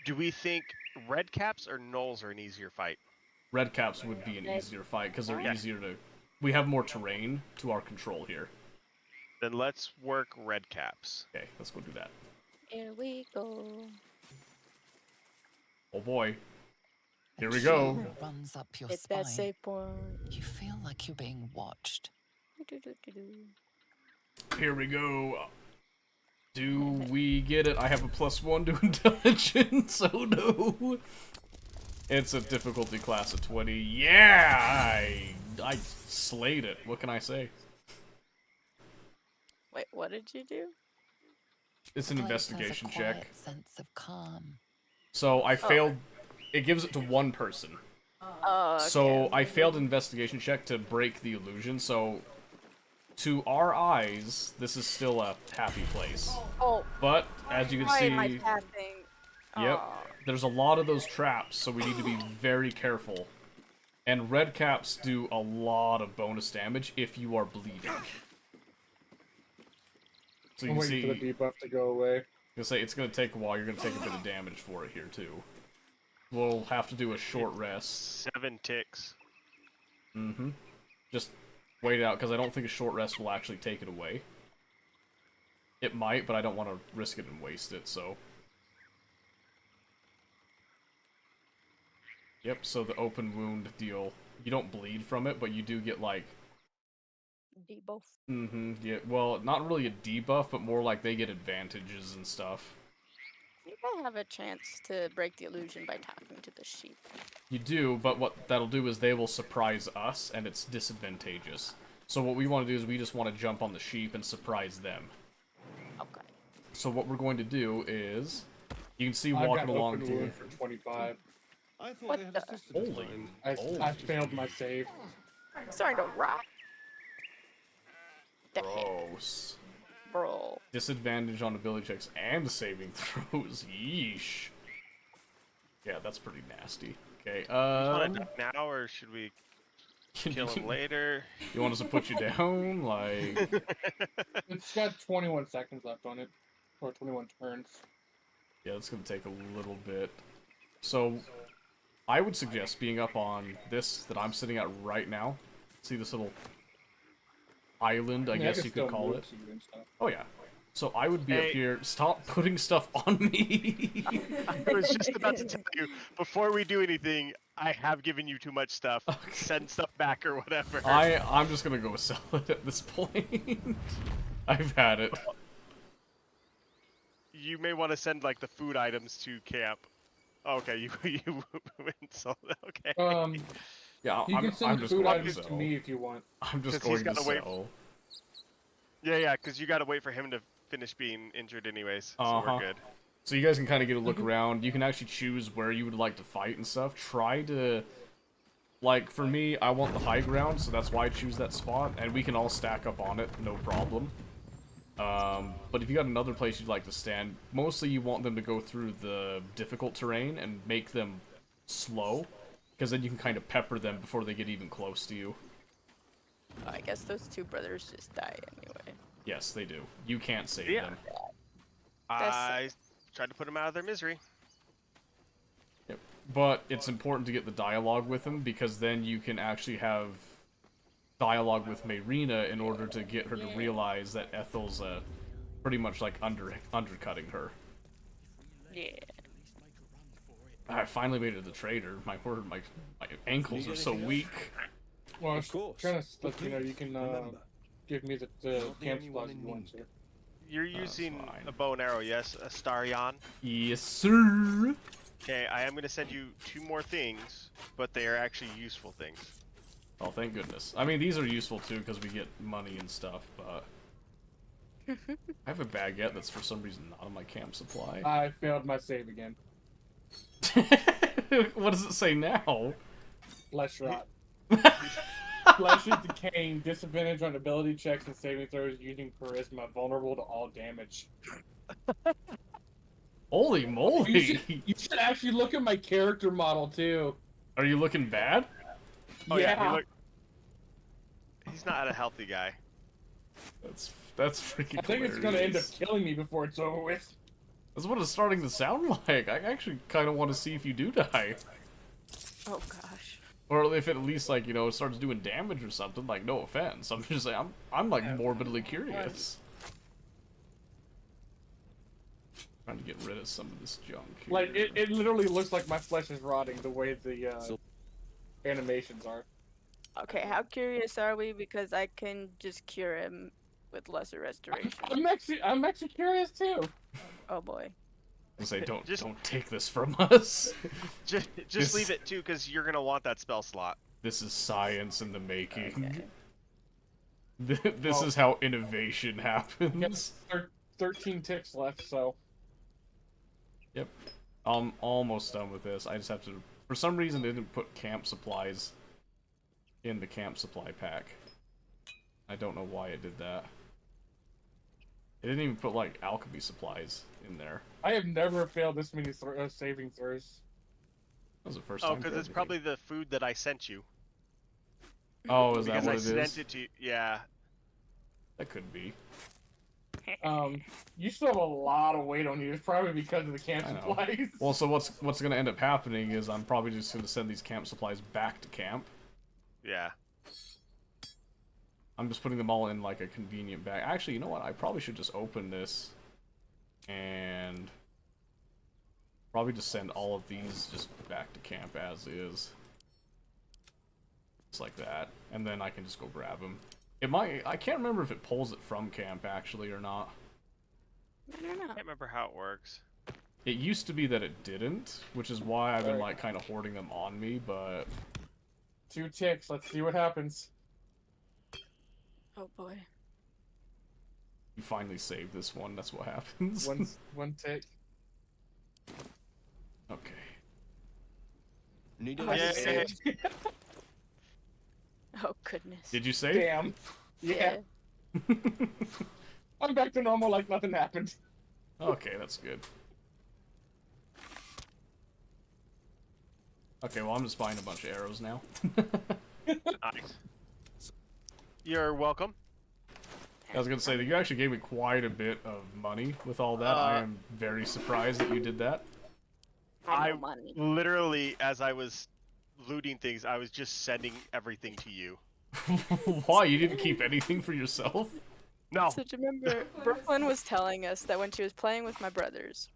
Do we think red caps or knolls are an easier fight?
Red caps would be an easier fight because they're easier to. We have more terrain to our control here.
Then let's work red caps.
Okay, let's go do that.
Here we go.
Oh boy. Here we go.
Runs up your
It's
spine.
that safe point.
You feel like you're being watched.
Here we go. Do we get it? I have a +1 to intelligence. Oh no. It's a difficulty class of 20. Yeah, I slayed it. What can I say?
Wait, what did you do?
It's an investigation check.
Sense of calm.
So I failed. It gives it to one person.
Oh, okay.
So I failed an investigation check to break the illusion. So to our eyes, this is still a happy place.
Oh.
But as you can
Why
see,
am I tapping?
yep,
Aw.
there's a lot of those traps, so we need to be very careful. And red caps do a lot of bonus damage if you are bleeding. So you
I'm
can
waiting
see,
for the debuff to go away.
I'll say it's going to take a while. You're going to take a bit of damage for it here too. We'll have to do a short rest.
7 ticks.
Mm-hmm. Just wait it out, because I don't think a short rest will actually take it away. It might, but I don't want to risk it and waste it, so... Yep, so the open wound deal, you don't bleed from it, but you do get, like...
Debuff.
Mm-hmm, yeah, well, not really a debuff, but more like they get advantages and stuff.
You might have a chance to break the illusion by talking to the sheep.
You do, but what that'll do is they will surprise us, and it's disadvantageous. So what we want to do is we just want to jump on the sheep and surprise them.
Okay.
So what we're going to do is, you can see
I've
walking
got
along
open
to...
wound for 25.
I thought they had assisted us
Holy.
fine.
I failed my save.
I'm starting to rot.
Gross.
Bro.
Disadvantage on ability checks and saving throws. Yeesh. Yeah, that's pretty nasty. Okay,
You want to die now, or should we kill him later?
You want us to put you down? Like...
It's got 21 seconds left on it. Or 21 turns.
Yeah, it's gonna take a little bit. So, I would suggest being up on this that I'm sitting at right now. See this little island, I guess you could call it. Oh yeah. So I would be up here. Stop putting stuff on me.
I was just about to tell you, before we do anything, I have given you too much stuff. Send stuff back or whatever.
I'm just gonna go sell it at this point. I've had it.
You may want to send like the food items to camp. Okay, you went and sold it. Okay.
Yeah,
You can send
I'm
the
just
food
going
items
to
to
sell.
me if you want.
I'm just
'Cause he's
going to
gotta wait.
sell.
Yeah, because you gotta wait for him to finish being injured anyways, so we're good.
So you guys can kind of get a look around. You can actually choose where you would like to fight and stuff. Try to... Like, for me, I want the high ground, so that's why I choose that spot. And we can all stack up on it, no problem. But if you got another place you'd like to stand, mostly you want them to go through the difficult terrain and make them slow. Because then you can kind of pepper them before they get even close to you.
I guess those two brothers just die anyway.
Yes, they do. You can't save them.
I tried to put them out of their misery.
Yep. But it's important to get the dialogue with them, because then you can actually have dialogue with Mayrina in order to get her to realize that Ethel's pretty much like undercutting her.
Yeah.
I finally made it to the trader. My word, my ankles are so weak.
Well, I was trying to let you know you can give me the camp supplies if you want to.
You're using a bow and arrow, yes? A Starion?
Yes, sir.
Okay, I am going to send you 2 more things, but they are actually useful things.
Oh, thank goodness. I mean, these are useful too because we get money and stuff, but... I have a baguette that's for some reason not on my camp supply.
I failed my save again.
What does it say now?
Flesh rot. Flesh is decaying, disadvantage on ability checks and saving throws using charisma, vulnerable to all damage.
Holy moly!
You should actually look at my character model too.
Are you looking bad?
Oh yeah, he's not a healthy guy.
That's freaking
I think it's gonna end up killing me before it's over with.
That's what it's starting to sound like. I actually kind of want to see if you do die.
Oh gosh.
Or if it at least, like, you know, starts doing damage or something, like, no offense. I'm just like, I'm like, morbidly curious. Trying to get rid of some of this junk here.
Like, it literally looks like my flesh is rotting the way the animations are.
Okay, how curious are we? Because I can just cure him with lesser restoration.
I'm actually curious too.
Oh boy.
I say, don't take this from us.
Just leave it too, because you're gonna want that spell slot.
This is science in the making. Okay. This is how innovation happens.
13 ticks left, so.
Yep. I'm almost done with this. I just have to... For some reason, they didn't put camp supplies in the camp supply pack. I don't know why it did that. It didn't even put, like, alchemy supplies in there.
I have never failed this many saving throws.
That was the first time.
Oh, because it's probably the food that I sent you.
Oh, is that what it is?
Because I sent it to you. Yeah.
That could be.
You still have a lot of weight on you. It's probably because of the camp supplies.
Well, so what's going to end up happening is I'm probably just going to send these camp supplies back to camp.
Yeah.
I'm just putting them all in like a convenient bag. Actually, you know what? I probably should just open this and probably just send all of these just back to camp as is. Just like that. And then I can just go grab them. It might... I can't remember if it pulls it from camp, actually, or not.
I don't know.
I can't remember how it works.
It used to be that it didn't, which is why I've been, like, kind of hoarding them on me, but...
2 ticks. Let's see what happens.
Oh, boy.
You finally save this one, that's what happens.
One tick.
Okay.
Need
Oh,
to
oh, goodness.
Did you save?
Damn. Yeah. I'm back to normal like nothing happened.
Okay, that's good. Okay, well, I'm just buying a bunch of arrows now.
Nice. You're welcome.
I was gonna say that you actually gave me quite a bit of money with all that. I am very surprised that you did that.
I know money.
literally, as I was looting things, I was just sending everything to you.
Why? You didn't keep anything for yourself?
No.
So do you remember Brooklyn was telling us that when she was playing with my brothers,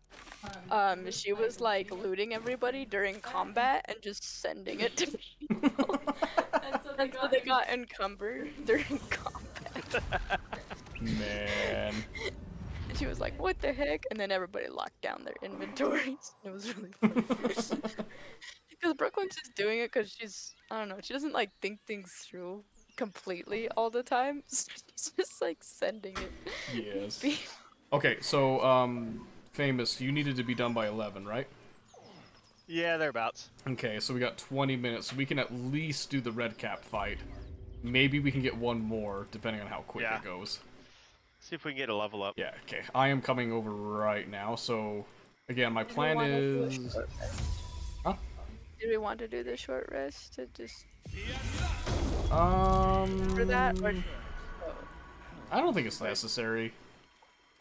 she was like looting everybody during combat and just sending it to people. and so they got encumbered during combat.
Man.
And she was like, "What the heck?" And then everybody locked down their inventories. It was really funny. Because Brooklyn's just doing it because she's, I don't know, she doesn't like think things through completely all the time. So she's just like sending it.
Yes. Okay, so, Famous, you needed to be done by 11, right?
Yeah, thereabouts.
Okay, so we got 20 minutes. We can at least do the red cap fight. Maybe we can get one more, depending on how quick it goes.
See if we can get a level up.
Yeah, okay. I am coming over right now, so... Again, my plan is... Huh?
Did we want to do the short rest to just...
For
that, or...
I don't think it's necessary.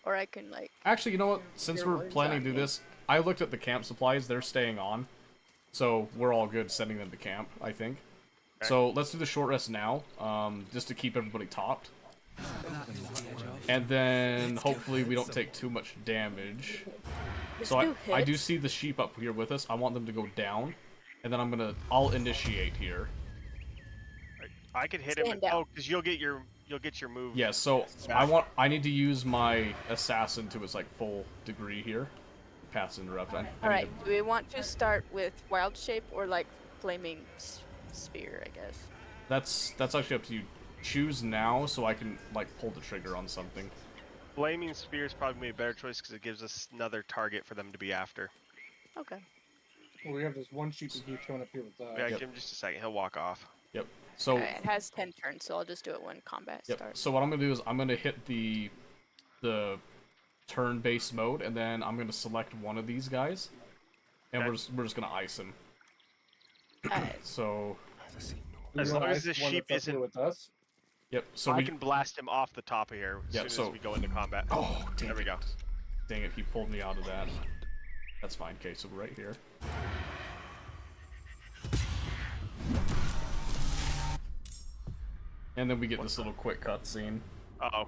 Or I can, like...
Actually, you know what? Since
your
we're
words
planning
on
to do
me.
this, I looked at the camp supplies. They're staying on. So, we're all good sending them to camp, I think. So, let's do the short rest now, just to keep everybody topped. And then, hopefully, we don't take too much damage. So, I do see the sheep up here with us. I want them to go down. And then I'll initiate here.
I could hit him. Oh, because you'll get your move.
Yeah, so I need to use my assassin to its like full degree here. Paths interrupt.
Alright, do we want to start with wild shape or like flaming sphere, I guess?
That's actually up to you. Choose now so I can like pull the trigger on something.
Flaming Spear is probably a better choice because it gives us another target for them to be after.
Okay.
Well, we have this one sheep that keeps coming up here with us.
Yeah, give him just a second. He'll walk off.
Yep. So
Alright, it has 10 turns, so I'll just do it when combat starts.
So what I'm gonna do is I'm gonna hit the turn-based mode, and then I'm gonna select one of these guys, and we're just gonna ice him. So
as long as this sheep isn't
with us.
Yep. So
I can blast him off the top of here as soon as we go into combat.
Oh, dang
there we go.
Dang it, he pulled me out of that. That's fine. Okay, so we're right here. And then we get this little quick cutscene.
Uh-oh.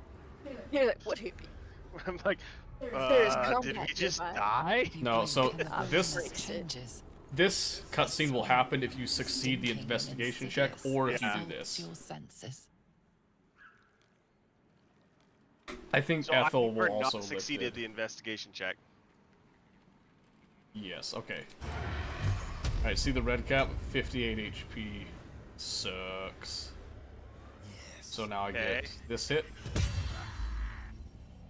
You're like, what hippie?
I'm like, did he just die?
No, so this cutscene will happen if you succeed the investigation check or if you do this. I think
So
Ethel will
not
also lift
succeeded
it.
the investigation check.
Yes, okay. Alright, see the red cap? 58 HP. Sucks. So now I get this hit.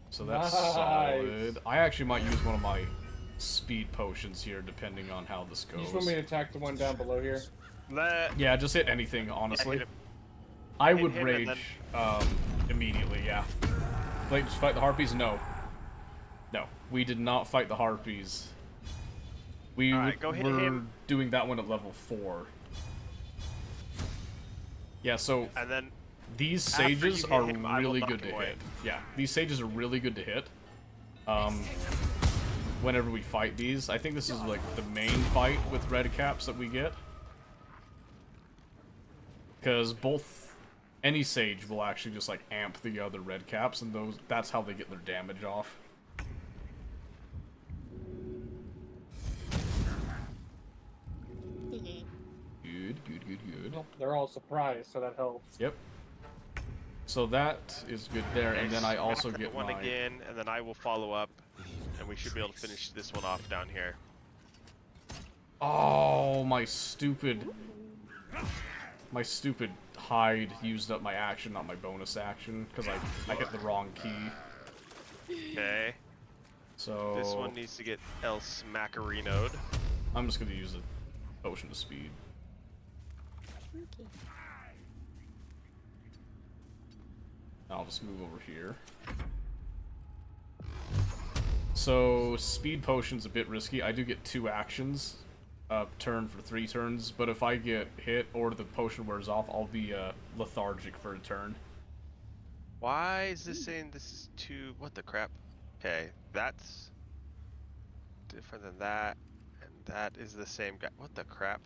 So that's solid. I actually might use one of my speed potions here, depending on how this goes.
You just want me to attack the one down below here?
Yeah, just hit anything, honestly. I would
him
rage immediately, yeah. Wait, just fight the harpies? No. No, we did not fight the harpies. We
go hit
were
him.
doing that one at level 4. Yeah, so
And then
these
after you
sages
hit
are
him, I will
really
knock
good
him
to
away.
hit. Yeah, these sages are really good to hit. Whenever we fight these, I think this is like the main fight with red caps that we get. Because any sage will actually just like amp the other red caps, and that's how they get their damage off. Good.
Well, they're all surprised, so that helps.
Yep. So that is good there, and then I also get
one
my...
again, and then I will follow up, and we should be able to finish this one off down here.
Oh, my stupid hide used up my action, not my bonus action, because I hit the wrong key.
Okay.
So
this one needs to get El Smackerino'd.
I'm just gonna use a potion of speed. I'll just move over here. So speed potion's a bit risky. I do get 2 actions, turn for 3 turns, but if I get hit or the potion wears off, I'll be lethargic for a turn.
Why is this saying this is 2? What the crap? Okay, that's different than that, and That is the same guy. What the crap?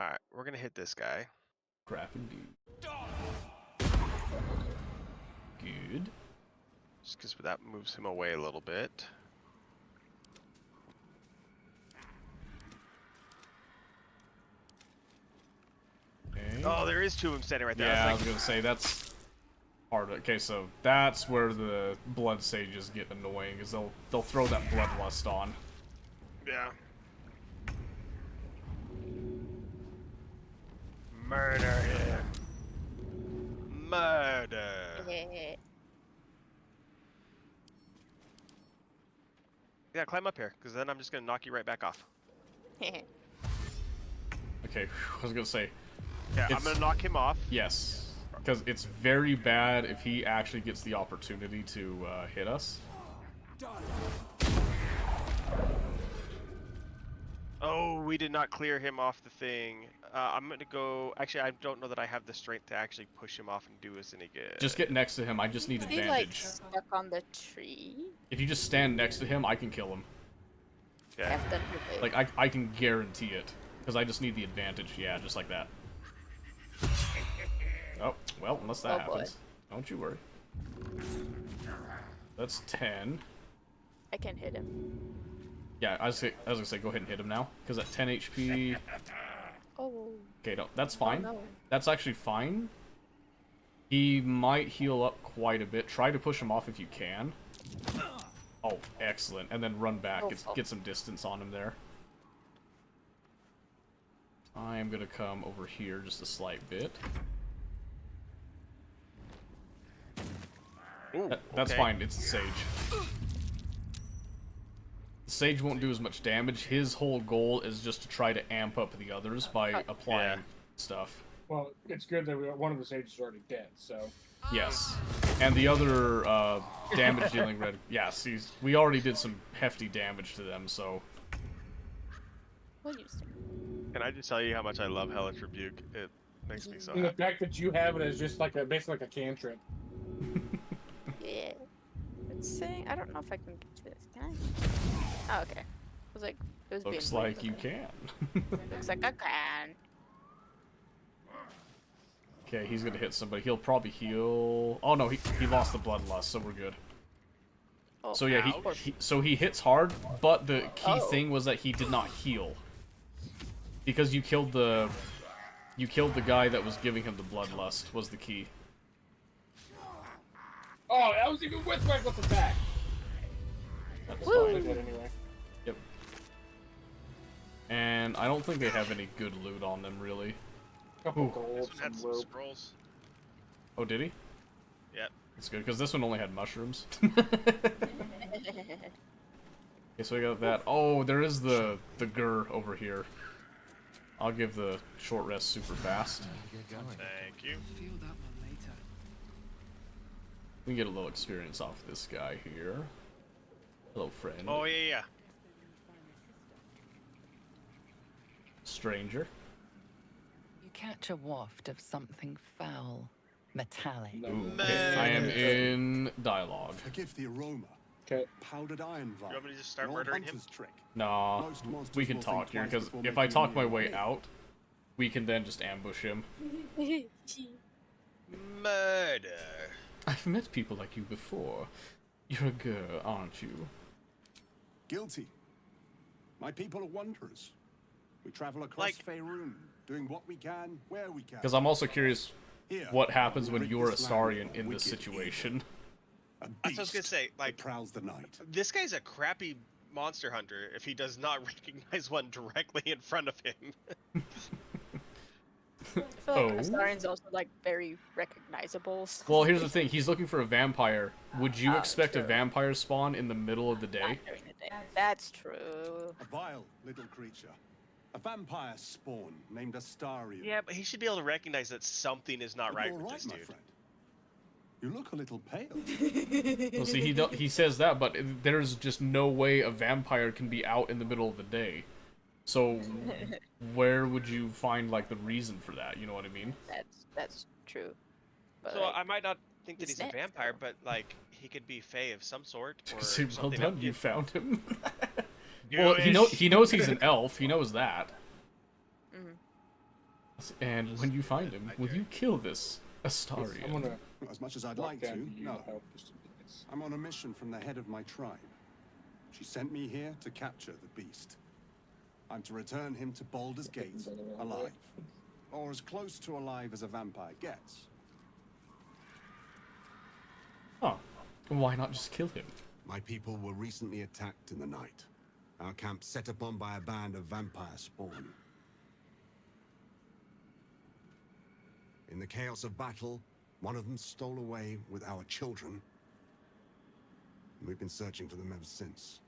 Alright, we're gonna hit this guy.
Crap indeed. Good.
Just because that moves him away a little bit.
Okay.
Oh, there is two of them standing right there.
Yeah, I
I
was gonna say that's hard. Okay, so that's where the blood sages get annoying, is they'll throw that bloodlust on.
Yeah. Murder him. Murder. Yeah, climb up here, because then I'm just gonna knock you right back off.
Okay, I was gonna say.
Yeah, I'm gonna knock him off.
Yes, because it's very bad if he actually gets the opportunity to hit us.
Oh, we did not clear him off the thing. I'm gonna go. Actually, I don't know that I have the strength to actually push him off and do us any good.
Just get next to him. I just need
Is he like
advantage.
stuck on the tree?
If you just stand next to him, I can kill him.
Yeah.
Like I can guarantee it, because I just need the advantage. Yeah, just like that. Oh well, unless that happens, don't you worry. That's 10.
I can hit him.
Yeah, I was gonna say go ahead and hit him now, because at 10 HP.
Oh.
Okay, no, that's fine.
no.
That's actually fine. He might heal up quite a bit. Try to push him off if you can. Oh, excellent. And then run back. Get some distance on him there. I'm gonna come over here just a slight bit.
Ooh,
That's
okay.
fine. It's the sage. The sage won't do as much damage. His whole goal is just to try to amp up the others by applying stuff.
Well, it's good that one of the sages is already dead, so.
Yes. And the other damage dealing red. Yes, we already did some hefty damage to them, so.
Can I just tell you how much I love Hellish Rebuke? It makes me so
And the
happy.
fact that you have it as just like basically like a cantrip.
Yeah. It's saying I don't know if I can get to this. Can I? Oh, okay. I was like, it was
Looks
being
like you can.
Looks like I can.
Okay, he's gonna hit somebody. He'll probably heal. Oh no, he lost the bloodlust, so we're good.
Oh,
So yeah, he hits hard, but the key
Oh.
thing was that he did not heal. Because you killed the guy that was giving him the bloodlust was the key.
Oh, that was even with reckless attack. That's fine. I did anyway.
Yep. And I don't think they have any good loot on them, really.
Couple
Ooh.
gold,
This one had some scrolls.
Oh, did he?
Yep.
That's good, because this one only had mushrooms. Okay, so we got that. Oh, there is the Gur over here. I'll give the short rest super fast.
Thank you.
We can get a little experience off this guy here. Hello, friend.
Oh yeah.
Stranger.
You catch a waft of something foul, metallic.
Ooh, okay. I am in dialogue.
Forgive the aroma.
Okay.
Powdered iron vine.
You want me to just start
An old
murdering him?
hunter's trick.
Nah,
Most monsters
we can
will
talk
think
here,
twice
because
before
if I
making
talk
a
my
move.
way out, we can then just ambush him.
Murder.
I've met people like you before. You're a girl, aren't you?
Guilty. My people are wanderers. We travel across Faerun, doing what we can, where we can.
Because I'm also curious
Here,
what happens when
rid
you're
this
Astarian
land
in
of
this
wicked
situation.
A
That's what I was gonna say. Like,
prowls the night.
this guy's a crappy monster hunter if he does not recognize one directly in front of him.
I feel like Astarian's also like very recognizable. So
Well, here's the thing. He's looking for a vampire. Would you
Oh,
expect a
true.
vampire spawn in the middle of the day?
during the day. That's true.
A vile little creature. A vampire spawn named Astarian.
Yeah, but he should be able to recognize that something is not
But
right
you're
with
right,
this
my
dude.
friend. You look a little pale.
Well, see, he says that, but there's just no way a vampire can be out in the middle of the day. So, where would you find, like, the reason for that? You know what I mean?
That's true. But
So
like,
I might not think that
he's
he's a
next,
vampire, but like he could be Fey of some sort or
See, well
something.
done, you found him. Well, he knows he's an elf. He knows that. And when you find him, will you kill this Astarian?
As much as I'd like to, no. I'm on a mission from the head of my tribe. She sent me here to capture the beast. I'm to return him to Baldur's Gate, alive. Or as close to alive as a vampire gets.
Oh, why not just kill him?
My people were recently attacked in the night. Our camp set upon by a band of vampire spawn. In the chaos of battle, one of them stole away with our children. We've been searching for them ever since.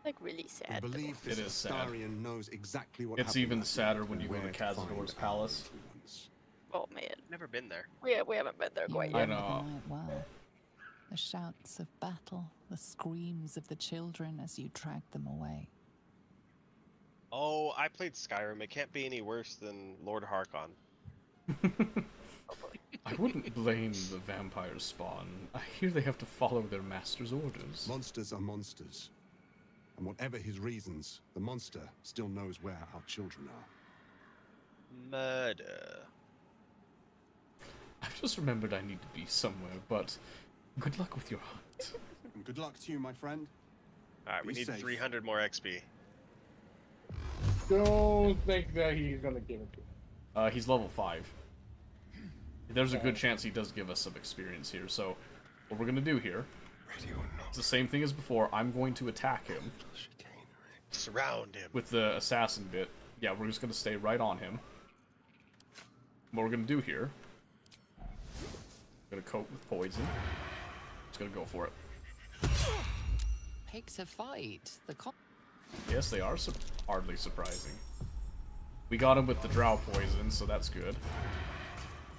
Like really sad.
We believe this
It is sad.
Astarian knows exactly what
It's
happened
even
that
sadder
night
when you
and
go to
where find
Cazador's
our
palace.
loved ones.
Oh man.
Never been there.
We haven't been there quite
You
yet.
remember the night well. The shouts of battle, the screams of the children as you dragged them away.
Oh, I played Skyrim. It can't be any worse than Lord Harkon.
I wouldn't blame the vampire spawn. I hear they have to follow their master's orders.
Monsters are monsters. And whatever his reasons, the monster still knows where our children are.
Murder.
I've just remembered I need to be somewhere, but good luck with your hunt.
And good luck to you, my friend.
Alright, we
Be
need
safe.
300 more XP.
Don't think that he's gonna give it to you.
He's level 5. There's a good chance he does give us some experience here, so what we're gonna do here, it's the same thing as before. I'm going to attack him.
Surround him.
With the assassin bit. Yeah, we're just gonna stay right on him. What we're gonna do here, gonna coat with poison. Just gonna go for it.
Pick to fight.
Yes, they are hardly surprising. We got him with the drow poison, so that's good.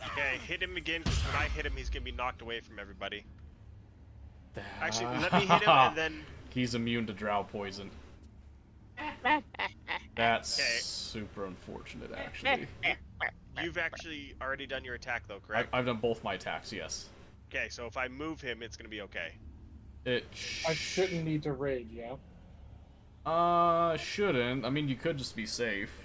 Okay, hit him again, 'cause when I hit him, he's gonna be knocked away from everybody. Actually, let me hit him and then...
He's immune to drow poison. That's super unfortunate, actually.
You've actually already done your attack, though, correct?
I've done both my attacks, yes.
Okay, so if I move him, it's gonna be okay.
I shouldn't need to rage, yeah?
Shouldn't. I mean, you could just be safe.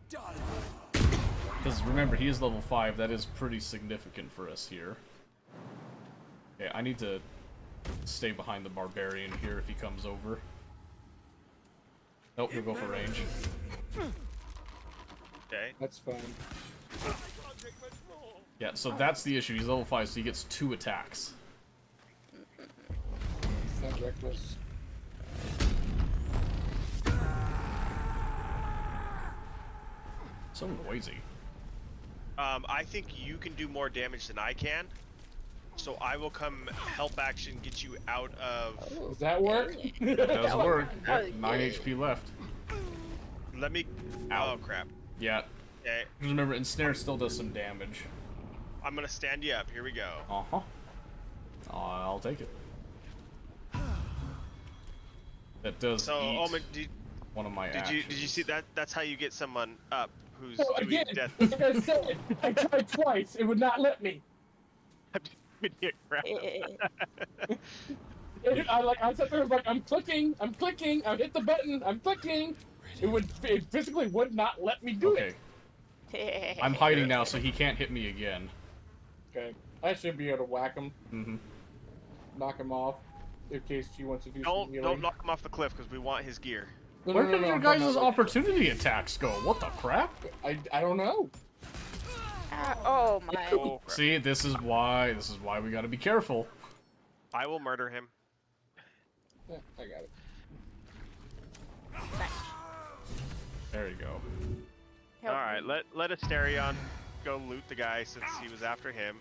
Because remember, he is level 5. That is pretty significant for us here. Okay, I need to stay behind the barbarian here if he comes over. Nope, he'll go for range.
Okay.
That's fine.
Yeah, so that's the issue. He's level 5, so he gets 2 attacks.
Sounds reckless.
So noisy.
I think you can do more damage than I can. So I will come help action, get you out of...
Does that work?
That does work. Yep, 9 HP left.
Let me...
Ow.
Oh, crap.
Yeah.
Okay.
Just remember, Ensnare still does some damage.
I'm gonna stand you up. Here we go.
Uh-huh. I'll take it. That does eat
Omen,
one of my
did
actions.
you see that? That's how you get someone up who's
So
doing
again,
death.
like I said, I tried twice. It would not let me. I sat there, like, I'm clicking, I hit the button, I'm clicking. It physically would not let me do it.
I'm hiding now, so he can't hit me again.
Okay, I should be able to whack him.
Mm-hmm.
Knock him off, in case she wants to do some
Don't
healing.
knock him off the cliff because we want his gear.
Where did your guys' opportunity attacks go? What the crap?
I don't know.
Oh my.
See, this is why we gotta be careful.
I will murder him.
Yeah, I got it.
There you go.
All right, let Asterion go loot the guy since he was after him.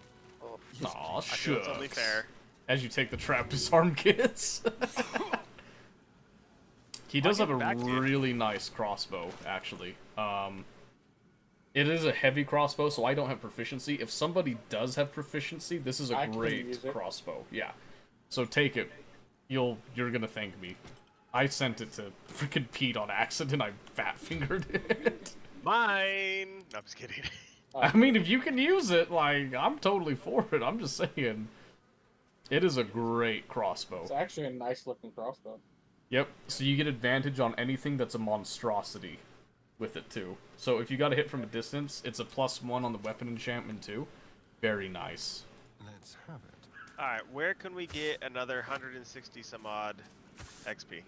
Aw,
I feel it's only
shucks.
fair.
As you take the trap disarm kits. He does have a really nice crossbow, actually. It is a heavy crossbow, so I don't have proficiency. If somebody does have proficiency, this is a
I can use
great
it.
crossbow. Yeah. So take it. You're gonna thank me. I sent it to freaking Pete on accident. I fat fingered it.
Mine. No, I'm just kidding.
I mean, if you can use it, like, I'm totally for it. I'm just saying. It is a great crossbow.
It's actually a nice looking crossbow.
Yep, so you get advantage on anything that's a monstrosity with it, too. So if you got a hit from a distance, it's a +1 on the weapon enchantment, too. Very nice.
Let's have it.
Alright, where can we get another 160 some odd XP?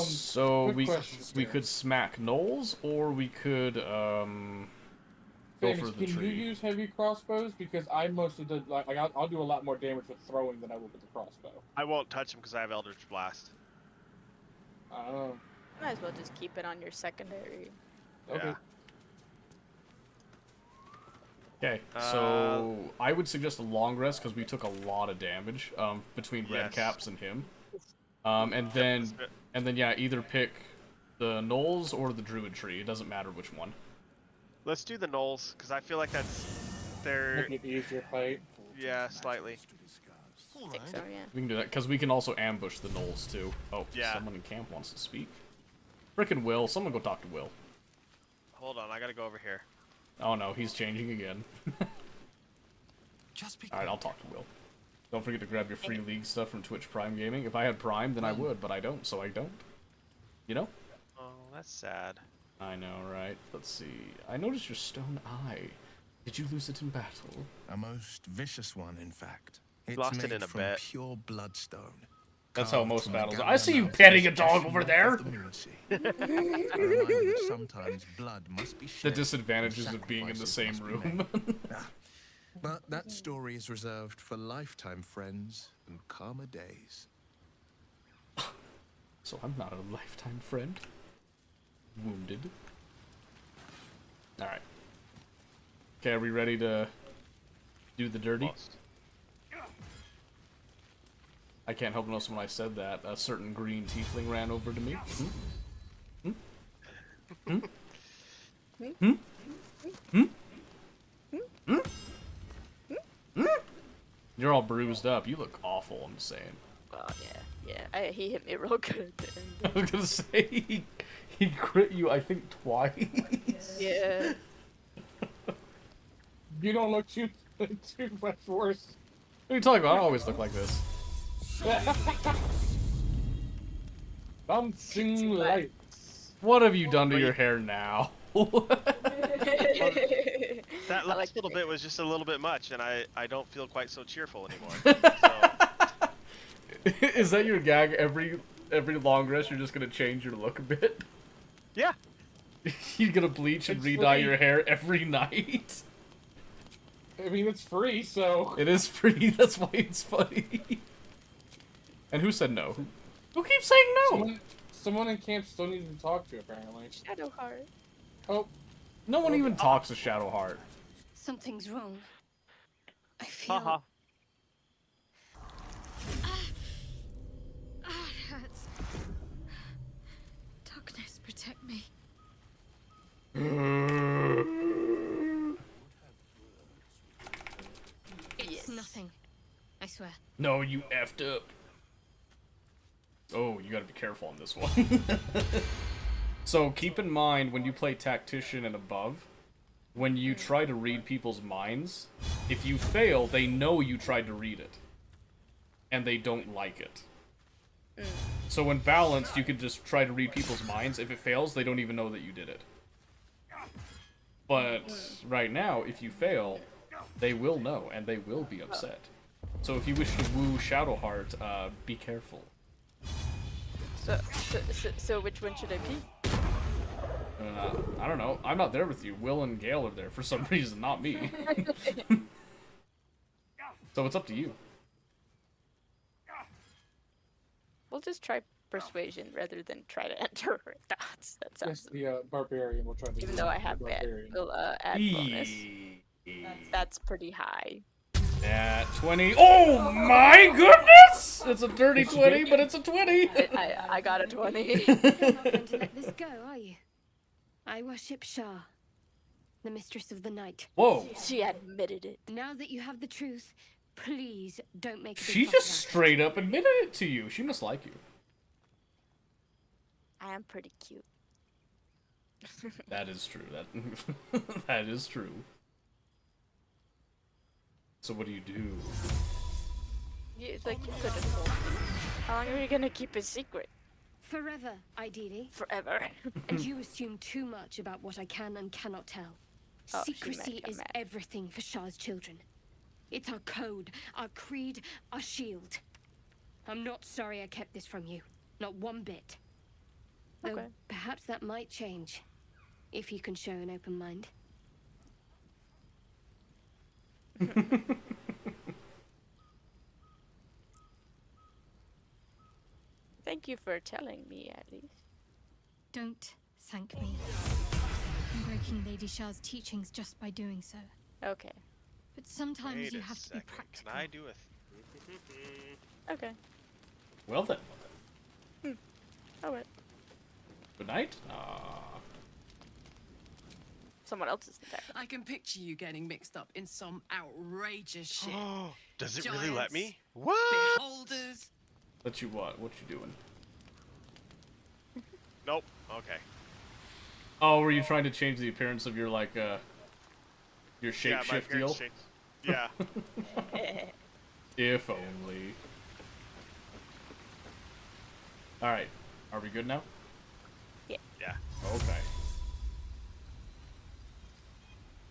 So
good question,
we could smack Knowles, or we could go
Phoenix,
for the
can
tree.
you use heavy crossbows? Because I mostly did like I'll do a lot more damage with throwing than I will with the crossbow.
I won't touch him because I have Eldritch Blast.
Oh.
Might as well just keep it on your secondary.
Okay.
Okay, so I would suggest a long rest because we took a lot of damage between Red Caps and him. And then yeah, either pick the Knolls or the Druid Tree. It doesn't matter which one.
Let's do the Knolls because I feel like that's
Make it easier fight.
Yeah, slightly.
I think so, yeah.
We can do that because we can also ambush the Knolls too. Oh,
Yeah.
Someone in camp wants to speak. Frickin' Will, someone go talk to Will.
Hold on, I gotta go over here.
Oh no, he's changing again. Alright, I'll talk to Will. Don't forget to grab your free league stuff from Twitch Prime Gaming. If I had Prime, then I would, but I don't, so I don't. You know?
Oh, that's sad.
I know, right? Let's see. I noticed your stone eye. Did you lose it in battle?
A most vicious one, in fact. It's
Lost it
made
in a
from
bet.
pure bloodstone.
That's how
Carved
most
from the
battles are. I
Gaia
see you
Mountains,
petting a dog
just
over
north
there!
of the Moonsea. A reminder that sometimes blood must be
The
shed
disadvantages
and
of being in the
sacrifices
same
must be
room.
made. But that story is reserved for lifetime friends and calmer days.
So I'm not a lifetime friend. Wounded. Alright. Okay, are we ready to do the dirty? I can't help notice when I said that, a certain green tiefling ran over to me. Hmm? Hmm? Hmm? Hmm? Hmm? Hmm? You're all bruised up. You look awful, I'm just saying.
Oh, yeah. He hit me real good.
I was gonna say, he crit you, I think, twice.
Yeah.
You don't look too much worse.
What are you talking about? I always look like this.
Bouncing lights.
What have you done to your hair now?
That last little bit was just a little bit much, and I don't feel quite so cheerful anymore.
Is that your gag? Every long rest, you're just gonna change your look a bit?
Yeah.
You're gonna bleach and
It's
re-dye
free.
your hair every night?
I mean, it's free, so.
It is free, that's why it's funny. And who said no? Who keeps saying no?
Someone in camp still needs to talk to, apparently.
Shadowheart.
Oh.
No one even talks to Shadowheart.
Something's wrong. I feel.
Haha.
It hurts. Darkness, protect me. It's nothing. I swear.
No, you effed up. Oh, you gotta be careful on this one. So keep in mind when you play Tactician and above, when you try to read people's minds, if you fail, they know you tried to read it. And they don't like it. So when balanced, you can just try to read people's minds. If it fails, they don't even know that you did it. But right now, if you fail, they will know, and they will be upset. So if you wish to woo Shadowheart, be careful.
So which one should I pick?
I don't know. I'm not there with you. Will and Gale are there for some reason, not me. So it's up to you.
We'll just try persuasion rather than try to enter her thoughts. That
Yes,
sounds.
the barbarian will try to.
Even though I have bad,
barbarian.
we'll add bonus. That's pretty high.
At 20. Oh my goodness! It's a dirty 20, but it's a 20.
I got a 20.
You're not going to let this go, are you? I worship Shah, the mistress of the night.
Whoa.
She admitted it.
Now that you have the truth, please don't make a big
She
fuss
just
about it.
straight up admitted it to you. She must like you.
I am pretty cute.
That is true. That that is true. So what do you do?
It's like you could have told me. How long are you gonna keep a secret?
Forever, ideally.
Forever.
And you assume too much about what I can and cannot tell.
Oh, she
Secrecy
might get
is
mad.
everything for Shah's children. It's our code, our creed, our shield. I'm not sorry I kept this from you. Not one bit. Though
Okay.
perhaps that might change. If you can show an open mind.
Thank you for telling me, at least.
Don't thank me. I'm breaking Lady Shah's teachings just by doing so.
Okay.
But sometimes
Wait
you
a
have to be
second.
practical.
Can I do a...
Okay.
Well then.
Alright.
Good night.
Someone else's attack.
I can picture you getting mixed up in some outrageous shit.
Does it really let me?
Giants,
What?
Beholders.
Let you what? What you doing?
Nope. Okay.
Oh, were you trying to change the appearance of your like your
Yeah, my
shapeshift
appearance
deal?
changed. Yeah.
If only. Alright. Are we good now?
Yeah.
Yeah.
Okay.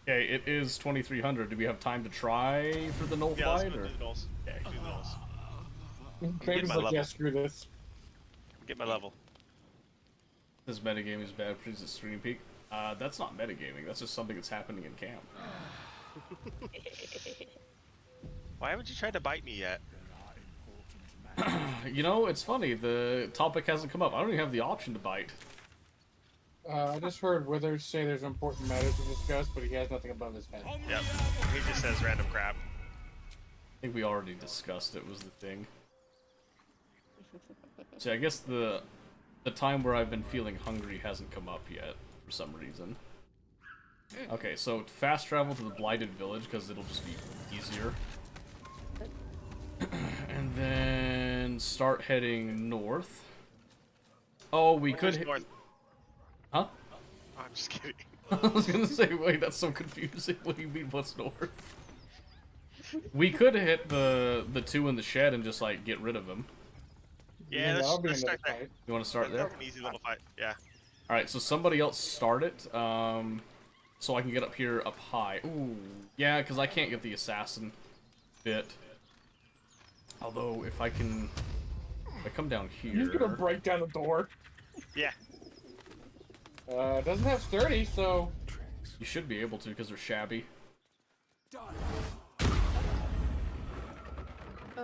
Okay, it is 2300. Do we have time to try for the null
Yeah, let's
fight?
go
Or?
do the nulls.
Okay.
Do the nulls.
Kraven's
my
like,
level.
yeah, screw this.
Get my level.
This metagaming is bad. Please at stream peak. That's not metagaming. That's just something that's happening in camp.
Why haven't you tried to bite me yet?
You know, it's funny. The topic hasn't come up. I don't even have the option to bite.
I just heard Withers say there's important matters to discuss, but he has nothing above his head.
Yep. He just says random crap.
I think we already discussed it was the thing. See, I guess the time where I've been feeling hungry hasn't come up yet for some reason. Okay, so fast travel to the Blighted Village because it'll just be easier. And then start heading north. Oh, we could hit...
North.
Huh?
I'm just kidding.
I was gonna say, wait, that's so confusing. What do you mean, what's north? We could hit the two in the shed and just, like, get rid of them.
Yeah, let's start there.
You want to start there?
An easy little fight. Yeah.
Alright, so somebody else start it, so I can get up here up high. Ooh, yeah, because I can't get the assassin bit. Although, if I can... If I come down here...
He's gonna break down the door.
Yeah.
It doesn't have sturdy, so...
You should be able to, because they're shabby.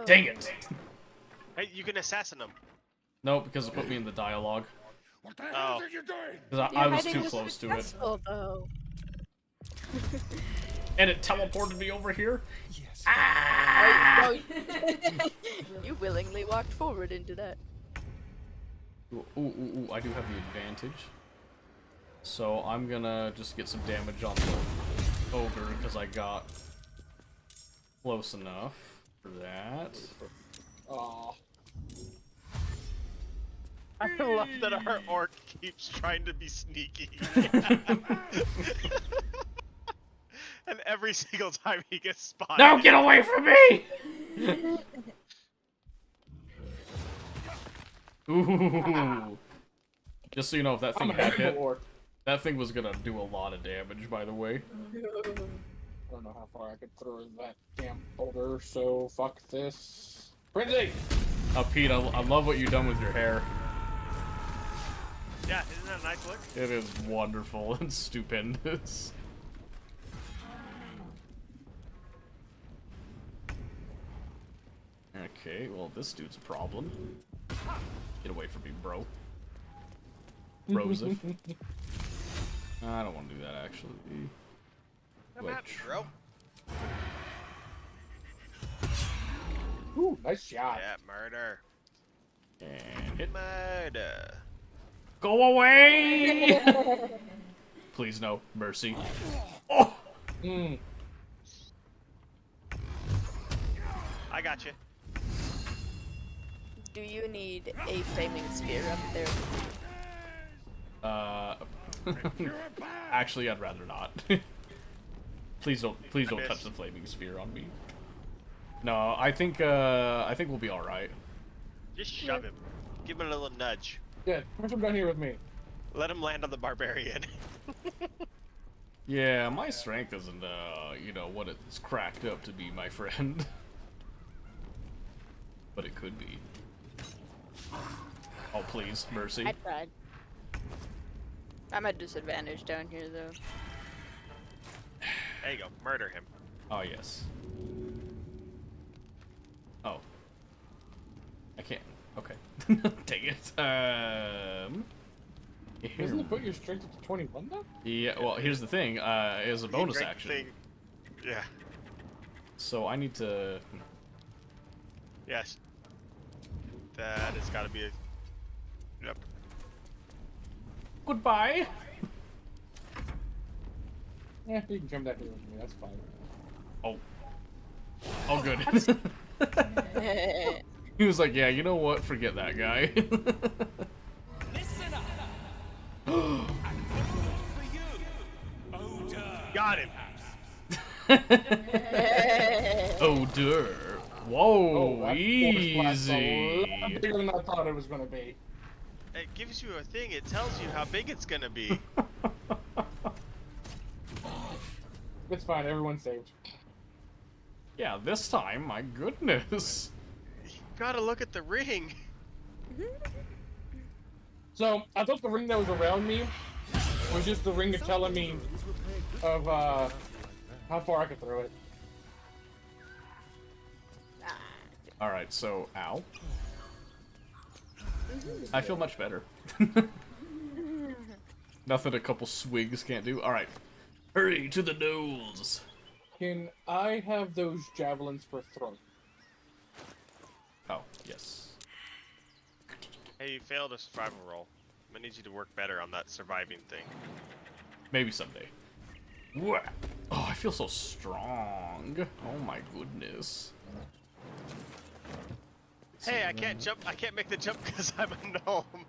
Dang it!
Hey, you can assassin them.
No, because it put me in the dialogue.
What the hell are
you doing? Because I was too close to it.
Though.
And it teleported me over here?
Yes. You willingly walked forward into that.
Ooh, I do have the advantage. So I'm gonna just get some damage on the ogre because I got close enough for that.
Aw.
I love that our orc keeps trying to be sneaky. And every single time he gets spotted.
No, get away from me! Ooh. Just so you know, if that thing had hit, that thing was gonna do a lot of damage, by the way.
I don't know how far I could throw that damn boulder, so fuck this. Prinzy!
Pete, I love what you've done with your hair.
Yeah, isn't that a nice look?
It is wonderful and stupendous. Okay, well, this dude's a problem. Get away from me, bro. Broseph. I don't want to do that, actually.
Come at me, bro.
Ooh, nice shot.
Yeah, murder.
And hit.
Murder.
Go away! Please, no. Mercy. Oh!
I got you.
Do you need a flaming sphere up there?
Actually, I'd rather not. Please don't touch the flaming sphere on me. No, I think we'll be all right.
Just shove him. Give him a little nudge.
Yeah, push him down here with me.
Let him land on the barbarian.
Yeah, my strength isn't, you know, what it's cracked up to be, my friend. But it could be. Oh, please, mercy.
I tried. I'm at disadvantage down here, though.
There you go. Murder him.
Oh, yes. Oh. I can't. Okay. Take it.
Doesn't it put your strength up to 21 though?
Yeah, well, here's the thing. It is a bonus
Great
action.
thing. Yeah.
So I need to...
Yes. That has got to be a... Yep.
Goodbye.
Yeah, you can come down here with me. That's fine.
Oh. Oh, good. He was like, yeah, you know what? Forget that guy.
Listen up.
Got him.
Odor. Whoa,
that
easy.
force blast a lot bigger than I thought it was gonna be.
It gives you a thing. It tells you how big it's gonna be.
It's fine. Everyone's saved.
Yeah, this time, my goodness.
You gotta look at the ring.
So I thought the ring that was around me was just the ring of telling me of how far I could throw it.
Alright, so, ow. I feel much better. Nothing a couple swigs can't do. Alright. Hurry to the nose.
Can I have those javelins for throw?
Oh, yes.
Hey, you failed a survival roll. I need you to work better on that surviving thing.
Maybe someday. Wha- Oh, I feel so strong. Oh my goodness.
Hey, I can't jump. I can't make the jump because I'm a gnome.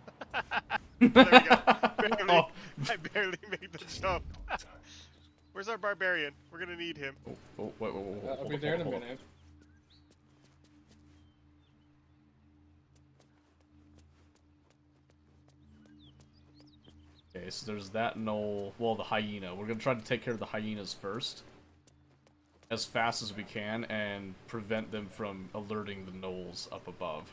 There we go. Barely,
Oh.
I barely made the jump. Where's our barbarian? We're gonna need him.
Oh, wait.
I'll be there in a minute.
Okay, so there's that knoll. Well, the hyena. We're gonna try to take care of the hyenas first. As fast as we can, and prevent them from alerting the gnolls up above.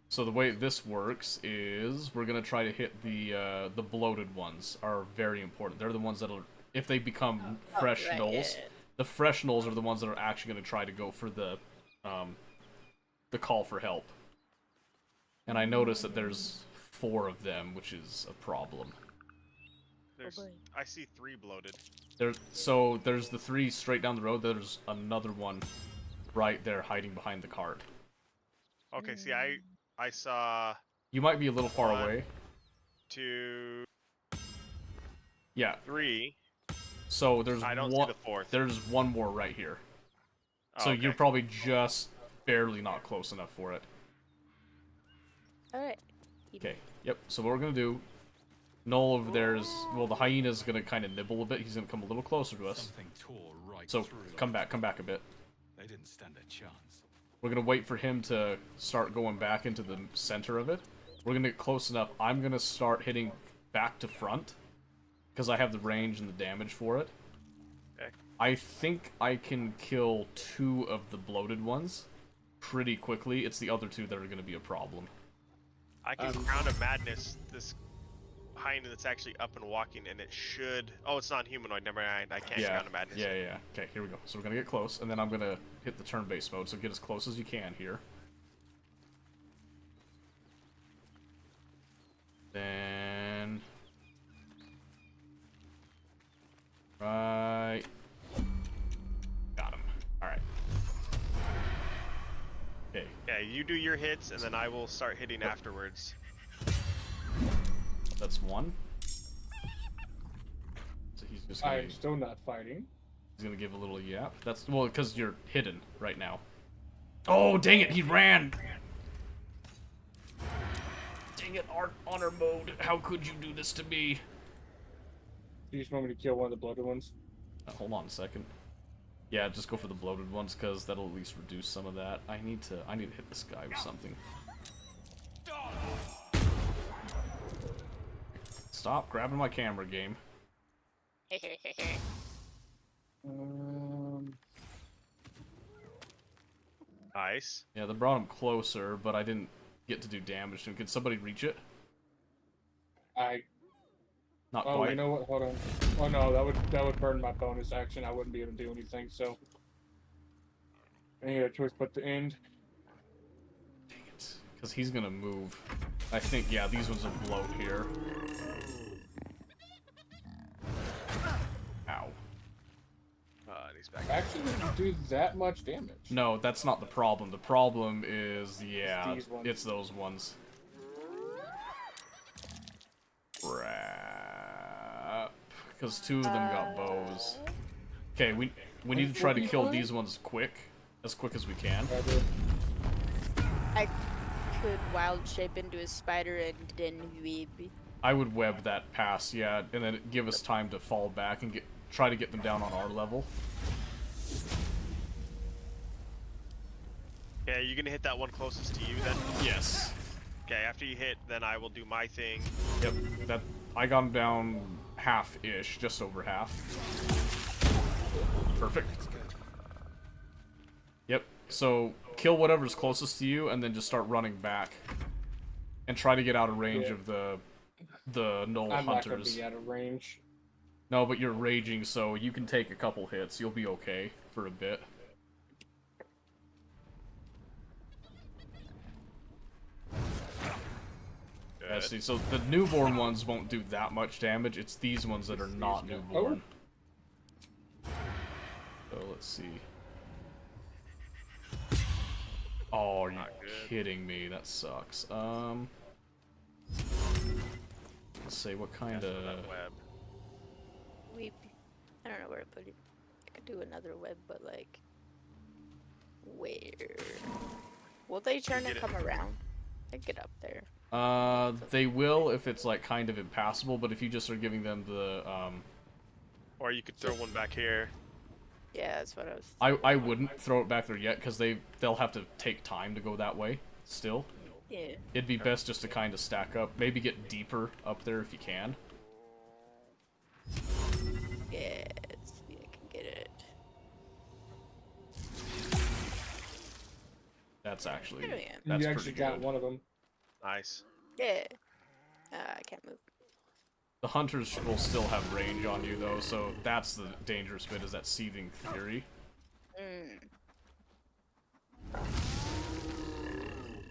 So the way this works is we're gonna try to hit the bloated ones. Are very important. They're the ones that'll, if they become fresh
right,
gnolls,
yeah.
the fresh gnolls are the ones that are actually gonna try to go for the call for help. And I noticed that there's 4 of them, which is a problem.
There's, I see 3 bloated.
So there's the 3 straight down the road. There's another one right there hiding behind the cart.
Okay, see, I saw.
You might be a little far away.
2.
Yeah.
3.
So there's
I don't
one.
see the 4th.
There's one more right here. So
Okay.
you're probably just barely not close enough for it.
Alright.
Okay. Yep. So what we're gonna do. Noel over there is, well, the hyena's gonna kind of nibble a bit. He's gonna come a little closer to us.
Something tore right
So
through
come back a bit.
They didn't stand a chance.
We're gonna wait for him to start going back into the center of it. We're gonna get close enough. I'm gonna start hitting back to front because I have the range and the damage for it.
Okay.
I think I can kill 2 of the bloated ones pretty quickly. It's the other 2 that are gonna be a problem.
I can Crown of Madness this hyena that's actually up and walking, and it should. Oh, it's not humanoid. Never mind. I can't Crown of Madness.
Yeah. Okay, here we go. So we're gonna get close, and then I'm gonna hit the turn-based mode. So get as close as you can here. Then right, got him. All right. Okay.
Yeah, you do your hits, and then I will start hitting afterwards.
That's 1. So he's just gonna,
I'm still not fighting.
he's gonna give a little yap. That's, well, because you're hidden right now. Oh, dang it, he ran! Dang it, honor mode. How could you do this to me?
You just want me to kill one of the bloated ones?
Hold on a second. Yeah, just go for the bloated ones, because that'll at least reduce some of that. I need to hit this guy with something. Stop grabbing my camera, game.
Nice.
Yeah, they brought him closer, but I didn't get to do damage to him. Could somebody reach it? Not
Oh,
quite.
you know what? Hold on. Oh no, that would burn my bonus action. I wouldn't be able to do anything. So, I need a choice but to end.
Dang it. Because he's gonna move. I think, yeah, these ones will bloat here. Ow.
He's back.
Actually, didn't do that much damage.
No, that's not the problem. The problem is, yeah,
these ones.
it's those ones. Crap. Because 2 of them got bows. Okay, we need to try to kill these ones as quick as we can.
I could wild shape into a spider and then web.
I would web that pass, yeah, and then give us time to fall back and try to get them down on our level.
Yeah, you're gonna hit that one closest to you then?
Yes.
Okay, after you hit, then I will do my thing.
Yep, I got him down half-ish, just over half. Perfect. Yep, so kill whatever's closest to you and then just start running back. And try to get out of range of the Knoll
I'm
Hunters.
not gonna be out of range.
No, but you're raging, so you can take a couple hits. You'll be okay for a bit. Yeah, see, so the newborn ones won't do that much damage. It's these ones that are not newborn. So let's see. Oh, are you kidding me? That sucks. Let's see, what kind of...
Weep. I don't know where to put it. I could do another web, but like... Where? Will they turn and come around? I get up there.
They will if it's like kind of impassable, but if you just are giving them the,
Or you could throw one back here.
Yeah, that's what I was...
I wouldn't throw it back there yet, because they'll have to take time to go that way, still.
Yeah.
It'd be best just to kind of stack up, maybe get deeper up there if you can.
Yeah, let's see, I can get it.
That's actually,
There we go.
that's
You
pretty
actually got
good.
one of them.
Nice.
Yeah. I can't move.
The hunters will still have range on you though, so that's the dangerous bit, is that seething fury.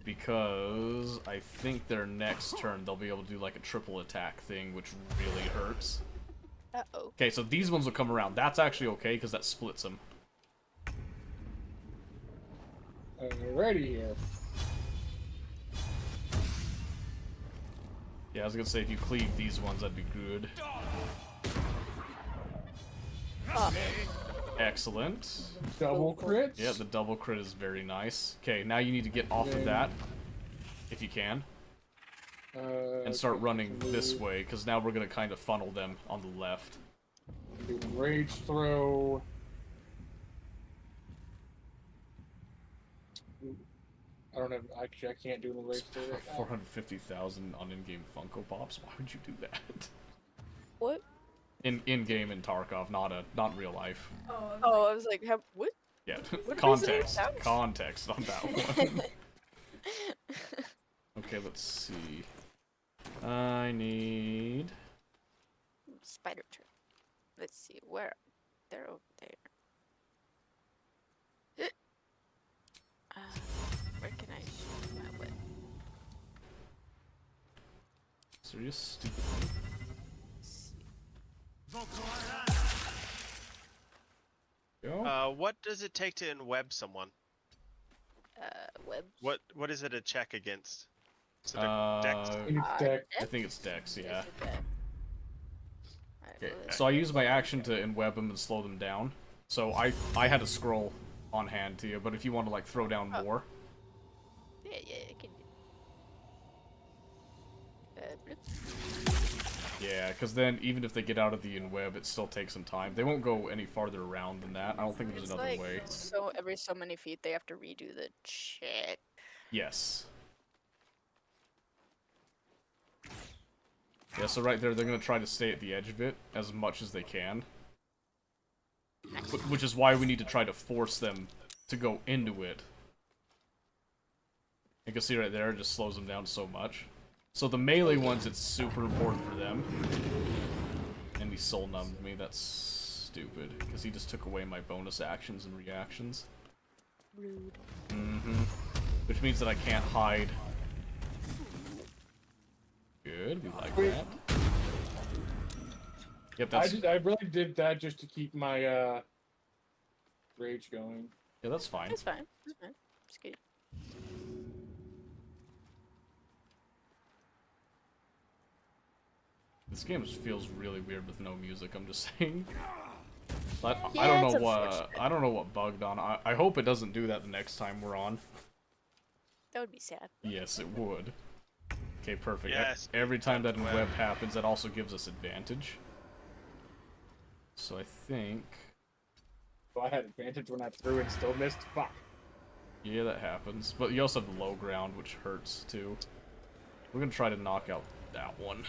Because I think their next turn they'll be able to do like a triple attack thing, which really hurts.
Uh-oh.
Okay, so these ones will come around. That's actually okay, because that splits them.
Alrighty here.
Yeah, I was gonna say, if you cleave these ones, that'd be good. Excellent.
Double crits?
Yeah, the double crit is very nice. Okay, now you need to get off of that, if you can. And start running this way, because now we're gonna kind of funnel them on the left.
Do rage throw. I don't have. Actually, I can't do the rage throw right now.
450,000 on in-game Funko Pops. Why would you do that?
What?
In-game in Tarkov, not in real life.
Oh, I was like, what?
Yeah,
What
context.
reason?
Context on that one. Okay, let's see. I need...
Spider turn. Let's see, where? They're over there. Where can I shoot my web?
Serious stupid thing.
What does it take to in-web someone?
Web.
What is it a check against? Is it a dex?
I think it's Dex, yeah. Okay, so I use my action to in-web them and slow them down. So I had a scroll on hand to you, but if you want to like throw down more.
Yeah, I can do.
Yeah, because then even if they get out of the in-web, it still takes some time. They won't go any farther around than that. I don't think there's
It's
another
like,
way.
so every so many feet they have to redo the check.
Yes. Yeah, so right there, they're gonna try to stay at the edge of it as much as they can. Which is why we need to try to force them to go into it. You can see right there, it just slows them down so much. So the melee ones, it's super important for them. And he soul numbed me, that's stupid. Because he just took away my bonus actions and reactions.
Rude.
Mm-hmm. Which means that I can't hide. Good, we like that. Yep, that's...
I really did that just to keep my rage going.
Yeah, that's fine.
That's fine. That's fine. It's good.
This game feels really weird with no music, I'm just saying. But
Yeah,
I don't
it's
know what bugged on. I hope it doesn't do that the next time we're on.
That would be sad.
Yes, it would. Okay, perfect.
Yes.
Every time that in web happens, that also gives us advantage. So I think...
So I had advantage when I threw and still missed. Fuck.
Yeah, that happens. But you also have the low ground, which hurts too. We're gonna try to knock out that one.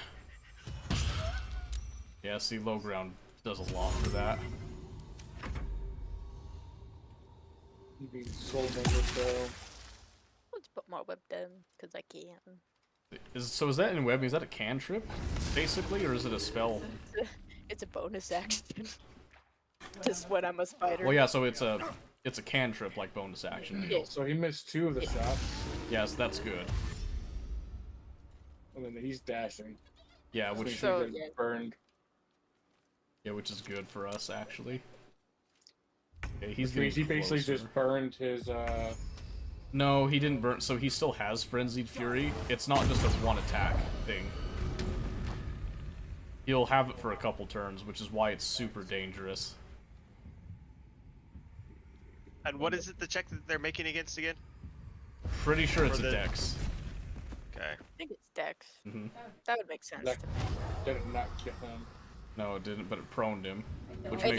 Yeah, see, low ground does a lot for that.
You being soul members though.
Let's put more web down, because I can.
So is that in web? Is that a cantrip, basically, or is it a spell?
It's a bonus action. Just when I'm a spider.
Well, yeah, so it's a cantrip, like bonus action deal.
Yeah.
So he missed 2 of the shots.
Yes, that's good.
And then he's dashing.
Yeah, which
so, burned.
Yeah, which is good for us actually. Okay,
He basically just burned his
No, he didn't burn, so he still has Frenzied Fury. It's not just a one attack thing. He'll have it for a couple turns, which is why it's super dangerous.
And what is it, the check that they're making against again?
Pretty sure it's a dex.
Okay.
I think it's Dex.
Mm-hmm.
That would make sense.
Did it not kill him?
No, it didn't, but it proned him. Which
I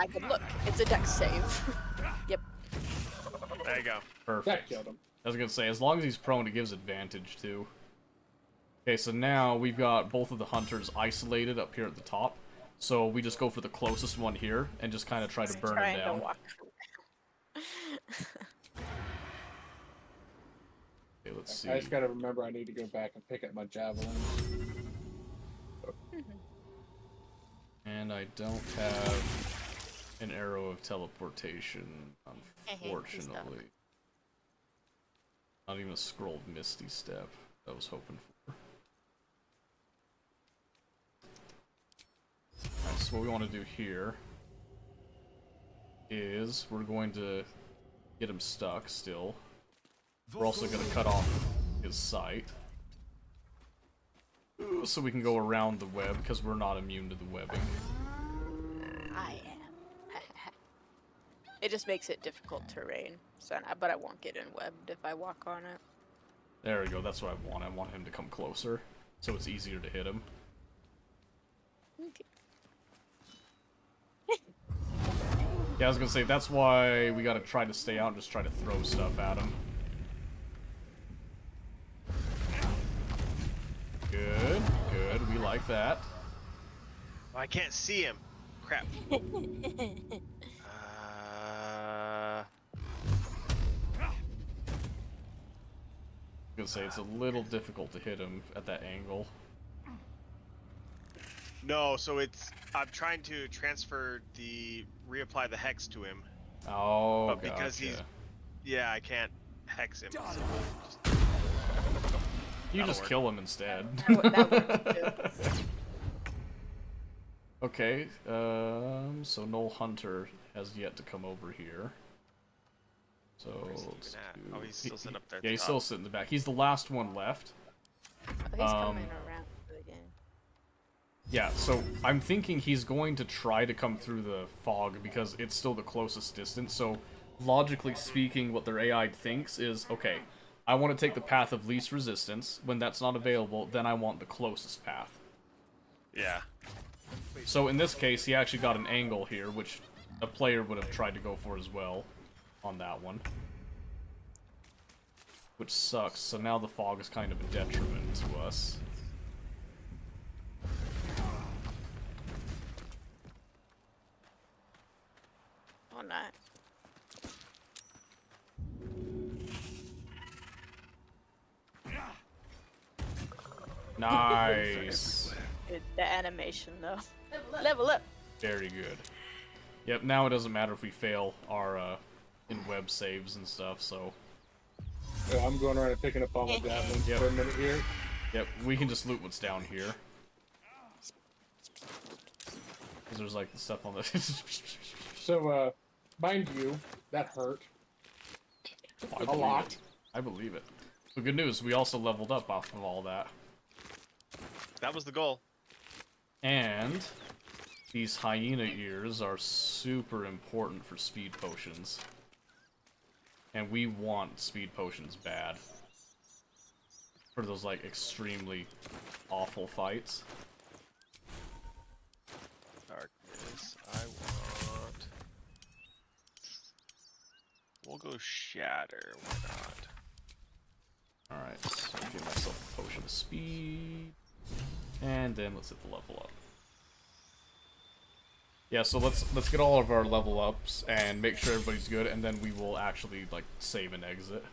can look. It's a Dex save. Yep.
There you go.
Perfect.
That killed him.
I was gonna say, as long as he's prone, it gives advantage too. Okay, so now we've got both of the hunters isolated up here at the top. So we just go for the closest one here and just kind of try to burn him down. Okay, let's see.
I just gotta remember I need to go back and pick up my javelins.
And I don't have an arrow of teleportation, unfortunately. Not even a scroll of Misty Step I was hoping for. Alright, so what we want to do here is we're going to get him stuck still. We're also going to cut off his sight. So we can go around the web, because we're not immune to the webbing.
I am. It just makes it difficult terrain, so but I won't get in webbed if I walk on it.
There we go, that's what I want. I want him to come closer, so it's easier to hit him.
Okay.
Yeah, I was gonna say, that's why we gotta try to stay out and just try to throw stuff at him. Good, good, we like that.
Oh, I can't see him. Crap.
I was gonna say, it's a little difficult to hit him at that angle.
No, so I'm trying to transfer reapply the hex to him.
Oh,
but because
gotcha.
yeah, I can't hex him. So
You just kill him instead. Okay, so Noel Hunter has yet to come over here. So let's do...
Oh, he's still sitting up there.
Yeah, he's still sitting in the back. He's the last one left.
Oh, he's coming around again.
Yeah, so I'm thinking he's going to try to come through the fog because it's still the closest distance. So logically speaking, what their AI thinks is, okay, I want to take the path of least resistance. When that's not available, then I want the closest path.
Yeah.
So in this case, he actually got an angle here, which a player would have tried to go for as well on that one. Which sucks, so now the fog is kind of a detriment to us.
nice.
Nice.
The animation, though. Level up.
Very good. Yep, now it doesn't matter if we fail our in-web saves and stuff, so...
Yeah, I'm going around and picking up all my javelins for a minute here.
Yep, we can just loot what's down here. Because there's, like, stuff on the...
So, mind you, that hurt. A lot.
I believe it. The good news, we also leveled up off of all that.
That was the goal.
And these hyena ears are super important for speed potions. And we want speed potions bad. For those, like, extremely awful fights.
Darkness, I want... We'll go Shatter, why not?
Alright, so I'll give myself a potion of speed. And then let's hit the level up. Yeah, so let's get all of our level ups and make sure everybody's good, and then we will actually, like, save and exit.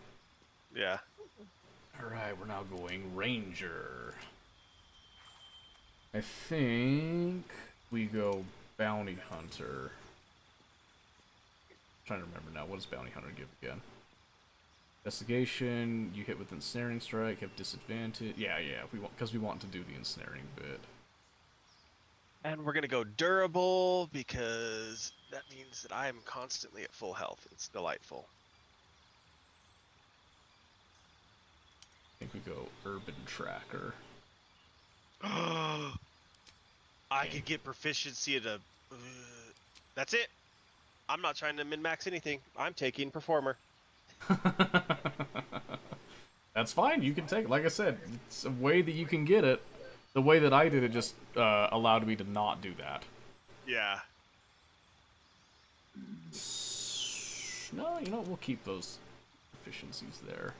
Yeah.
Alright, we're now going Ranger. I think we go Bounty Hunter. I'm trying to remember now, what does Bounty Hunter give again? Investigation, you hit with Ensnaring Strike, have disadvantage. Yeah, because we want to do the ensnaring bit.
And we're gonna go durable because that means that I am constantly at full health. It's delightful.
I think we go Urban Tracker.
I could get proficiency at a... that's it. I'm not trying to min-max anything. I'm taking Performer.
That's fine, you can take it. Like I said, it's a way that you can get it. The way that I did it just allowed me to not do that.
Yeah.
No, you know, we'll keep those efficiencies there.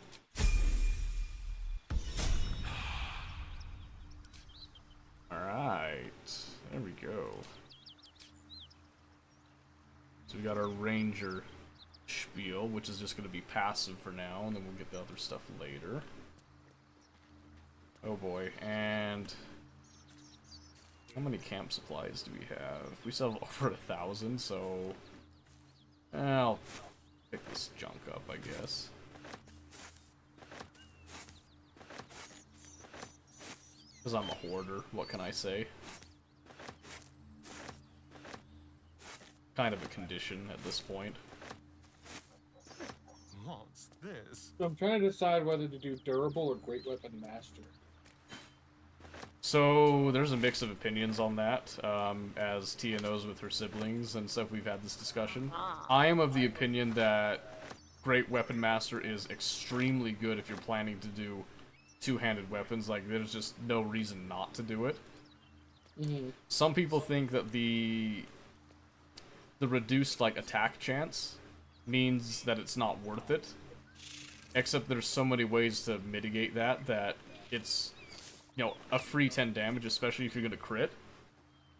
Alright, there we go. So we got our Ranger spiel, which is just going to be passive for now, and then we'll get the other stuff later. Oh boy, and how many camp supplies do we have? We still have over 1,000, so I'll pick this junk up, I guess. Because I'm a hoarder, what can I say? Kind of a condition at this point.
What's this?
So I'm trying to decide whether to do durable or great weapon master.
So there's a mix of opinions on that, as Tia knows with her siblings and stuff. We've had this discussion. I am of the opinion that Great Weapon Master is extremely good if you're planning to do two-handed weapons. Like, there's just no reason not to do it.
Mm-hmm.
Some people think that the reduced, like, attack chance means that it's not worth it. Except there's so many ways to mitigate that it's, you know, a free 10 damage, especially if you're going to crit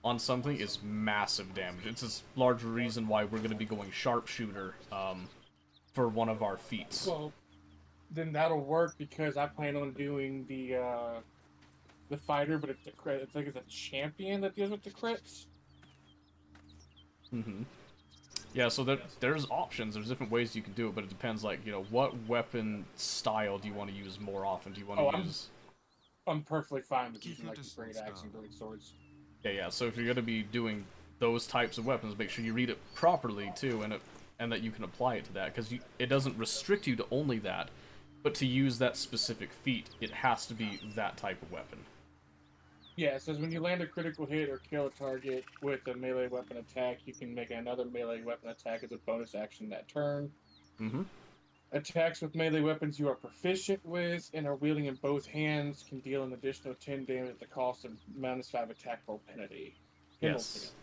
on something, is massive damage. It's a large reason why we're going to be going Sharpshooter for one of our feats.
Well, then that'll work because I plan on doing the fighter, but it's the crit. It's like it's a champion that deals with the crits.
Mm-hmm. Yeah, so there's options. There's different ways you can do it, but it depends, like, you know, what weapon style do you want to use more often? Do you want to use...
I'm perfectly fine with using, like, the great axe and great swords.
Yeah, so if you're going to be doing those types of weapons, make sure you read it properly, too, and that you can apply it to that, because it doesn't restrict you to only that, but to use that specific feat, it has to be that type of weapon.
Yeah, it says when you land a critical hit or kill a target with a melee weapon attack, you can make another melee weapon attack as a bonus action that turn.
Mm-hmm.
Attacks with melee weapons you are proficient with and are wielding in both hands can deal an additional 10 damage at the cost of -5 attack roll penalty.
Yes.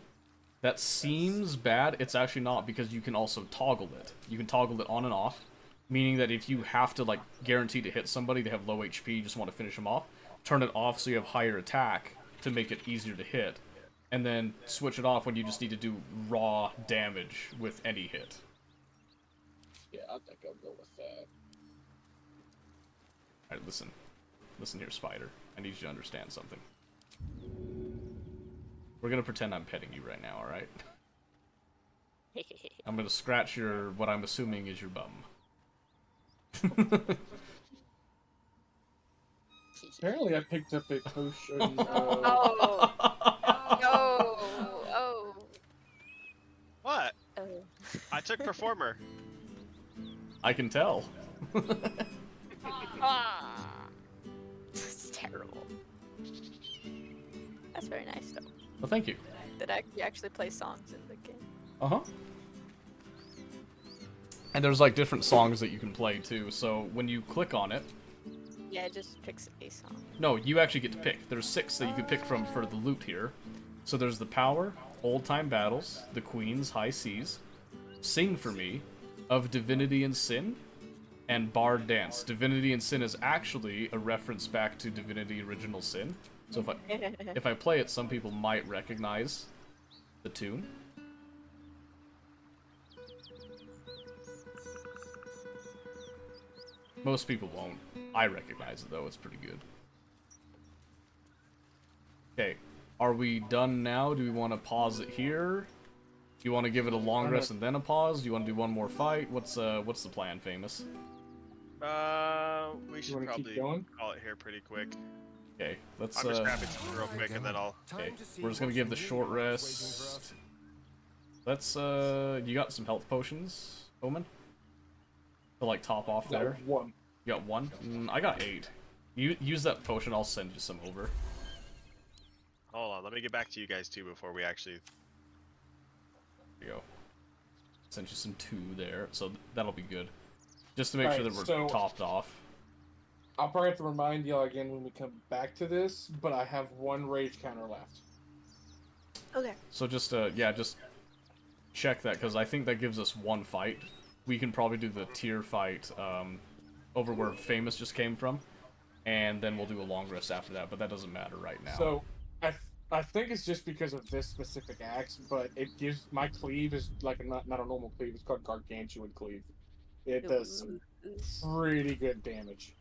That seems bad. It's actually not, because you can also toggle it. You can toggle it on and off, meaning that if you have to, like, guarantee to hit somebody, they have low HP, you just want to finish them off, turn it off so you have higher attack to make it easier to hit. and then switch it off when you just need to do raw damage with any hit.
Yeah, I think I'll go with that.
Alright, listen. Listen here, Spider. I need you to understand something. We're gonna pretend I'm petting you right now, alright? I'm gonna scratch your, what I'm assuming is your bum.
Apparently I picked up a potion.
Oh. No. Oh.
What?
Oh.
I took performer.
I can tell.
Ah. This is terrible. That's very nice, though.
Well, thank you.
That you actually play songs in the game.
Uh-huh. And there's like different songs that you can play too, so when you click on it...
Yeah, it just picks a song.
No, you actually get to pick. There's 6 that you can pick from for the loot here. So there's the Power, Old Time Battles, The Queen's High Seas, Sing For Me, Of Divinity and Sin, and Bard Dance. Divinity and Sin is actually a reference back to Divinity Original Sin. So if I play it, some people might recognize the tune. Most people won't. I recognize it though, it's pretty good. Okay, are we done now? Do we want to pause it here? Do you want to give it a long rest and then a pause? Do you want to do one more fight? What's the plan, Famous?
We should probably call it here pretty quick.
Okay, let's
I'm just grabbing some real quick and then I'll...
Okay, we're just gonna give the short rest. Let's, you got some health potions, Omen? To, like, top off there?
One.
You got 1? I got 8. Use that potion, I'll send you some over.
Hold on, let me get back to you guys too before we actually...
There you go. Send you some 2 there, so that'll be good. Just to make sure that we're topped off.
I'll probably have to remind y'all again when we come back to this, but I have 1 rage counter left.
Okay.
So just, yeah, just check that, because I think that gives us 1 fight. We can probably do the tier fight over where Famous just came from, and then we'll do a long rest after that, but that doesn't matter right now.
So, I think it's just because of this specific axe, but it gives, my cleave is like not a normal cleave, it's called Gargantuan cleave. It does some pretty good damage.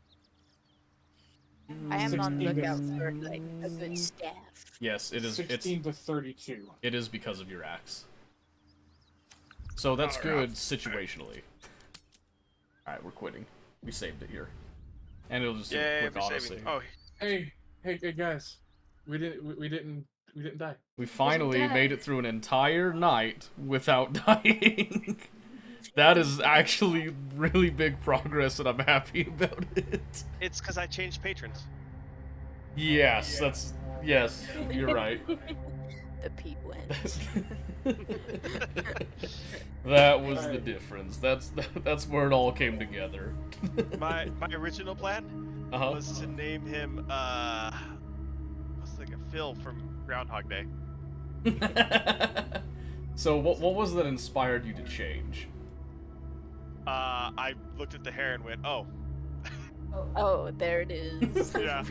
I am on the lookout for like a good staff.
Yes, it is.
16 to 32.
It is because of your axe. So that's good situationally. Alright, we're quitting. We saved it here. And it'll just do a quick auto-save.
Oh.
Hey guys. We didn't die.
We finally made it through an entire night without dying. That is actually really big progress, and I'm happy about it.
It's because I changed patrons.
Yes, yes, you're right.
The P wins.
That was the difference. That's where it all came together.
my original plan was to name him what's like a Phil from Groundhog Day.
So what was that inspired you to change?
I looked at the hair and went, oh.
Oh, there it is.
Yeah.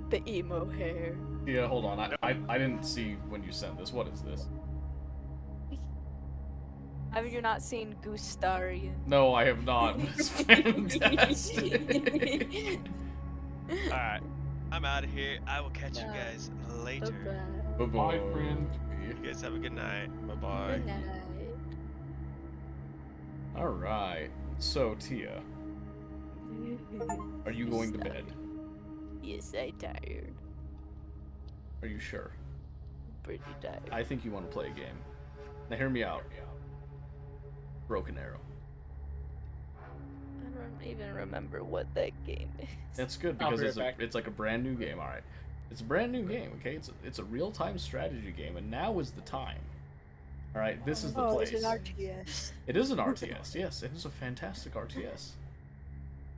The emo hair.
Yeah, hold on. I didn't see when you sent this. What is this?
Have you not seen Gustarian?
No, I have not. It's fantastic.
Alright, I'm out of here. I will catch you guys later.
Bye-bye.
Bye, friend.
You guys have a good night. Bye-bye.
Good night.
Alright. So, Tia, are you going to bed?
Yes, I'm tired.
Are you sure?
Pretty tired.
I think you want to play a game. Now hear me out. Broken Arrow.
I don't even remember what that game is.
That's good because it's like a brand new game. All right, it's a brand new game. Okay, it's a real-time strategy game, and now is the time. All right, this is the place.
It's an RTS.
It is an RTS. Yes, it is a fantastic RTS,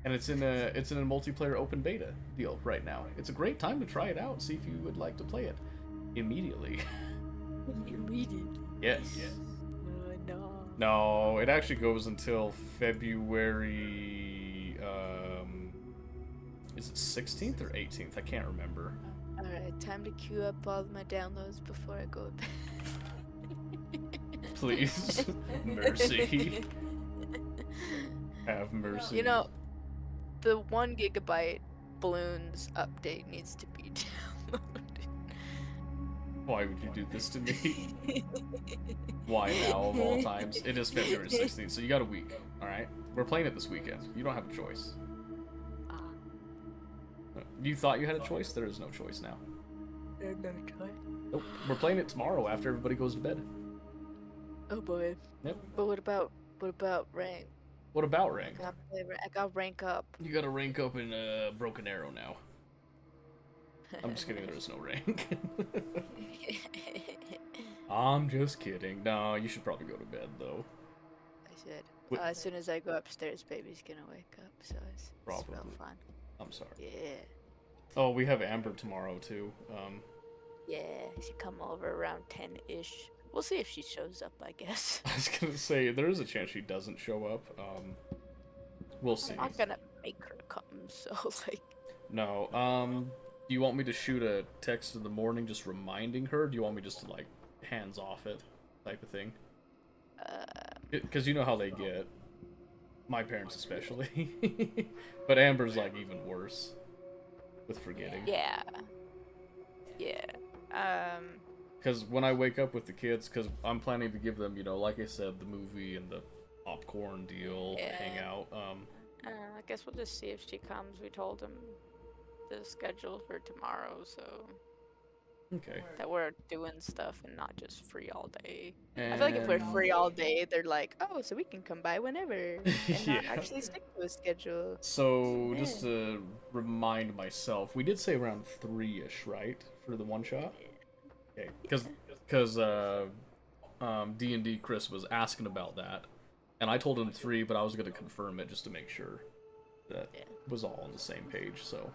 and it's in a multiplayer open beta deal right now. It's a great time to try it out. See if you would like to play it immediately.
Immediately.
Yes.
No.
No, it actually goes until February, is it 16th or 18th? I can't remember.
Alright, time to queue up all of my downloads before I go to bed.
Please. Mercy. Have mercy.
You know, the 1 gigabyte balloons update needs to be downloaded.
Why would you do this to me? Why now of all times? It is February 16th, so you got a week, alright? We're playing it this weekend. You don't have a choice. You thought you had a choice? There is no choice now.
There's no choice.
Nope. We're playing it tomorrow after everybody goes to bed.
Oh boy.
Yep.
But what about rank?
What about rank?
I got rank up.
You gotta rank up in Broken Arrow now. I'm just kidding, there is no rank. I'm just kidding. No, you should probably go to bed, though.
I should. As soon as I go upstairs, baby's gonna wake up, so it's real fun.
I'm sorry.
Yeah.
Oh, we have Amber tomorrow, too.
Yeah, she come over around 10-ish. We'll see if she shows up, I guess.
I was gonna say, there is a chance she doesn't show up. We'll see.
I'm not gonna make her come, so, like...
No, do you want me to shoot a text in the morning just reminding her? Do you want me just to, like, hands off it type of thing? Because you know how they get. My parents especially. But Amber's, like, even worse with forgetting.
Yeah. Yeah.
Because when I wake up with the kids, because I'm planning to give them, you know, like I said, the movie and the popcorn deal, hang out.
I guess we'll just see if she comes. We told him the schedule for tomorrow, so...
Okay.
That we're doing stuff and not just free all day. I feel like if we're free all day, they're like, oh, so we can come by whenever. And not actually stick to a schedule.
So, just to remind myself, we did say around 3-ish, right? For the one-shot? Okay, because D&D Chris was asking about that, and I told him 3, but I was going to confirm it just to make sure that was all on the same page, so...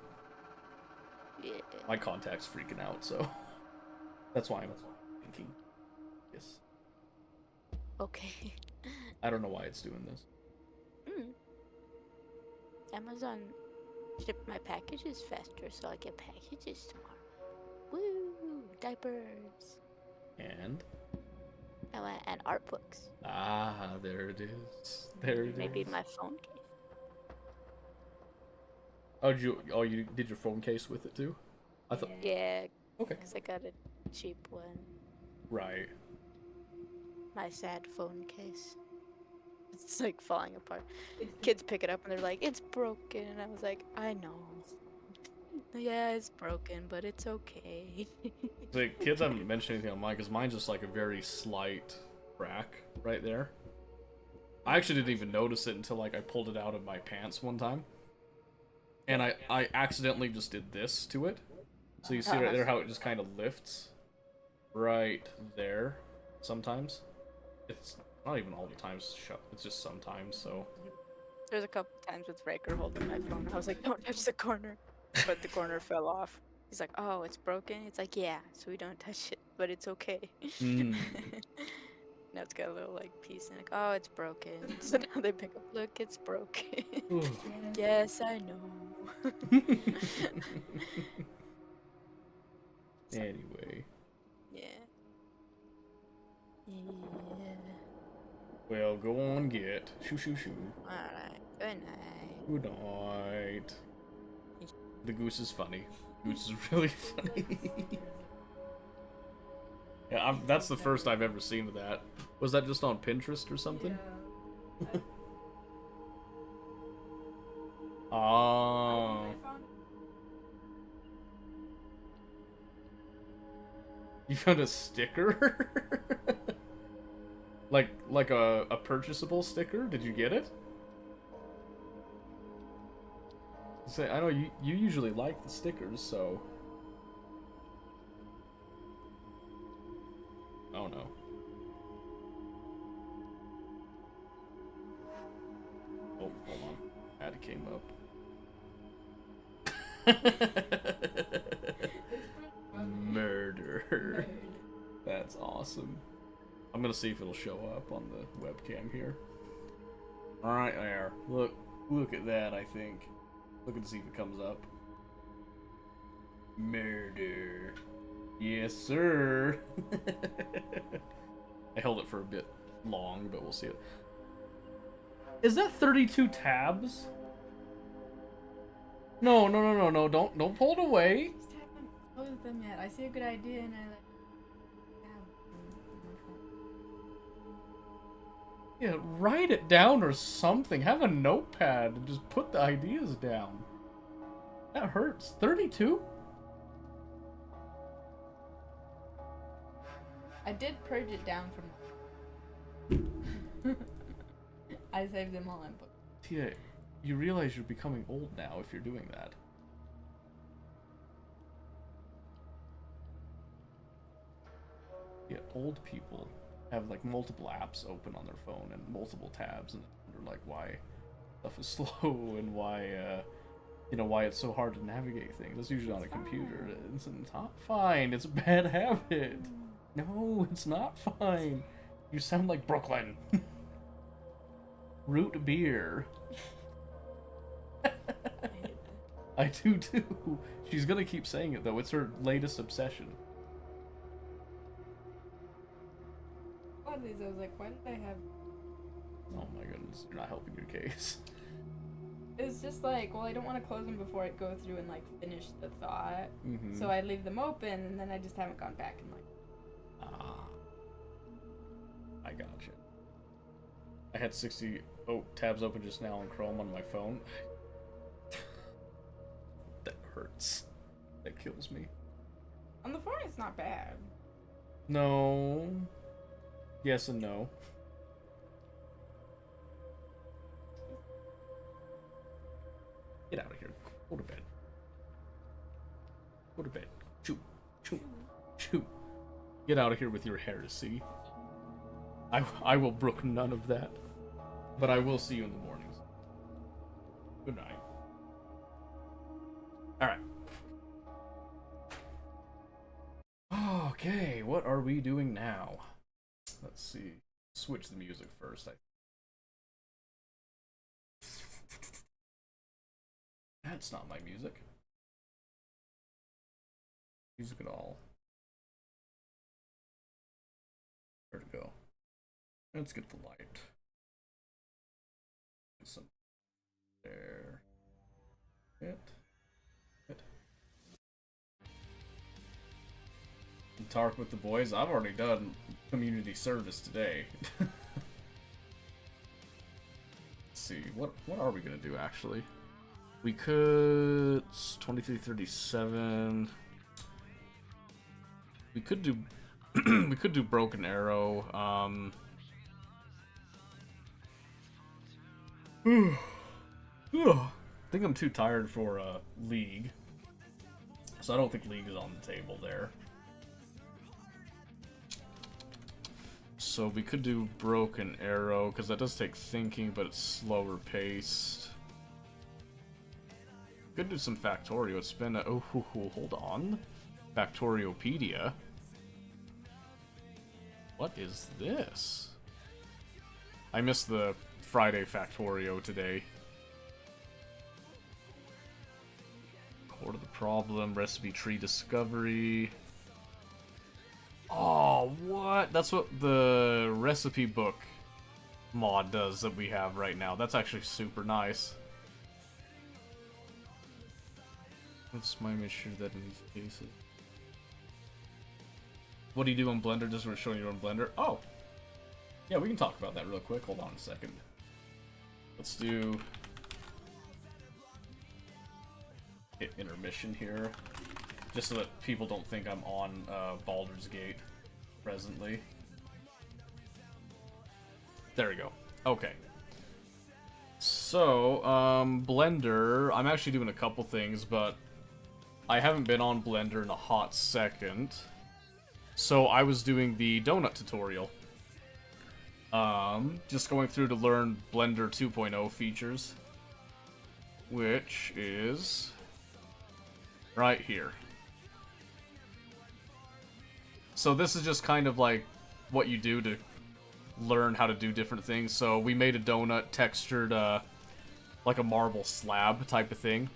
Yeah.
My contact's freaking out, so... That's why I'm thinking. Yes.
Okay.
I don't know why it's doing this.
Amazon shipped my packages faster, so I get packages tomorrow. Woo! Diapers.
And?
And art books.
Ah, there it is. There it is.
Maybe my phone case.
Oh, you did your phone case with it too? I thought.
Yeah.
Okay.
Because I got a cheap one.
Right.
My sad phone case. It's like falling apart. Kids pick it up and they're like, it's broken. And I was like, I know. Yeah, it's broken, but it's okay.
The kids haven't mentioned anything on mine because mine's just like a very slight crack right there. I actually didn't even notice it until like I pulled it out of my pants one time. And I accidentally just did this to it. So you see right there how it just kind of lifts right there sometimes. It's not even all the times shut. It's just sometimes, so.
There's a couple times with Riker holding my phone. I was like, don't touch the corner. But the corner fell off. He's like, oh, it's broken? It's like, yeah, so we don't touch it, but it's okay. Now it's got a little, like, piece and like, oh, it's broken. So now they pick up, look, it's broken. Yes, I know.
Anyway.
Yeah.
Well, go on, get. Shoo, shoo, shoo.
Alright, good night.
Good night. The goose is funny. Goose is really funny. Yeah, that's the first I've ever seen of that. Was that just on Pinterest or something? Yeah. Oh. You found a sticker? like a purchasable sticker? Did you get it? Say, I know you usually like the stickers, so. Oh no. Oh, hold on. Ad came up. Murder. That's awesome. I'm gonna see if it'll show up on the webcam here. Alright there. Look at that, I think. Looking to see if it comes up. Murder. Yes, sir. I held it for a bit long, but we'll see it. Is that 32 tabs? No, no, no, no, no. Don't pull it away.
Just haven't closed them yet. I see a good idea and I like.
Yeah, write it down or something. Have a notepad and just put the ideas down. That hurts. 32?
I did purge it down from. I saved them all in book.
Tia, you realize you're becoming old now if you're doing that. Yeah, old people have like multiple apps open on their phone and multiple tabs, and wonder like why stuff is slow and why you know, why it's so hard to navigate things. It's usually on a computer. It's not fine. It's a bad habit. No, it's not fine. You sound like Brooklyn. Root beer. I do too. She's gonna keep saying it though. It's her latest obsession.
One of these, I was like, why did I have?
Oh my goodness, you're not helping your case.
It's just like, well, I don't want to close them before I go through and like finish the thought.
Mm-hmm.
So I leave them open, and then I just haven't gone back and like.
I gotcha. I had 60 tabs open just now on Chrome on my phone. That hurts. That kills me.
On the phone, it's not bad.
No. Yes and no. Get out of here. Go to bed. Go to bed. Choo. Choo. Choo. Get out of here with your heresy. I will brook none of that. But I will see you in the mornings. Good night. Alright. Okay, what are we doing now? Let's see. Switch the music first. That's not my music. Music at all. Where'd it go? Let's get the light. Some there. It. Talk with the boys. I've already done community service today. Let's see. What are we gonna do actually? We could 2337. We could do we could do Broken Arrow. I think I'm too tired for League, so I don't think League is on the table there. So we could do Broken Arrow, because that does take thinking, but it's slower paced. Could do some Factorio. It's been a... Oh, hold on. Factoriopedia. What is this? I missed the Friday Factorio today. Core of the Problem, Recipe Tree Discovery. Oh, what? That's what the recipe book mod does that we have right now. That's actually super nice. Let's make sure that in these cases. What do you do on Blender? Just showing you on Blender? Oh! Yeah, we can talk about that real quick. Hold on a second. Let's do... hit intermission here. Just so that people don't think I'm on Baldur's Gate presently. There we go. Okay. So, Blender, I'm actually doing a couple things, but I haven't been on Blender in a hot second. So I was doing the donut tutorial. Just going through to learn Blender 2.0 features. Which is... right here. So this is just kind of like what you do to learn how to do different things. So we made a donut textured like a marble slab type of thing.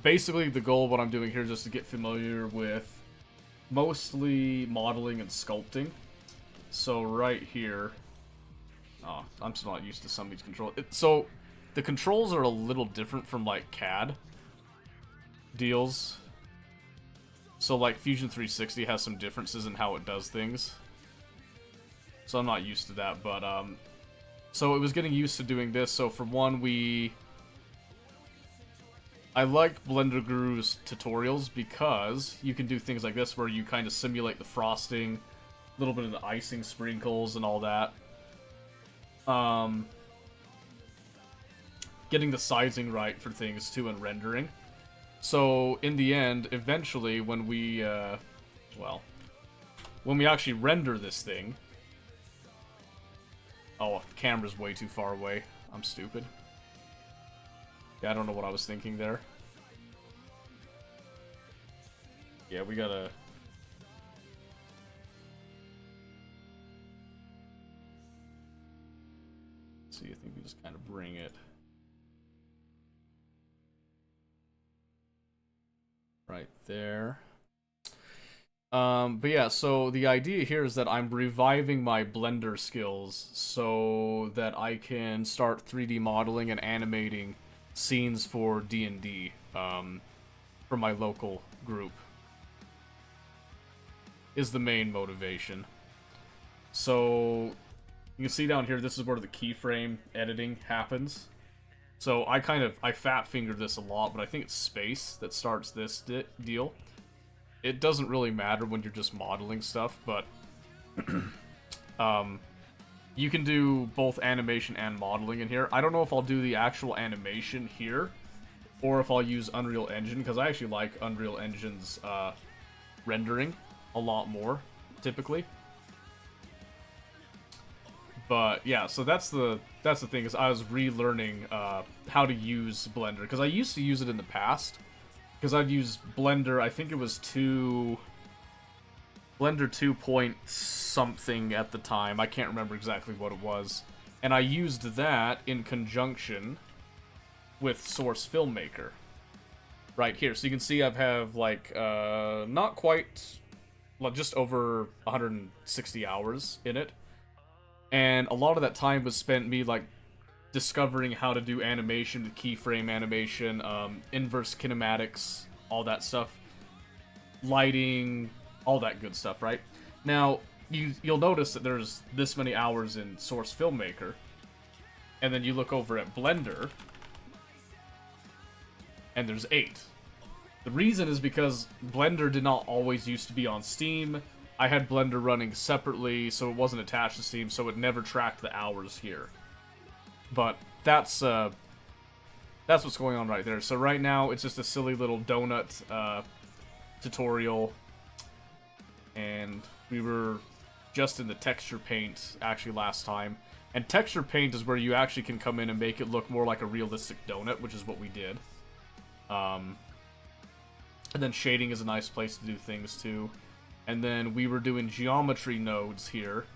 basically the goal of what I'm doing here is just to get familiar with mostly modeling and sculpting. So right here, oh, I'm still not used to some of these controls. So the controls are a little different from like CAD deals. So like Fusion 360 has some differences in how it does things. So I'm not used to that, but so it was getting used to doing this. So for one, I like Blender Guru's tutorials because you can do things like this where you kind of simulate the frosting, a little bit of the icing sprinkles and all that. Getting the sizing right for things too and rendering. So in the end, eventually when we, when we actually render this thing... Oh, the camera's way too far away. I'm stupid. Yeah, I don't know what I was thinking there. Yeah, we gotta... See, I think we just kind of bring it right there. But yeah, so the idea here is that I'm reviving my Blender skills so that I can start 3D modeling and animating scenes for D&D, for my local group. Is the main motivation. So, you can see down here, this is where the keyframe editing happens. So I fat fingered this a lot, but I think it's space that starts this deal. It doesn't really matter when you're just modeling stuff, but you can do both animation and modeling in here. I don't know if I'll do the actual animation here, or if I'll use Unreal Engine, because I actually like Unreal Engine's rendering a lot more, typically. But yeah, so that's the thing, is I was relearning how to use Blender, because I used to use it in the past. Because I'd use Blender, I think it was Blender 2 point something at the time. I can't remember exactly what it was. And I used that in conjunction with Source Filmmaker. Right here. So you can see I have, like, not quite, like, just over 160 hours in it. And a lot of that time was spent me, like, discovering how to do animation with keyframe animation, inverse kinematics, all that stuff, lighting, all that good stuff, right? Now, you'll notice that there's this many hours in Source Filmmaker, and then you look over at Blender, and there's 8. The reason is because Blender did not always used to be on Steam. I had Blender running separately, so it wasn't attached to Steam, so it never tracked the hours here. But that's what's going on right there. So right now, it's just a silly little donut tutorial. And we were just in the texture paint, actually, last time. And texture paint is where you actually can come in and make it look more like a realistic donut, which is what we did. And then shading is a nice place to do things, too. And then we were doing geometry nodes here.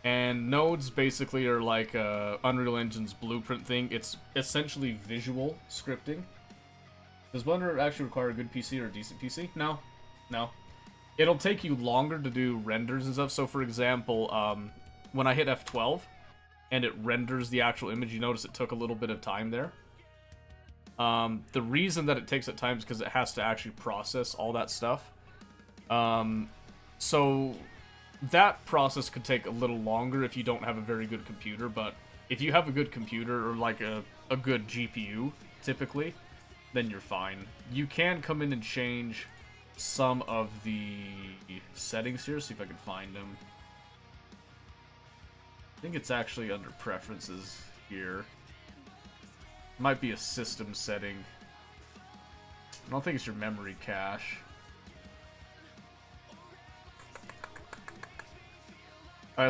And nodes basically are like Unreal Engine's blueprint thing. It's essentially visual scripting. Does Blender actually require a good PC or a decent PC? No. No. It'll take you longer to do renders and stuff. So for example, when I hit F12 and it renders the actual image, you notice it took a little bit of time there. The reason that it takes that time is because it has to actually process all that stuff. So that process could take a little longer if you don't have a very good computer, but if you have a good computer or like a good GPU, typically, then you're fine. You can come in and change some of the settings here, see if I can find them. I think it's actually under preferences here. Might be a system setting. I don't think it's your memory cache.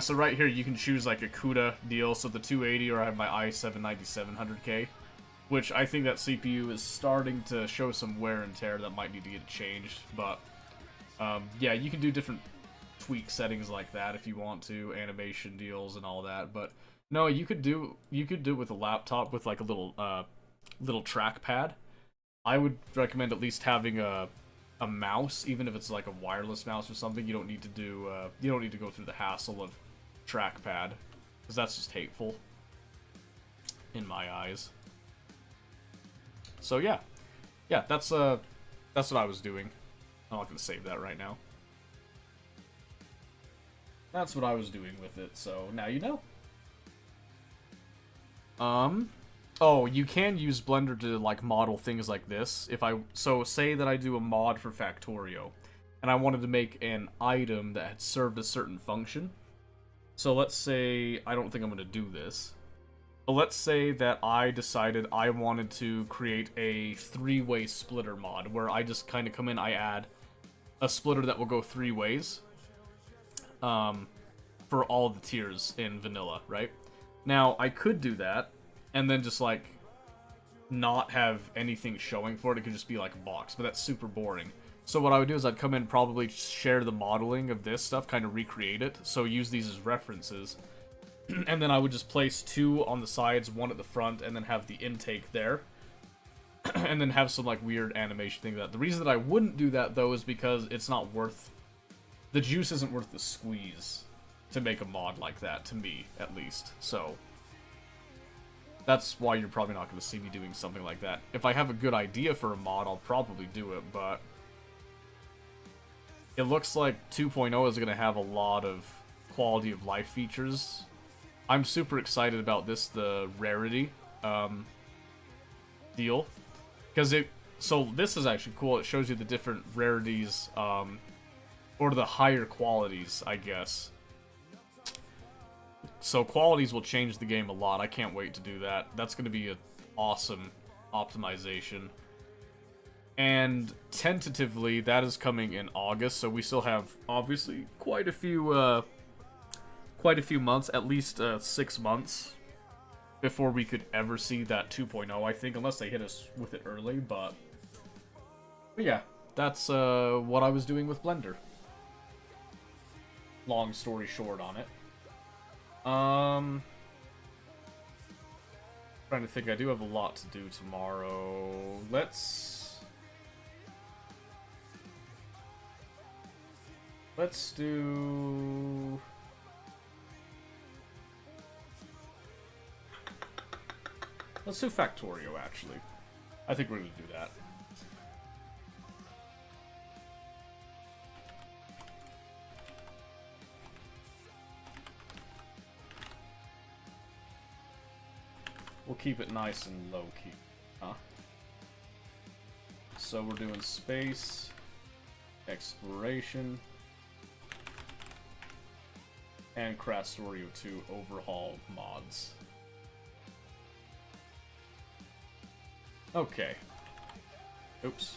So right here you can choose like a CUDA deal, so the 280, or I have my i7-9700K, which I think that CPU is starting to show some wear and tear that might need to get changed, but yeah, you can do different tweak settings like that if you want to, animation deals and all that, but no, you could do it with a laptop with like a little little trackpad, I would recommend at least having a mouse, even if it's like a wireless mouse or something. You don't need to do you don't need to go through the hassle of trackpad, because that's just hateful in my eyes. So yeah, that's what I was doing. I'm not gonna save that right now. That's what I was doing with it. So now you know. Oh, you can use Blender to, like, model things like this. So say that I do a mod for Factorio, and I wanted to make an item that had served a certain function. So let's say, I don't think I'm going to do this, but let's say that I decided I wanted to create a 3-way splitter mod, where I just kind of come in, I add a splitter that will go 3 ways, for all the tiers in vanilla, right? Now, I could do that, and then just, like, not have anything showing for it. It could just be, like, a box, but that's super boring. So what I would do is I'd come in, probably share the modeling of this stuff, kind of recreate it, so use these as references. And then I would just place 2 on the sides, 1 at the front, and then have the intake there. And then have some, like, weird animation thing like that. The reason that I wouldn't do that, though, is because it's not worth... The juice isn't worth the squeeze to make a mod like that, to me, at least. So, that's why you're probably not going to see me doing something like that. If I have a good idea for a mod, I'll probably do it, but... It looks like 2.0 is going to have a lot of quality of life features. I'm super excited about this, the rarity deal. Because so this is actually cool. It shows you the different rarities, or the higher qualities, I guess. So qualities will change the game a lot. I can't wait to do that. That's going to be an awesome optimization. And tentatively, that is coming in August, so we still have, obviously, quite a few months, at least 6 months, before we could ever see that 2.0, I think, unless they hit us with it early, but yeah, that's what I was doing with Blender. Long story short on it. Trying to think, I do have a lot to do tomorrow. Let's do... Let's do Factorio, actually. I think we're gonna do that. We'll keep it nice and low-key, huh? So we're doing space, exploration, and Factorio 2 overhaul mods. Okay. Oops.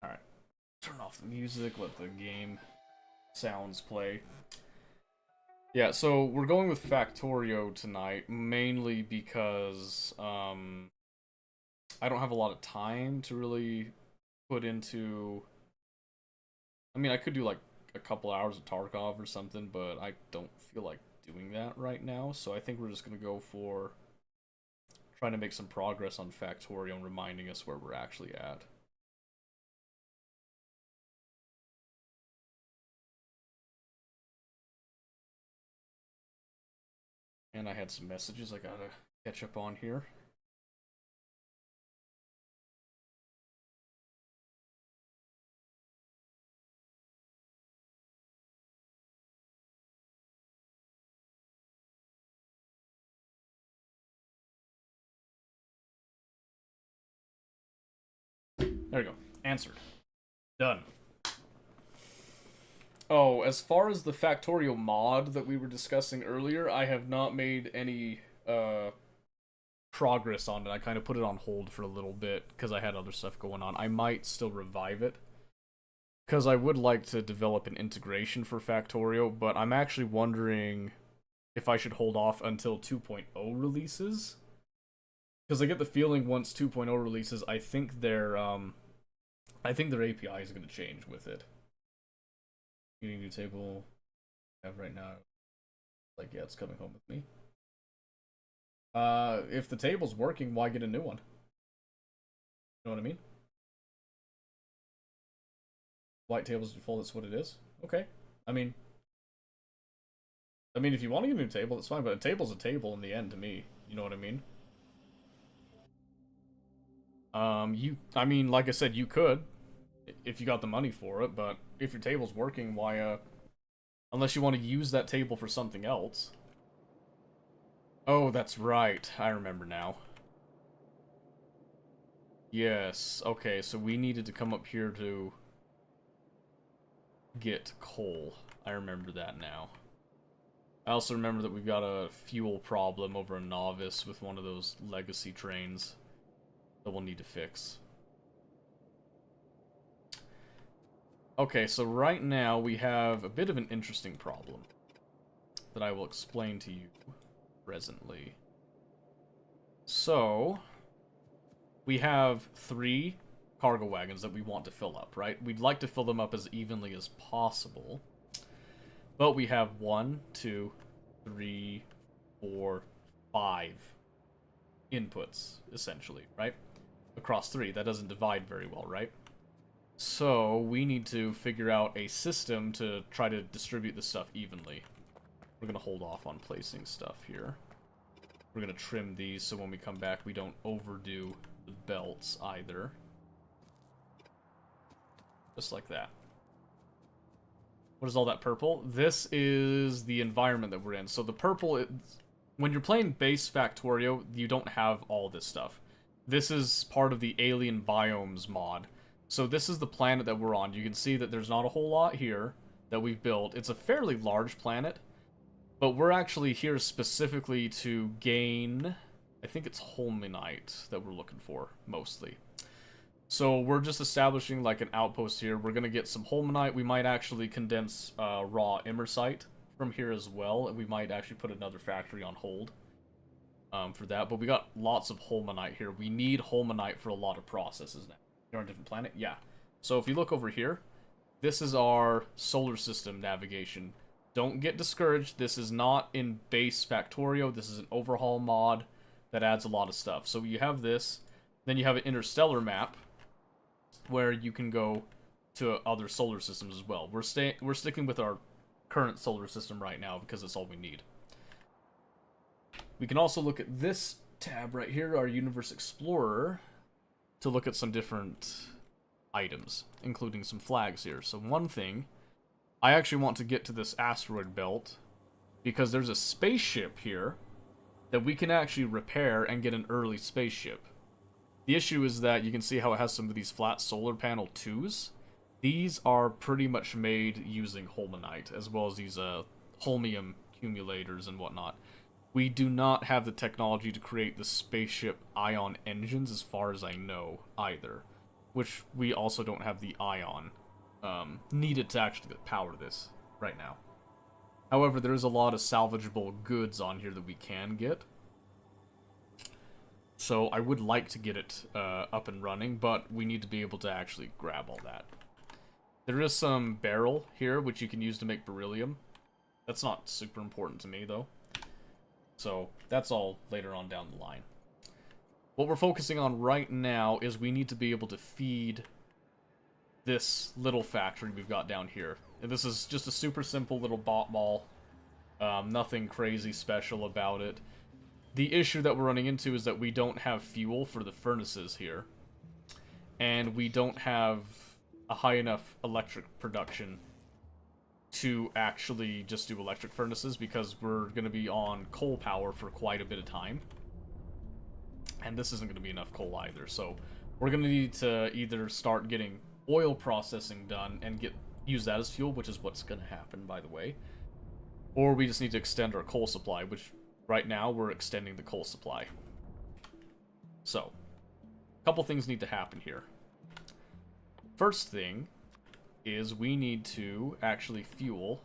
Alright. Turn off the music, let the game sounds play. Yeah, so we're going with Factorio tonight, mainly because I don't have a lot of time to really put into... I mean, I could do like a couple hours of Tarkov or something, but I don't feel like doing that right now, so I think we're just going to go for trying to make some progress on Factorio and reminding us where we're actually at. And I had some messages I gotta catch up on here. There we go. Answered. Done. Oh, as far as the Factorio mod that we were discussing earlier, I have not made any progress on it. I kind of put it on hold for a little bit because I had other stuff going on. I might still revive it because I would like to develop an integration for Factorio, but I'm actually wondering if I should hold off until 2.0 releases. Because I get the feeling once 2.0 releases, I think their API is going to change with it. Eating new table I have right now. Like, yeah, it's coming home with me. If the table's working, why get a new one? You know what I mean? White table's default, that's what it is. Okay. I mean, if you want to get a new table, that's fine, but a table's a table in the end to me. You know what I mean? I mean, like I said, you could, if you got the money for it, but if your table's working, why, unless you want to use that table for something else. Oh, that's right. I remember now. Yes, okay, so we needed to come up here to get coal. I remember that now. I also remember that we've got a fuel problem over a novice with one of those legacy trains that we'll need to fix. Okay, so right now we have a bit of an interesting problem that I will explain to you presently. So, we have 3 cargo wagons that we want to fill up, right? We'd like to fill them up as evenly as possible. But we have 1, 2, 3, 4, 5 inputs, essentially, right? Across 3. That doesn't divide very well, right? So, we need to figure out a system to try to distribute this stuff evenly. We're going to hold off on placing stuff here. We're going to trim these so when we come back we don't overdo the belts either. Just like that. What is all that purple? This is the environment that we're in. So the purple, when you're playing base Factorio, you don't have all this stuff. This is part of the Alien Biomes mod. So this is the planet that we're on. You can see that there's not a whole lot here that we've built. It's a fairly large planet, but we're actually here specifically to gain, I think it's Holmanite that we're looking for, mostly. So we're just establishing like an outpost here. We're going to get some Holmanite. We might actually condense raw Immersite from here as well, and we might actually put another factory on hold for that. But we got lots of Holmanite here. We need Holmanite for a lot of processes now. You're on a different planet? Yeah. So if you look over here, this is our solar system navigation. Don't get discouraged. This is not in base Factorio. This is an overhaul mod that adds a lot of stuff. So you have this. Then you have an interstellar map where you can go to other solar systems as well. We're sticking with our current solar system right now because that's all we need. We can also look at this tab right here, our Universe Explorer, to look at some different items, including some flags here. So one thing, I actually want to get to this asteroid belt because there's a spaceship here that we can actually repair and get an early spaceship. The issue is that you can see how it has some of these flat solar panel 2s. These are pretty much made using Holmanite, as well as these holmium accumulators and whatnot. We do not have the technology to create the spaceship ion engines, as far as I know, either. Which we also don't have the ion needed to actually power this right now. However, there is a lot of salvageable goods on here that we can get. So I would like to get it up and running, but we need to be able to actually grab all that. There is some beryl here, which you can use to make beryllium. That's not super important to me, though. So that's all later on down the line. What we're focusing on right now is we need to be able to feed this little factory we've got down here. And this is just a super simple little bot mall. Nothing crazy special about it. The issue that we're running into is that we don't have fuel for the furnaces here. And we don't have a high enough electric production to actually just do electric furnaces because we're going to be on coal power for quite a bit of time. And this isn't going to be enough coal either. So we're going to need to either start getting oil processing done and use that as fuel, which is what's going to happen, by the way. Or we just need to extend our coal supply, which right now we're extending the coal supply. So, a couple things need to happen here. First thing is we need to actually fuel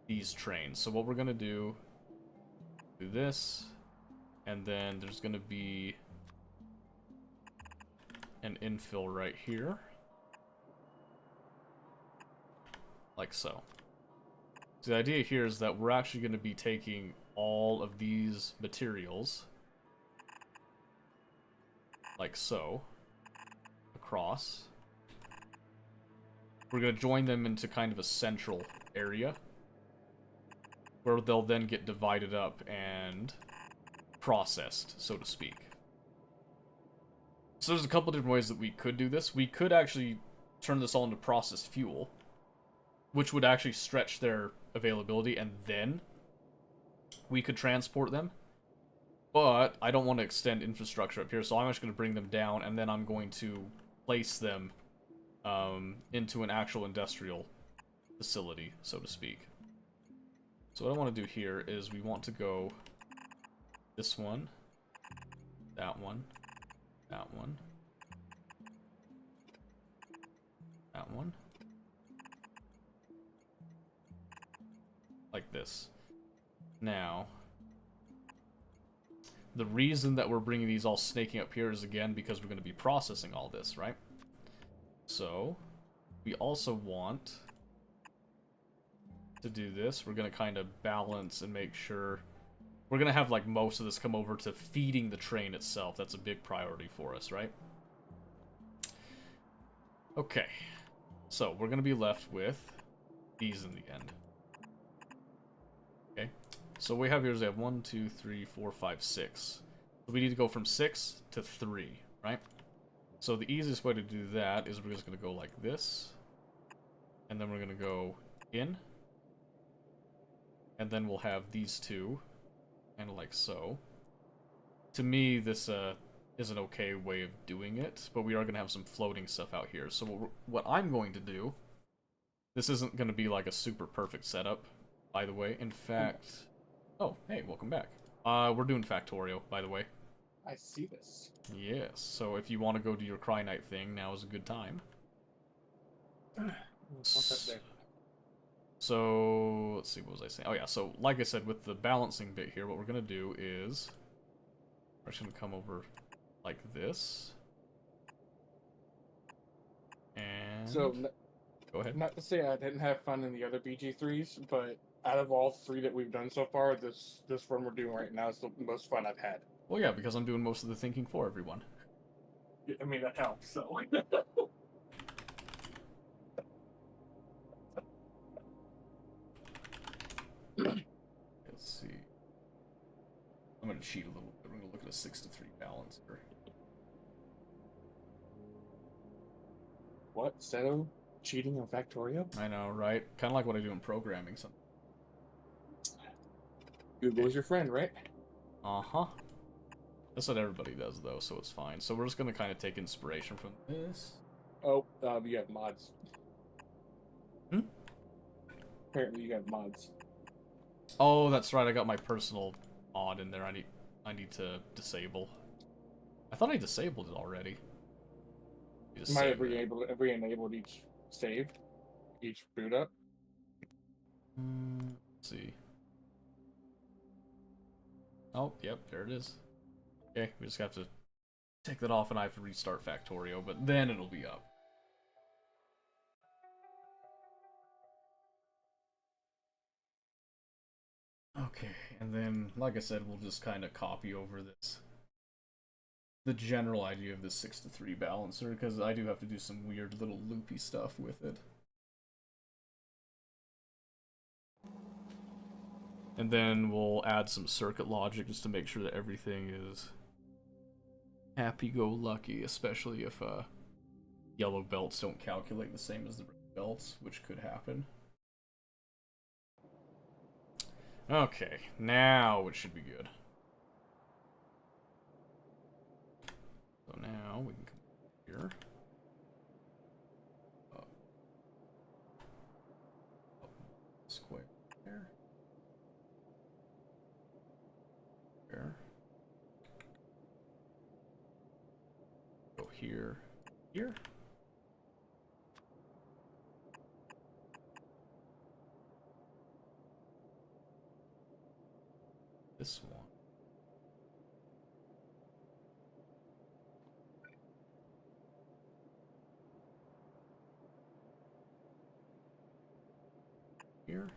these trains. So what we're going to do this, and then there's going to be an infill right here. Like so. So the idea here is that we're actually going to be taking all of these materials, like so, across. We're going to join them into kind of a central area, where they'll then get divided up and processed, so to speak. So there's a couple different ways that we could do this. We could actually turn this all into processed fuel, which would actually stretch their availability, and then we could transport them. But I don't want to extend infrastructure up here, so I'm just going to bring them down, and then I'm going to place them into an actual industrial facility, so to speak. So what I want to do here is we want to go this one, that one, that one, that one, like this. Now, the reason that we're bringing these all snaking up here is, again, because we're going to be processing all this, right? So, we also want to do this. We're going to kind of balance and make sure... We're going to have, like, most of this come over to feeding the train itself. That's a big priority for us, right? Okay. So, we're going to be left with these in the end. Okay. So, what we have here is we have 1, 2, 3, 4, 5, 6. So we need to go from 6 to 3, right? So the easiest way to do that is we're just going to go like this. And then we're going to go in. And then we'll have these two. Kind of like so. To me, this is an okay way of doing it. But we are going to have some floating stuff out here. So what I'm going to do... This isn't going to be like a super perfect setup, by the way. In fact... Oh, hey, welcome back. We're doing Factorio, by the way.
I see this.
Yes, so if you want to go do your Cry-Night thing, now is a good time. So, let's see, what was I saying? Oh yeah, so like I said, with the balancing bit here, what we're going to do is... We're just going to come over like this. And...
So,
go ahead.
Not to say I didn't have fun in the other BG3s, but out of all 3 that we've done so far, this run we're doing right now is the most fun I've had.
Well, yeah, because I'm doing most of the thinking for everyone.
I mean, that helps, so...
Let's see. I'm going to cheat a little bit. We're going to look at a 6 to 3 balancer.
What? Seto? Cheating on Factorio?
I know, right? Kind of like what I do in programming. Something.
Google's your friend, right?
Uh-huh. That's what everybody does, though, so it's fine. So we're just going to kind of take inspiration from this.
Oh, you have mods.
Hmm?
Apparently you have mods.
Oh, that's right. I got my personal mod in there. I need to disable. I thought I disabled it already.
Might have re-enabled each save, each boot up.
Let's see. Oh, yep, there it is. Okay, we just have to take that off and I have to restart Factorio, but then it'll be up. Okay, and then, like I said, we'll just kind of copy over this. The general idea of this 6 to 3 balancer, because I do have to do some weird little loopy stuff with it. And then we'll add some circuit logic just to make sure that everything is happy-go-lucky, especially if yellow belts don't calculate the same as the red belts, which could happen. Okay, now it should be good. So now we can come here. Up. Square there. There. Go here. Here. This one. Here.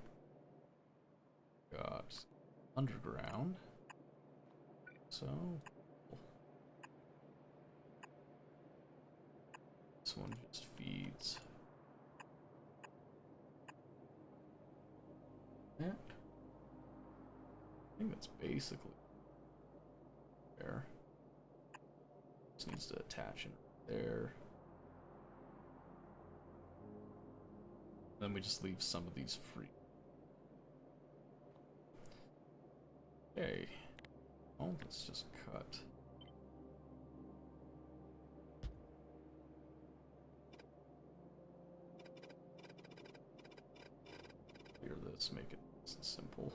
Got underground. So this one just feeds. Yeah. I think that's basically there. Just needs to attach in there. Then we just leave some of these free. Okay. Oh, let's just cut. Clear this, make it nice and simple.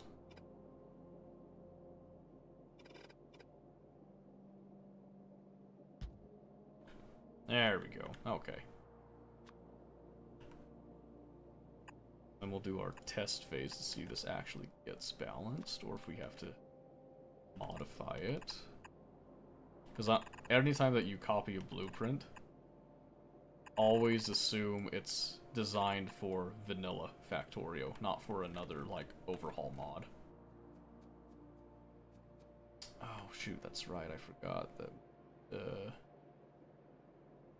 There we go. Okay. Then we'll do our test phase to see if this actually gets balanced, or if we have to modify it. Because anytime that you copy a blueprint, always assume it's designed for vanilla Factorio, not for another, like, overhaul mod. Oh, shoot, that's right, I forgot that,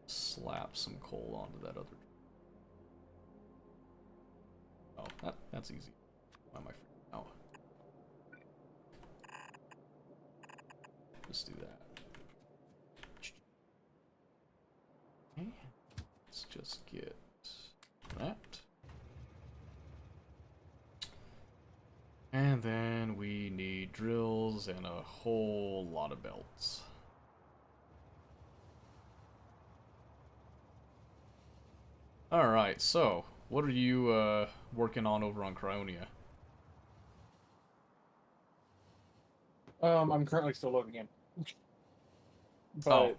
slap some coal onto that other. Oh, that's easy. Why am I freaking out? Let's do that. Okay. Let's just get that. And then we need drills and a whole lot of belts. Alright, so, what are you working on over on Cryonia?
I'm currently still loading in. But,
oh,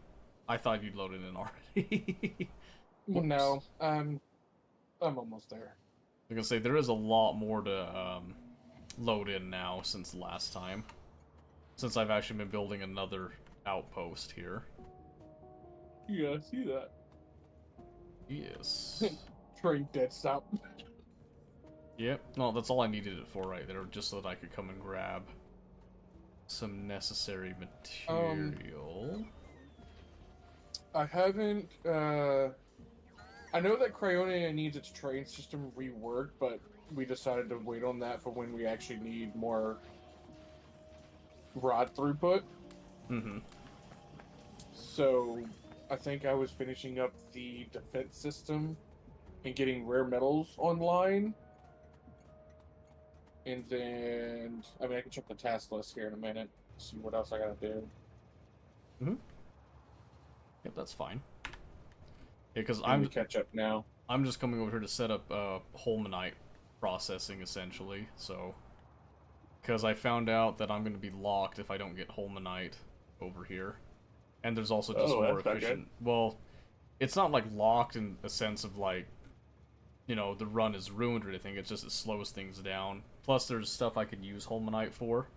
I thought you'd loaded in already.
well, no, I'm almost there.
I was gonna say, there is a lot more to load in now since last time. Since I've actually been building another outpost here.
Yeah, I see that.
Yes.
Train dead stop.
Yep, no, that's all I needed it for right there, just so that I could come and grab some necessary material.
I haven't, I know that Cryonia needs its train system reworked, but we decided to wait on that for when we actually need more rod throughput.
Mm-hmm.
So, I think I was finishing up the defense system and getting rare metals online. And then, I mean, I can check the task list here in a minute, see what else I gotta do.
Mm-hmm. Yep, that's fine. Yeah, because
I'm catch up now.
I'm just coming over here to set up Holmanite processing, essentially, so... Because I found out that I'm going to be locked if I don't get Holmanite over here. And there's also just more efficient... Well, it's not, like, locked in a sense of, like, you know, the run is ruined or anything, it's just it slows things down. Plus, there's stuff I could use Holmanite for.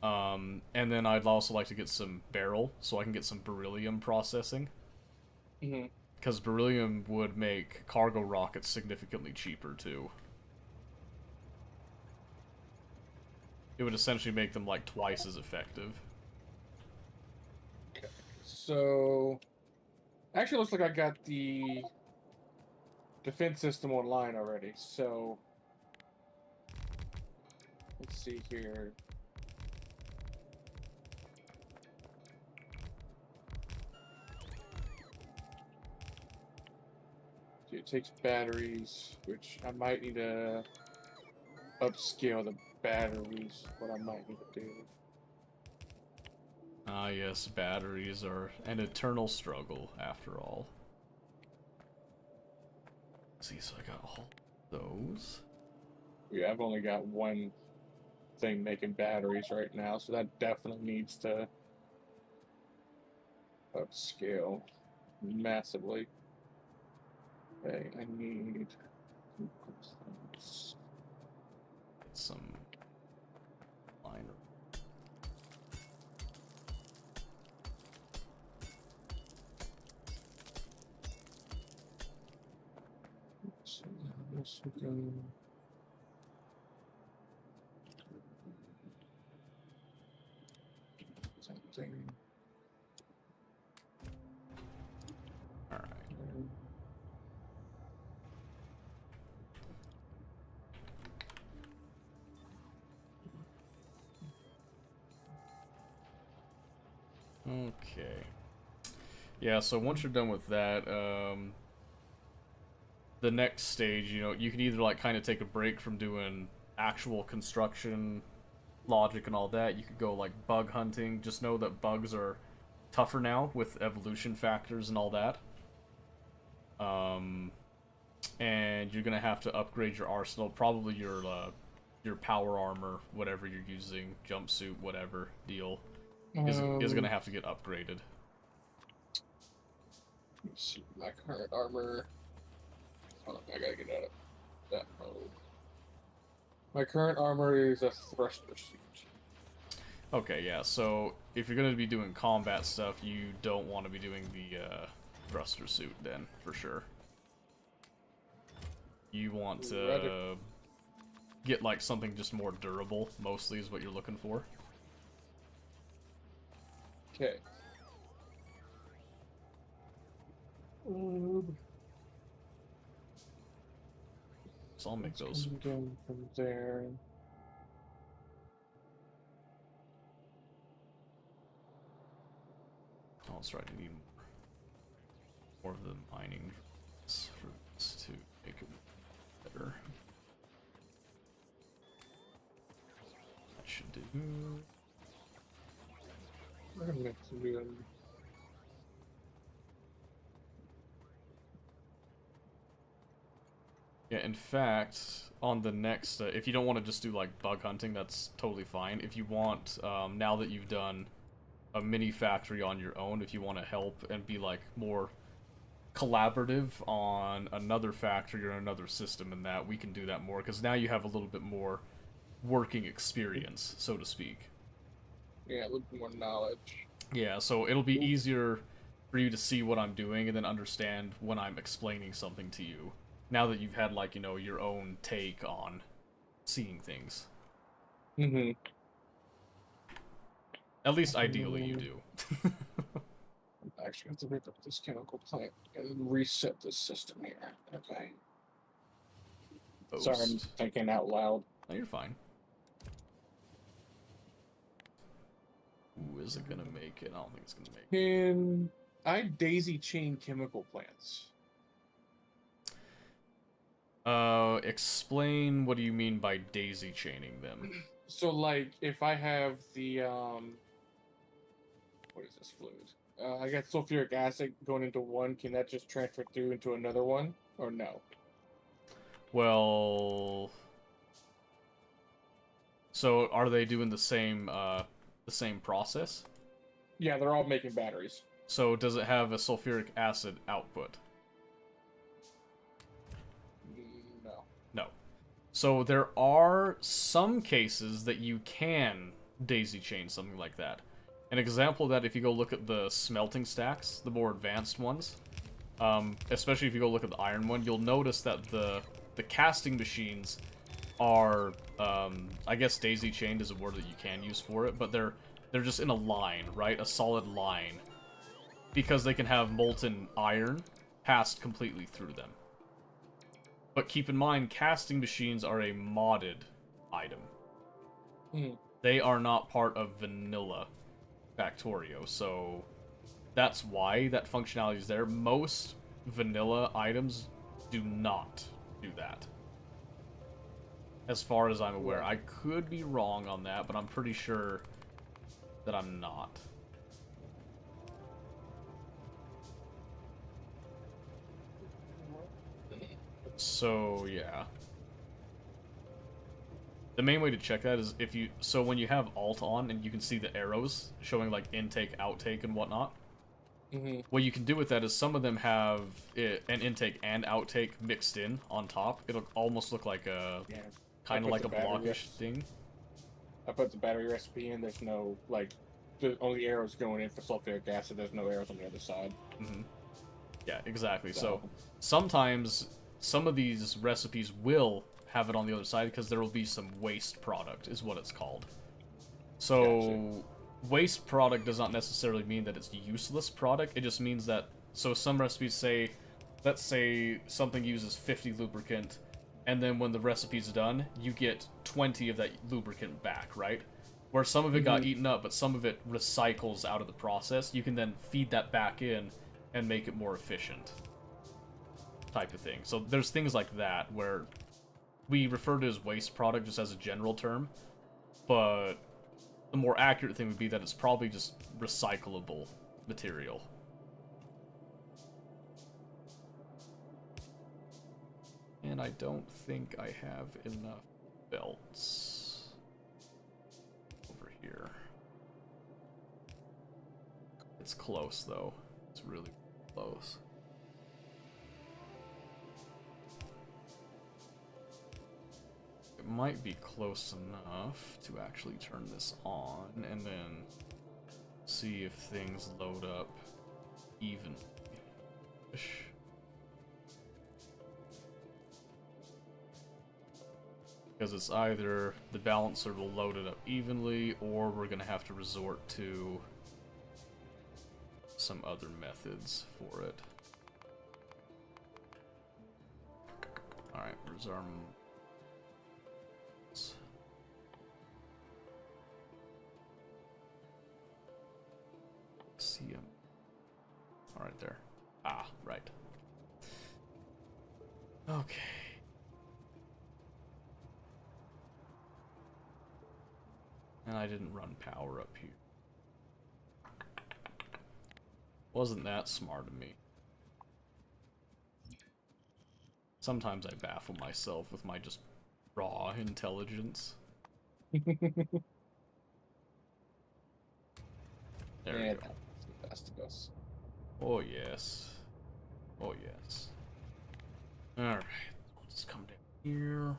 And then I'd also like to get some barrel, so I can get some beryllium processing.
Mm-hmm.
Because beryllium would make cargo rockets significantly cheaper, too. It would essentially make them, like, twice as effective.
Okay. So... Actually, looks like I got the defense system online already, so... Let's see here. It takes batteries, which I might need to upscale the batteries, what I might need to do.
Ah, yes, batteries are an eternal struggle, after all. Let's see, so I got all those.
Yeah, I've only got one thing making batteries right now, so that definitely needs to upscale massively. Okay, I need
some liner.
So this will go.
Okay. Yeah, so once you're done with that, the next stage, you know, you can either, like, kind of take a break from doing actual construction, logic, and all that. You could go, like, bug hunting. Just know that bugs are tougher now with evolution factors and all that. And you're gonna have to upgrade your arsenal, probably your power armor, whatever you're using, jumpsuit, whatever deal, is gonna have to get upgraded.
Let's see, my current armor. Hold on, I gotta get out of that mode. My current armor is a thruster suit.
Okay, yeah, so if you're gonna be doing combat stuff, you don't want to be doing the thruster suit then, for sure. You want to get, like, something just more durable, mostly, is what you're looking for.
Okay.
So I'll make those.
Down from there.
Oh, that's right, I need more of the mining for this to make it better. That should do.
We're gonna make to do
Yeah, in fact, on the next, if you don't want to just do, like, bug hunting, that's totally fine. If you want, now that you've done a mini factory on your own, if you want to help and be, like, more collaborative on another factory or another system, and that, we can do that more, because now you have a little bit more working experience, so to speak.
Yeah, a little bit more knowledge.
Yeah, so it'll be easier for you to see what I'm doing and then understand when I'm explaining something to you. Now that you've had, like, you know, your own take on seeing things.
Mm-hmm.
At least ideally you do.
I actually have to pick up this chemical plant and reset this system here. Okay. Sorry, I'm thinking out loud.
No, you're fine. Ooh, is it gonna make it? I don't think it's gonna make it.
Can I daisy chain chemical plants?
Explain what do you mean by daisy chaining them?
So, like, if I have the, what is this fluid? I got sulfuric acid going into one, can that just transfer through into another one, or no?
Well... So, are they doing the same process?
Yeah, they're all making batteries.
So, does it have a sulfuric acid output?
No.
No. So, there are some cases that you can daisy chain something like that. An example of that, if you go look at the smelting stacks, the more advanced ones, especially if you go look at the iron one, you'll notice that the casting machines are, I guess daisy chained is a word that you can use for it, but they're just in a line, right? A solid line. Because they can have molten iron passed completely through them. But keep in mind, casting machines are a modded item. They are not part of vanilla Factorio, so that's why that functionality is there. Most vanilla items do not do that. As far as I'm aware. I could be wrong on that, but I'm pretty sure that I'm not. So, yeah. The main way to check that is if you... So when you have Alt on and you can see the arrows showing, like, intake, outtake, and whatnot, what you can do with that is some of them have an intake and outtake mixed in on top. It'll almost look like a... kind of like a blockish thing.
I put the battery recipe in, there's no, like, the only arrows going in for sulfuric acid, there's no arrows on the other side.
Yeah, exactly. So sometimes some of these recipes will have it on the other side because there will be some waste product, is what it's called. So waste product does not necessarily mean that it's useless product. It just means that, so some recipes say, let's say something uses 50 lubricant, and then when the recipe's done, you get 20 of that lubricant back, right? where some of it got eaten up, but some of it recycles out of the process. You can then feed that back in and make it more efficient, type of thing. So there's things like that where we refer to it as waste product just as a general term, but the more accurate thing would be that it's probably just recyclable material. And I don't think I have enough belts over here. It's close, though. It's really close. It might be close enough to actually turn this on and then see if things load up evenly-ish. Because it's either the balancer will load it up evenly, or we're going to have to resort to some other methods for it. Alright, where's our... See him. Alright, there. Ah, right. Okay. And I didn't run power up here. Wasn't that smart of me. Sometimes I baffle myself with my just raw intelligence. There we go. Oh yes. Oh yes. Alright. I'll just come down here.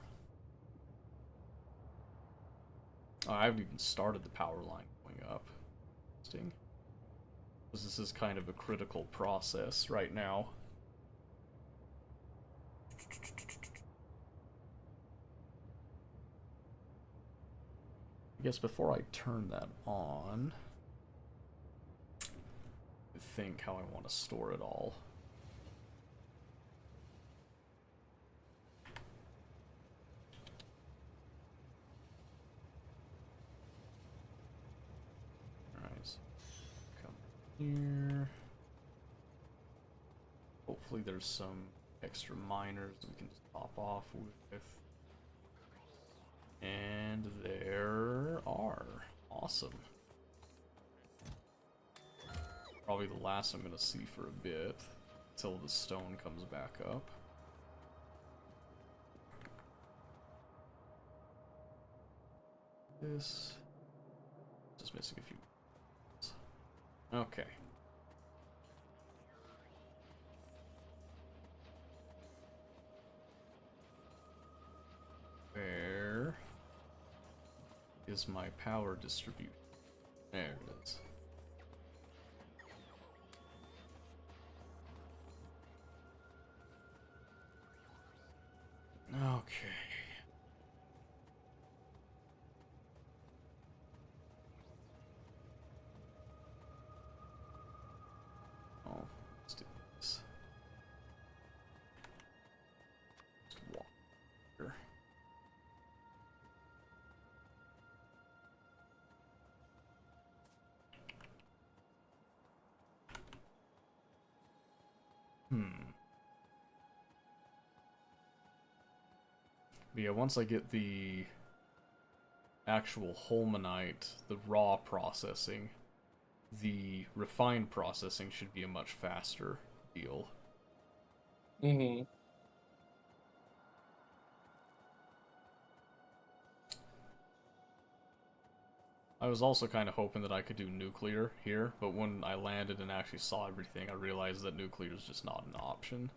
Oh, I haven't even started the power line going up. Interesting. Because this is kind of a critical process right now. I guess before I turn that on, I think how I want to store it all. Here. Hopefully there's some extra miners we can just pop off with. And there are. Awesome. Probably the last I'm gonna see for a bit, until the stone comes back up. This. Just missing a few. Okay. Where is my power distribution? There it is. Okay. Oh, let's do this. Just walk here. But yeah, once I get the actual holmanite, the raw processing, the refined processing should be a much faster deal.
Mm-hmm.
I was also kind of hoping that I could do nuclear here, but when I landed and actually saw everything, I realized that nuclear is just not an option.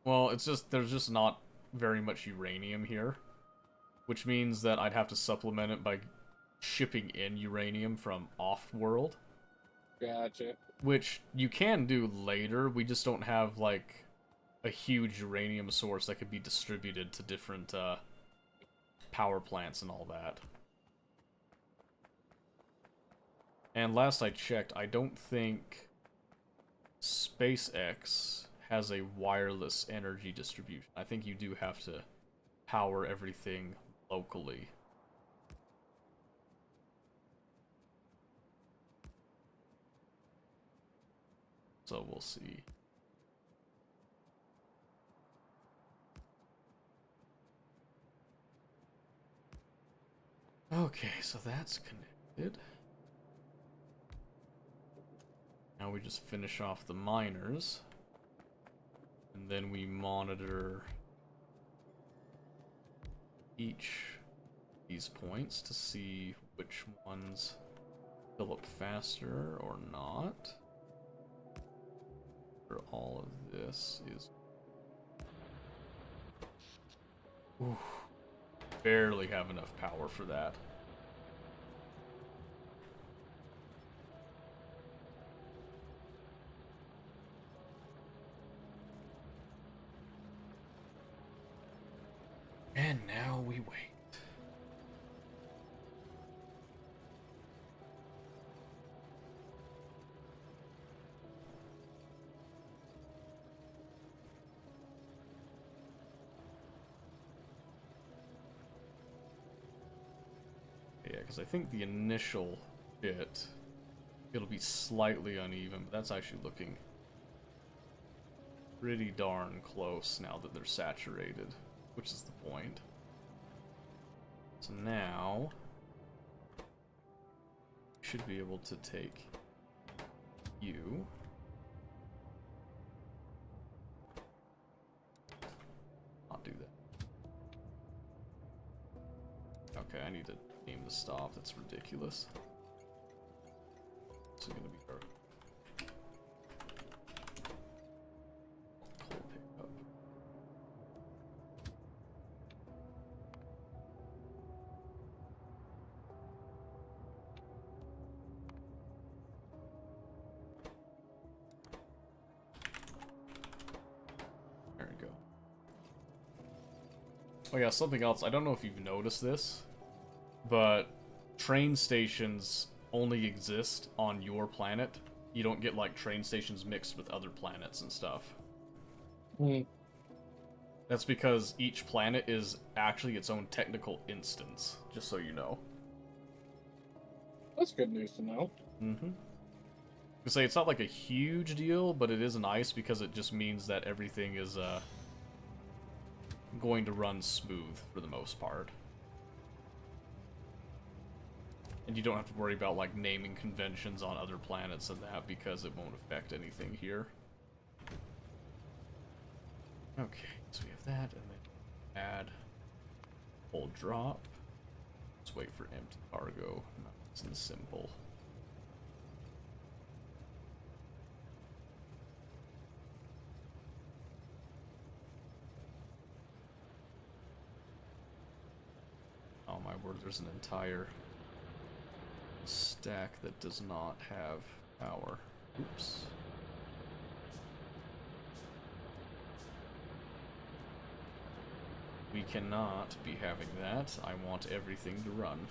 Well, it's just, there's just not very much uranium here, which means that I'd have to supplement it by shipping in uranium from off-world.
Gotcha.
Which you can do later, we just don't have, like, a huge uranium source that could be distributed to different, power plants and all that. And last I checked, I don't think SpaceX has a wireless energy distribution. I think you do have to power everything locally. So we'll see. Okay, so that's connected. Now we just finish off the miners. And then we monitor each of these points to see which ones fill up faster or not. For all of this is... Oof, barely have enough power for that. And now we wait. Yeah, because I think the initial bit, it'll be slightly uneven, but that's actually looking pretty darn close now that they're saturated, which is the point. So now, we should be able to take you. Not do that. Okay, I need to aim to stop. That's ridiculous. This is gonna be our coal pickup. There we go. Oh yeah, something else. I don't know if you've noticed this, but train stations only exist on your planet. You don't get like train stations mixed with other planets and stuff. That's because each planet is actually its own technical instance, just so you know.
That's good news to know.
Mm-hmm. I say it's not like a huge deal, but it is nice because it just means that everything is going to run smooth for the most part. And you don't have to worry about like naming conventions on other planets and that because it won't affect anything here. Okay, so we have that, and then add full drop. Let's wait for empty cargo. Nice and simple. Oh my word, there's an entire stack that does not have power. Oops. We cannot be having that. I want everything to run.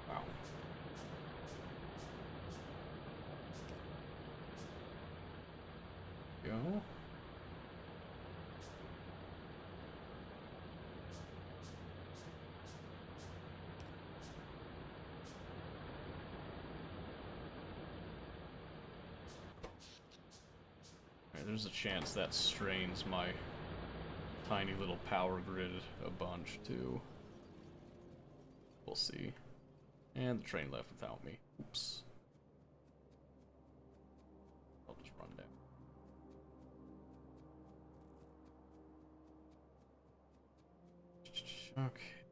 Wow. Go. There's a chance that strains my tiny little power grid a bunch, too. We'll see. And the train left without me. Oops. I'll just run down. Okay.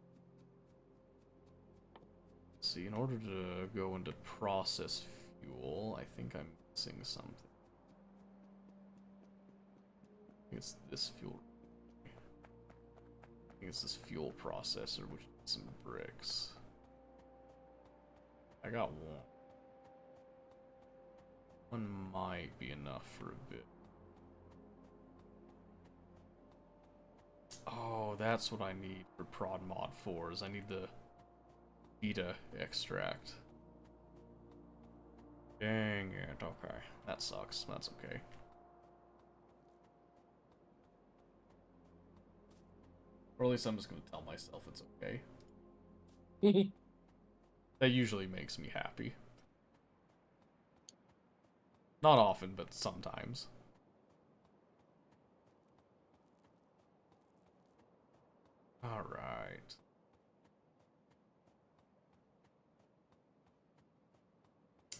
See, in order to go into process fuel, I think I'm missing something. It's this fuel. I think it's this fuel processor, which needs some bricks. I got one. One might be enough for a bit. Oh, that's what I need for prod mod 4s. I need the beta extract. Dang it, okay. That sucks. That's okay. Or at least I'm just gonna tell myself it's okay. That usually makes me happy. Not often, but sometimes. Alright.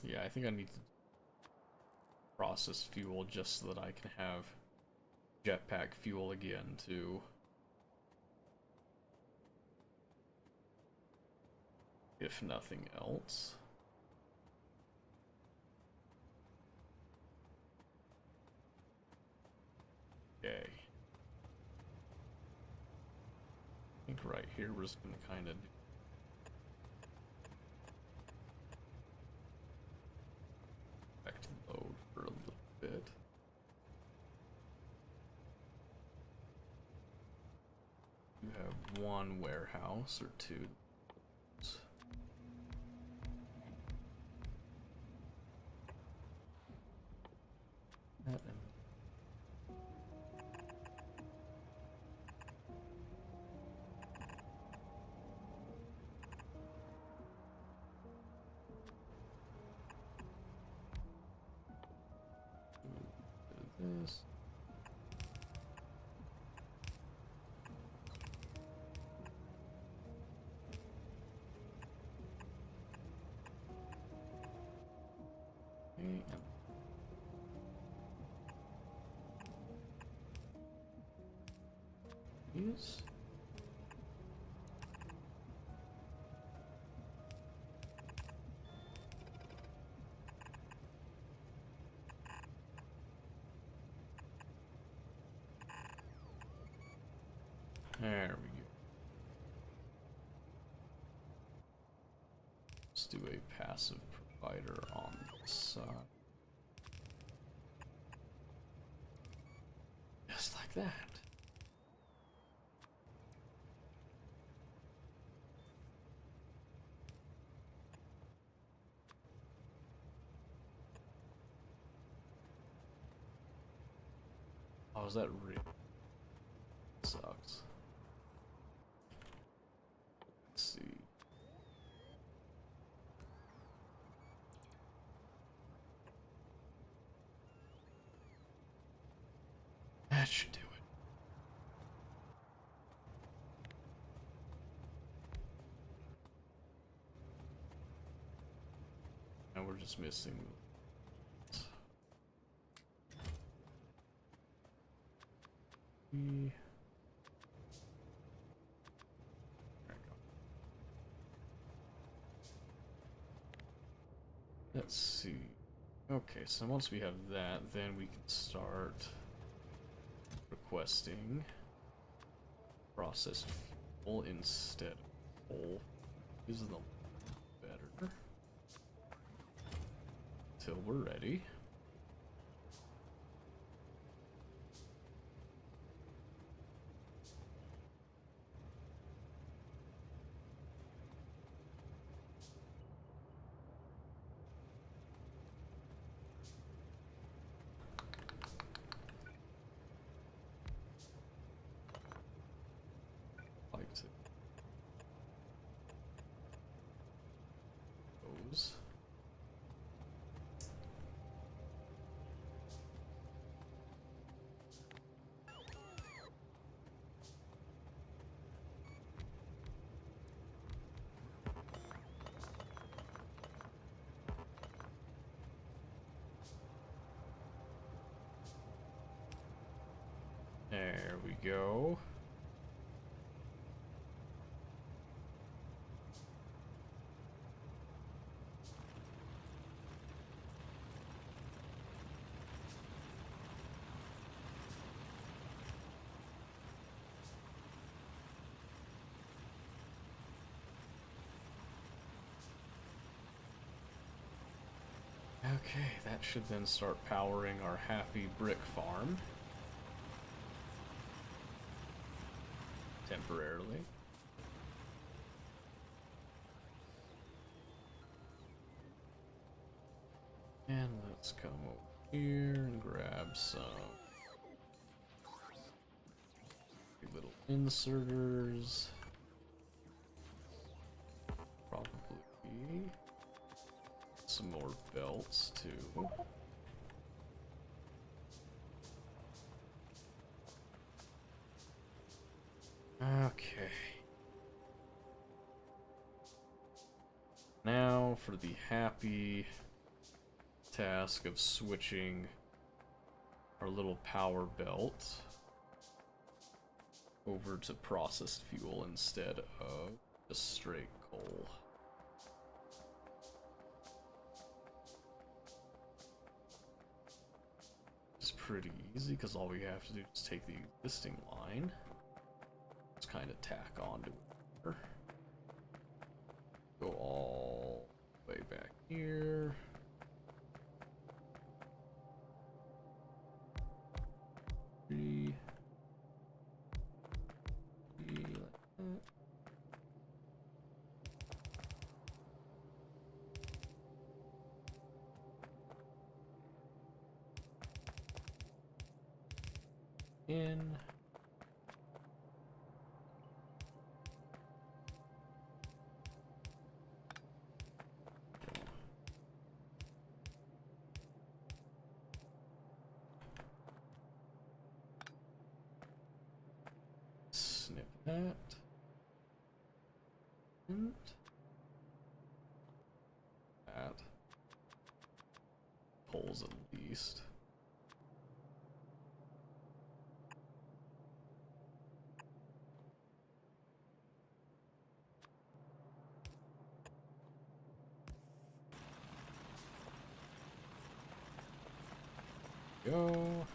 Yeah, I think I need to process fuel just so that I can have jetpack fuel again, too. If nothing else. Okay. I think right here we're just gonna kind of back to load for a little bit. You have one warehouse or two. This. Yes. There we go. Let's do a passive provider on this side. Just like that. Oh, is that real? Sucks. Let's see. That should do it. Now we're just missing. Let's see. Okay, so once we have that, then we can start requesting processed fuel instead of coal. Is the better till we're ready. There we go. Okay, that should then start powering our happy brick farm. Temporarily. And let's come over here and grab some little Inserters. Probably some more belts too. Okay. Now for the happy task of switching our little power belt over to processed fuel instead of just straight coal. It's pretty easy because all we have to do is take the existing line, just kind of tack onto it. Go all the way back here. Three. Like that. In. Snip that. And that. Poles at least. Go.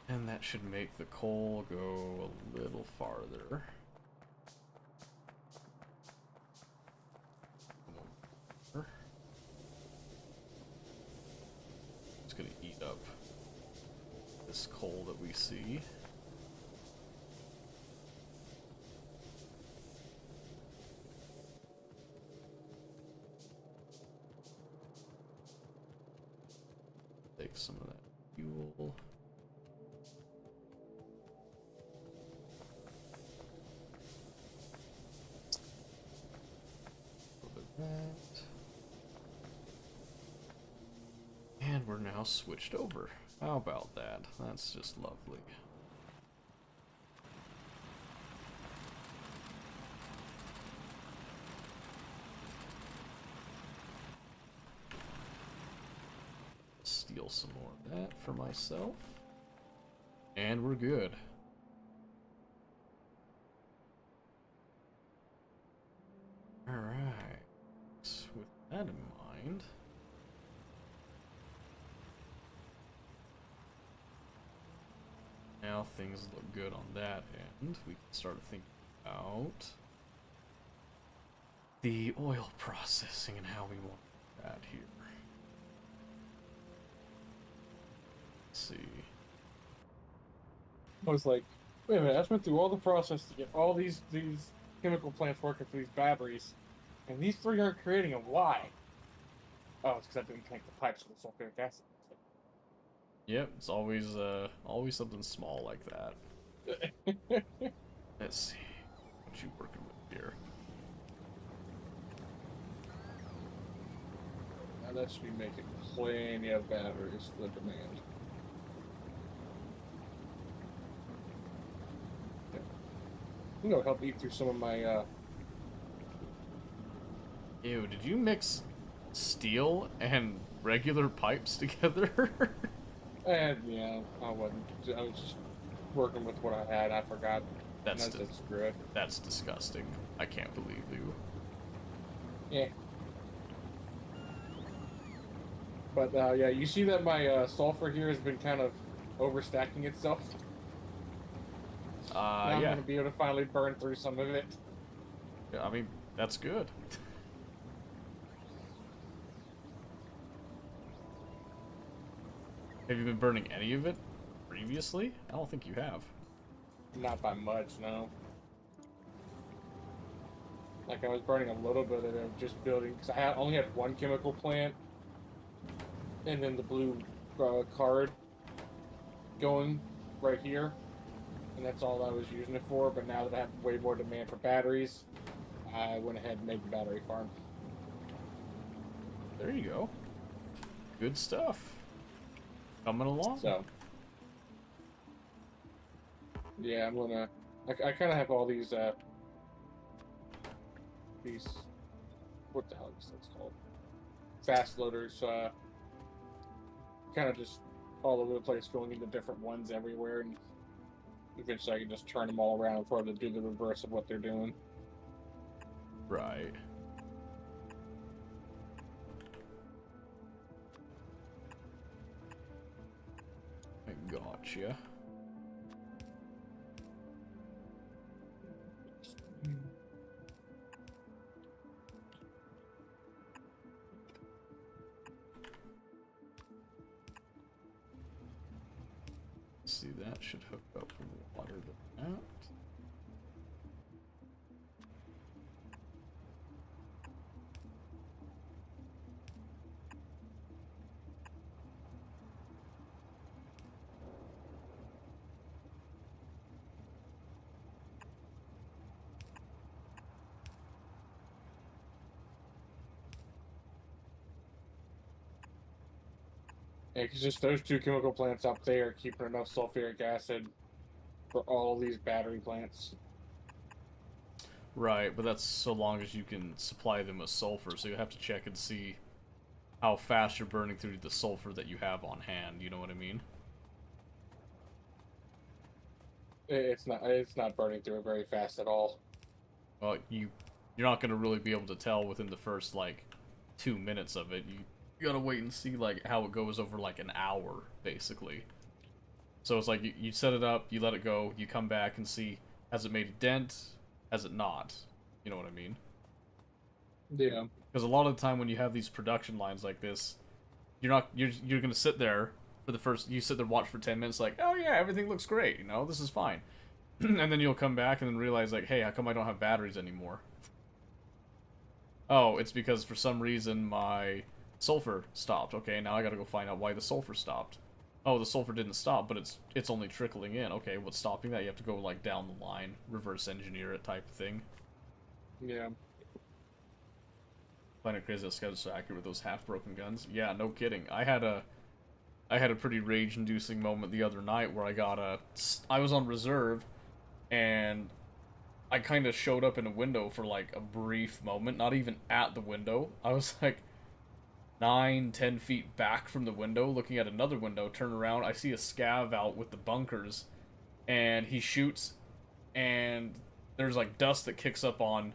And that should make the coal go a little farther. It's gonna eat up this coal that we see. Take some of that fuel. That. And we're now switched over. How about that? That's just lovely. Steal some more of that for myself. And we're good. Alright. With that in mind, now things look good on that end. We can start thinking about the oil processing and how we want that here. Let's see.
I was like, wait a minute, I just went through all the process to get all these chemical plants working for these batteries, and these three aren't creating them. Why? Oh, it's because I didn't connect the pipes with the sulfuric acid.
Yep, it's always something small like that. Let's see. What you working with here?
Now that should be making plenty of batteries for the demand. Yeah. I think it'll help eat through some of my
Ew, did you mix steel and regular pipes together?
And yeah, I was just working with what I had. I forgot.
That's
screw it.
That's disgusting. I can't believe you.
Yeah. But yeah, you see that my sulfur here has been kind of overstacking itself. Now I'm
yeah.
gonna be able to finally burn through some of it.
Yeah, I mean, that's good. Have you been burning any of it previously? I don't think you have.
Not by much, no. Like I was burning a little bit of it, just building, because I only had one chemical plant, and then the blue card going right here, and that's all I was using it for. But now that I have way more demand for batteries, I went ahead and made the battery farm.
There you go. Good stuff. Coming along.
So, yeah, I'm gonna. I kind of have all these. What the hell is this called? Fast loaders. Kind of just all over the place, going into different ones everywhere, and eventually I can just turn them all around for them to do the reverse of what they're doing.
Right. I gotcha. See, that should hook up with the water to that.
Yeah, because just those two chemical plants up there keeping enough sulfuric acid for all these battery plants.
Right, but that's so long as you can supply them with sulfur, so you have to check and see how fast you're burning through the sulfur that you have on hand, you know what I mean?
It's not burning through it very fast at all.
Well, you're not gonna really be able to tell within the first, like, 2 minutes of it. You gotta wait and see, like, how it goes over, like, an hour, basically. So it's like, you set it up, you let it go, you come back and see, has it made a dent? Has it not? You know what I mean?
Yeah.
Because a lot of the time when you have these production lines like this, you're gonna sit there for the first, you sit there watch for 10 minutes like, oh yeah, everything looks great, you know, this is fine. And then you'll come back and then realize like, hey, how come I don't have batteries anymore? Oh, it's because for some reason my sulfur stopped. Okay, now I gotta go find out why the sulfur stopped. Oh, the sulfur didn't stop, but it's only trickling in. Okay, what's stopping that? You have to go like down the line, reverse engineer it type of thing.
Yeah.
Find it crazy that Scouts so accurate with those half-broken guns. Yeah, no kidding. I had a pretty rage-inducing moment the other night where I was on reserve, and I kind of showed up in a window for like a brief moment, not even at the window. I was like 9-10 feet back from the window, looking at another window, turn around, I see a scav out with the bunkers, and he shoots, and there's like dust that kicks up on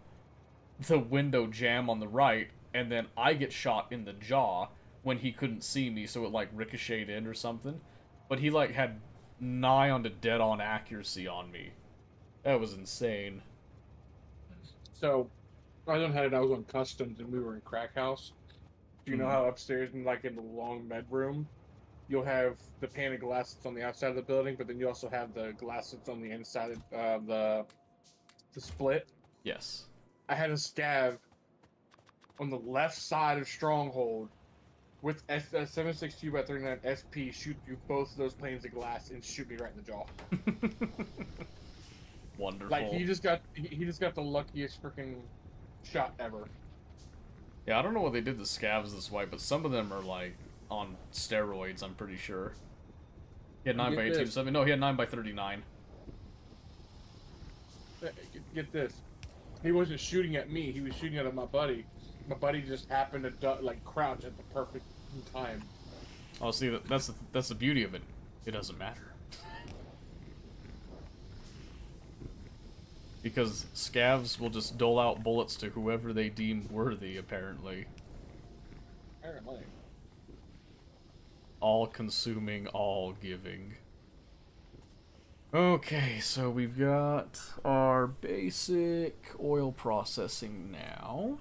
the window jamb on the right, and then I get shot in the jaw when he couldn't see me, so it like ricocheted in or something. But he like had nigh on to dead-on accuracy on me. That was insane.
So, I done had it. I was on customs, and we were in crack house. Do you know how upstairs, in the long bedroom, you'll have the pane of glass that's on the outside of the building, but then you also have the glass that's on the inside of the split?
Yes.
I had a scav on the left side of Stronghold with 7.62 by 39 SP shoot through both of those panes of glass and shoot me right in the jaw.
Wonderful.
Like he just got the luckiest freaking shot ever.
Yeah, I don't know what they did to scavs this way, but some of them are like on steroids, I'm pretty sure. He had 9 by 18 something. No, he had 9 by 39.
Get this. He wasn't shooting at me, he was shooting at my buddy. My buddy just happened to like crouch at the perfect time.
Oh, see, that's the beauty of it. It doesn't matter. Because scavs will just dole out bullets to whoever they deem worthy, apparently.
Apparently.
All consuming, all giving. Okay, so we've got our basic oil processing now.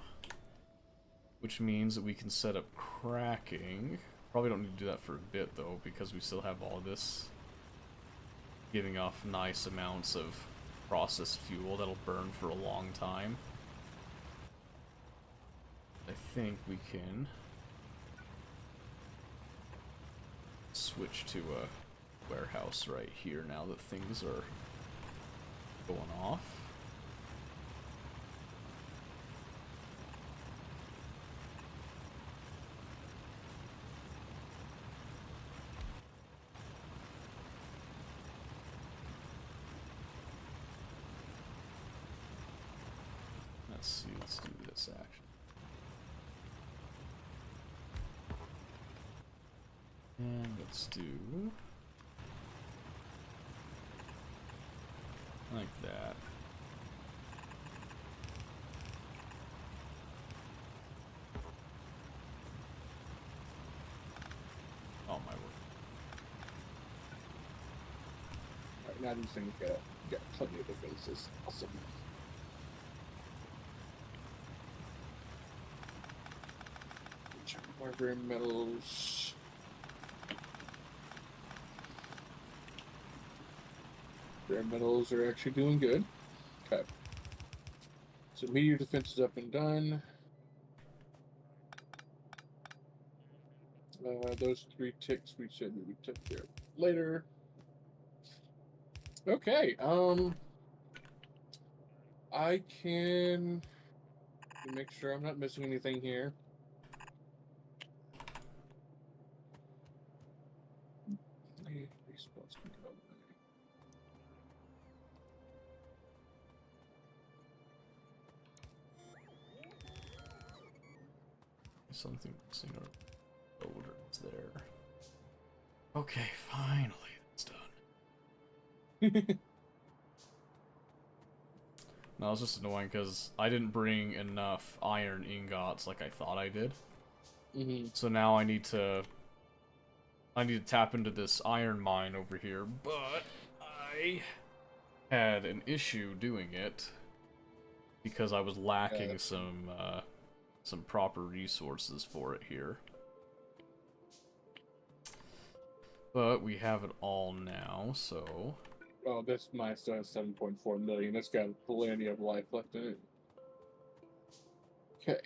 Which means that we can set up cracking. Probably don't need to do that for a bit, though, because we still have all this giving off nice amounts of processed fuel that'll burn for a long time. I think we can switch to a warehouse right here now that things are going off. Let's see, let's do this action. And let's do like that. Oh my word.
Alright, now these things get plenty of defenses. Awesome. Check barbarian metals. Their metals are actually doing good. Okay. So meteor defense is up and done. Those 3 ticks we said we would take care of later. Okay. I can make sure I'm not missing anything here.
Something missing or odors there. Okay, finally, that's done. No, it's just annoying because I didn't bring enough iron ingots like I thought I did. So now I need to tap into this iron mine over here, but I had an issue doing it because I was lacking some proper resources for it here. But we have it all now, so...
Oh, this mine still has 7.4 million. It's got plenty of life left in it. Okay,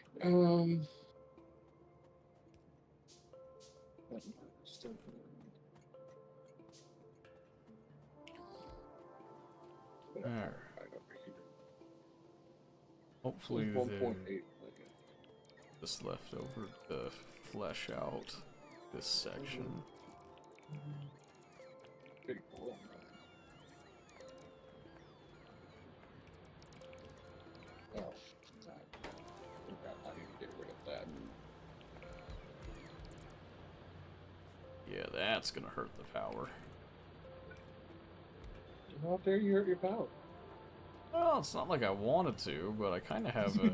Alright. Hopefully this left over to flesh out this section.
Big hole. Oh, I need to get rid of that.
Yeah, that's gonna hurt the power.
How dare you hurt your power?
Well, it's not like I wanted to, but I kind of have a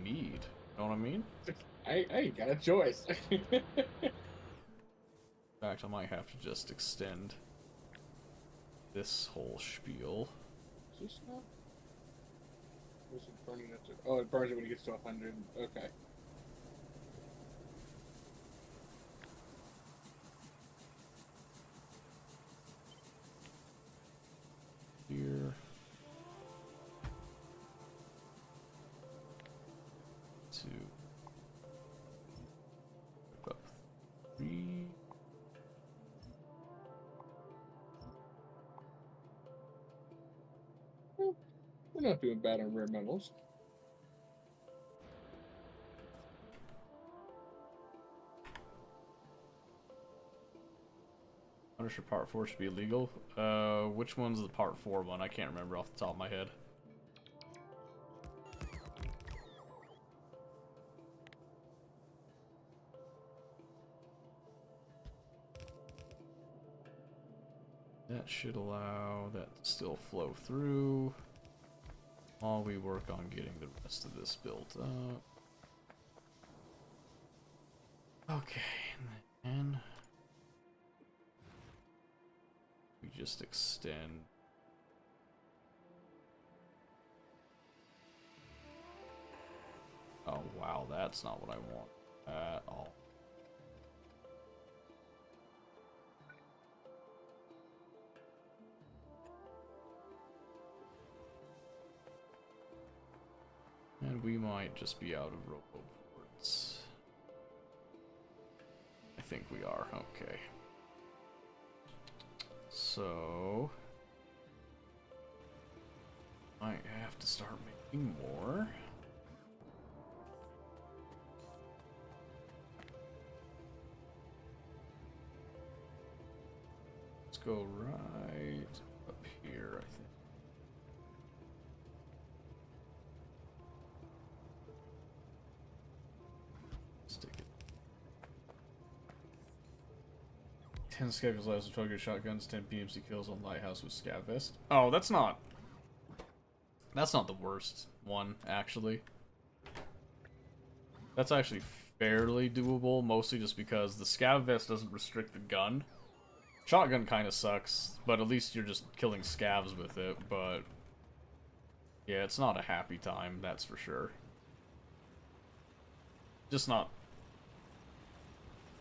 need. You know what I mean?
I got a choice.
In fact, I might have to just extend this whole spiel.
Is this not? Was it burning it? Oh, it burns it when it gets to 100. Okay.
Here. Two. Up 3.
We're not doing bad on rare metals.
Punisher Part 4 should be illegal. Which one's the Part 4 one? I can't remember off the top of my head. That should allow that to still flow through while we work on getting the rest of this built up. Okay, and then we just extend. Oh wow, that's not what I want at all. And we might just be out of robo ports. I think we are, okay. So I have to start making more. Let's go right up here, I think. Stick it. 10 schedules lives with 12 shotguns, 10 PMC kills on Lighthouse with Scav Vest. Oh, that's not the worst one, actually. That's actually fairly doable, mostly just because the Scav Vest doesn't restrict the gun. Shotgun kind of sucks, but at least you're just killing scavs with it, but yeah, it's not a happy time, that's for sure. Just not,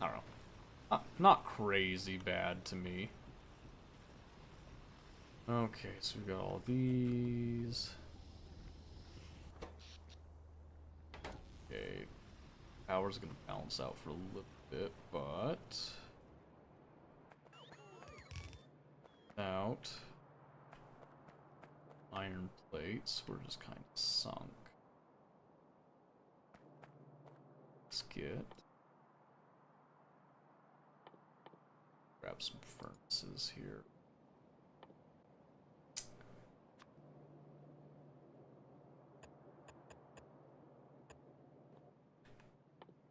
I don't know, not crazy bad to me. Okay, so we got all these. Okay, power's gonna balance out for a little bit, but out iron plates, we're just kind of sunk. Let's grab some furnaces here.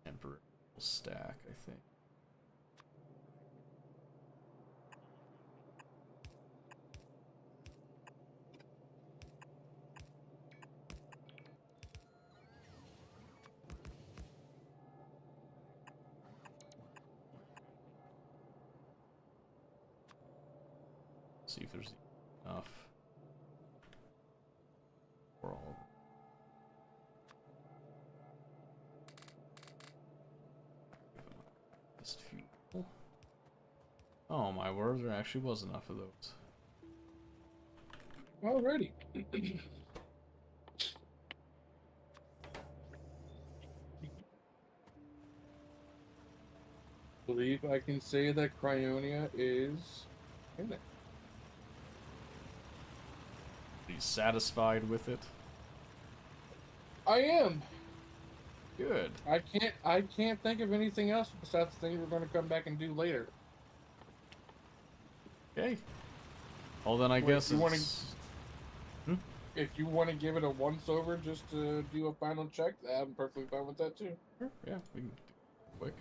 Temporary stack, I think. See if there's enough for all of them. Just fuel. Oh my word, there actually was enough of those.
Alrighty. Believe I can say that Cryonia is in it.
Are you satisfied with it?
I am.
Good.
I can't think of anything else besides the things we're going to come back and do later.
Okay. Well then I guess it's...
If you want to give it a once over just to do a final check, I'm perfectly fine with that too.
Sure. Yeah, we can do it quick.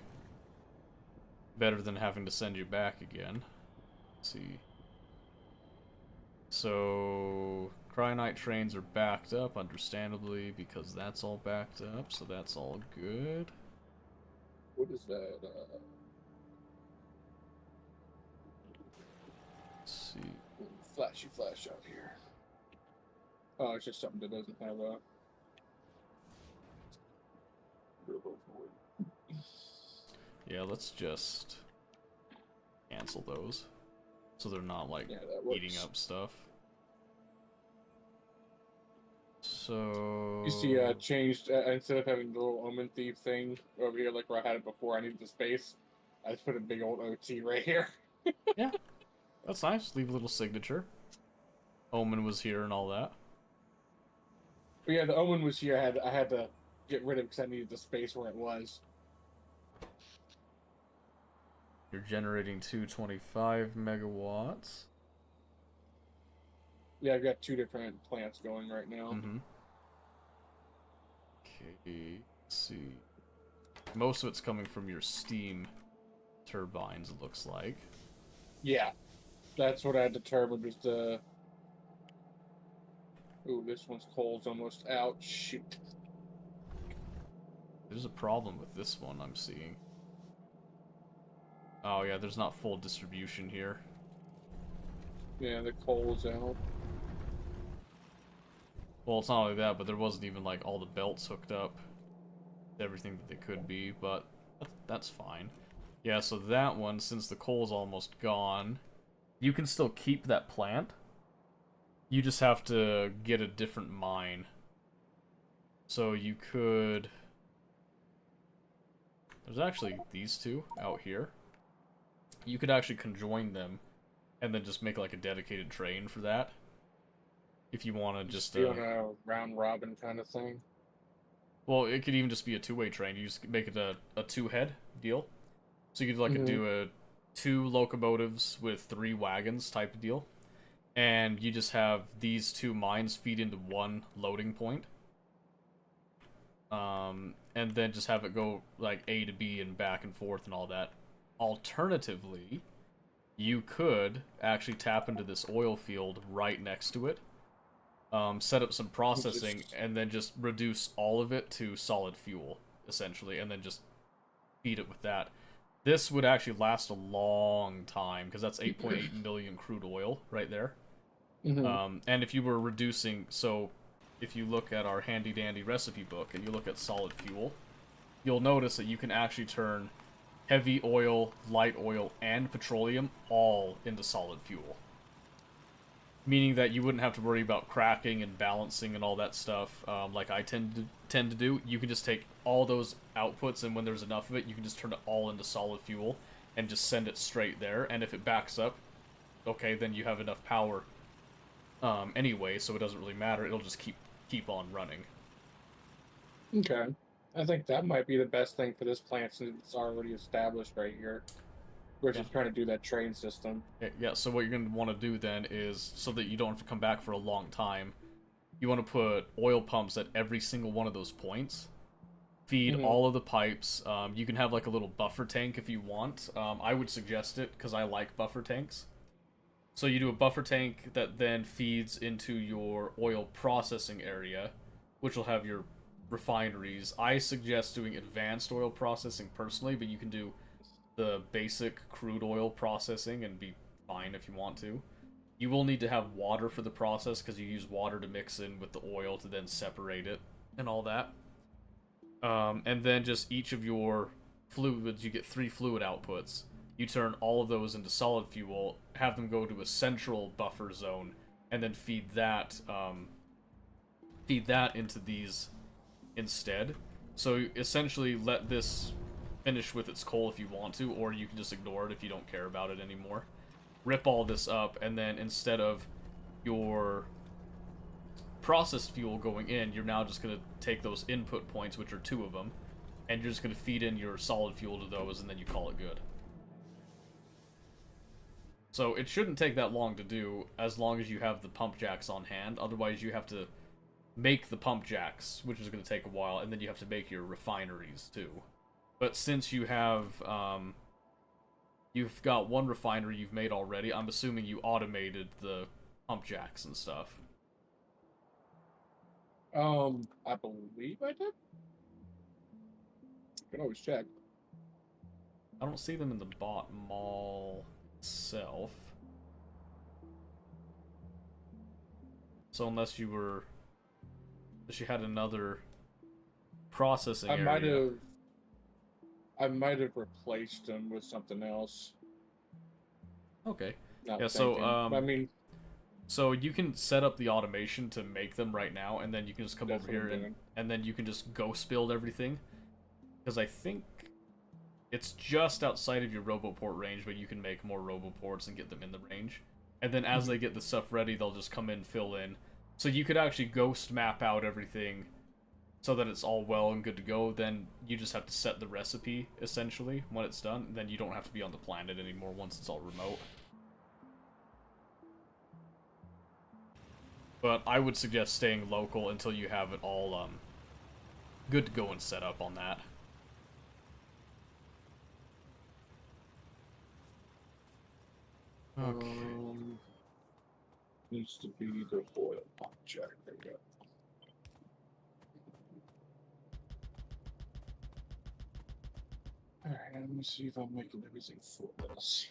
Better than having to send you back again. Let's see. So Cryonite trains are backed up, understandably, because that's all backed up, so that's all good.
What is that?
Let's see.
Flashy flash out here. Oh, it's just something that doesn't have a...
Yeah, let's just cancel those. So they're not, like,
that
eating
works.
up stuff. So...
You see, changed, instead of having the little Omen Thief thing over here, like where I had it before, I needed the space. I just put a big old OT right here.
Yeah, that's nice. Leave a little signature. Omen was here and all that.
But yeah, the Omen was here. I had to get rid of it because I needed the space where it was.
You're generating 225 megawatts.
Yeah, I've got 2 different plants going right now.
Okay, let's see. Most of it's coming from your steam turbines, it looks like.
Yeah, that's what I determined was the... Ooh, this one's coal's almost out. Shoot.
There's a problem with this one I'm seeing. Oh yeah, there's not full distribution here.
Yeah, the coal's out.
Well, it's not only that, but there wasn't even like all the belts hooked up to everything that they could be, but that's fine. Yeah, so that one, since the coal's almost gone, you can still keep that plant. You just have to get a different mine. So you could... There's actually these two out here. You could actually conjoin them and then just make like a dedicated train for that. If you want to just
be on a round robin kind of thing.
Well, it could even just be a two-way train. You just make it a two-head deal. So you could like do a 2 locomotives with 3 wagons type of deal. And you just have these 2 mines feed into one loading point. And then just have it go like A to B and back and forth and all that. Alternatively, you could actually tap into this oil field right next to it. Set up some processing, and then just reduce all of it to solid fuel, essentially, and then just feed it with that. This would actually last a long time, because that's 8.8 million crude oil right there. And if you were reducing, so if you look at our handy-dandy recipe book, and you look at solid fuel, you'll notice that you can actually turn heavy oil, light oil, and petroleum all into solid fuel. Meaning that you wouldn't have to worry about cracking and balancing and all that stuff, like I tend to do. You can just take all those outputs, and when there's enough of it, you can just turn it all into solid fuel and just send it straight there. And if it backs up, okay, then you have enough power anyway, so it doesn't really matter. It'll just keep on running.
Okay. I think that might be the best thing for this plant since it's already established right here. We're just trying to do that train system.
Yeah, so what you're going to want to do then is, so that you don't have to come back for a long time, you want to put oil pumps at every single one of those points. Feed all of the pipes. You can have like a little buffer tank if you want. I would suggest it, because I like buffer tanks. So you do a buffer tank that then feeds into your oil processing area, which will have your refineries. I suggest doing advanced oil processing personally, but you can do the basic crude oil processing and be fine if you want to. You will need to have water for the process, because you use water to mix in with the oil to then separate it and all that. And then just each of your fluids, you get 3 fluid outputs. You turn all of those into solid fuel, have them go to a central buffer zone, and then feed that into these instead. So essentially let this finish with its coal if you want to, or you can just ignore it if you don't care about it anymore. Rip all this up, and then instead of your processed fuel going in, you're now just going to take those input points, which are 2 of them, and you're just going to feed in your solid fuel to those, and then you call it good. So it shouldn't take that long to do, as long as you have the pump jacks on hand. Otherwise you have to make the pump jacks, which is going to take a while, and then you have to make your refineries too. But since you have, you've got 1 refinery you've made already, I'm assuming you automated the pump jacks and stuff.
I believe I did. You can always check.
I don't see them in the bot mall itself. So unless you had another processing area.
I might have replaced them with something else.
Okay.
Not
yeah,
thinking. I mean,
so you can set up the automation to make them right now, and then you can just come over here and then you can just ghost build everything. Because I think it's just outside of your Roboport range, but you can make more Roboports and get them in the range. And then as they get the stuff ready, they'll just come in, fill in. So you could actually ghost map out everything so that it's all well and good to go. Then you just have to set the recipe, essentially, when it's done. Then you don't have to be on the planet anymore once it's all remote. But I would suggest staying local until you have it all good to go and set up on that. Okay.
Needs to be the oil pump jack. There we go. Alright, let me see if I'm making everything for this.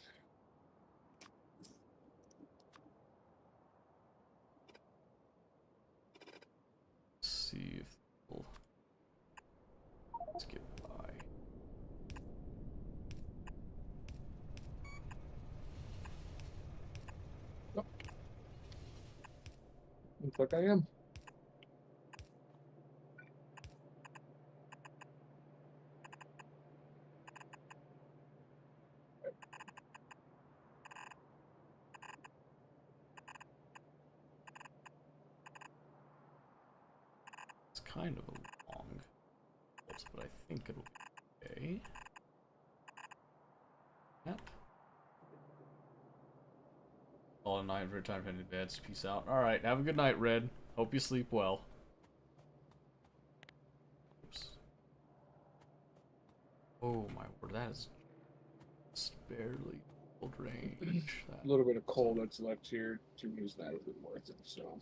Let's see if let's get by.
Looks like I am.
kind of a long bolt, but I think it'll be okay. Yep. All night, every time heading to bed. Peace out. Alright, have a good night, Red. Hope you sleep well. Oops. Oh my word, that is just barely cold range.
A little bit of cold that's left here to use that would be worth it, so.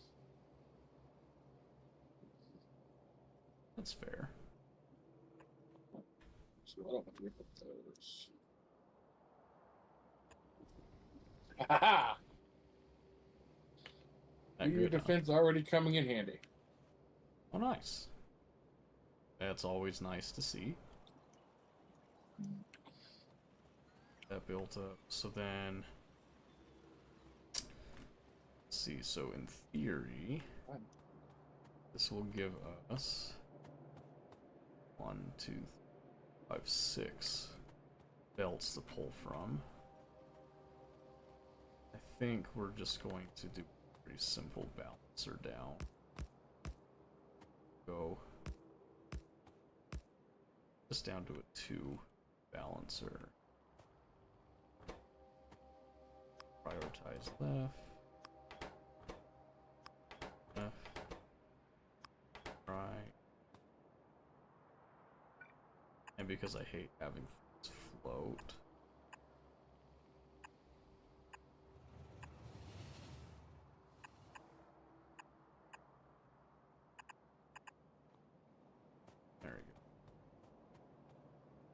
That's fair.
So I don't have to rip up those. Ha Your defense already coming in handy.
Oh, nice. That's always nice to see. That built up. So then, let's see. So in theory, this will give us 1, 2, 3, 5, 6 belts to pull from. I think we're just going to do a pretty simple balancer down. Go just down to a 2 balancer. Prioritize left. Left. Right. And because I hate having things float. There we go.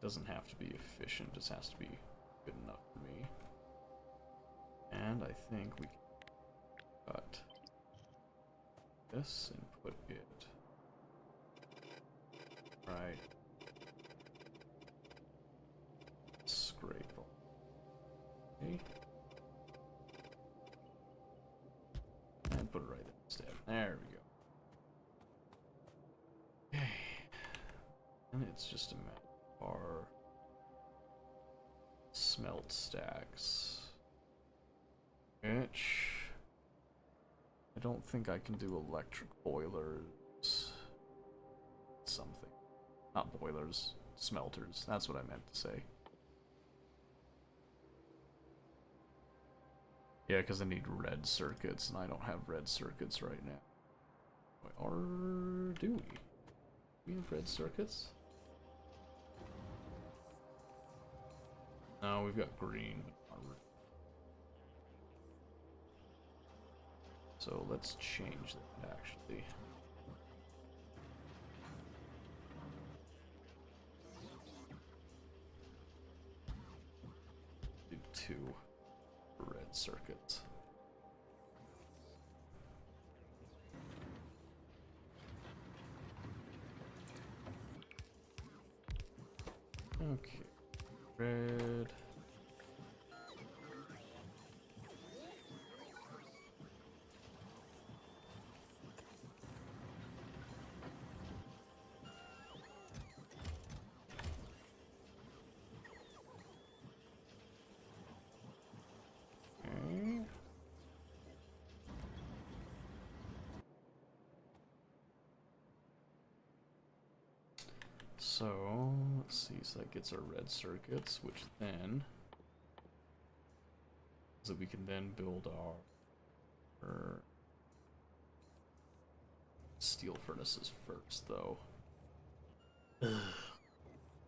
Doesn't have to be efficient, just has to be good enough for me. And I think we can cut this and put it right. Scrape. Okay. And put it right there instead. There we go. Okay. And it's just a matter of our smelt stacks. Which I don't think I can do electric boilers. Something. Not boilers, smelters. That's what I meant to say. Yeah, because I need red circuits, and I don't have red circuits right now. Or do we? We have red circuits? No, we've got green, but not red. So let's change that, actually. Do 2 red circuits. Okay, red. Okay. So, let's see, so that gets our red circuits, which then, so we can then build our steel furnaces first, though.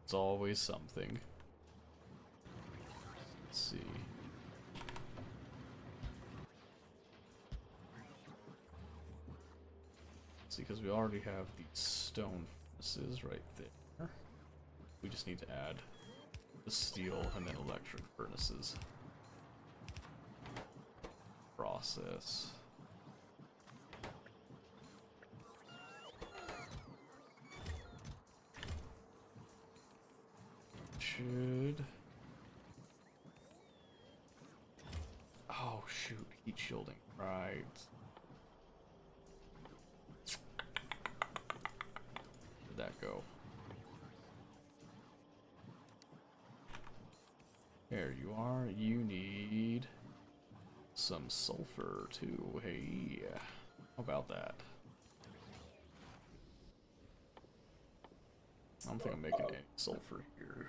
It's always something. Let's see. See, because we already have these stone furnaces right there. We just need to add the steel and then electric furnaces. Process. Should... Oh shoot, heat shielding, right. Where'd that go? There you are. You need some sulfur too. Hey, how about that? I don't think I'm making any sulfur here.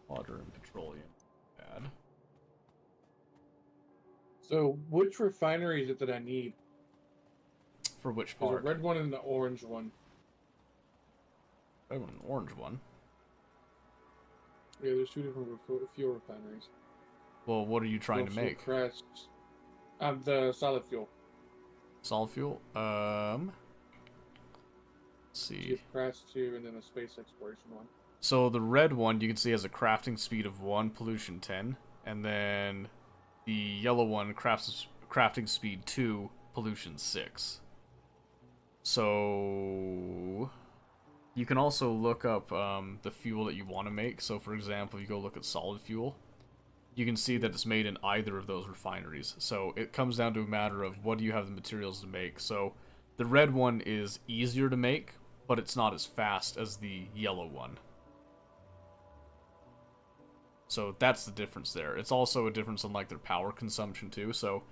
Water and petroleum. Bad.
So, which refinery is it that I need?
For which
There's a
part?
red one and an orange one.
Red one and orange one.
Yeah, there's two different fuel refineries.
Well, what are you trying to
Also
make?
Crest, the solid fuel.
Solid fuel? Let's see.
Crest 2 and then a space exploration one.
So the red one you can see has a crafting speed of 1, pollution 10, and then the yellow one crafting speed 2, pollution 6. So you can also look up the fuel that you want to make. So for example, if you go look at solid fuel, you can see that it's made in either of those refineries. So it comes down to a matter of what do you have the materials to make. So the red one is easier to make, but it's not as fast as the yellow one. So that's the difference there. It's also a difference in like their power consumption too. So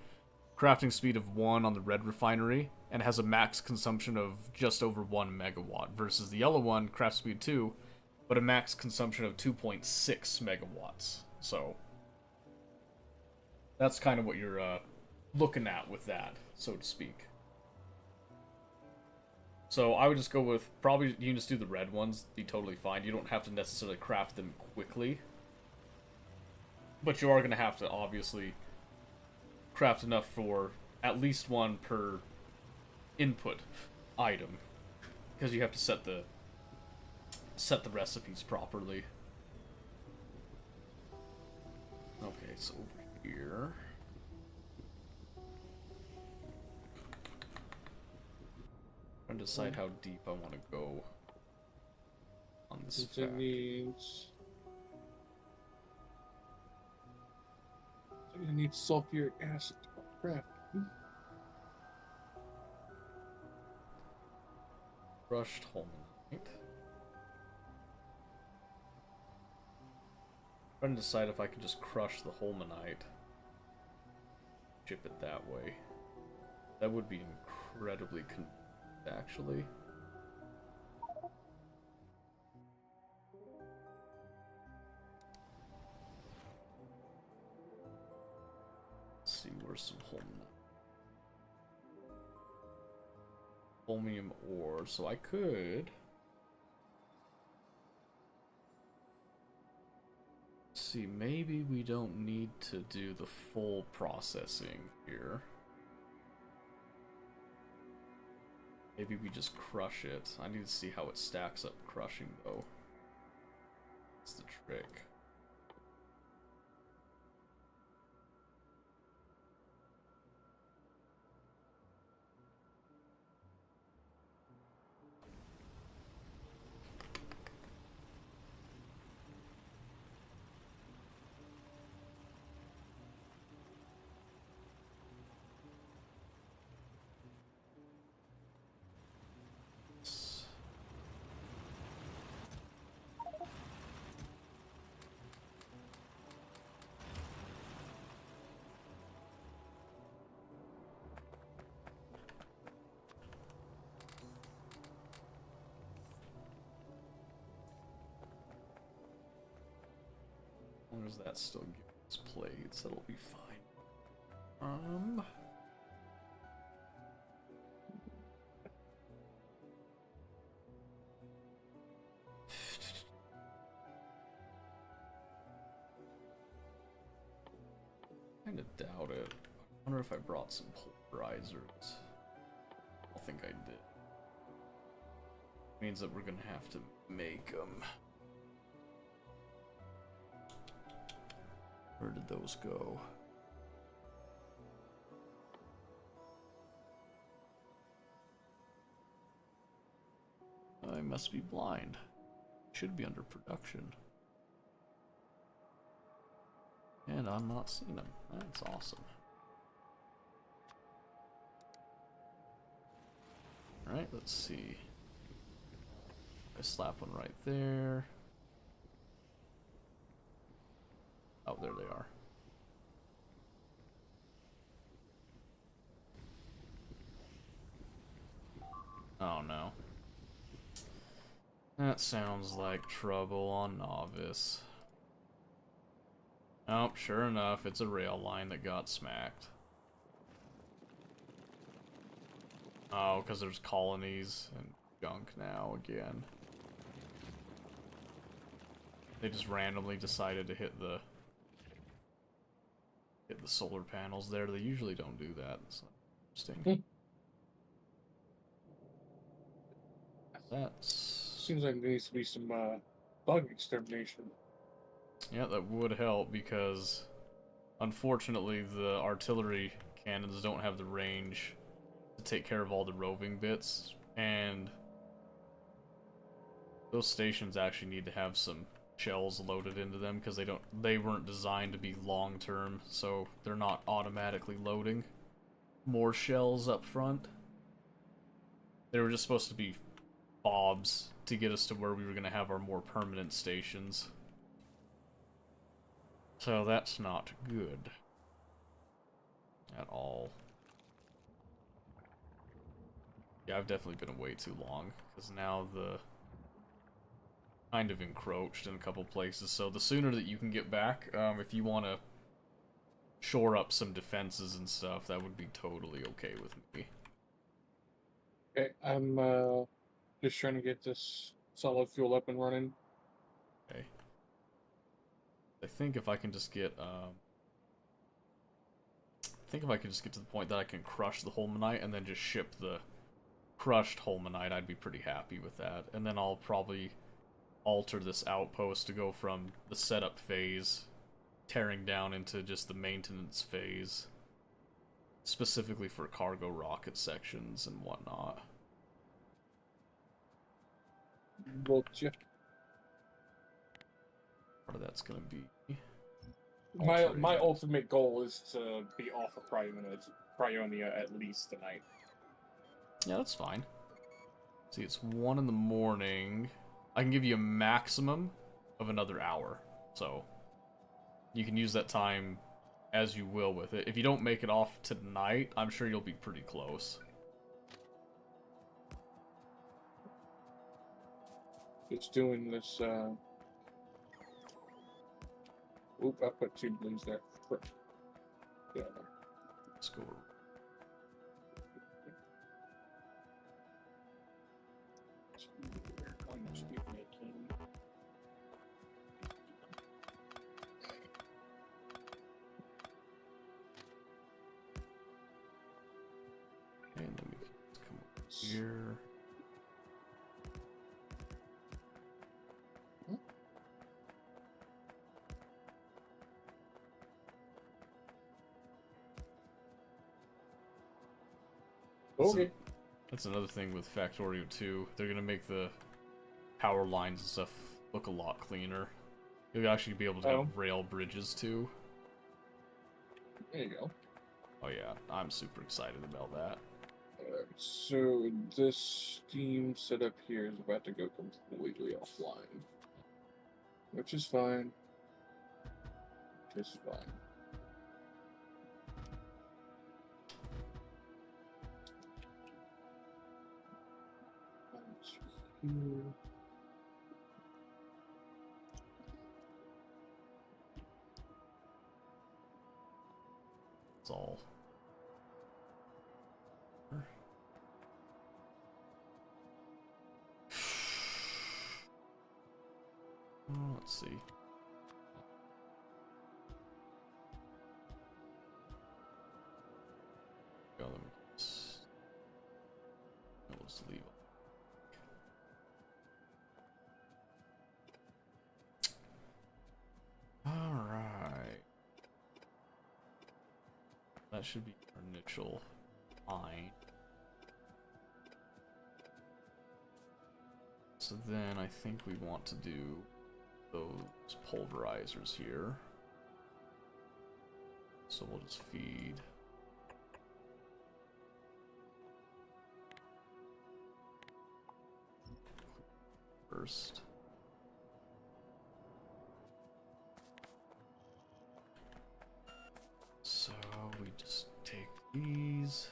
crafting speed of 1 on the red refinery and has a max consumption of just over 1 megawatt versus the yellow one, craft speed 2, but a max consumption of 2.6 megawatts. So that's kind of what you're looking at with that, so to speak. So I would just go with, probably you can just do the red ones, be totally fine. You don't have to necessarily craft them quickly. But you are going to have to obviously craft enough for at least one per input item, because you have to set the recipes properly. Okay, so over here. Trying to decide how deep I want to go on this fact.
It needs sulfuric acid to craft.
Crushed holmanite. Trying to decide if I can just crush the holmanite, ship it that way. That would be incredibly convenient, actually. Let's see, where's some holmium ore, so I could see, maybe we don't need to do the full processing here. Maybe we just crush it. I need to see how it stacks up crushing, though. That's the trick. As long as that still gives plates, that'll be fine. Kinda doubt it. I wonder if I brought some pulverizers. I don't think I did. Means that we're gonna have to make them. Where did those go? I must be blind. Should be under production. And I'm not seeing them. That's awesome. Alright, let's see. I slap one right there. Oh, there they are. Oh no. That sounds like trouble on Novice. Oh, sure enough, it's a rail line that got smacked. Oh, because there's colonies and junk now again. They just randomly decided to hit the solar panels there. They usually don't do that. It's interesting. That's...
Seems like there needs to be some bug extermination.
Yeah, that would help because, unfortunately, the artillery cannons don't have the range to take care of all the roving bits, and those stations actually need to have some shells loaded into them because they weren't designed to be long-term, so they're not automatically loading more shells up front. They were just supposed to be bobs to get us to where we were going to have our more permanent stations. So that's not good at all. Yeah, I've definitely been away too long, because now the kind of encroached in a couple places, so the sooner that you can get back, if you want to shore up some defenses and stuff, that would be totally okay with me.
Okay, I'm just trying to get this solid fuel up and running.
Okay. I think if I can just get, to the point that I can crush the Holmanite and then just ship the crushed Holmanite, I'd be pretty happy with that. And then I'll probably alter this outpost to go from the setup phase, tearing down into just the maintenance phase, specifically for cargo rocket sections and whatnot.
Gotcha.
Part of that's gonna be
my ultimate goal is to be off of Cryonia at least tonight.
Yeah, that's fine. See, it's 1 in the morning. I can give you a maximum of another hour, so you can use that time as you will with it. If you don't make it off tonight, I'm sure you'll be pretty close.
It's doing this, Oop, I put 2 blues there. Yeah.
Let's go. And then we can just come over here.
Okay.
That's another thing with Factorio 2. They're gonna make the power lines and stuff look a lot cleaner. You'll actually be able to have rail bridges too.
There you go.
Oh yeah, I'm super excited about that.
So this Steam setup here is about to go completely offline, which is fine. Just fine. Here.
It's all. Let's see. Let's leave. Alright. That should be our initial line. So then I think we want to do those pulverizers here. So we'll just feed. First. So we just take these.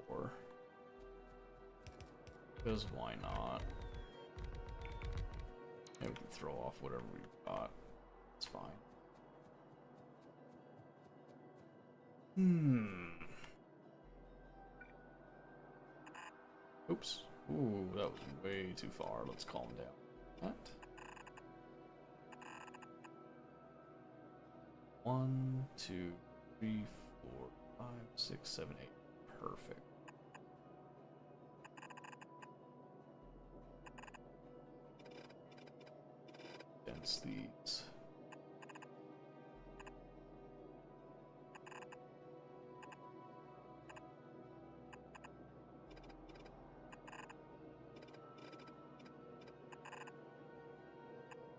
4. Because why not? And we can throw off whatever we've got. It's fine. Oops. Ooh, that was way too far. Let's calm down. What? 1, 2, 3, 4, 5, 6, 7, 8. Perfect. Dense these.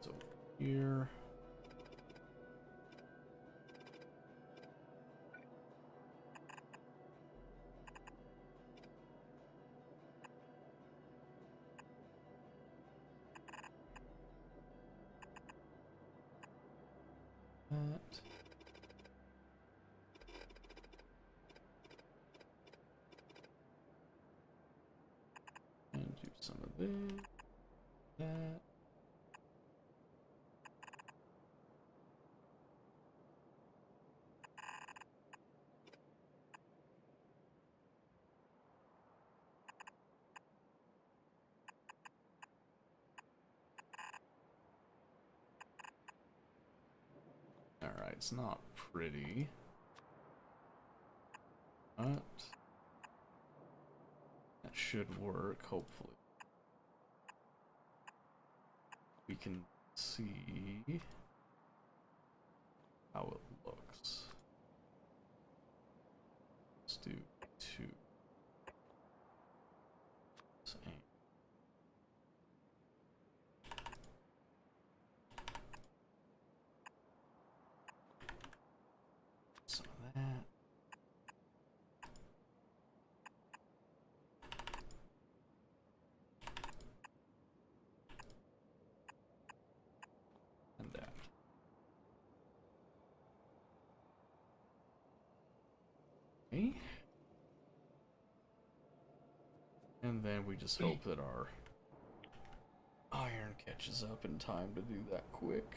So here. That. And do some of this. That. Alright, it's not pretty. But that should work, hopefully. We can see how it looks. Let's do 2. Same. Some of that. And that. Okay. And then we just hope that our iron catches up in time to do that quick.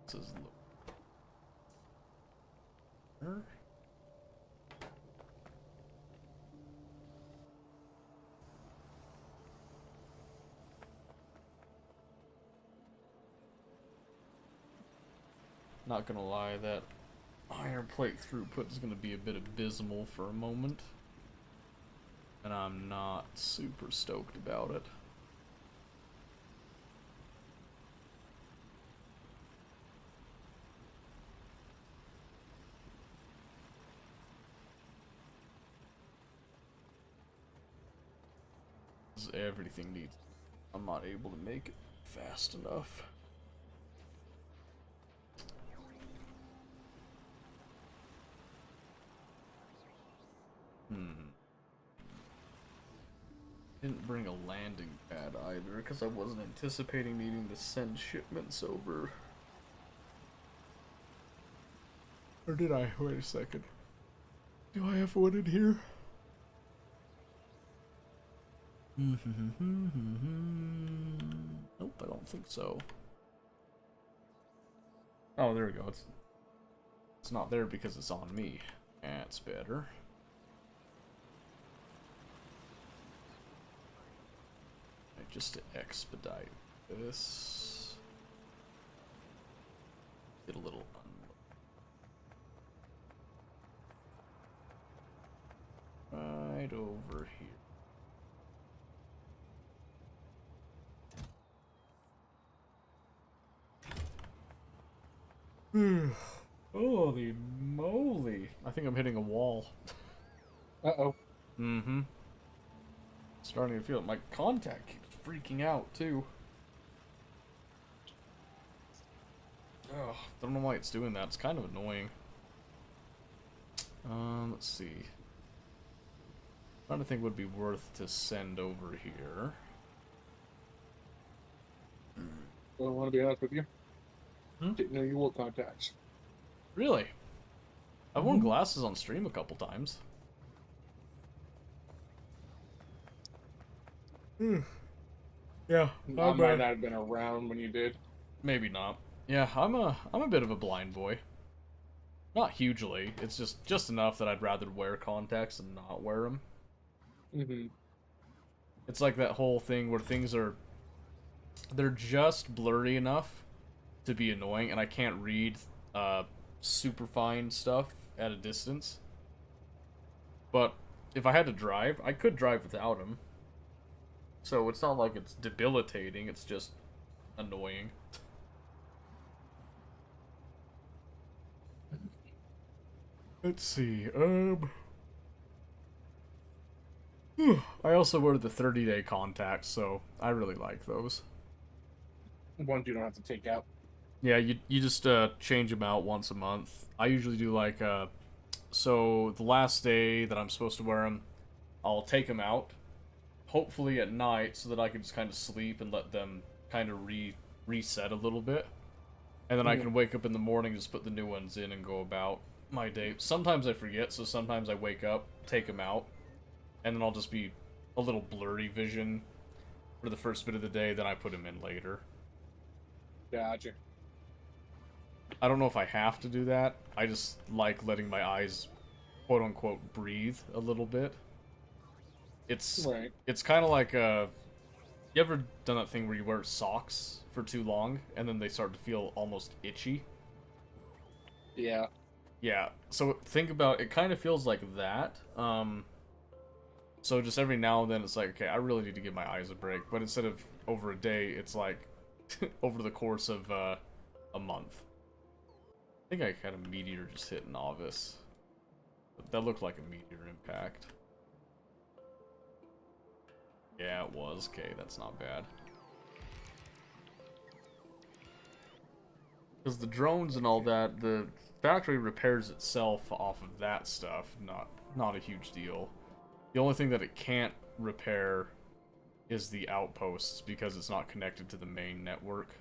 This is lower. Not gonna lie, that iron plate throughput is gonna be a bit abysmal for a moment. And I'm not super stoked about it. Everything needs. I'm not able to make it fast enough. Didn't bring a landing pad either because I wasn't anticipating needing to send shipments over. Or did I? Wait a second. Do I have one in here? Nope, I don't think so. Oh, there we go. It's not there because it's on me. That's better. Right, just to expedite this. Get a little right over here. Holy moly. I think I'm hitting a wall.
Uh-oh.
Mm-hmm. Starting to feel it. My contact keeps freaking out, too. Ugh, don't know why it's doing that. It's kind of annoying. Let's see. Trying to think what would be worth to send over here.
Well, I want to be honest with you. Didn't know you wore contacts.
Really? I've worn glasses on stream a couple times. Yeah,
I might not have been around when you did.
Maybe not. Yeah, I'm a bit of a blind boy. Not hugely. It's just enough that I'd rather wear contacts than not wear them. It's like that whole thing where they're just blurry enough to be annoying, and I can't read super fine stuff at a distance. But if I had to drive, I could drive without them. So it's not like it's debilitating, it's just annoying. Let's see, I also wear the 30-day contacts, so I really like those.
Ones you don't have to take out.
Yeah, you just change them out once a month. I usually do like so the last day that I'm supposed to wear them, I'll take them out, hopefully at night, so that I can just kind of sleep and let them kind of reset a little bit, and then I can wake up in the morning, just put the new ones in, and go about my day. Sometimes I forget, so sometimes I wake up, take them out, and then I'll just be a little blurry vision for the first bit of the day, then I put them in later.
Gotcha.
I don't know if I have to do that. I just like letting my eyes, quote unquote, breathe a little bit. It's kind of like you ever done that thing where you wear socks for too long and then they start to feel almost itchy?
Yeah.
Yeah. So think about it, kind of feels like that. So just every now and then it's like, okay, I really need to give my eyes a break. But instead of over a day, it's like over the course of a month. I think I had a meteor just hit Novice. That looked like a meteor impact. Yeah, it was. Okay, that's not bad. Because the drones and all that, the factory repairs itself off of that stuff. Not a huge deal. The only thing that it can't repair is the outposts, because it's not connected to the main network.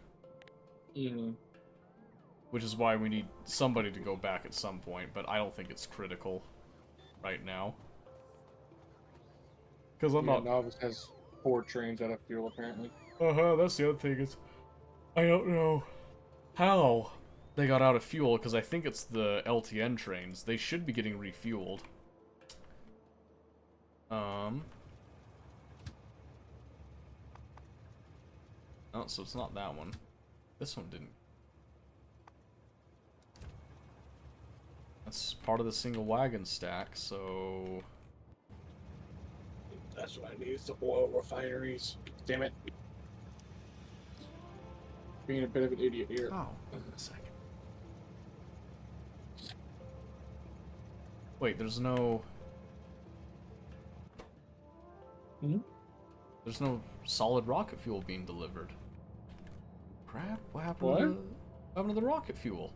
Which is why we need somebody to go back at some point, but I don't think it's critical right now. Because I'm not...
Novice has 4 trains out of fuel, apparently.
That's the other thing, is I don't know how they got out of fuel, because I think it's the LTN trains. They should be getting refueled. Oh, so it's not that one. This one didn't. That's part of the single wagon stack, so...
That's what I need, is the oil refineries. Damn it. Being a bit of an idiot here.
Oh, wait a second. Wait, there's no... There's no solid rocket fuel being delivered. Crap, what happened to the rocket fuel?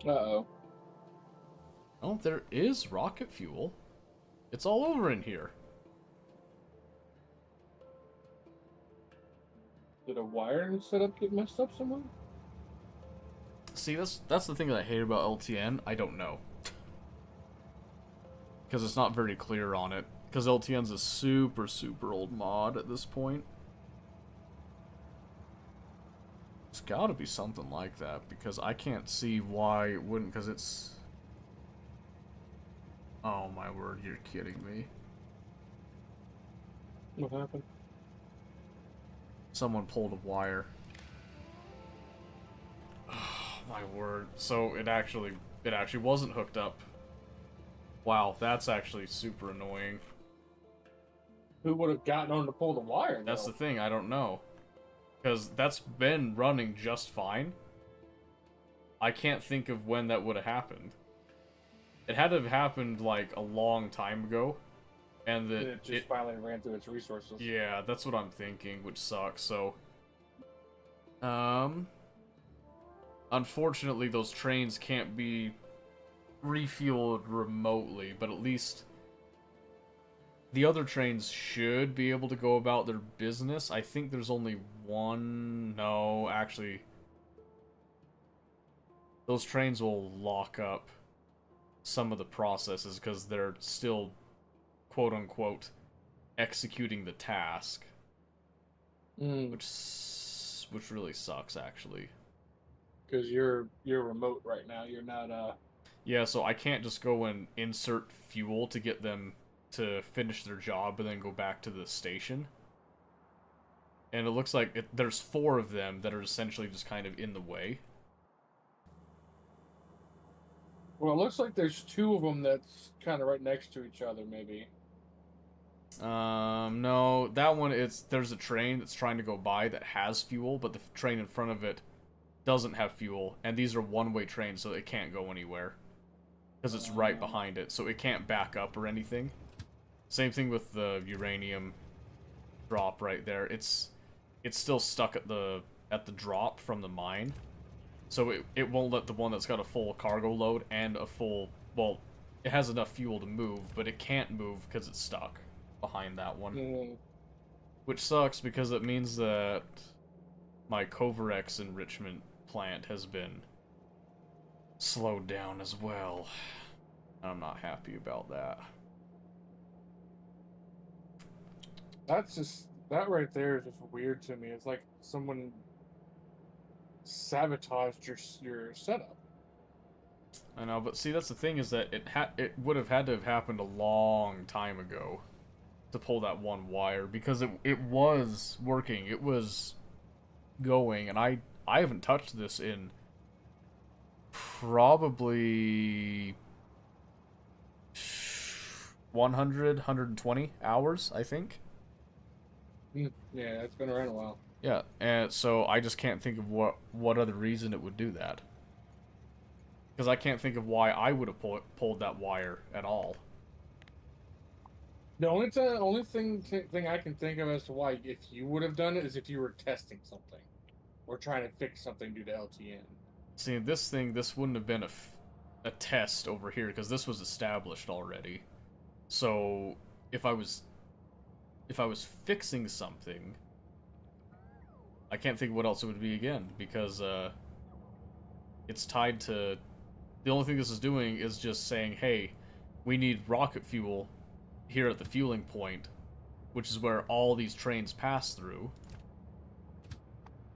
Uh-oh.
Oh, there is rocket fuel. It's all over in here.
Did a wiring setup get messed up somewhere?
See, that's the thing that I hate about LTN. I don't know. Because it's not very clear on it. Because LTN's a super, super old mod at this point. It's gotta be something like that, because I can't see why it wouldn't, because it's... Oh my word, you're kidding me.
What happened?
Someone pulled a wire. Oh my word. So it actually wasn't hooked up. Wow, that's actually super annoying.
Who would have gotten on to pull the wire,
That's the thing, I don't know. Because that's been running just fine. I can't think of when that would have happened. It had to have happened, like, a long time ago. And
it just finally ran through its resources.
Yeah, that's what I'm thinking, which sucks, so... Unfortunately, those trains can't be refueled remotely, but at least the other trains should be able to go about their business. I think there's only one... No, actually... Those trains will lock up some of the processes because they're still, quote-unquote, executing the task. Which really sucks, actually.
Because you're remote right now. You're not,
Yeah, so I can't just go and insert fuel to get them to finish their job and then go back to the station. And it looks like there's 4 of them that are essentially just kind of in the way.
Well, it looks like there's 2 of them that's kind of right next to each other, maybe.
No, that one, there's a train that's trying to go by that has fuel, but the train in front of it doesn't have fuel, and these are one-way trains, so it can't go anywhere. Because it's right behind it, so it can't back up or anything. Same thing with the uranium drop right there. It's still stuck at the drop from the mine. So it won't let the one that's got a full cargo load and a full... Well, it has enough fuel to move, but it can't move because it's stuck behind that one. Which sucks because it means that my Kovarex enrichment plant has been slowed down as well. I'm not happy about that.
That right there is just weird to me. It's like someone sabotaged your setup.
I know, but see, that's the thing, is that it would have had to have happened a long time ago to pull that one wire, because it was working, it was going, and I haven't touched this in probably 120 hours, I think.
Yeah, it's been around a while.
Yeah, and so I just can't think of what other reason it would do that. Because I can't think of why I would have pulled that wire at all.
The only thing I can think of as to why if you would have done it is if you were testing something or trying to fix something due to LTN.
See, this wouldn't have been a test over here, because this was established already. So if I was fixing something, I can't think of what else it would be again, because it's tied to... The only thing this is doing is just saying, hey, we need rocket fuel here at the fueling point, which is where all these trains pass through.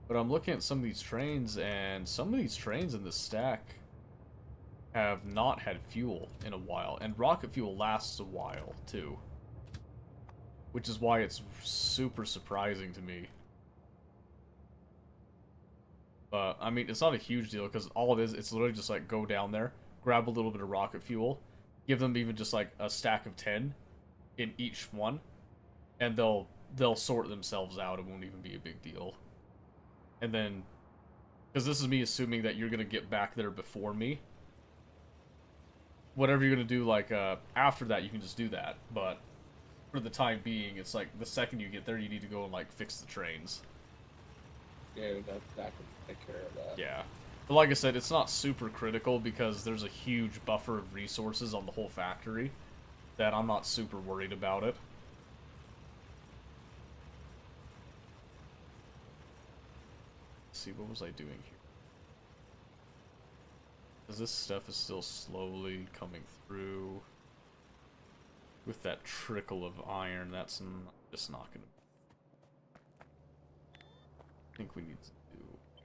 But I'm looking at some of these trains, and some of these trains in this stack have not had fuel in a while, and rocket fuel lasts a while, too. Which is why it's super surprising to me. But, I mean, it's not a huge deal, because all it is, it's literally just like, go down there, grab a little bit of rocket fuel, give them even just like a stack of 10 in each one, and they'll sort themselves out. It won't even be a big deal. And then, because this is me assuming that you're going to get back there before me, whatever you're going to do, like, after that, you can just do that. But for the time being, it's like, the second you get there, you need to go and, like, fix the trains.
Yeah, that can take care of that.
Yeah. But like I said, it's not super critical because there's a huge buffer of resources on the whole factory that I'm not super worried about it. Let's see, what was I doing here? Because this stuff is still slowly coming through. With that trickle of iron, that's just not going to... I think we need to do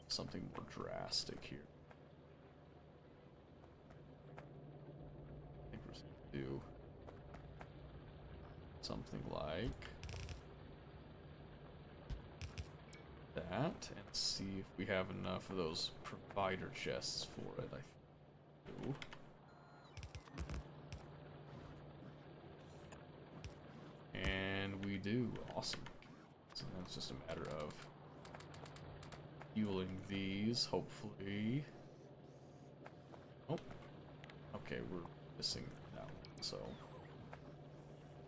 something more drastic here. I think we're just going to do something like that, and see if we have enough of those provider chests for it. I think we do. And we do. Awesome. So then it's just a matter of fueling these, hopefully. Oh. Okay, we're missing that one, so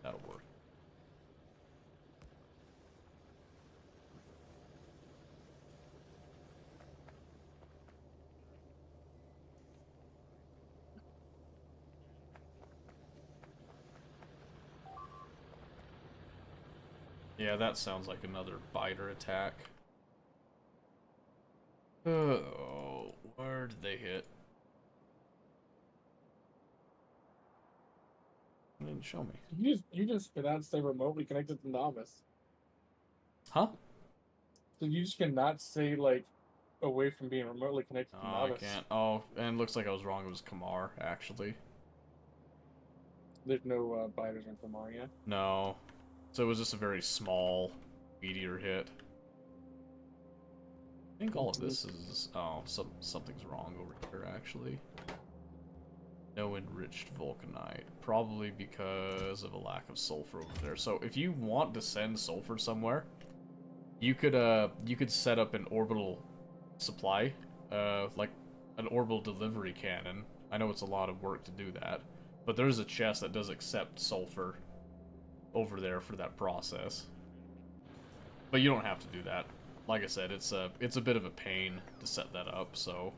that'll work. Yeah, that sounds like another biter attack. Oh, where did they hit? It didn't show me.
You just cannot stay remotely connected to novice.
Huh?
So you just cannot stay like away from being remotely connected to
Oh, I
novice.
can't. Oh, and it looks like I was wrong. It was Kamar, actually.
There's no biters on Kamar yet.
No. So it was just a very small meteor hit. I think all of this is... Oh, something's wrong over here, actually. No enriched vulcanite. Probably because of a lack of sulfur over there. So if you want to send sulfur somewhere, you could set up an orbital supply, like an orbital delivery cannon. I know it's a lot of work to do that, but there's a chest that does accept sulfur over there for that process. But you don't have to do that. Like I said, it's a bit of a pain to set that up, so...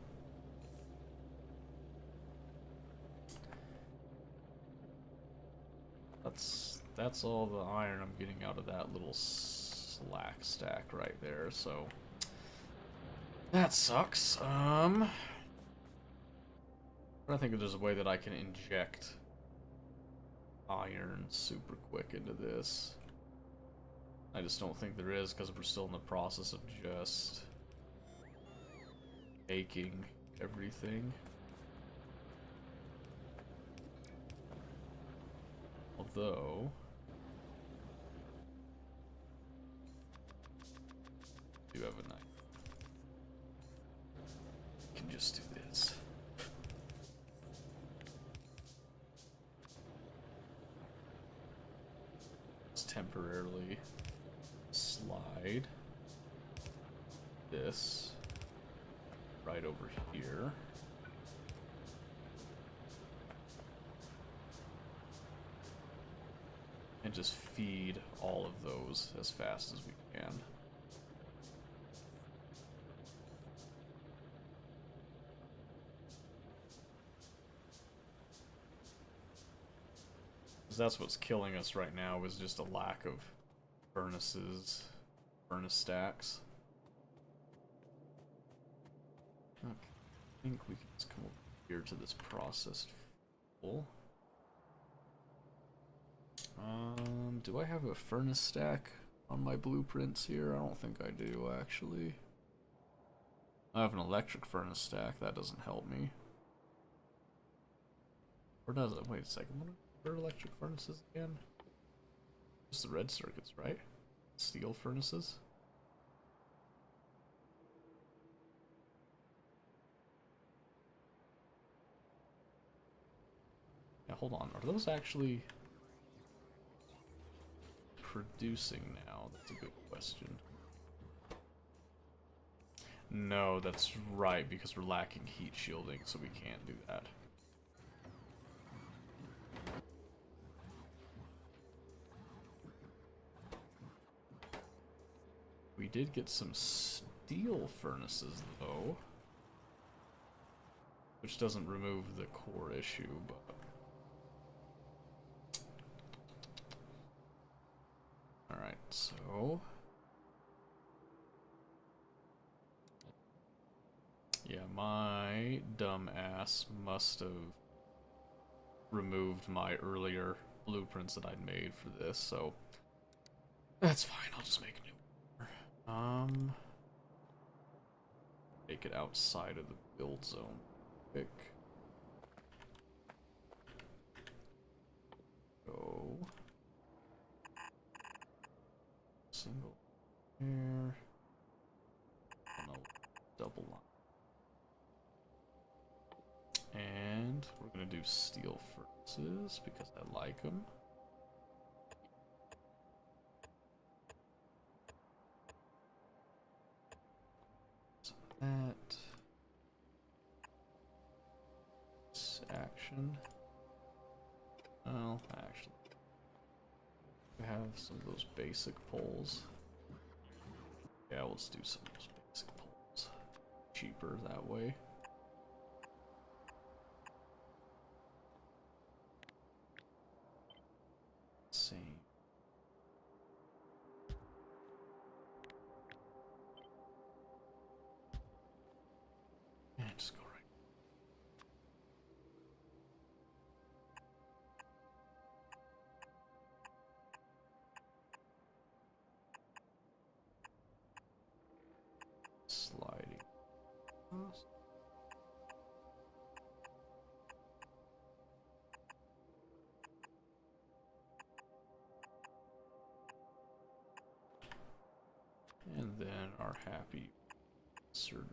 That's all the iron I'm getting out of that little slack stack right there, so... That sucks. I think if there's a way that I can inject iron super quick into this. I just don't think there is, because we're still in the process of just making everything. Although... I do have a knife. Can just do this. Let's temporarily slide this right over here. And just feed all of those as fast as we can. That's what's killing us right now, is just a lack of furnace stacks. Okay, I think we can just come over here to this processed fuel. Do I have a furnace stack on my blueprints here? I don't think I do, actually. I have an electric furnace stack, that doesn't help me. Or does it? Wait a second, what are electric furnaces again? Just the red circuits, right? Steel furnaces? Yeah, hold on. Are those actually producing now? That's a good question. No, that's right, because we're lacking heat shielding, so we can't do that. We did get some steel furnaces, though. Which doesn't remove the core issue, but... Alright, so... Yeah, my dumb ass must have removed my earlier blueprints that I'd made for this, so... That's fine, I'll just make a new one. Make it outside of the build zone. Pick. Go. Single here. And a double line. And we're gonna do steel furnaces because I like them. That action. Well, actually, we have some of those basic poles. Yeah, let's do some of those basic poles. Cheaper that way. Let's see. And then our happy inserter.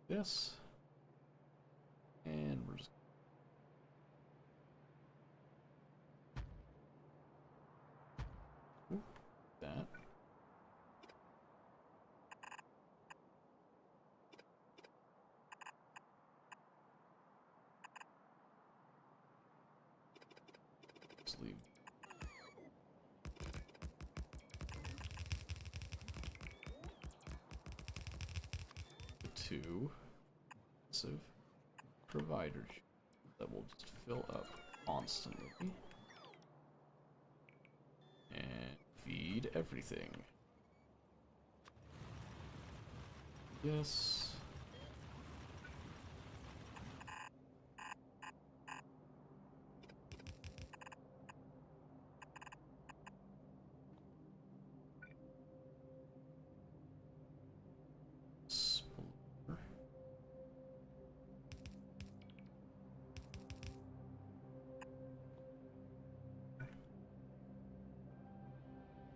This, and we're just that. Just leave. The two provider that will just fill up constantly and feed everything. Yes.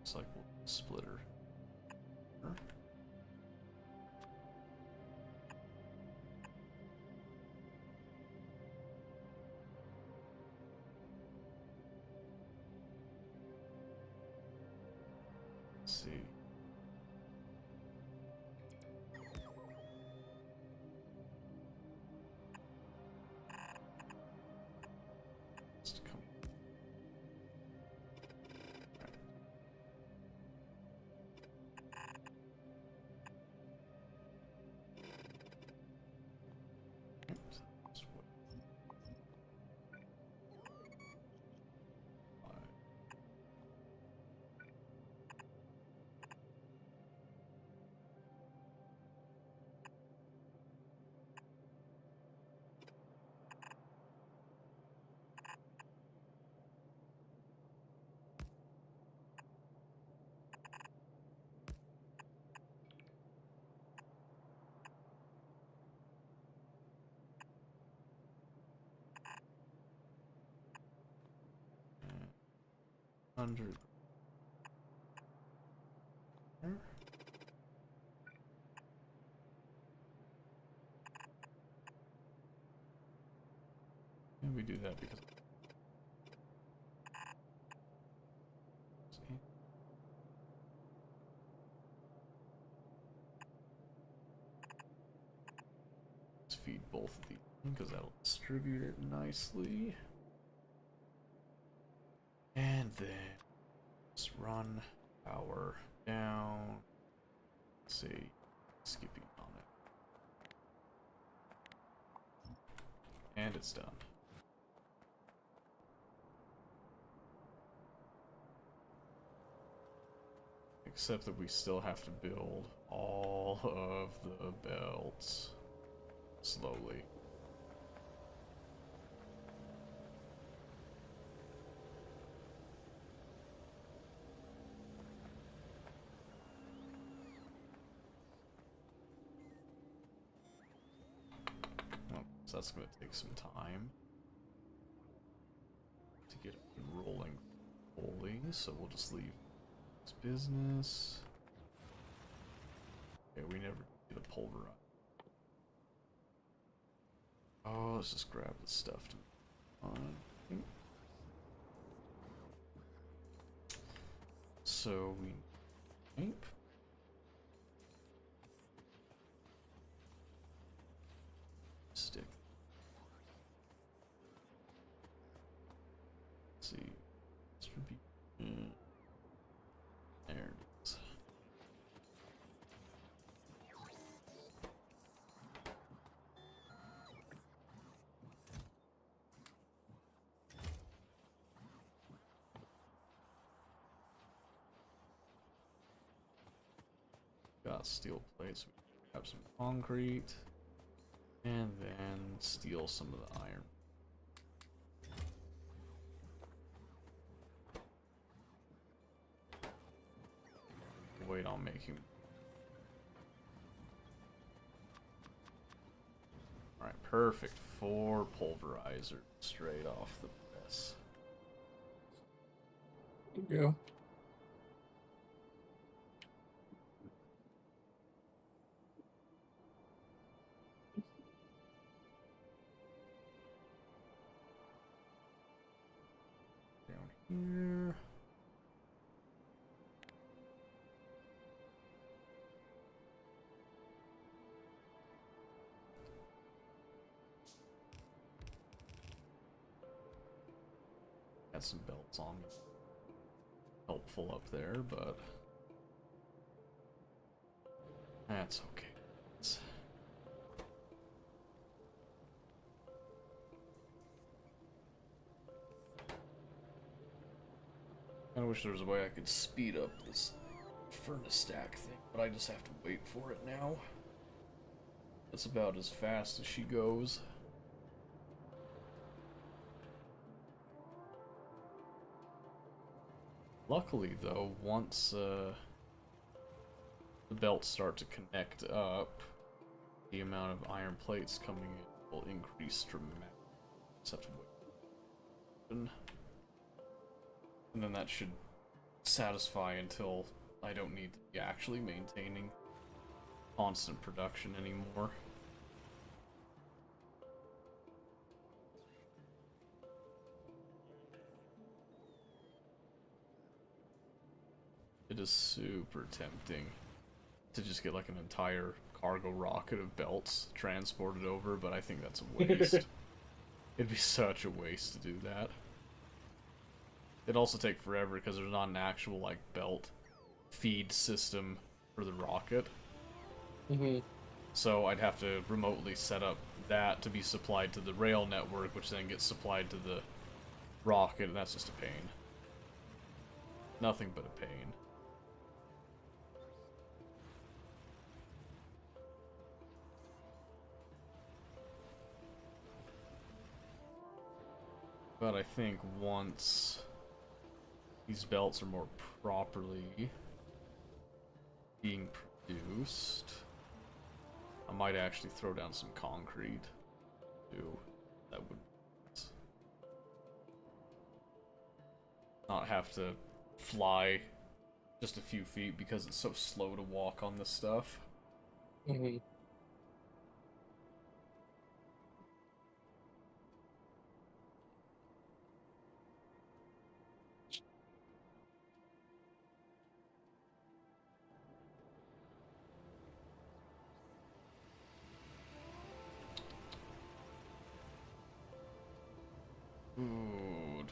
Cycle splitter. Let's see. Just come. Under there. And we do that because let's feed both of these because that'll distribute it nicely. And then let's run power down. Let's see, skipping on it. And it's done. Except that we still have to build all of the belts slowly. So that's going to take some time to get it rolling fully, so we'll just leave this business. Okay, we never get a pulverize. Oh, let's just grab the stuff to on. So we tape. Stick. Let's see. Distribute. There it is. Got steel plates. We have some concrete. And then steal some of the iron. Wait on making. Alright, perfect. 4 pulverizers straight off the press.
Good go.
Down here. Got some belts on me. Helpful up there, but that's okay. I wish there was a way I could speed up this furnace stack thing, but I just have to wait for it now. That's about as fast as she goes. Luckily, though, once the belts start to connect up, the amount of iron plates coming in will increase dramatically. Just have to wait. And then that should satisfy until I don't need to be actually maintaining constant production anymore. It is super tempting to just get like an entire cargo rocket of belts transported over, but I think that's a waste. It'd be such a waste to do that. It'd also take forever because there's not an actual like belt feed system for the rocket. So I'd have to remotely set up that to be supplied to the rail network, which then gets supplied to the rocket, and that's just a pain. Nothing but a pain. But I think once these belts are more properly being produced, I might actually throw down some concrete too. That would not have to fly just a few feet because it's so slow to walk on this stuff. Ooh.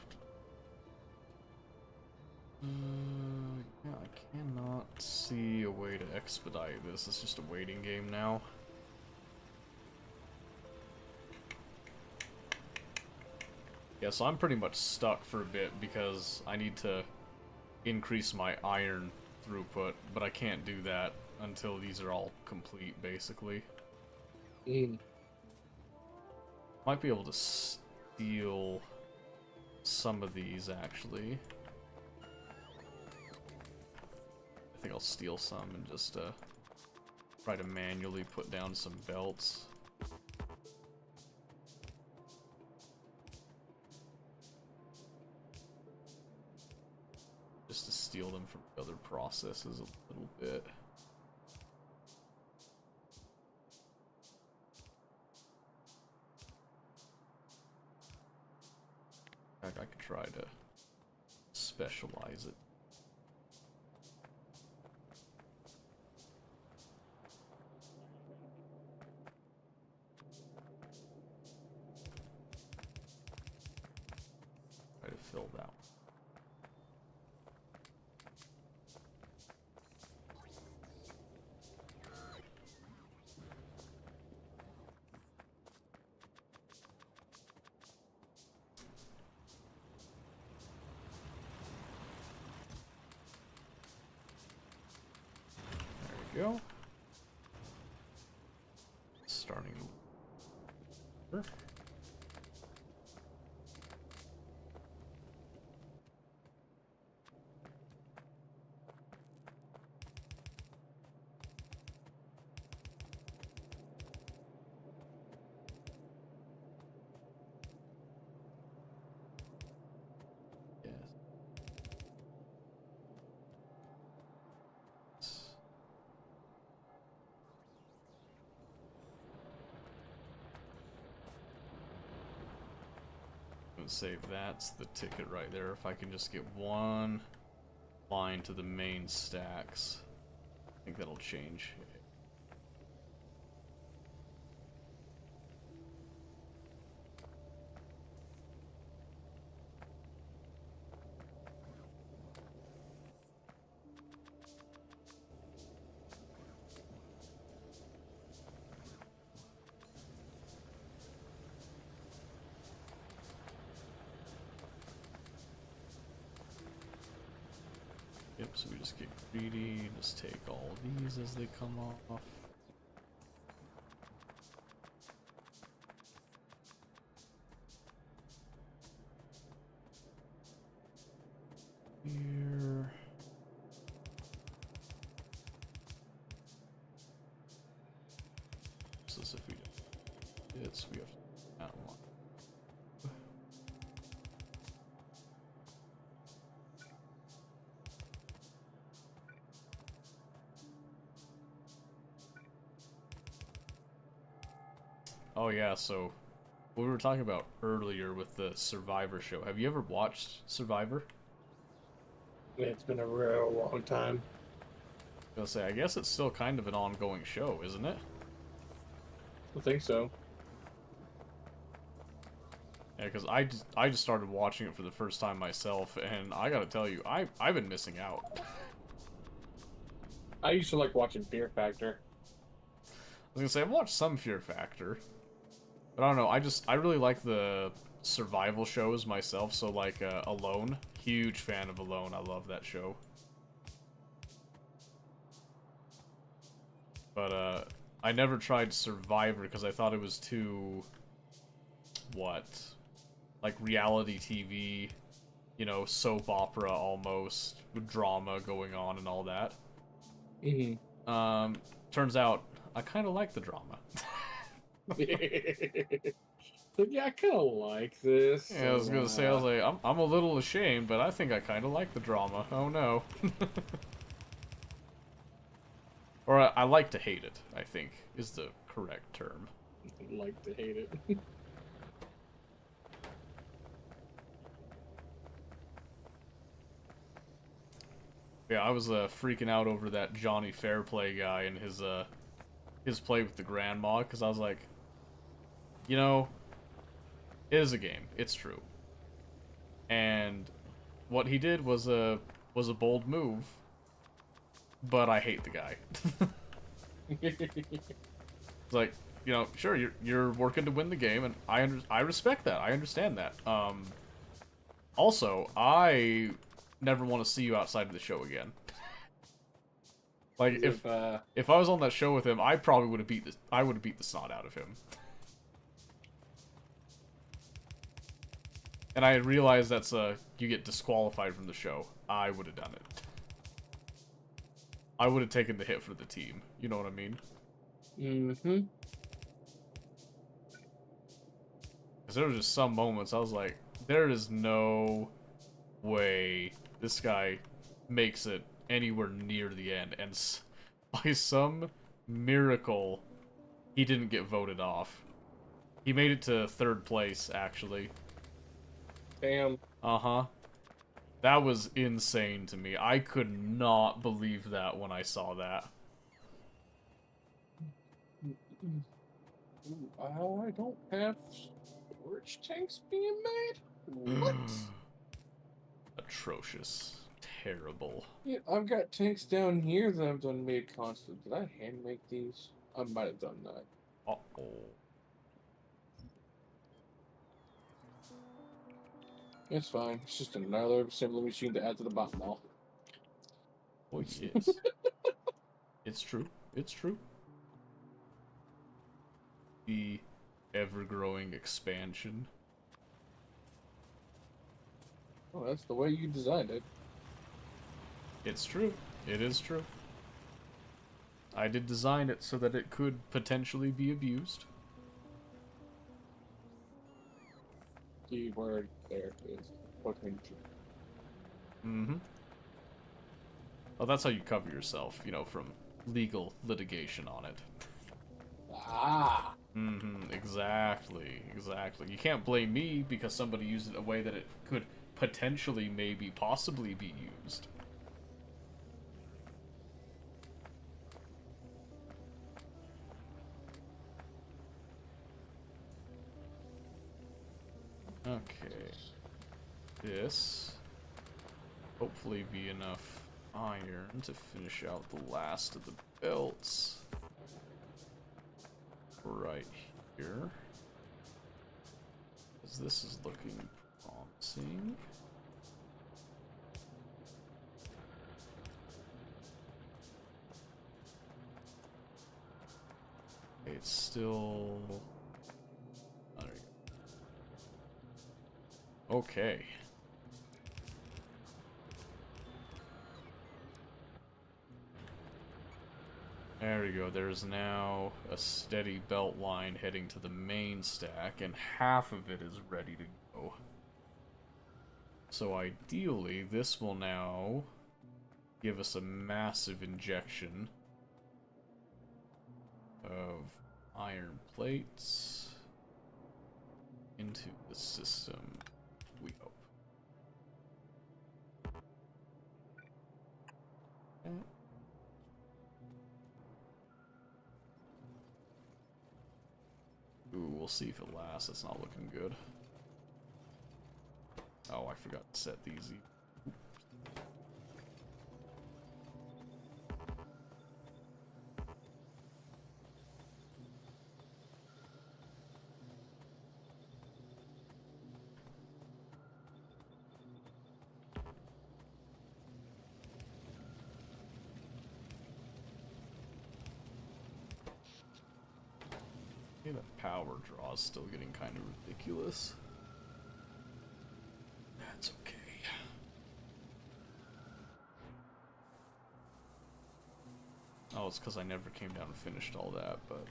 Yeah, I cannot see a way to expedite this. It's just a waiting game now. Yeah, so I'm pretty much stuck for a bit because I need to increase my iron throughput, but I can't do that until these are all complete, basically. Might be able to steal some of these, actually. I think I'll steal some and just try to manually put down some belts. Just to steal them from other processes a little bit. I could try to specialize it. Try to fill that one. Sure. Save that's the ticket right there. If I can just get one line to the main stacks, I think that'll change. Yep, so we just get greedy, just take all these as they come off. Here. So if we do this, we have to that one. Oh yeah, so what we were talking about earlier with the Survivor show. Have you ever watched Survivor?
It's been a real long time.
I was gonna say, I guess it's still kind of an ongoing show, isn't it?
I think so.
Yeah, because I just started watching it for the first time myself, and I gotta tell you, I've been missing out.
I used to like watching Fear Factor.
I was gonna say, I've watched some Fear Factor, but I don't know, I really like the survival shows myself, so like Alone. Huge fan of Alone, I love that show. But I never tried Survivor because I thought it was too, what, like reality TV, you know, soap opera almost, with drama going on and all that.
Mm-hmm.
Turns out I kind of like the drama.
Like, yeah, I kind of like this.
Yeah, I was gonna say, I was like, I'm a little ashamed, but I think I kind of like the drama. Oh no. Or I like to hate it, I think, is the correct term.
Like to hate it.
Yeah, I was freaking out over that Johnny Fairplay guy and his play with the grandma, because I was like, you know, it is a game. It's true. And what he did was a bold move, but I hate the guy. It's like, you know, sure, you're working to win the game, and I respect that. I understand that. Also, I never want to see you outside of the show again. Like if I was on that show with him, I probably would have beat the snot out of him. And I realized that's you get disqualified from the show. I would have done it. I would have taken the hit for the team. You know what I mean?
Mm-hmm.
Because there were just some moments I was like, there is no way this guy makes it anywhere near the end. And by some miracle, he didn't get voted off. He made it to 3rd place, actually.
Damn.
Uh-huh. That was insane to me. I could not believe that when I saw that.
I don't have storage tanks being made? What?
Atrocious. Terrible.
Yeah, I've got tanks down here that I've done made constant. Did I hand make these? I might have done that.
Uh-oh.
It's fine. It's just another assembly machine to add to the bottom wall.
Oh, yes. It's true. It's true. ever-growing expansion.
Well, that's the way you designed it.
It's true. It is true. I did design it so that it could potentially be abused.
The word there is potential.
Mm-hmm. Well, that's how you cover yourself, you know, from legal litigation on it.
Ah!
Mm-hmm, exactly, exactly. You can't blame me because somebody used it in a way that it could potentially, maybe, possibly be used. Okay. This hopefully be enough iron to finish out the last of the belts. Right here. Because this is looking promising. It's still... Oh, there you go. Okay. There we go. There's now a steady belt line heading to the main stack, and half of it is ready to go. So ideally, this will now give us a massive injection of iron plates into the system, we hope. Okay. Ooh, we'll see if it lasts. It's not looking good. Oh, I forgot to set these. Okay, the power draw is still getting kind of ridiculous. That's okay. Oh, it's because I never came down and finished all that, but...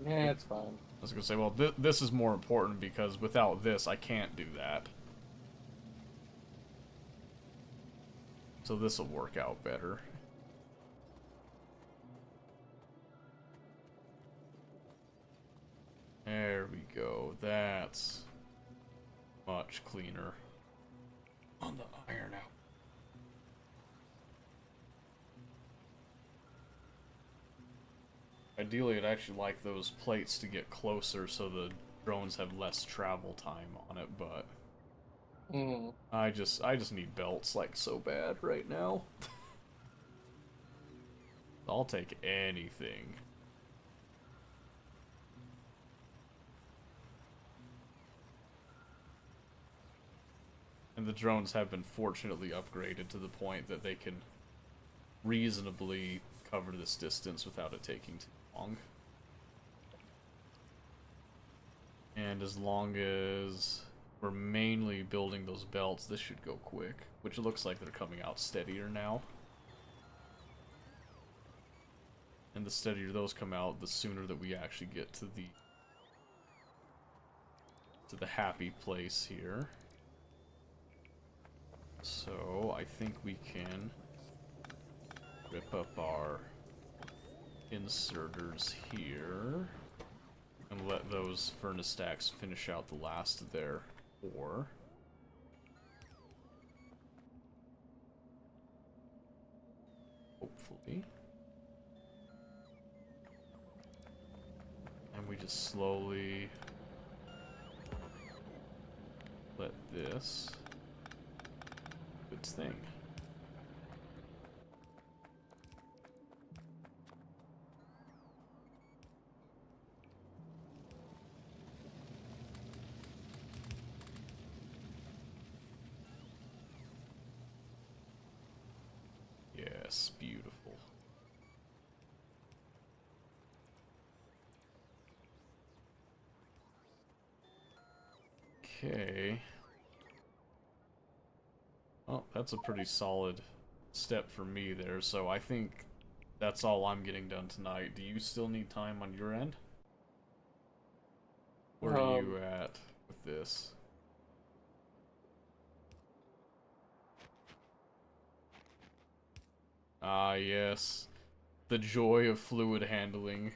Yeah, it's fine.
I was gonna say, well, this is more important because without this, I can't do that. So this will work out better. There we go. That's much cleaner on the iron out. Ideally, I'd actually like those plates to get closer so the drones have less travel time on it, but I just need belts like so bad right now. I'll take anything. And the drones have been fortunately upgraded to the point that they can reasonably cover this distance without it taking too long. And as long as we're mainly building those belts, this should go quick, which looks like they're coming out steadier now. And the steadier those come out, the sooner that we actually get to the happy place here. So I think we can rip up our inserters here and let those furnace stacks finish out the last of their ore. Hopefully. And we just slowly let this do its thing. Yes, beautiful. Okay. Oh, that's a pretty solid step for me there, so I think that's all I'm getting done tonight. Do you still need time on your end? Where are you at with this? Ah, yes. The joy of fluid handling.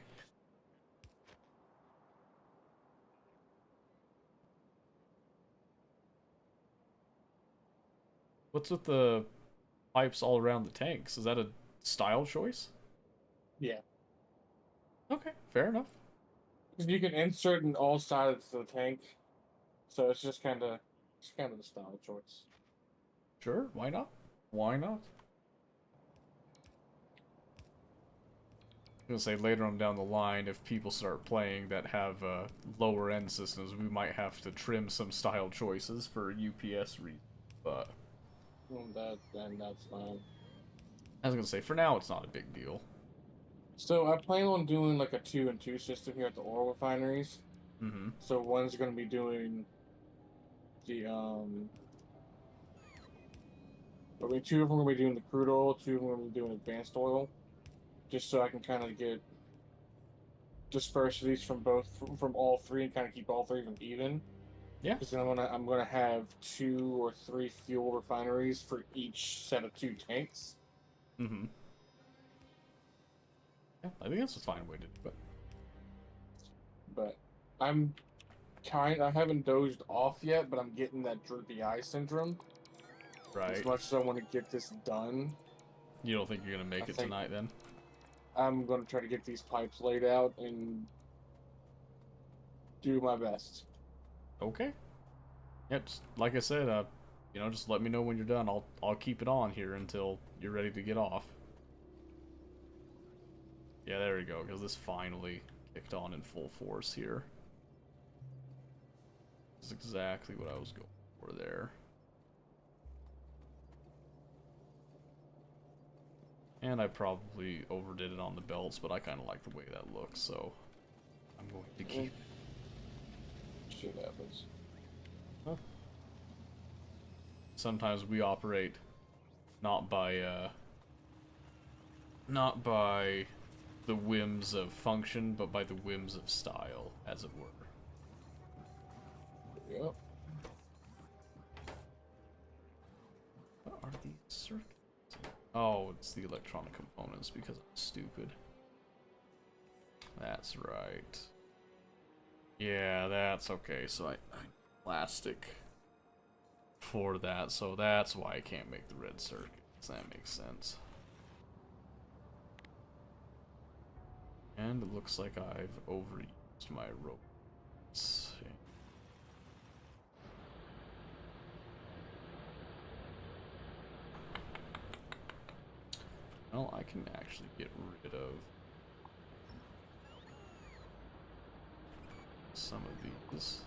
What's with the pipes all around the tanks? Is that a style choice?
Yeah.
Okay, fair enough.
You can insert in all sides of the tank, so it's kind of the style choice.
Sure, why not? Why not? I'm gonna say later on down the line, if people start playing that have lower end systems, we might have to trim some style choices for UPS reasons, but
Then that's fine.
I was gonna say, for now, it's not a big deal.
So I plan on doing like a 2-and-2 system here at the oil refineries.
Mm-hmm.
So one's going to be doing the I mean, two of them are going to be doing the crude oil, two of them are going to be doing advanced oil, just so I can kind of get dispersities from all three and kind of keep all three of them even.
Yeah.
Because then I'm gonna have 2 or 3 fuel refineries for each set of 2 tanks.
Mm-hmm. Yeah, I think that's a fine way to do it.
But I haven't dozed off yet, but I'm getting that droopy eye syndrome.
Right.
As much as I want to get this done.
You don't think you're gonna make it tonight then?
I'm gonna try to get these pipes laid out and do my best.
Okay. Yep, just, like I said, you know, just let me know when you're done. I'll keep it on here until you're ready to get off. Yeah, there we go, because this finally kicked on in full force here. This is exactly what I was going for there. And I probably overdid it on the belts, but I kind of like the way that looks, so I'm going to keep it.
Shit happens.
Huh. Sometimes we operate not by the whims of function, but by the whims of style, as it were.
Yep.
What are these circuits? Oh, it's the electronic components because I'm stupid. That's right. Yeah, that's okay. So I plastic for that, so that's why I can't make the red circuits. That makes sense. And it looks like I've overused my rope. Let's see. Well, I can actually get rid of some of these.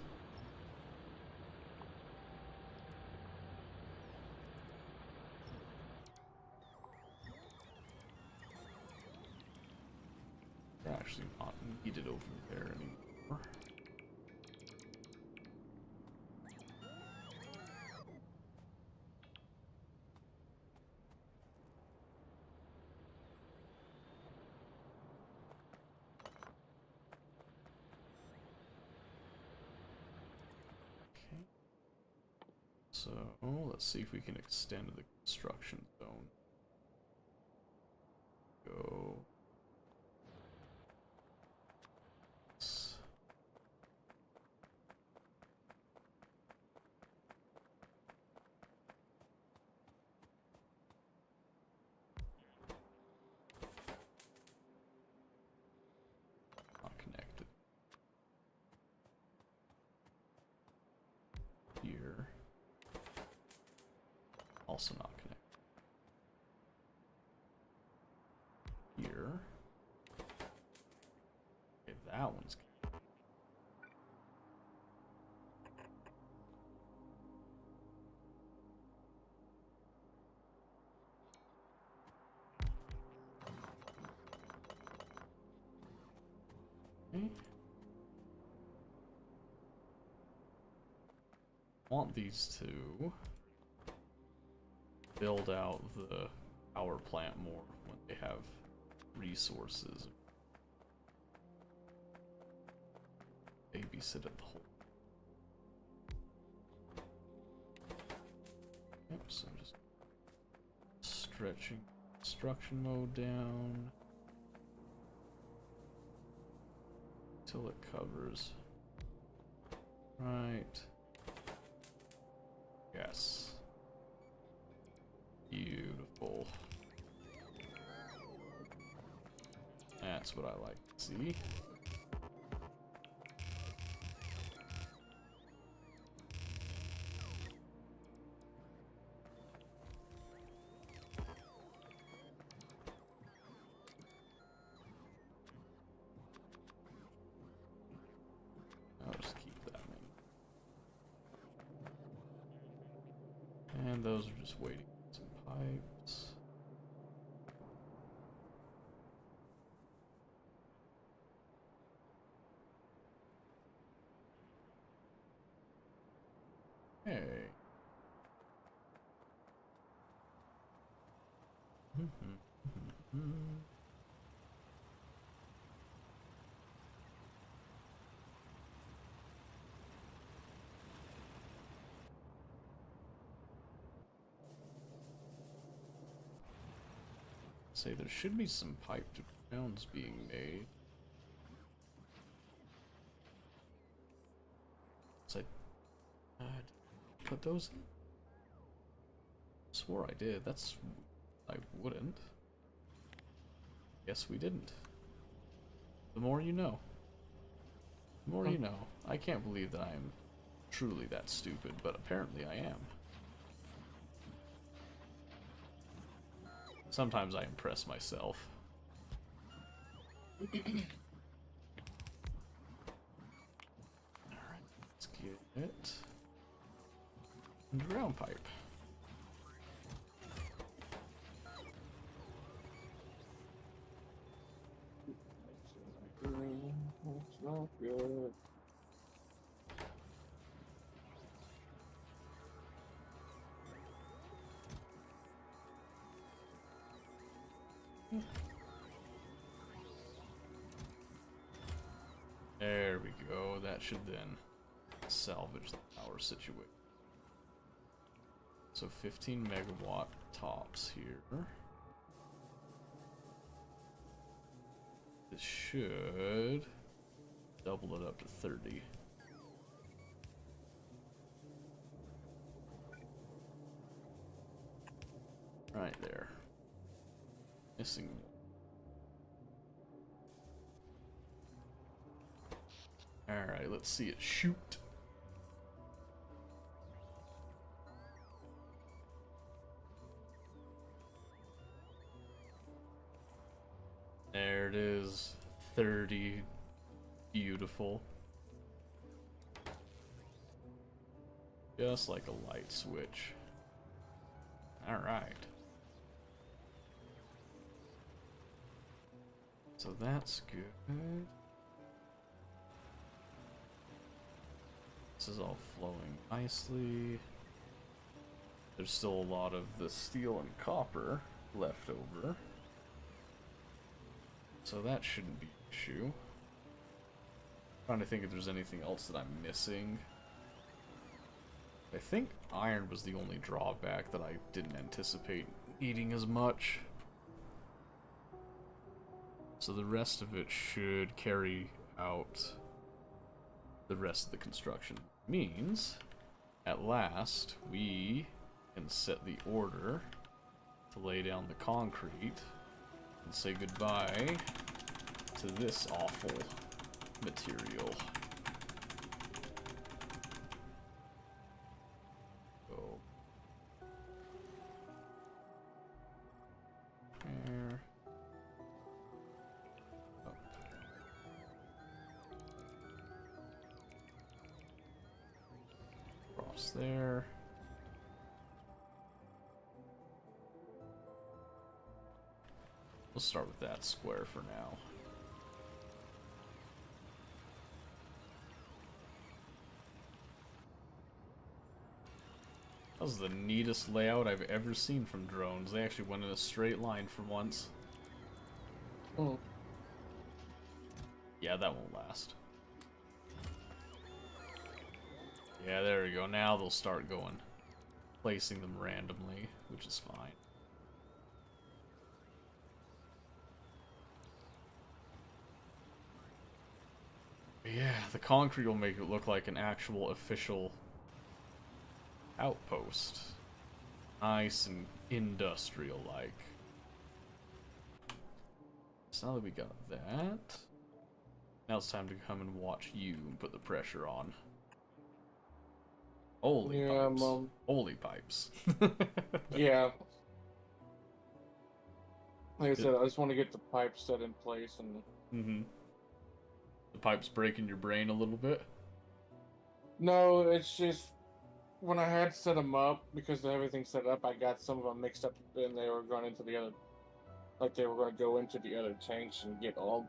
They're actually not needed over there anymore. Okay. So, let's see if we can extend the construction zone. Go. Not connected. Here. Also not connected. Here. Okay, that one's connected. Okay. want these to build out the power plant more when they have resources. Babysit it the whole. Yep, so just stretching construction mode down till it covers. Right. Yes. Beautiful. That's what I like to see. I'll just keep that in. And those are just waiting for some pipes. Hey. Say there should be some piped grounds being made. So put those in? Swore I did. I wouldn't. Yes, we didn't. The more you know. The more you know. I can't believe that I am truly that stupid, but apparently I am. Sometimes I impress myself. Alright, let's get it. Underground pipe.
It's not good.
There we go. That should then salvage the power situation. So 15 megawatt tops here. This should double it up to 30. Right there. Missing one. Alright, let's see it shoot. There it is. 30. Beautiful. Just like a light switch. Alright. So that's good. This is all flowing nicely. There's still a lot of the steel and copper left over. So that shouldn't be an issue. Trying to think if there's anything else that I'm missing. I think iron was the only drawback that I didn't anticipate needing as much. So the rest of it should carry out the rest of the construction. Means, at last, we can set the order to lay down the concrete and say goodbye to this awful material. Go. There. Up. Across there. We'll start with that square for now. That was the neatest layout I've ever seen from drones. They actually went in a straight line for once.
Oh.
Yeah, that won't last. Yeah, there we go. Now they'll start going. Placing them randomly, which is fine. Yeah, the concrete will make it look like an actual official outpost. Nice and industrial-like. So now that we got that, now it's time to come and watch you and put the pressure on. Holy pipes. Holy pipes.
Yeah. Like I said, I just want to get the pipes set in place and...
Mm-hmm. The pipes breaking your brain a little bit?
No, it's just... When I had set them up, because of everything set up, I got some of them mixed up and they were going into the other... Like they were going to go into the other tanks and get all...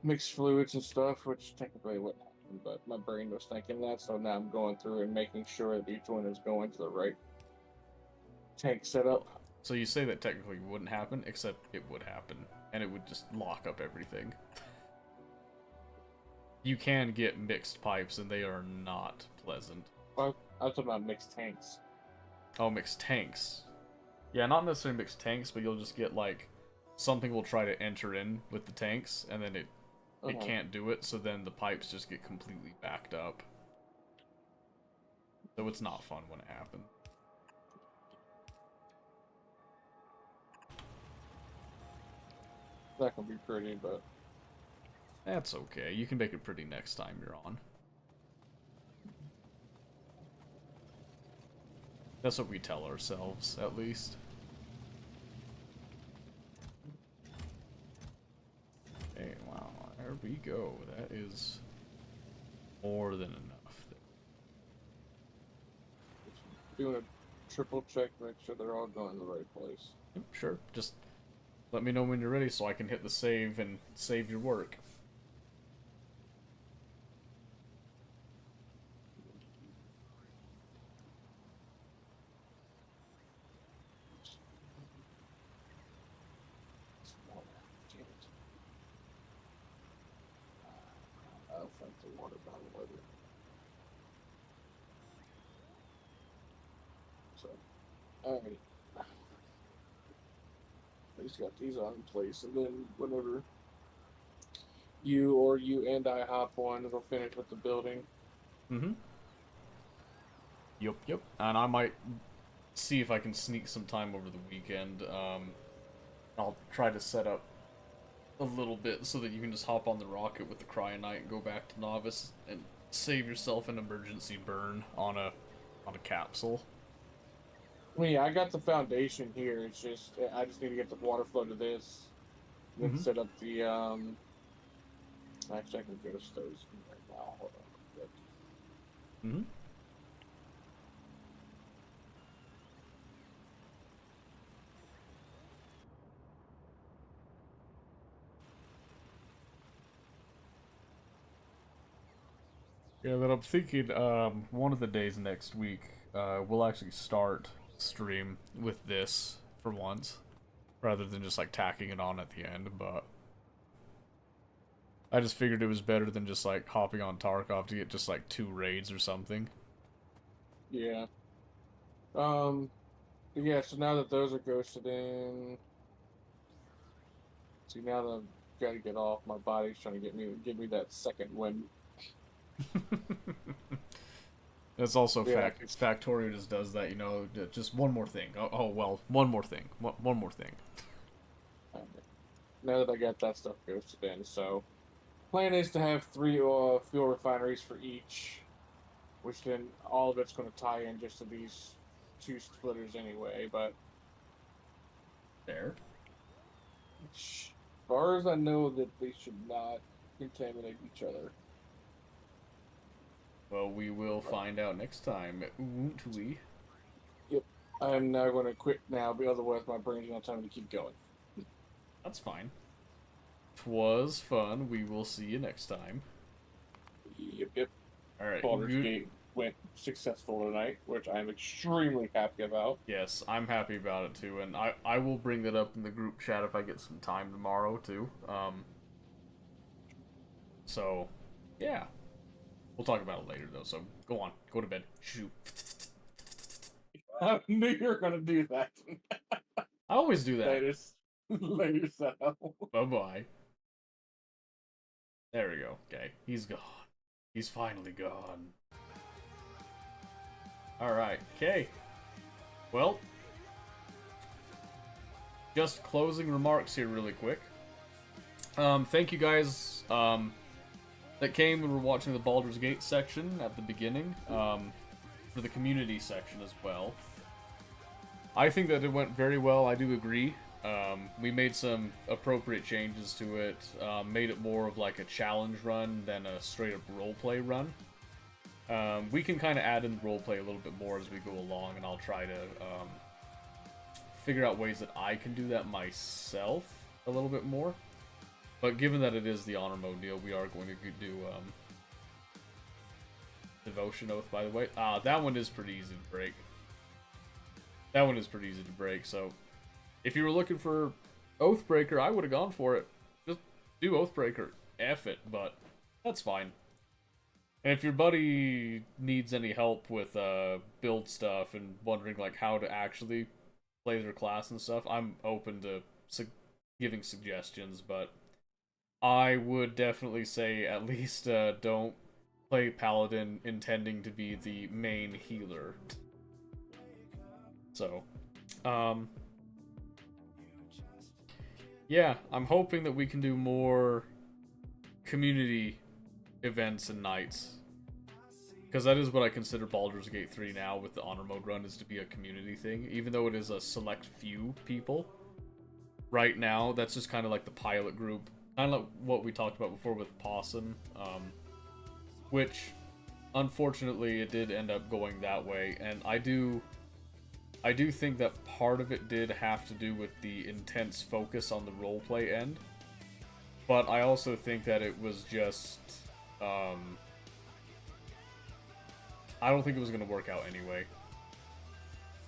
mixed fluids and stuff, which technically wouldn't happen, but my brain was thinking that, so now I'm going through and making sure that each one is going to the right tank setup.
So you say that technically wouldn't happen, except it would happen, and it would just lock up everything. You can get mixed pipes, and they are not pleasant.
Well, I was talking about mixed tanks.
Oh, mixed tanks. Yeah, not necessarily mixed tanks, but you'll just get, like, something will try to enter in with the tanks, and then it can't do it, so then the pipes just get completely backed up. So it's not fun when it happens.
That can be pretty, but...
That's okay. You can make it pretty next time you're on. That's what we tell ourselves, at least. Hey, wow, there we go. That is more than enough.
Doing a triple check, make sure they're all going in the right place.
Yep, sure. Just let me know when you're ready so I can hit the save and save your work.
I'll find the water bottle later. So, alright. I just got these on place, and then whenever you and I hop on, we'll finish with the building.
Mm-hmm. Yep. And I might see if I can sneak some time over the weekend. I'll try to set up a little bit so that you can just hop on the rocket with the Cryonite and go back to Novice and save yourself an emergency burn on a capsule.
I mean, I got the foundation here. It's just I just need to get the water flow to this, and then set up the Actually, I can go to those right now. Hold on a quick.
Mm-hmm. Yeah, but I'm thinking one of the days next week we'll actually start stream with this for once, rather than just like tacking it on at the end, but I just figured it was better than just like hopping on Tarkov to get just like 2 raids or something.
Yeah. Yeah, so now that those are ghosted in... See, now that I've got to get off, my body's trying to give me that second win.
It's also Factorio just does that, you know, just one more thing. Oh well, one more thing. One more thing.
Now that I got that stuff ghosted in, so... Plan is to have 3 fuel refineries for each, which then all of it's going to tie in just to these 2 splitters anyway, but...
Fair.
As far as I know, that they should not contaminate each other.
Well, we will find out next time, won't we?
Yep. I'm now going to quit now, but otherwise my brain's going to tell me to keep going.
That's fine. 'Twas fun. We will see you next time.
Yep.
Alright.
Baldur's Gate. went successful tonight, which I'm extremely happy about.
Yes, I'm happy about it too, and I will bring that up in the group chat if I get some time tomorrow too. So, yeah. We'll talk about it later though, so go on. Go to bed. Shoot.
I knew you were gonna do that.
I always do that.
Later,
Bye-bye. There we go. Okay, he's gone. He's finally gone. Alright, okay. Well, just closing remarks here really quick. Thank you guys that came and were watching the Baldur's Gate section at the beginning, for the community section as well. I think that it went very well, I do agree. We made some appropriate changes to it, made it more of like a challenge run than a straight up roleplay run. We can kind of add in roleplay a little bit more as we go along, and I'll try to figure out ways that I can do that myself a little bit more. But given that it is the honor mode deal, we are going to do Devotion Oath, by the way. That one is pretty easy to break. That one is pretty easy to break, so if you were looking for Oathbreaker, I would have gone for it. Just do Oathbreaker. F it, but that's fine. And if your buddy needs any help with build stuff and wondering like how to actually play their class and stuff, I'm open to giving suggestions, but I would definitely say at least don't play Paladin intending to be the main healer. So, yeah, I'm hoping that we can do more community events and nights. Because that is what I consider Baldur's Gate 3 now with the honor mode run, is to be a community thing. Even though it is a select few people. Right now, that's just kind of like the pilot group. Kind of like what we talked about before with Possum. Which, unfortunately, it did end up going that way. And I do think that part of it did have to do with the intense focus on the roleplay end. But I also think that it was just... I don't think it was going to work out anyway.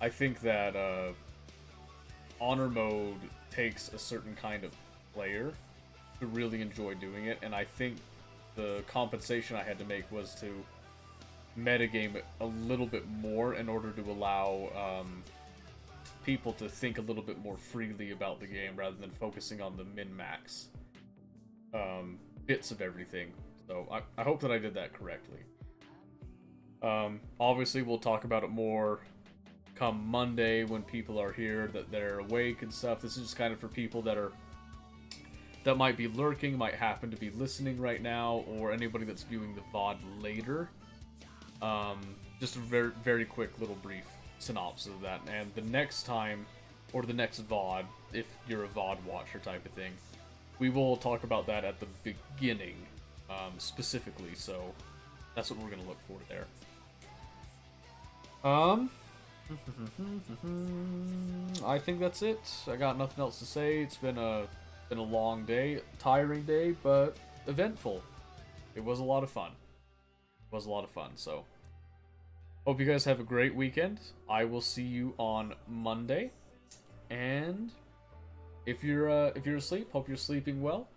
I think that honor mode takes a certain kind of player to really enjoy doing it, and I think the compensation I had to make was to metagame it a little bit more in order to allow people to think a little bit more freely about the game rather than focusing on the min-max bits of everything. So I hope that I did that correctly. Obviously we'll talk about it more come Monday when people are here, that they're awake and stuff. This is just kind of for people that might be lurking, might happen to be listening right now, or anybody that's viewing the VOD later. Just a very, very quick little brief synopsis of that. And the next time, or the next VOD, if you're a VOD watcher type of thing, we will talk about that at the beginning, specifically, so that's what we're going to look for there. I think that's it. I got nothing else to say. It's been a long day, tiring day, but eventful. It was a lot of fun. It was a lot of fun, so hope you guys have a great weekend. I will see you on Monday. And if you're asleep, hope you're sleeping well.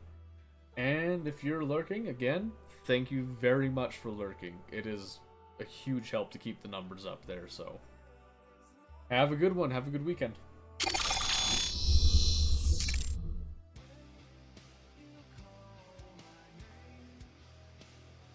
And if you're lurking, again, thank you very much for lurking. It is a huge help to keep the numbers up there, so have a good one. Have a good weekend.